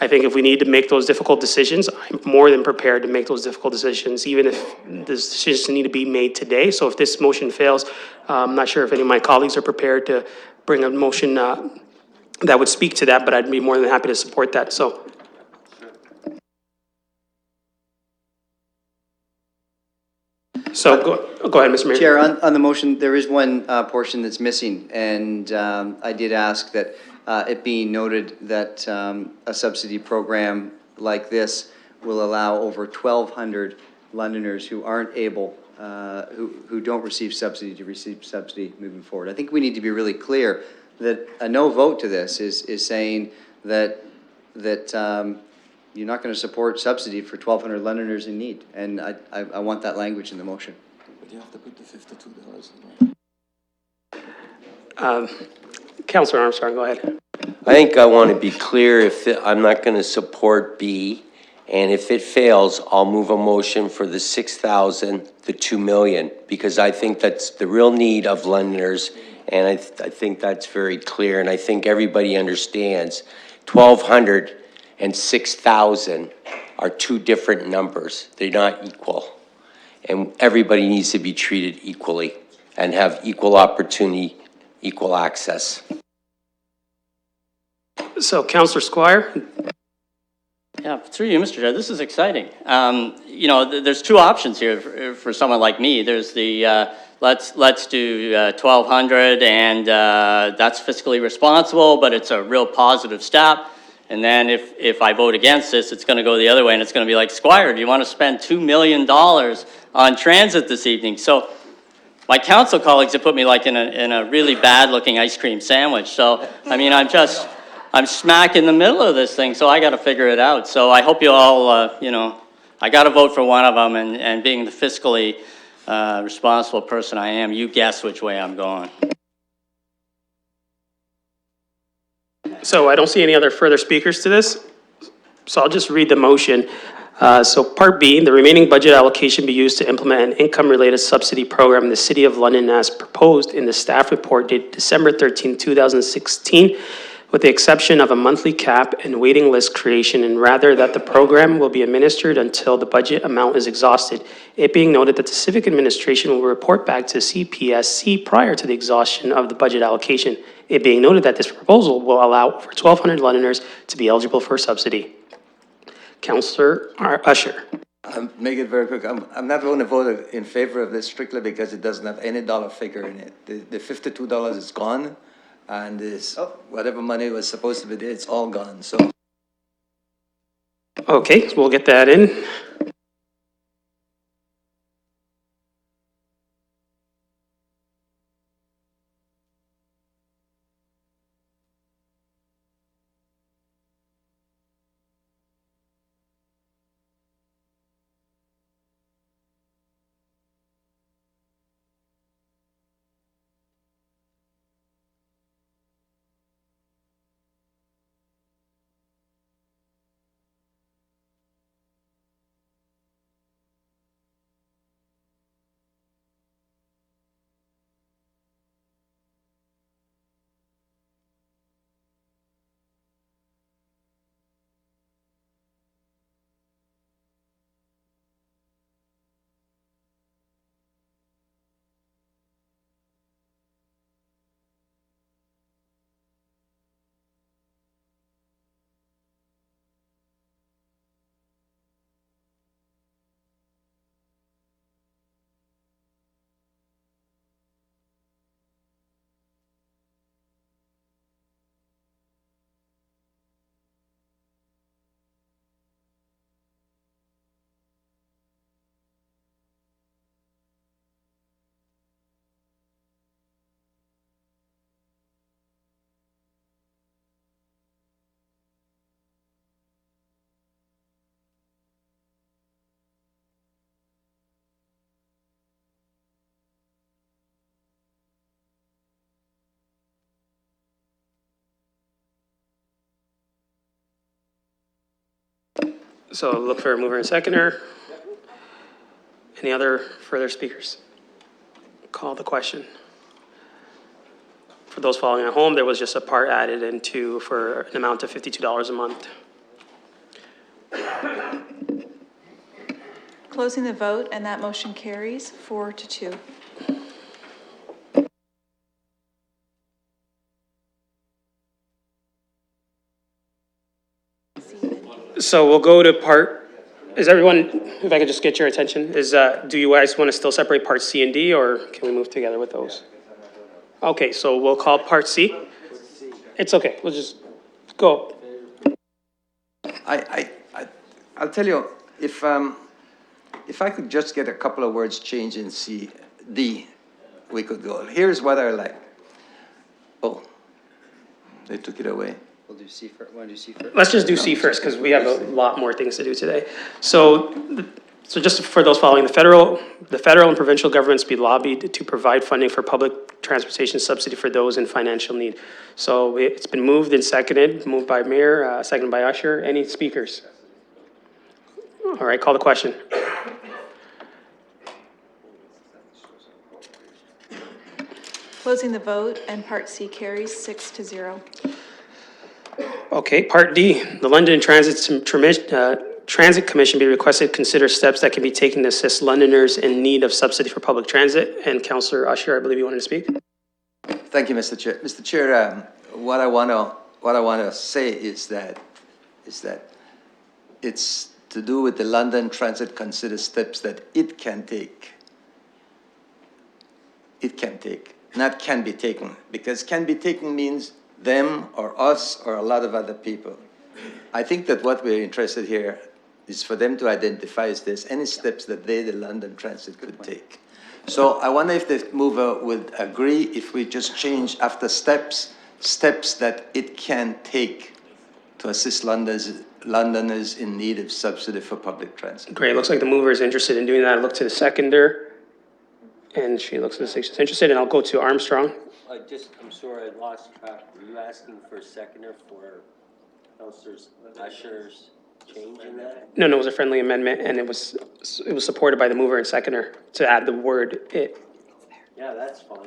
S1: I think if we need to make those difficult decisions, I'm more than prepared to make those difficult decisions, even if the decisions need to be made today. So if this motion fails, I'm not sure if any of my colleagues are prepared to bring a motion that would speak to that, but I'd be more than happy to support that. So. So go ahead, Mr. Mayor.
S9: Chair, on the motion, there is one portion that's missing, and I did ask that it be noted that a subsidy program like this will allow over 1,200 Londoners who aren't able, who don't receive subsidy to receive subsidy moving forward. I think we need to be really clear that a no vote to this is saying that you're not going to support subsidy for 1,200 Londoners in need, and I want that language in the motion.
S11: But you have to put the $52 in.
S1: Councillor Armstrong, go ahead.
S12: I think I want to be clear I'm not going to support B, and if it fails, I'll move a motion for the 6,000, the 2 million, because I think that's the real need of Londoners, and I think that's very clear, and I think everybody understands 1,200 and 6,000 are two different numbers. They're not equal, and everybody needs to be treated equally and have equal opportunity, equal access.
S1: So, Councillor Squire.
S10: Yeah, through you, Mr. Chair, this is exciting. You know, there's two options here for someone like me. There's the let's do 1,200, and that's fiscally responsible, but it's a real positive step. And then if I vote against this, it's going to go the other way, and it's going to be like, Squire, do you want to spend $2 million on transit this evening? So my council colleagues have put me like in a really bad-looking ice cream sandwich. So I mean, I'm smack in the middle of this thing, so I got to figure it out. So I hope you all, you know, I got to vote for one of them, and being the fiscally responsible person I am, you guess which way I'm going.
S1: So I don't see any other further speakers to this. So I'll just read the motion. So Part B, the remaining budget allocation be used to implement an income-related subsidy program in the City of London as proposed in the staff report dated December 13, 2016, with the exception of a monthly cap and waiting list creation, and rather that the program will be administered until the budget amount is exhausted. It being noted that the Civic Administration will report back to CPSC prior to the exhaustion of the budget allocation. It being noted that this proposal will allow over 1,200 Londoners to be eligible for subsidy. Councillor Usher.
S11: Make it very quick. I'm not going to vote in favor of this strictly because it doesn't have any dollar figure in it. The $52 is gone, and this whatever money was supposed to be there, it's all gone. So.
S1: Okay, so we'll get that in. So look for a mover and seconder. Any other further speakers? Call the question. For those following at home, there was just a part added into for an amount of $52 a month.
S6: Closing the vote, and that motion carries 4-2.
S1: So we'll go to is everyone, if I could just get your attention, do you guys want to still separate part C and D, or can we move together with those? Okay, so we'll call part C. It's okay, we'll just go.
S11: I'll tell you, if I could just get a couple of words changed in C, D, we could go. Here's what I like. Oh, they took it away.
S9: We'll do C first. Want to do C first?
S1: Let's just do C first, because we have a lot more things to do today. So just for those following, the federal and provincial governments be lobbied to provide funding for public transportation subsidy for those in financial need. So it's been moved and seconded, moved by Mayor, seconded by Usher. Any speakers? All right, call the question.
S6: Closing the vote, and part C carries 6-0.
S1: Okay, part D, the London Transit Commission be requested to consider steps that can be taken to assist Londoners in need of subsidy for public transit. And Councillor Usher, I believe you wanted to speak.
S11: Thank you, Mr. Chair. Mr. Chair, what I want to say is that it's to do with the London Transit consider steps that it can take. It can take, not can be taken, because can be taken means them or us or a lot of other people. I think that what we're interested here is for them to identify if there's any steps that they, the London Transit, could take. So I wonder if the mover would agree if we just change after steps that it can take to assist Londoners in need of subsidy for public transit.
S1: Great, looks like the mover is interested in doing that. I look to the seconder, and she looks like she's interested, and I'll go to Armstrong.
S12: I'm sorry, I lost track. Were you asking for a seconder for Councillor Usher's change in that?
S1: No, it was a friendly amendment, and it was supported by the mover and seconder to add the word "it."
S12: Yeah, that's fine.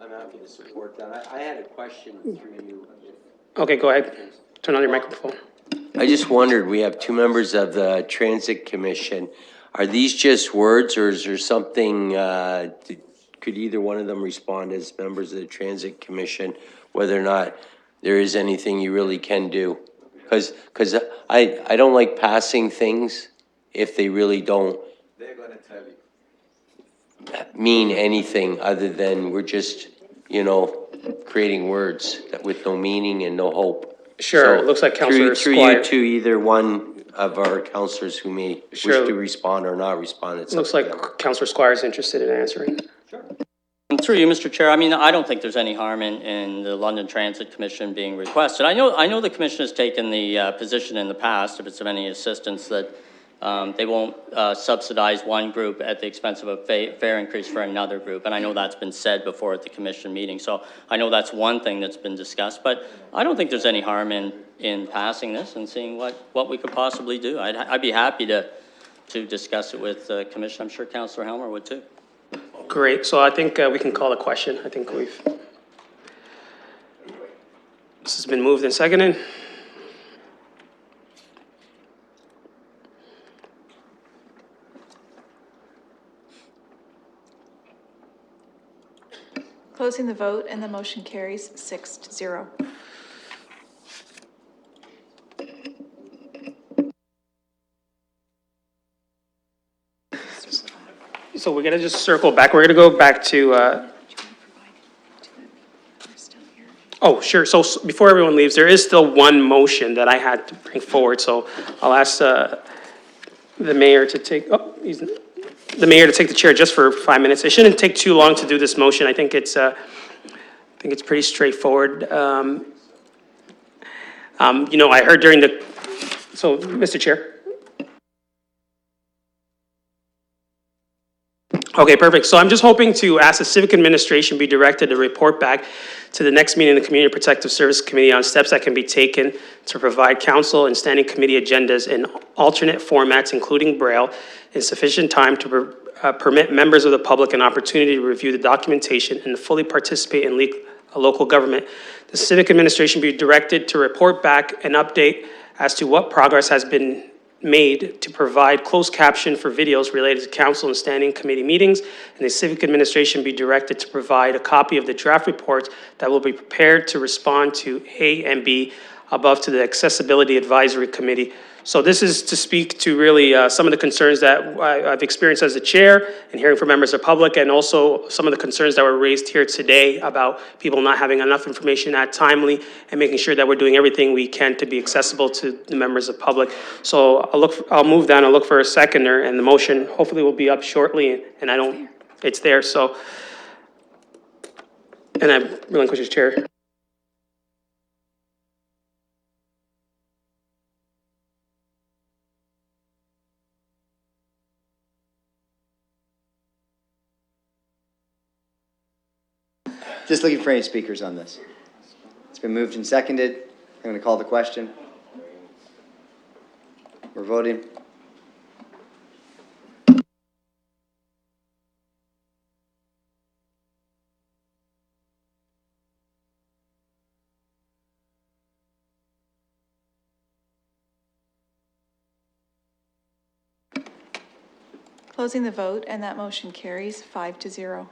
S12: I'm happy to support that. I had a question through you.
S1: Okay, go ahead. Turn on your microphone.
S12: I just wondered, we have two members of the Transit Commission. Are these just words, or is there something, could either one of them respond as members of the Transit Commission, whether or not there is anything you really can do? Because I don't like passing things if they really don't
S11: They're going to tell you.
S12: mean anything other than we're just, creating words that with no meaning and no hope.
S1: Sure,
S12: So,
S1: it looks like Councillor
S12: Through
S1: Squire.
S12: you to either one of our councillors who may wish
S1: Sure.
S12: to respond or not respond. It's
S1: Looks
S12: up to
S1: like
S12: them.
S1: Councillor Squire is interested in answering.
S10: Through you, Mr. Chair, I mean, I don't think there's any harm in the London Transit Commission being requested. I know the commission has taken the position in the past, if it's of any assistance, that they won't subsidize one group at the expense of a fare increase for another group. And I know that's been said before at the commission meeting. So I know that's one thing that's been discussed, but I don't think there's any harm in passing this and seeing what we could possibly do. I'd be happy to discuss it with the commission. I'm sure Councillor Helmer would too.
S1: Great, so I think we can call a question. I think this has been moved and seconded.
S6: Closing the vote, and the motion carries 6-0.
S1: So we're gonna just circle back. We're gonna go back to, oh, sure. So before everyone leaves, there is still one motion that I had to bring forward. So I'll ask the mayor to take, the mayor to take the chair just for 5 minutes. It shouldn't take too long to do this motion. I think it's pretty straightforward. I heard during so Mr. Chair. Okay, perfect. So I'm just hoping to ask the Civic Administration be directed to report back to the next meeting of the Community Protective Service Committee on steps that can be taken to provide council and standing committee agendas in alternate formats, including Braille, in sufficient time to permit members of the public an opportunity to review the documentation and fully participate in local government. The Civic Administration be directed to report back an update as to what progress has been made to provide closed caption for videos related to council and standing committee meetings, and the Civic Administration be directed to provide a copy of the draft reports that will be prepared to respond to A and B above to the Accessibility Advisory Committee. So this is to speak to really some of the concerns that I've experienced as a chair and hearing from members of the public, and also some of the concerns that were raised here today about people not having enough information that timely and making sure that we're doing everything we can to be accessible to the members of the public. So I'll move down and look for a seconder, and the motion hopefully will be up shortly, and it's there, so. And I relinquish the chair.
S9: Just looking for any speakers on this. It's been moved and seconded. I'm going to call the question. We're voting.
S6: Closing the vote, and that motion carries 5-0.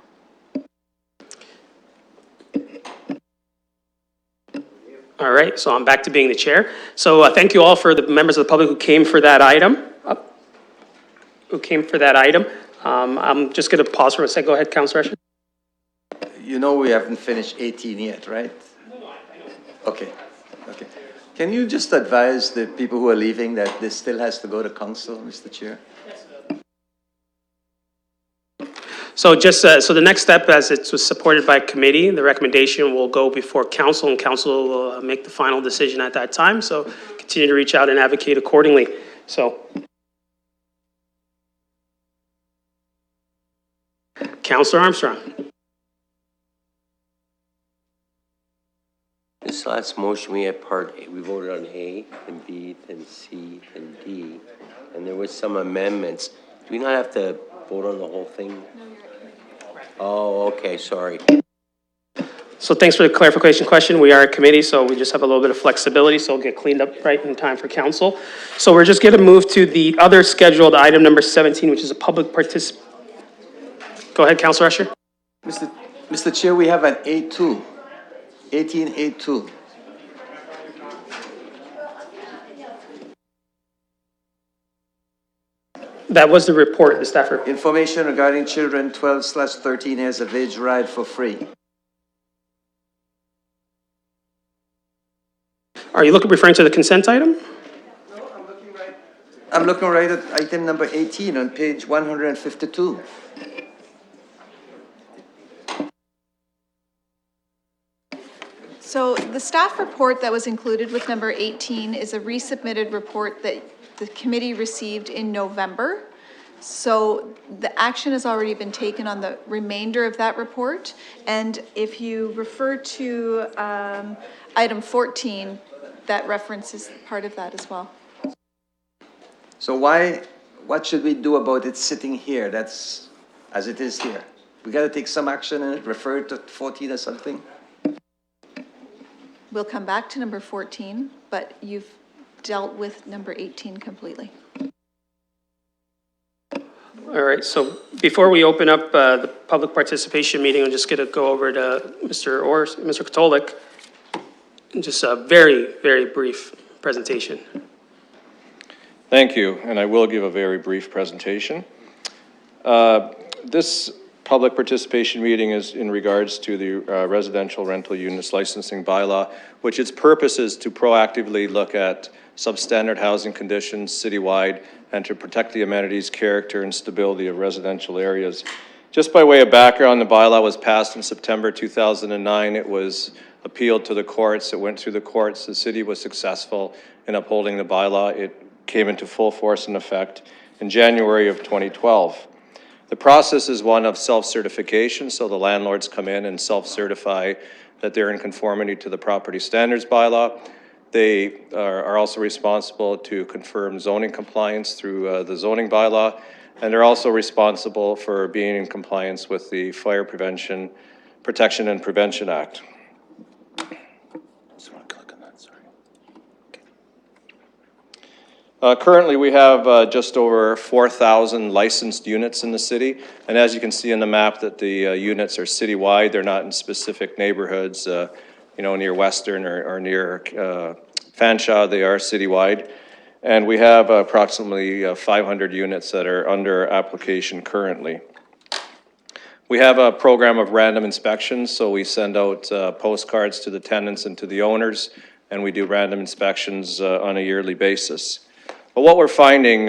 S1: All right, so I'm back to being the chair. So thank you all for the members of the public who came for that item. I'm just going to pause for a second. Go ahead, Councilor Escher.
S11: You know we haven't finished 18 yet, right? Okay, okay. Can you just advise the people who are leaving that this still has to go to council, Mr. Chair?
S1: So so the next step, as it was supported by committee, the recommendation will go before council, and council will make the final decision at that time. So continue to reach out and advocate accordingly. So. Councilor Armstrong.
S12: This last motion, we had part A, we voted on A, and B, then C, then D, and there was some amendments. Do we not have to vote on the whole thing? Oh, okay, sorry.
S1: So thanks for the clarification question. We are a committee, so we just have a little bit of flexibility, so it'll get cleaned up right in time for council. So we're just going to move to the other scheduled item number 17, which is a public participation. Go ahead, Councilor Escher.
S11: Mr. Chair, we have an A2, 18A2.
S1: That was the report, the staff report.
S11: Information regarding children 12/13 years of age ride for free.
S1: Are you referring to the consent item?
S11: I'm looking right at item number 18 on page 152.
S6: So the staff report that was included with number 18 is a resubmitted report that the committee received in November. So the action has already been taken on the remainder of that report. And if you refer to item 14, that references part of that as well.
S11: So what should we do about it sitting here? That's as it is here. We got to take some action and refer it to 14 or something.
S6: We'll come back to number 14, but you've dealt with number 18 completely.
S1: All right, so before we open up the public participation meeting, I'm just going to go over to Mr. Katolik. Just a very, very brief presentation.
S16: Thank you, and I will give a very brief presentation. This public participation meeting is in regards to the residential rental units licensing bylaw, which its purpose is to proactively look at substandard housing conditions citywide and to protect the amenities, character, and stability of residential areas. Just by way of background, the bylaw was passed in September 2009. It was appealed to the courts. It went through the courts. The city was successful in upholding the bylaw. It came into full force and effect in January of 2012. The process is one of self-certification, so the landlords come in and self-certify that they're in conformity to the property standards bylaw. They are also responsible to confirm zoning compliance through the zoning bylaw, and they're also responsible for being in compliance with the Fire Protection and Prevention Act. Currently, we have just over 4,000 licensed units in the city, and as you can see in the map, that the units are citywide. They're not in specific neighborhoods, near Western or near Fanshawe. They are citywide, and we have approximately 500 units that are under application currently. We have a program of random inspections, so we send out postcards to the tenants and to the owners, and we do random inspections on a yearly basis. But what we're finding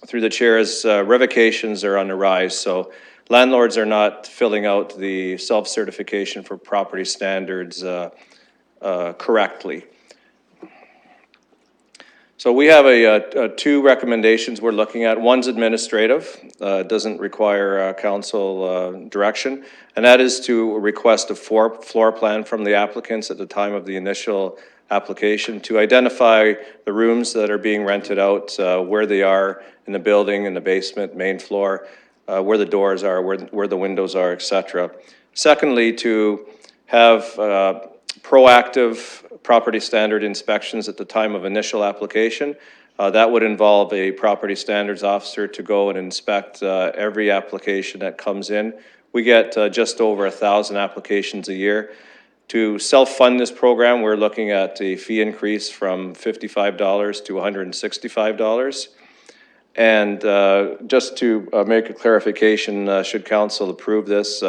S16: through the chair is revocations are on the rise. So landlords are not filling out the self-certification for property standards correctly. So we have two recommendations we're looking at. One's administrative, doesn't require council direction, and that is to request a floor plan from the applicants at the time of the initial application to identify the rooms that are being rented out, where they are in the building, in the basement, main floor, where the doors are, where the windows are, etc. Secondly, to have proactive property standard inspections at the time of initial application. That would involve a property standards officer to go and inspect every application that comes in. We get just over 1,000 applications a year. To self-fund this program, we're looking at a fee increase from $55 to $165. And just to make a clarification, should council approve this,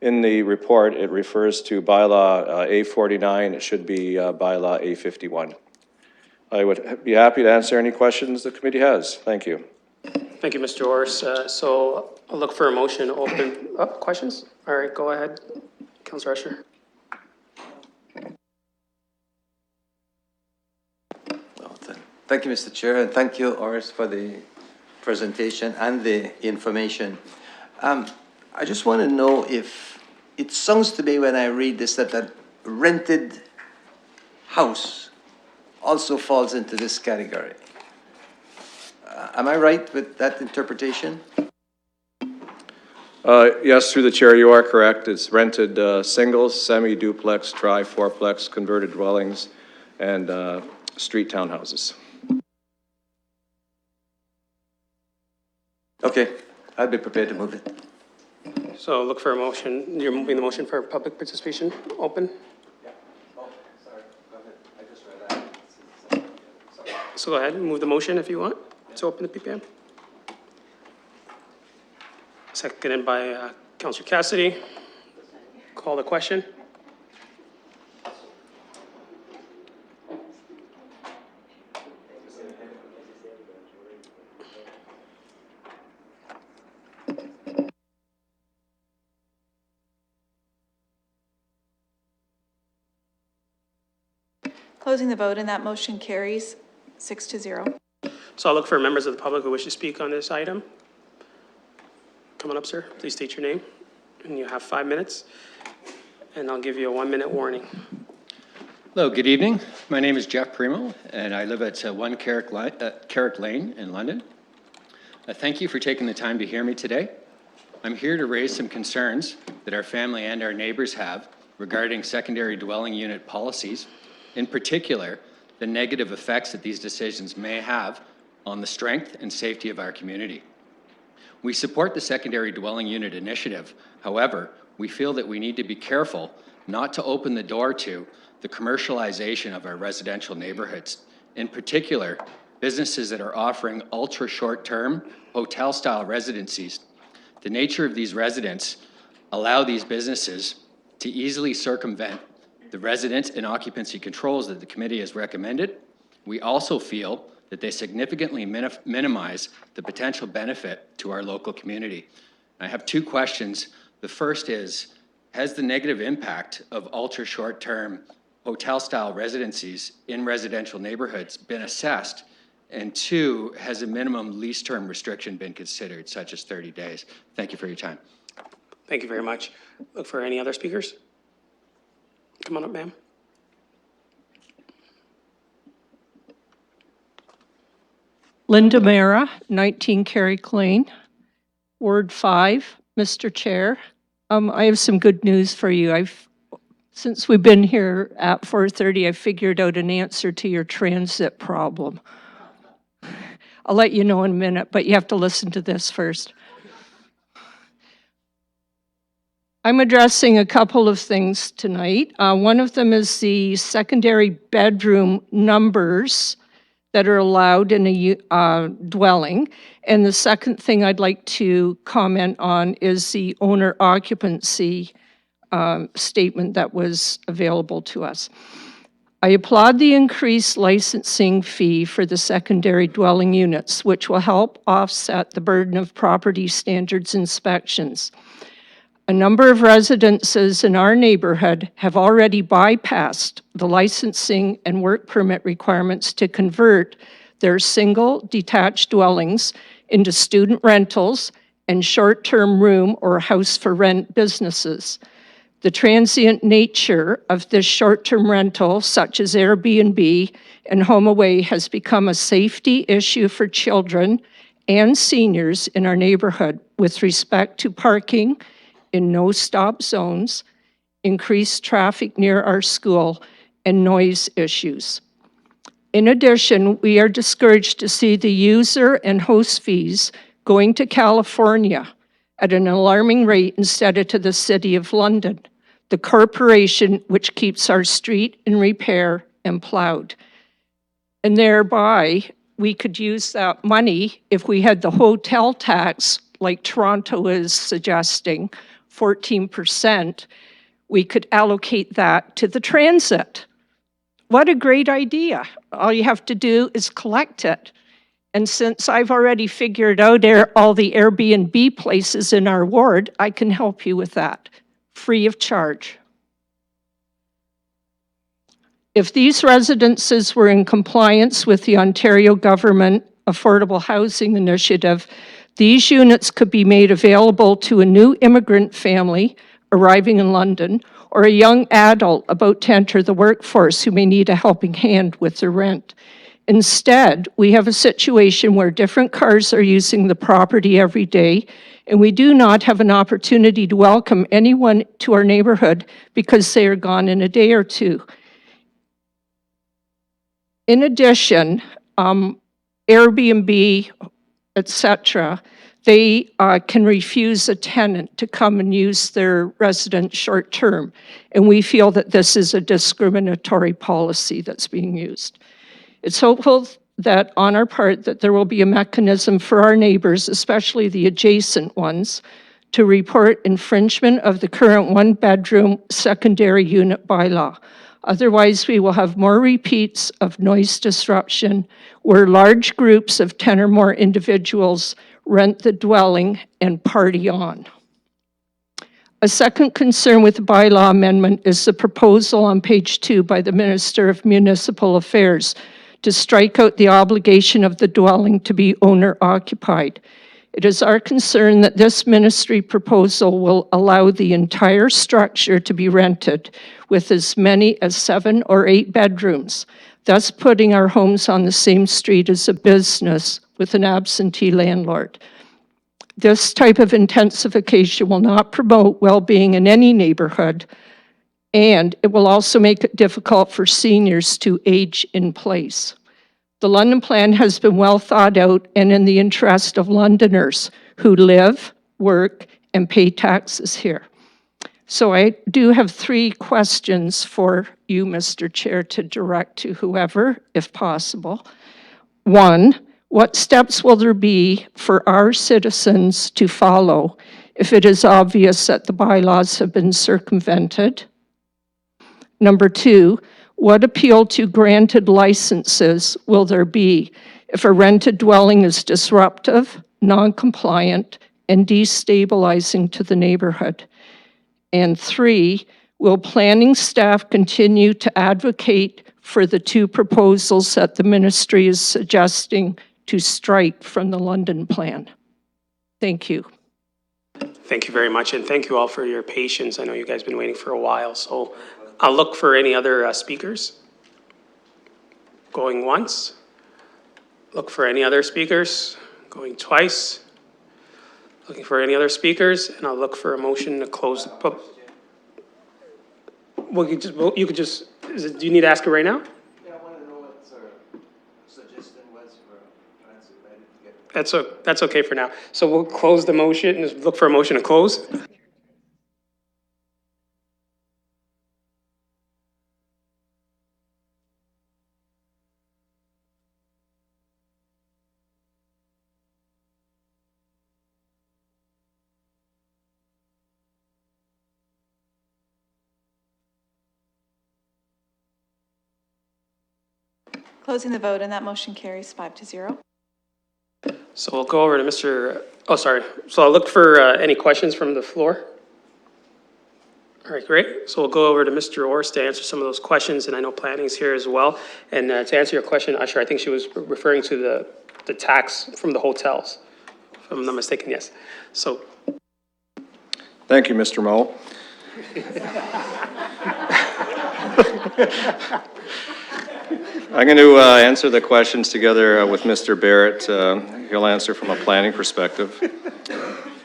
S16: in the report, it refers to bylaw A49. It should be bylaw A51. I would be happy to answer any questions the committee has. Thank you.
S1: Thank you, Mr. Orris. So I'll look for a motion to open up questions. All right, go ahead, Councilor Usher.
S11: Thank you, Mr. Chair, and thank you, Oris, for the presentation and the information. I just want to know if it sounds to me when I read this that rented house also falls into this category. Am I right with that interpretation?
S16: Yes, through the chair, you are correct. It's rented singles, semi-duplex, tri-fourplex, converted dwellings, and street townhouses.
S11: Okay, I'd be prepared to move it.
S1: So look for a motion. You're moving the motion for public participation open?
S11: Yeah. Oh, sorry. Go ahead. I just read that.
S1: So go ahead and move the motion if you want to open the PPM. Seconded by Councilor Cassidy. Call the question.
S6: Closing the vote, and that motion carries 6-0.
S1: So I'll look for members of the public who wish to speak on this item. Come on up, sir. Please state your name. And you have 5 minutes. And I'll give you a 1-minute warning.
S17: Hello, good evening. My name is Jeff Primo, and I live at 1 Carrick Lane in London. Thank you for taking the time to hear me today. I'm here to raise some concerns that our family and our neighbors have regarding secondary dwelling unit policies. In particular, the negative effects that these decisions may have on the strength and safety of our community. We support the secondary dwelling unit initiative. However, we feel that we need to be careful not to open the door to the commercialization of our residential neighborhoods. In particular, businesses that are offering ultra short-term hotel-style residencies. The nature of these residents allow these businesses to easily circumvent the resident and occupancy controls that the committee has recommended. We also feel that they significantly minimize the potential benefit to our local community. I have 2 questions. The first is, has the negative impact of ultra short-term hotel-style residencies in residential neighborhoods been assessed And 2, has a minimum lease term restriction been considered, such as 30 days? Thank you for your time.
S1: Thank you very much. Look for any other speakers. Come on up, ma'am.
S18: Linda Mara, 19 Carrick Lane, Ward 5, Mr. Chair. I have some good news for you. Since we've been here at 4:30, I figured out an answer to your transit problem. I'll let you know in a minute, but you have to listen to this first. I'm addressing a couple of things tonight. One of them is the secondary bedroom numbers that are allowed in a dwelling. And the second thing I'd like to comment on is the owner occupancy statement that was available to us. I applaud the increased licensing fee for the secondary dwelling units, which will help offset the burden of property standards inspections. A number of residences in our neighborhood have already bypassed the licensing and work permit requirements to convert their single detached dwellings into student rentals and short-term room or house for rent businesses. The transient nature of this short-term rental, such as Airbnb and HomeAway, has become a safety issue for children and seniors in our neighborhood with respect to parking in no-stop zones, increased traffic near our school, and noise issues. In addition, we are discouraged to see the user and host fees going to California at an alarming rate instead of to the City of London, the corporation which keeps our street in repair and plowed. And thereby, we could use that money if we had the hotel tax, like Toronto is suggesting, 14%, we could allocate that to the transit. What a great idea. All you have to do is collect it. And since I've already figured out all the Airbnb places in our ward, I can help you with that, free of charge. If these residences were in compliance with the Ontario Government Affordable Housing Initiative, these units could be made available to a new immigrant family arriving in London or a young adult about to enter the workforce who may need a helping hand with their rent. Instead, we have a situation where different cars are using the property every day, and we do not have an opportunity to welcome anyone to our neighborhood because they are gone in a day or two. In addition, Airbnb, etc., they can refuse a tenant to come and use their residence short-term, and we feel that this is a discriminatory policy that's being used. It's hopeful that on our part that there will be a mechanism for our neighbors, especially the adjacent ones, to report infringement of the current one-bedroom secondary unit bylaw. Otherwise, we will have more repeats of noise disruption where large groups of 10 or more individuals rent the dwelling and party on. A second concern with the bylaw amendment is the proposal on page 2 by the Minister of Municipal Affairs to strike out the obligation of the dwelling to be owner-occupied. It is our concern that this ministry proposal will allow the entire structure to be rented with as many as 7 or 8 bedrooms, thus putting our homes on the same street as a business with an absentee landlord. This type of intensification will not promote well-being in any neighborhood, and it will also make it difficult for seniors to age in place. The London Plan has been well thought out and in the interest of Londoners who live, work, and pay taxes here. So I do have 3 questions for you, Mr. Chair, to direct to whoever, if possible. 1, what steps will there be for our citizens to follow if it is obvious that the bylaws have been circumvented? Number 2, what appeal to granted licenses will there be if a rented dwelling is disruptive, non-compliant, and destabilizing to the neighborhood? And 3, will planning staff continue to advocate for the two proposals that the ministry is suggesting to strike from the London plan. Thank you.
S1: Thank you very much, and thank you all for your patience. I know you guys have been waiting for a while, so I'll look for any other speakers. Going once. Look for any other speakers. Going twice. Looking for any other speakers, and I'll look for a motion to close the pub. Well, you could just, do you need to ask it right now?
S11: Yeah, I want to know what suggestion was for transit.
S1: That's okay for now. So we'll close the motion and look for a motion to close.
S6: Closing the vote, and that motion carries 5-0.
S1: So we'll go over to Mr. Oh, sorry. So I'll look for any questions from the floor. All right, great. So we'll go over to Mr. Orrs to answer some of those questions, and I know planning is here as well. And to answer your question, Usher, I think she was referring to the tax from the hotels, if I'm not mistaken, yes. So.
S16: Thank you, Mr. Moe. I'm going to answer the questions together with Mr. Barrett. He'll answer from a planning perspective.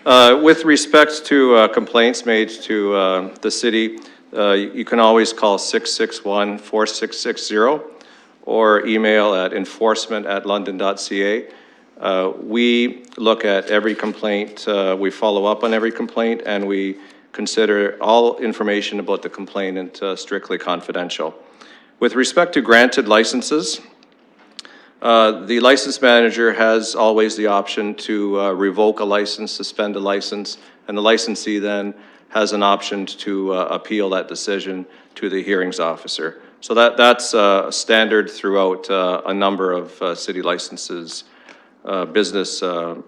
S16: With respect to complaints made to the city, you can always call 661-4660 or email at enforcement@london.ca. We look at every complaint, we follow up on every complaint, and we consider all information about the complainant strictly confidential. With respect to granted licenses, the license manager has always the option to revoke a license, suspend a license, and the licensee then has an option to appeal that decision to the hearings officer. So that's standard throughout a number of city licenses, business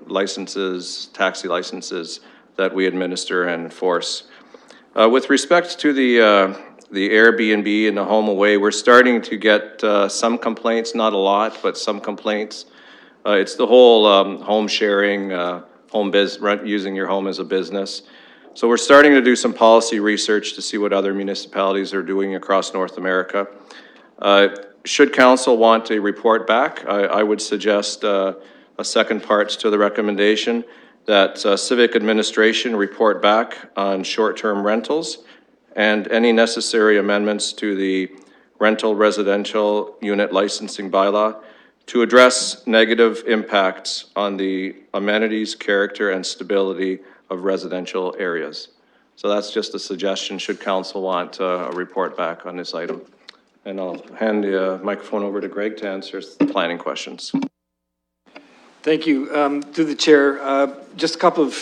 S16: licenses, taxi licenses that we administer and enforce. With respect to the Airbnb and the home away, we're starting to get some complaints, not a lot, but some complaints. It's the whole home sharing, using your home as a business. So we're starting to do some policy research to see what other municipalities are doing across North America. Should council want a report back, I would suggest a second part to the recommendation that civic administration report back on short-term rentals and any necessary amendments to the rental residential unit licensing bylaw to address negative impacts on the amenities, character, and stability of residential areas. So that's just a suggestion should council want a report back on this item. And I'll hand the microphone over to Greg to answer the planning questions.
S3: Thank you. Through the chair, just a couple of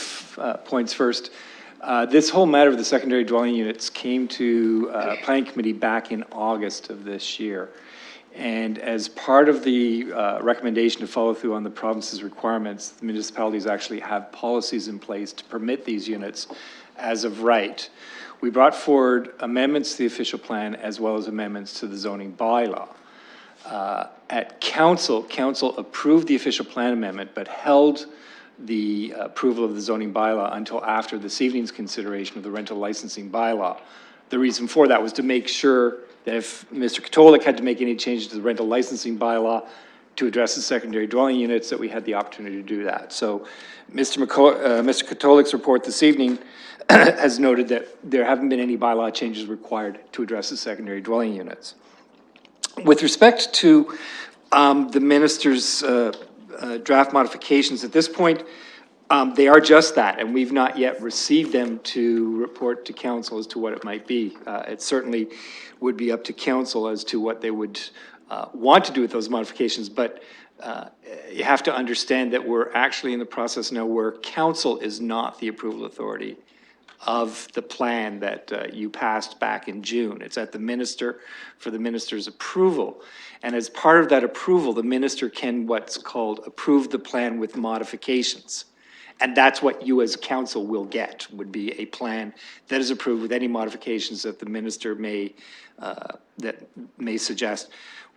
S3: points first. This whole matter of the secondary dwelling units came to Planning Committee back in August of this year. And as part of the recommendation to follow through on the province's requirements, the municipalities actually have policies in place to permit these units as of right. We brought forward amendments to the official plan as well as amendments to the zoning bylaw. At council approved the official plan amendment, but held the approval of the zoning bylaw until after this evening's consideration of the rental licensing bylaw. The reason for that was to make sure that if Mr. Katolik had to make any changes to the rental licensing bylaw to address the secondary dwelling units, that we had the opportunity to do that. So Mr. Katolik's report this evening has noted that there haven't been any bylaw changes required to address the secondary dwelling units. With respect to the minister's draft modifications, at this point, they are just that, and we've not yet received them to report to council as to what it might be. It certainly would be up to council as to what they would want to do with those modifications, but you have to understand that we're actually in the process now where council is not the approval authority of the plan that you passed back in June. It's at the minister for the minister's approval. And as part of that approval, the minister can what's called approve the plan with modifications. And that's what you as council will get, would be a plan that is approved with any modifications that the minister may, that may suggest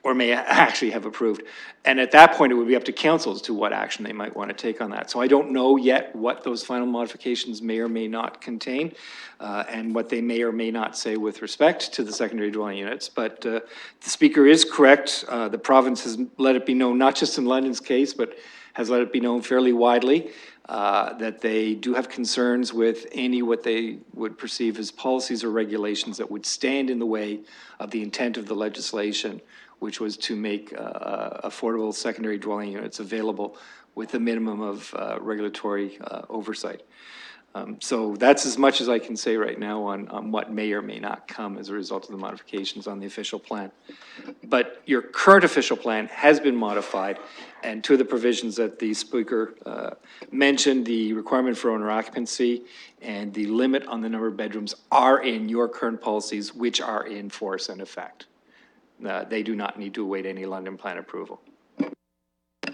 S3: or may actually have approved. And at that point, it would be up to council as to what action they might want to take on that. So I don't know yet what those final modifications may or may not contain, and what they may or may not say with respect to the secondary dwelling units. But the speaker is correct. The province has let it be known, not just in London's case, but has let it be known fairly widely, that they do have concerns with any what they would perceive as policies or regulations that would stand in the way of the intent of the legislation, which was to make affordable secondary dwelling units available with a minimum of regulatory oversight. So that's as much as I can say right now on what may or may not come as a result of the modifications on the official plan. But your current official plan has been modified, and two of the provisions that the speaker mentioned, the requirement for owner occupancy and the limit on the number of bedrooms, are in your current policies, which are in force and effect. They do not need to await any London plan approval.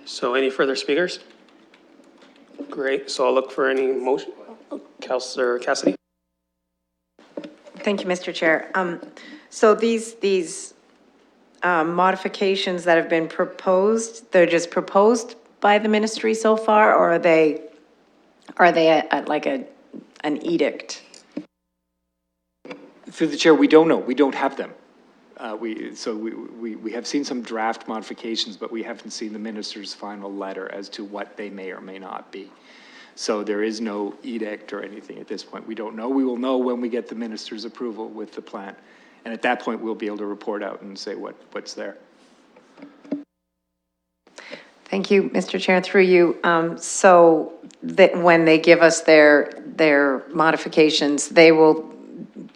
S1: So any further speakers? Great, so I'll look for any motion. Councillor Cassidy?
S14: Thank you, Mr. Chair. So these modifications that have been proposed, they're just proposed by the ministry so far, or are they like an edict?
S3: Through the chair, we don't know. We don't have them. We have seen some draft modifications, but we haven't seen the minister's final letter as to what they may or may not be. So there is no edict or anything at this point. We don't know. We will know when we get the minister's approval with the plan. And at that point, we'll be able to report out and say what's there.
S14: Thank you, Mr. Chair, through you. So that when they give us their modifications, they will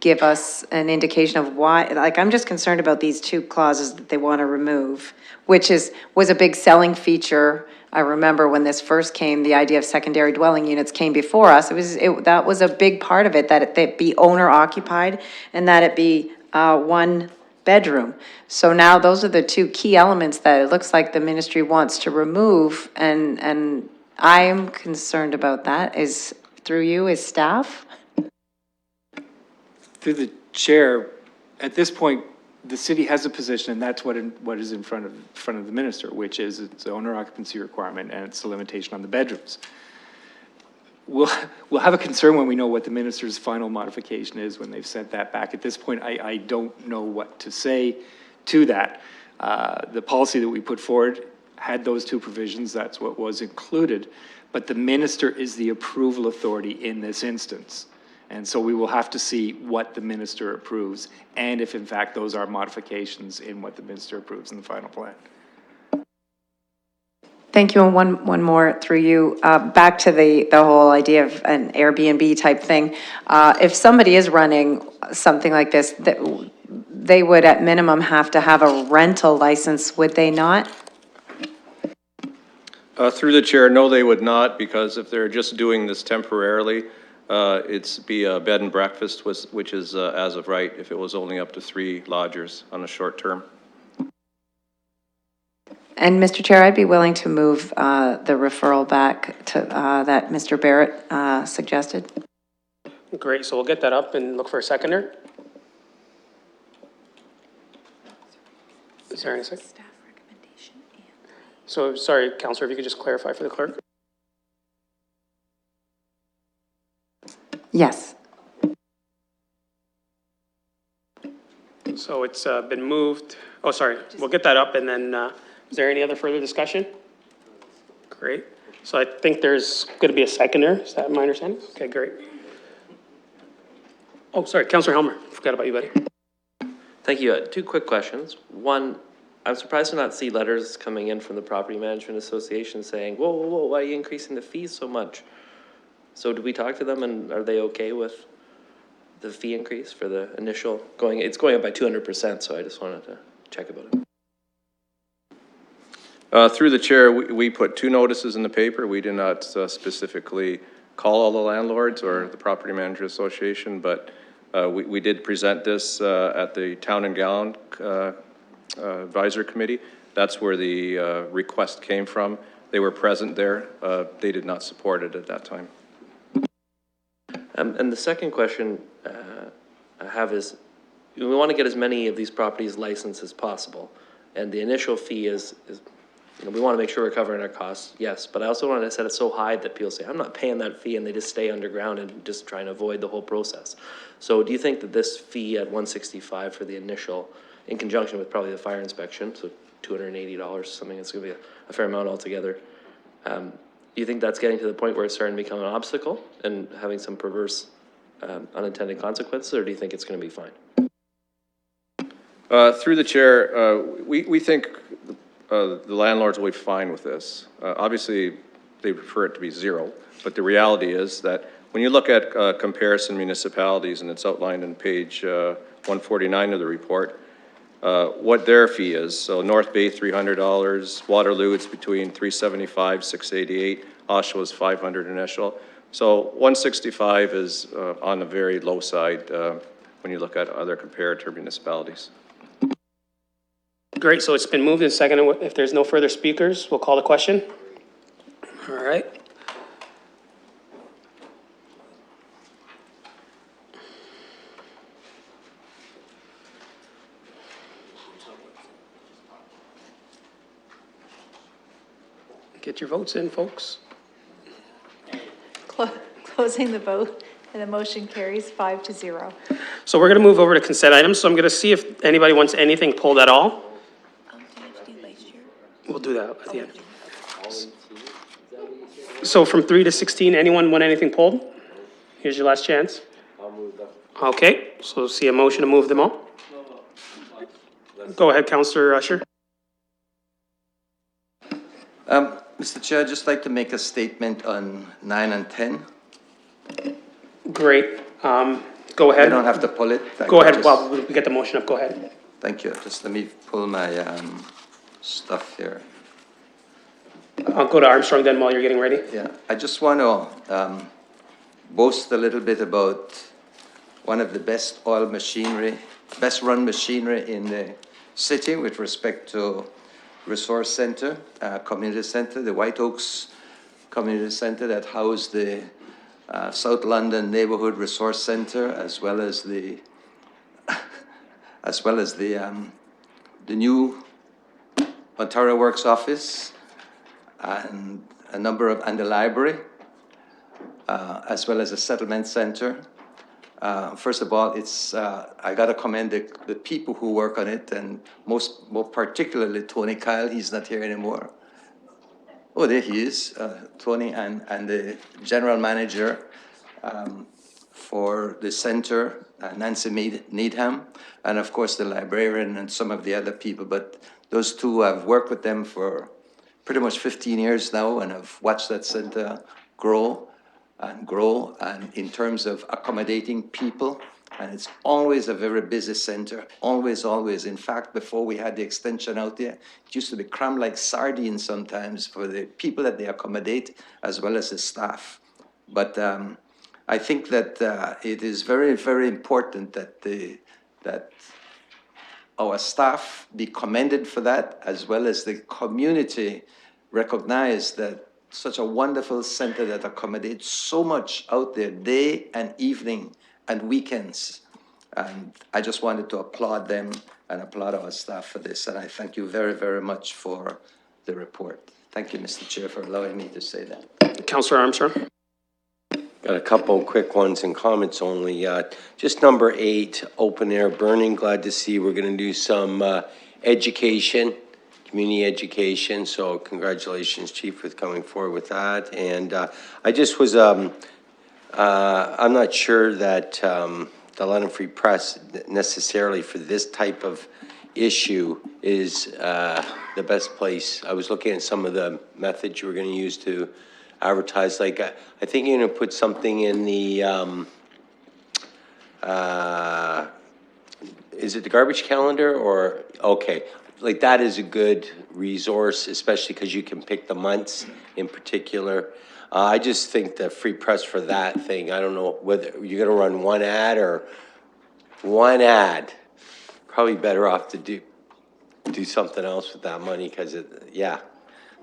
S14: give us an indication of why. Like, I'm just concerned about these two clauses that they want to remove, which was a big selling feature. I remember when this first came, the idea of secondary dwelling units came before us. That was a big part of it, that it be owner occupied and that it be one bedroom. So now those are the two key elements that it looks like the ministry wants to remove, and I am concerned about that. Is through you as staff?
S3: Through the chair, at this point, the city has a position, and that's what is in front of the minister, which is its owner occupancy requirement and it's a limitation on the bedrooms. We'll have a concern when we know what the minister's final modification is when they've sent that back. At this point, I don't know what to say to that. The policy that we put forward had those two provisions. That's what was included. But the minister is the approval authority in this instance. And so we will have to see what the minister approves and if in fact those are modifications in what the minister approves in the final plan.
S14: Thank you, and one more through you. Back to the whole idea of an Airbnb type thing. If somebody is running something like this, they would at minimum have to have a rental license, would they not?
S16: Through the chair, no, they would not, because if they're just doing this temporarily, it's be a bed and breakfast, which is as of right, if it was only up to 3 lodgers on a short term.
S14: And Mr. Chair, I'd be willing to move the referral back to that Mr. Barrett suggested.
S1: Great, so we'll get that up and look for a seconder. Is there any second? So, sorry, Councillor, if you could just clarify for the clerk.
S14: Yes.
S1: So it's been moved. Oh, sorry, we'll get that up, and then is there any other further discussion? Great. So I think there's going to be a seconder. Is that my understanding? Okay, great. Oh, sorry, Councillor Helmer. Forgot about you, buddy.
S13: Thank you. 2 quick questions. One, I'm surprised to not see letters coming in from the Property Management Association saying, whoa, whoa, whoa, why are you increasing the fees so much? So did we talk to them, and are they okay with the fee increase for the initial it's going up by 200%, so I just wanted to check about it.
S16: Through the chair, we put 2 notices in the paper. We did not specifically call all the landlords or the Property Manager Association, but we did present this at the Town and Gown Advisor Committee. That's where the request came from. they were present there. They did not support it at that time.
S13: And the second question I have is, we want to get as many of these properties licensed as possible. And the initial fee is we want to make sure we're covering our costs, yes. But I also want to set it so high that people say, I'm not paying that fee, and they just stay underground and just try and avoid the whole process. So do you think that this fee at $165 for the initial, in conjunction with probably the fire inspection, so $280, something that's going to be a fair amount altogether, do you think that's getting to the point where it's starting to become an obstacle and having some perverse unintended consequences, or do you think it's going to be fine?
S16: Through the chair, we think the landlords will be fine with this. Obviously, they prefer it to be zero, but the reality is that when you look at comparison municipalities, and it's outlined in page 149 of the report, what their fee is. So North Bay, $300. Waterloo, it's between $375, $688. Oshawa is $500 initial. So $165 is on the very low side when you look at other comparator municipalities.
S1: Great, so it's been moved and seconded. If there's no further speakers, we'll call the question. All right. Get your votes in, folks.
S6: Closing the vote, and the motion carries 5-0.
S1: So we're going to move over to consent items. So I'm going to see if anybody wants anything pulled at all. We'll do that at the end. So from 3 to 16, anyone want anything pulled? Here's your last chance. Okay, so see a motion to move them all? Go ahead, Councillor Usher.
S11: Mr. Chair, I'd just like to make a statement on 9 and 10.
S1: Great. Go ahead.
S11: You don't have to pull it.
S1: Go ahead, Bob. We get the motion up. Go ahead.
S11: Thank you. Just let me pull my stuff here.
S1: I'll go to Armstrong then while you're getting ready.
S11: Yeah, I just want to boast a little bit about one of the best run machinery in the city with respect to resource center, community center, the White Oaks Community Center that housed the South London Neighborhood Resource Center, as well as the new Ontario Works office, and the library, as well as a settlement center. First of all, it's I got to commend the people who work on it, and more particularly Tony Kyle. He's not here anymore. Oh, there he is, Tony, and the general manager for the center, Nancy Needham, and of course the librarian and some of the other people. But those two, I've worked with them for pretty much 15 years now, and I've watched that center grow and in terms of accommodating people. And it's always a very busy center, always. In fact, before we had the extension out there, it used to be crammed like sardines sometimes for the people that they accommodate, as well as the staff. But I think that it is very, very important that our staff be commended for that, as well as the community recognize that such a wonderful center that accommodates so much out there, day and evening and weekends. And I just wanted to applaud them and applaud our staff for this. And I thank you very, very much for the report. Thank you, Mr. Chair, for allowing me to say that.
S1: Councillor Armstrong.
S12: Got a couple quick ones and comments only. Just number 8, open air burning. Glad to see we're going to do some education, community education. So congratulations, Chief, with coming forward with that. And I just was, I'm not sure that the London Free Press necessarily for this type of issue is the best place. I was looking at some of the methods you were going to use to advertise. Like, I think you're going to put something in the, is it the garbage calendar or, okay. Like that is a good resource, especially because you can pick the months in particular. I just think the Free Press for that thing, I don't know whether you're going to run one ad or one ad. Probably better off to do something else with that money because, yeah,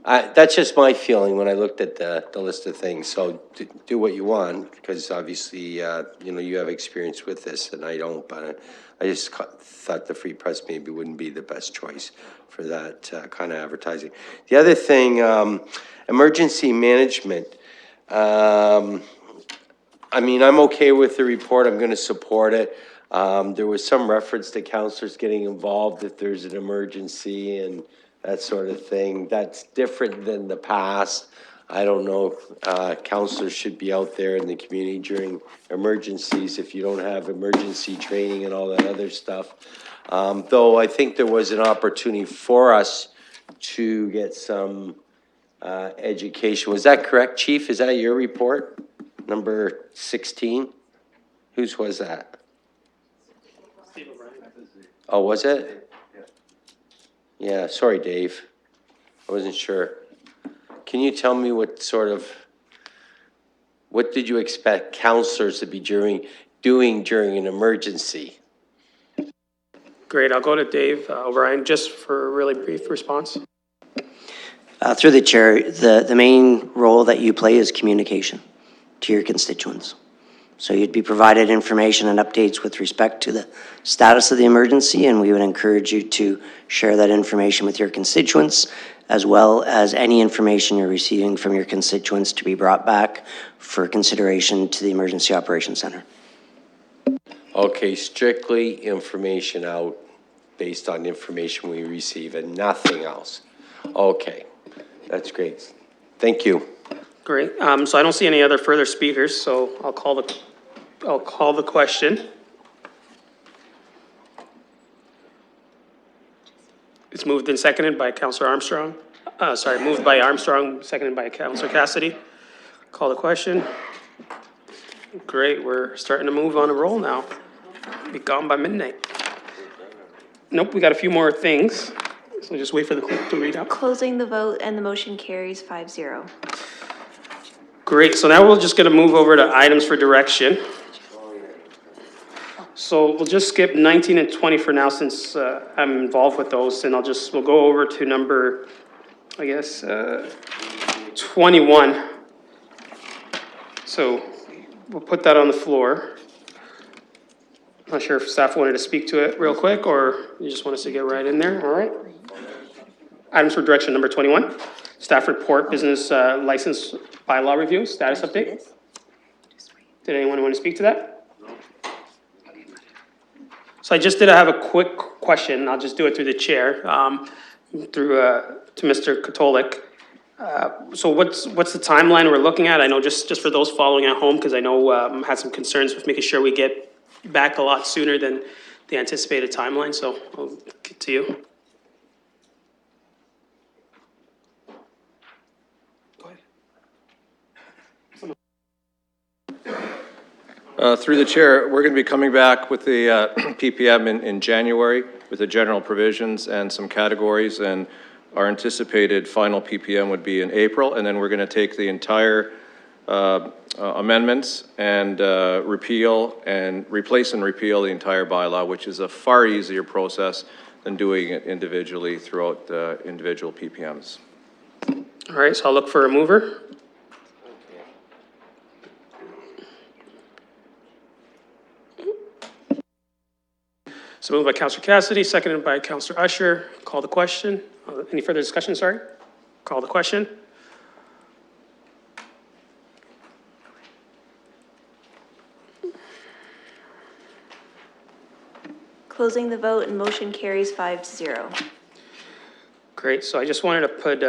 S12: That's just my feeling when I looked at the list of things. So do what you want, because obviously, you have experience with this and I don't, but I just thought the Free Press maybe wouldn't be the best choice for that kind of advertising. The other thing, emergency management. I'm okay with the report. I'm going to support it. There was some reference to counselors getting involved if there's an emergency and that sort of thing. That's different than the past. I don't know if counselors should be out there in the community during emergencies if you don't have emergency training and all that other stuff. Though I think there was an opportunity for us to get some education. Was that correct, Chief? Is that your report? Number 16? Whose was that? Oh, was it? Yeah, sorry, Dave. I wasn't sure. Can you tell me what did you expect counselors to be doing during an emergency?
S1: Great, I'll go to Dave O'Brien just for a really brief response.
S19: Through the chair, the main role that you play is communication to your constituents. So you'd be provided information and updates with respect to the status of the emergency, and we would encourage you to share that information with your constituents, as well as any information you're receiving from your constituents to be brought back for consideration to the Emergency Operations Center.
S12: Okay, strictly information out based on information we receive and nothing else. Okay, that's great. Thank you.
S1: Great. So I don't see any other further speakers, so I'll call the question. It's moved and seconded by Councillor Armstrong. Moved by Armstrong, seconded by Councillor Cassidy. Call the question. Great, we're starting to move on a roll now. Be gone by midnight. Nope, we got a few more things, so just wait for the clerk to read out.
S22: Closing the vote and the motion carries 5-0.
S1: Great, so now we're just gonna move over to items for direction. So we'll just skip 19 and 20 for now since I'm involved with those, and we'll go over to number, 21. So we'll put that on the floor. Not sure if staff wanted to speak to it real quick, or you just want us to get right in there, all right? Items for direction number 21, staff report, business license bylaw review, status update. Did anyone want to speak to that? So I just did have a quick question. I'll just do it through the chair, to Mr. Katolik. So what's the timeline we're looking at? I know just for those following at home, because I know had some concerns with making sure we get back a lot sooner than the anticipated timeline. So I'll get to you.
S16: Through the chair, we're going to be coming back with the PPM in January with the general provisions and some categories, and our anticipated final PPM would be in April, and then we're going to take the entire amendments and replace and repeal the entire bylaw, which is a far easier process than doing it individually throughout the individual PPMs.
S1: All right, so I'll look for a mover. So moved by Councillor Cassidy, seconded by Councillor Usher. Call the question. Any further discussion, sorry? Call the question.
S22: Closing the vote and motion carries 5-0.
S1: Great, so I just wanted to put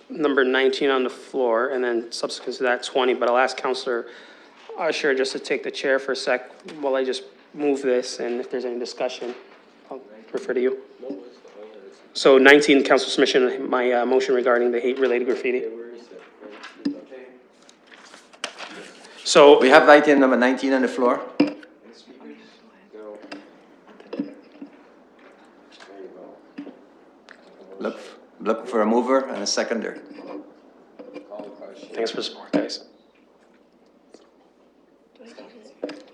S1: number 19 on the floor and then subsequent to that 20, but I'll ask Councillor Usher just to take the chair for a sec while I just move this, and if there's any discussion, I'll refer to you. So 19, council submission, my motion regarding the hate-related graffiti. So
S11: We have item number 19 on the floor. Look for a mover and a seconder.
S1: Thanks for the support, guys.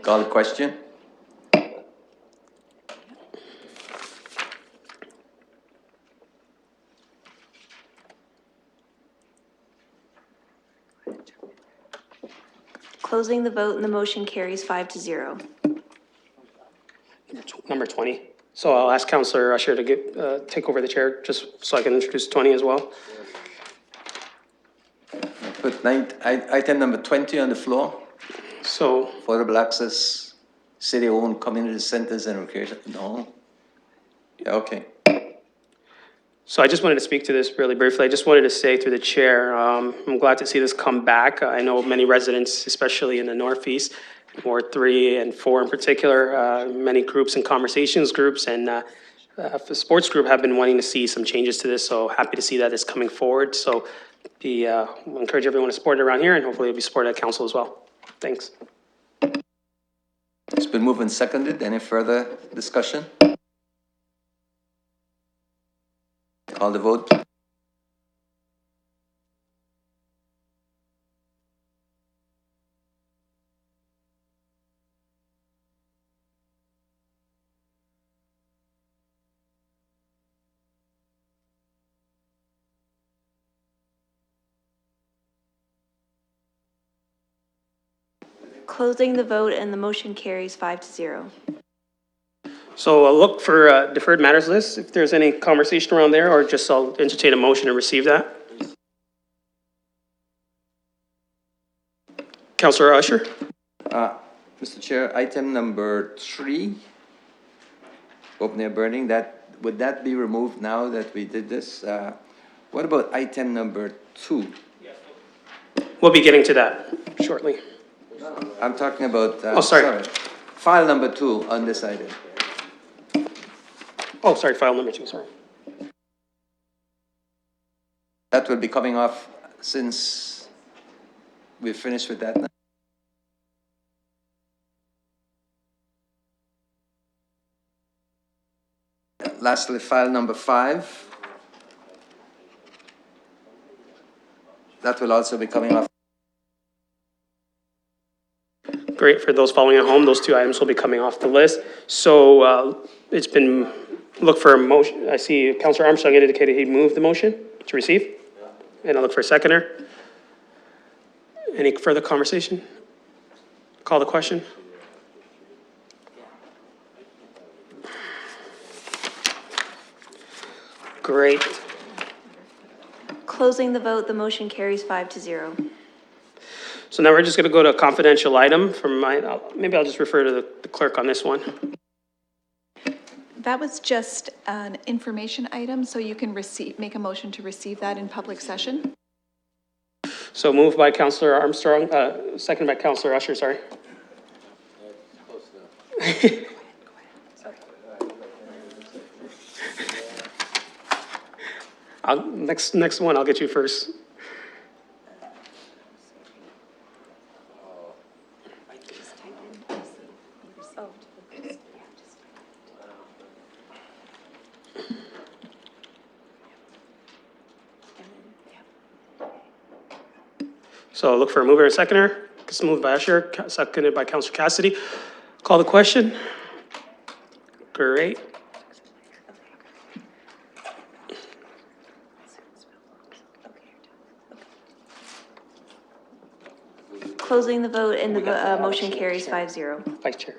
S11: Call the question.
S22: Closing the vote and the motion carries 5-0.
S1: Number 20. So I'll ask Councillor Usher to take over the chair, just so I can introduce 20 as well.
S11: Put item number 20 on the floor.
S1: So,
S11: Affordable access, city-owned community centers and recreation, no? Yeah, okay.
S1: so I just wanted to speak to this really briefly. I just wanted to say through the chair, I'm glad to see this come back. I know many residents, especially in the Northeast, Ward 3 and 4 in particular, many groups and conversations groups and the sports group have been wanting to see some changes to this, so happy to see that it's coming forward. So we'll encourage everyone to support it around here, and hopefully it'll be supported at council as well. Thanks.
S11: It's been moved and seconded. Any further discussion? Call the vote.
S22: Closing the vote and the motion carries 5-0.
S1: So I'll look for deferred matters list, if there's any conversation around there, or just I'll entertain a motion to receive that. Councillor Usher?
S11: Mr. Chair, item number 3, open air burning, would that be removed now that we did this? What about item number 2?
S1: We'll be getting to that shortly.
S11: I'm talking about,
S1: Oh, sorry.
S11: File number 2 on this item.
S1: Oh, sorry, file number 2, sorry.
S11: That will be coming off since we've finished with that now. Lastly, file number 5. That will also be coming off.
S1: Great, for those following at home, those 2 items will be coming off the list. So it's been, look for a motion. I see Councillor Armstrong indicated he moved the motion to receive. And I'll look for a seconder. Any further conversation? Call the question. Great.
S22: Closing the vote, the motion carries 5-0.
S1: So now we're just going to go to a confidential item from maybe I'll just refer to the clerk on this one.
S6: That was just an information item, so you can make a motion to receive that in public session.
S1: So moved by Councillor Armstrong, seconded by Councillor Usher, sorry. Next one, I'll get you first. So look for a mover and seconder. It's moved by Usher, seconded by Councillor Cassidy. Call the question. Great.
S22: Closing the vote and the motion carries 5-0.
S1: Vice Chair.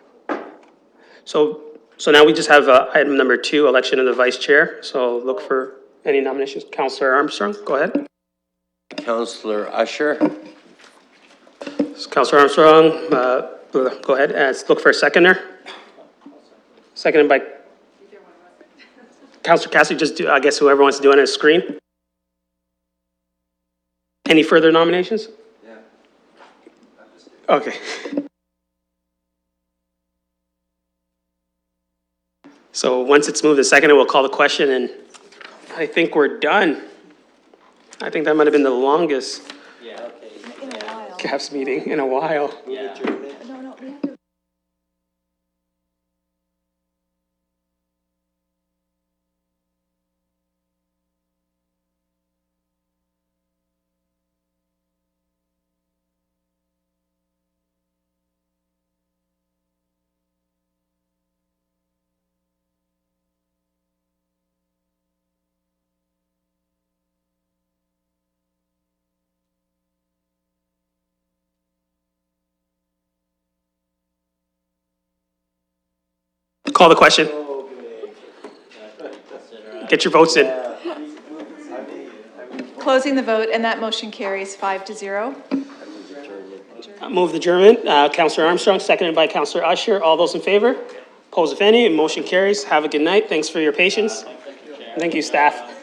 S1: So now we just have item number 2, election of the Vice Chair. So look for any nominations. Councillor Armstrong, go ahead.
S12: Councillor Usher.
S1: Councillor Armstrong, go ahead. Look for a seconder. Seconded by Councillor Cassidy. Just do, I guess whoever wants to do it on his screen. Any further nominations? Yeah. Okay. So once it's moved to seconder, we'll call the question, and I think we're done. I think that might have been the longest CAPS meeting in a while. call the question. Get your votes in.
S6: Closing the vote, and that motion carries 5-0.
S1: Move the adjournment. Councillor Armstrong, seconded by Councillor Usher. All those in favor? Opposed, if any, and motion carries. Have a good night. Thanks for your patience. Thank you, staff.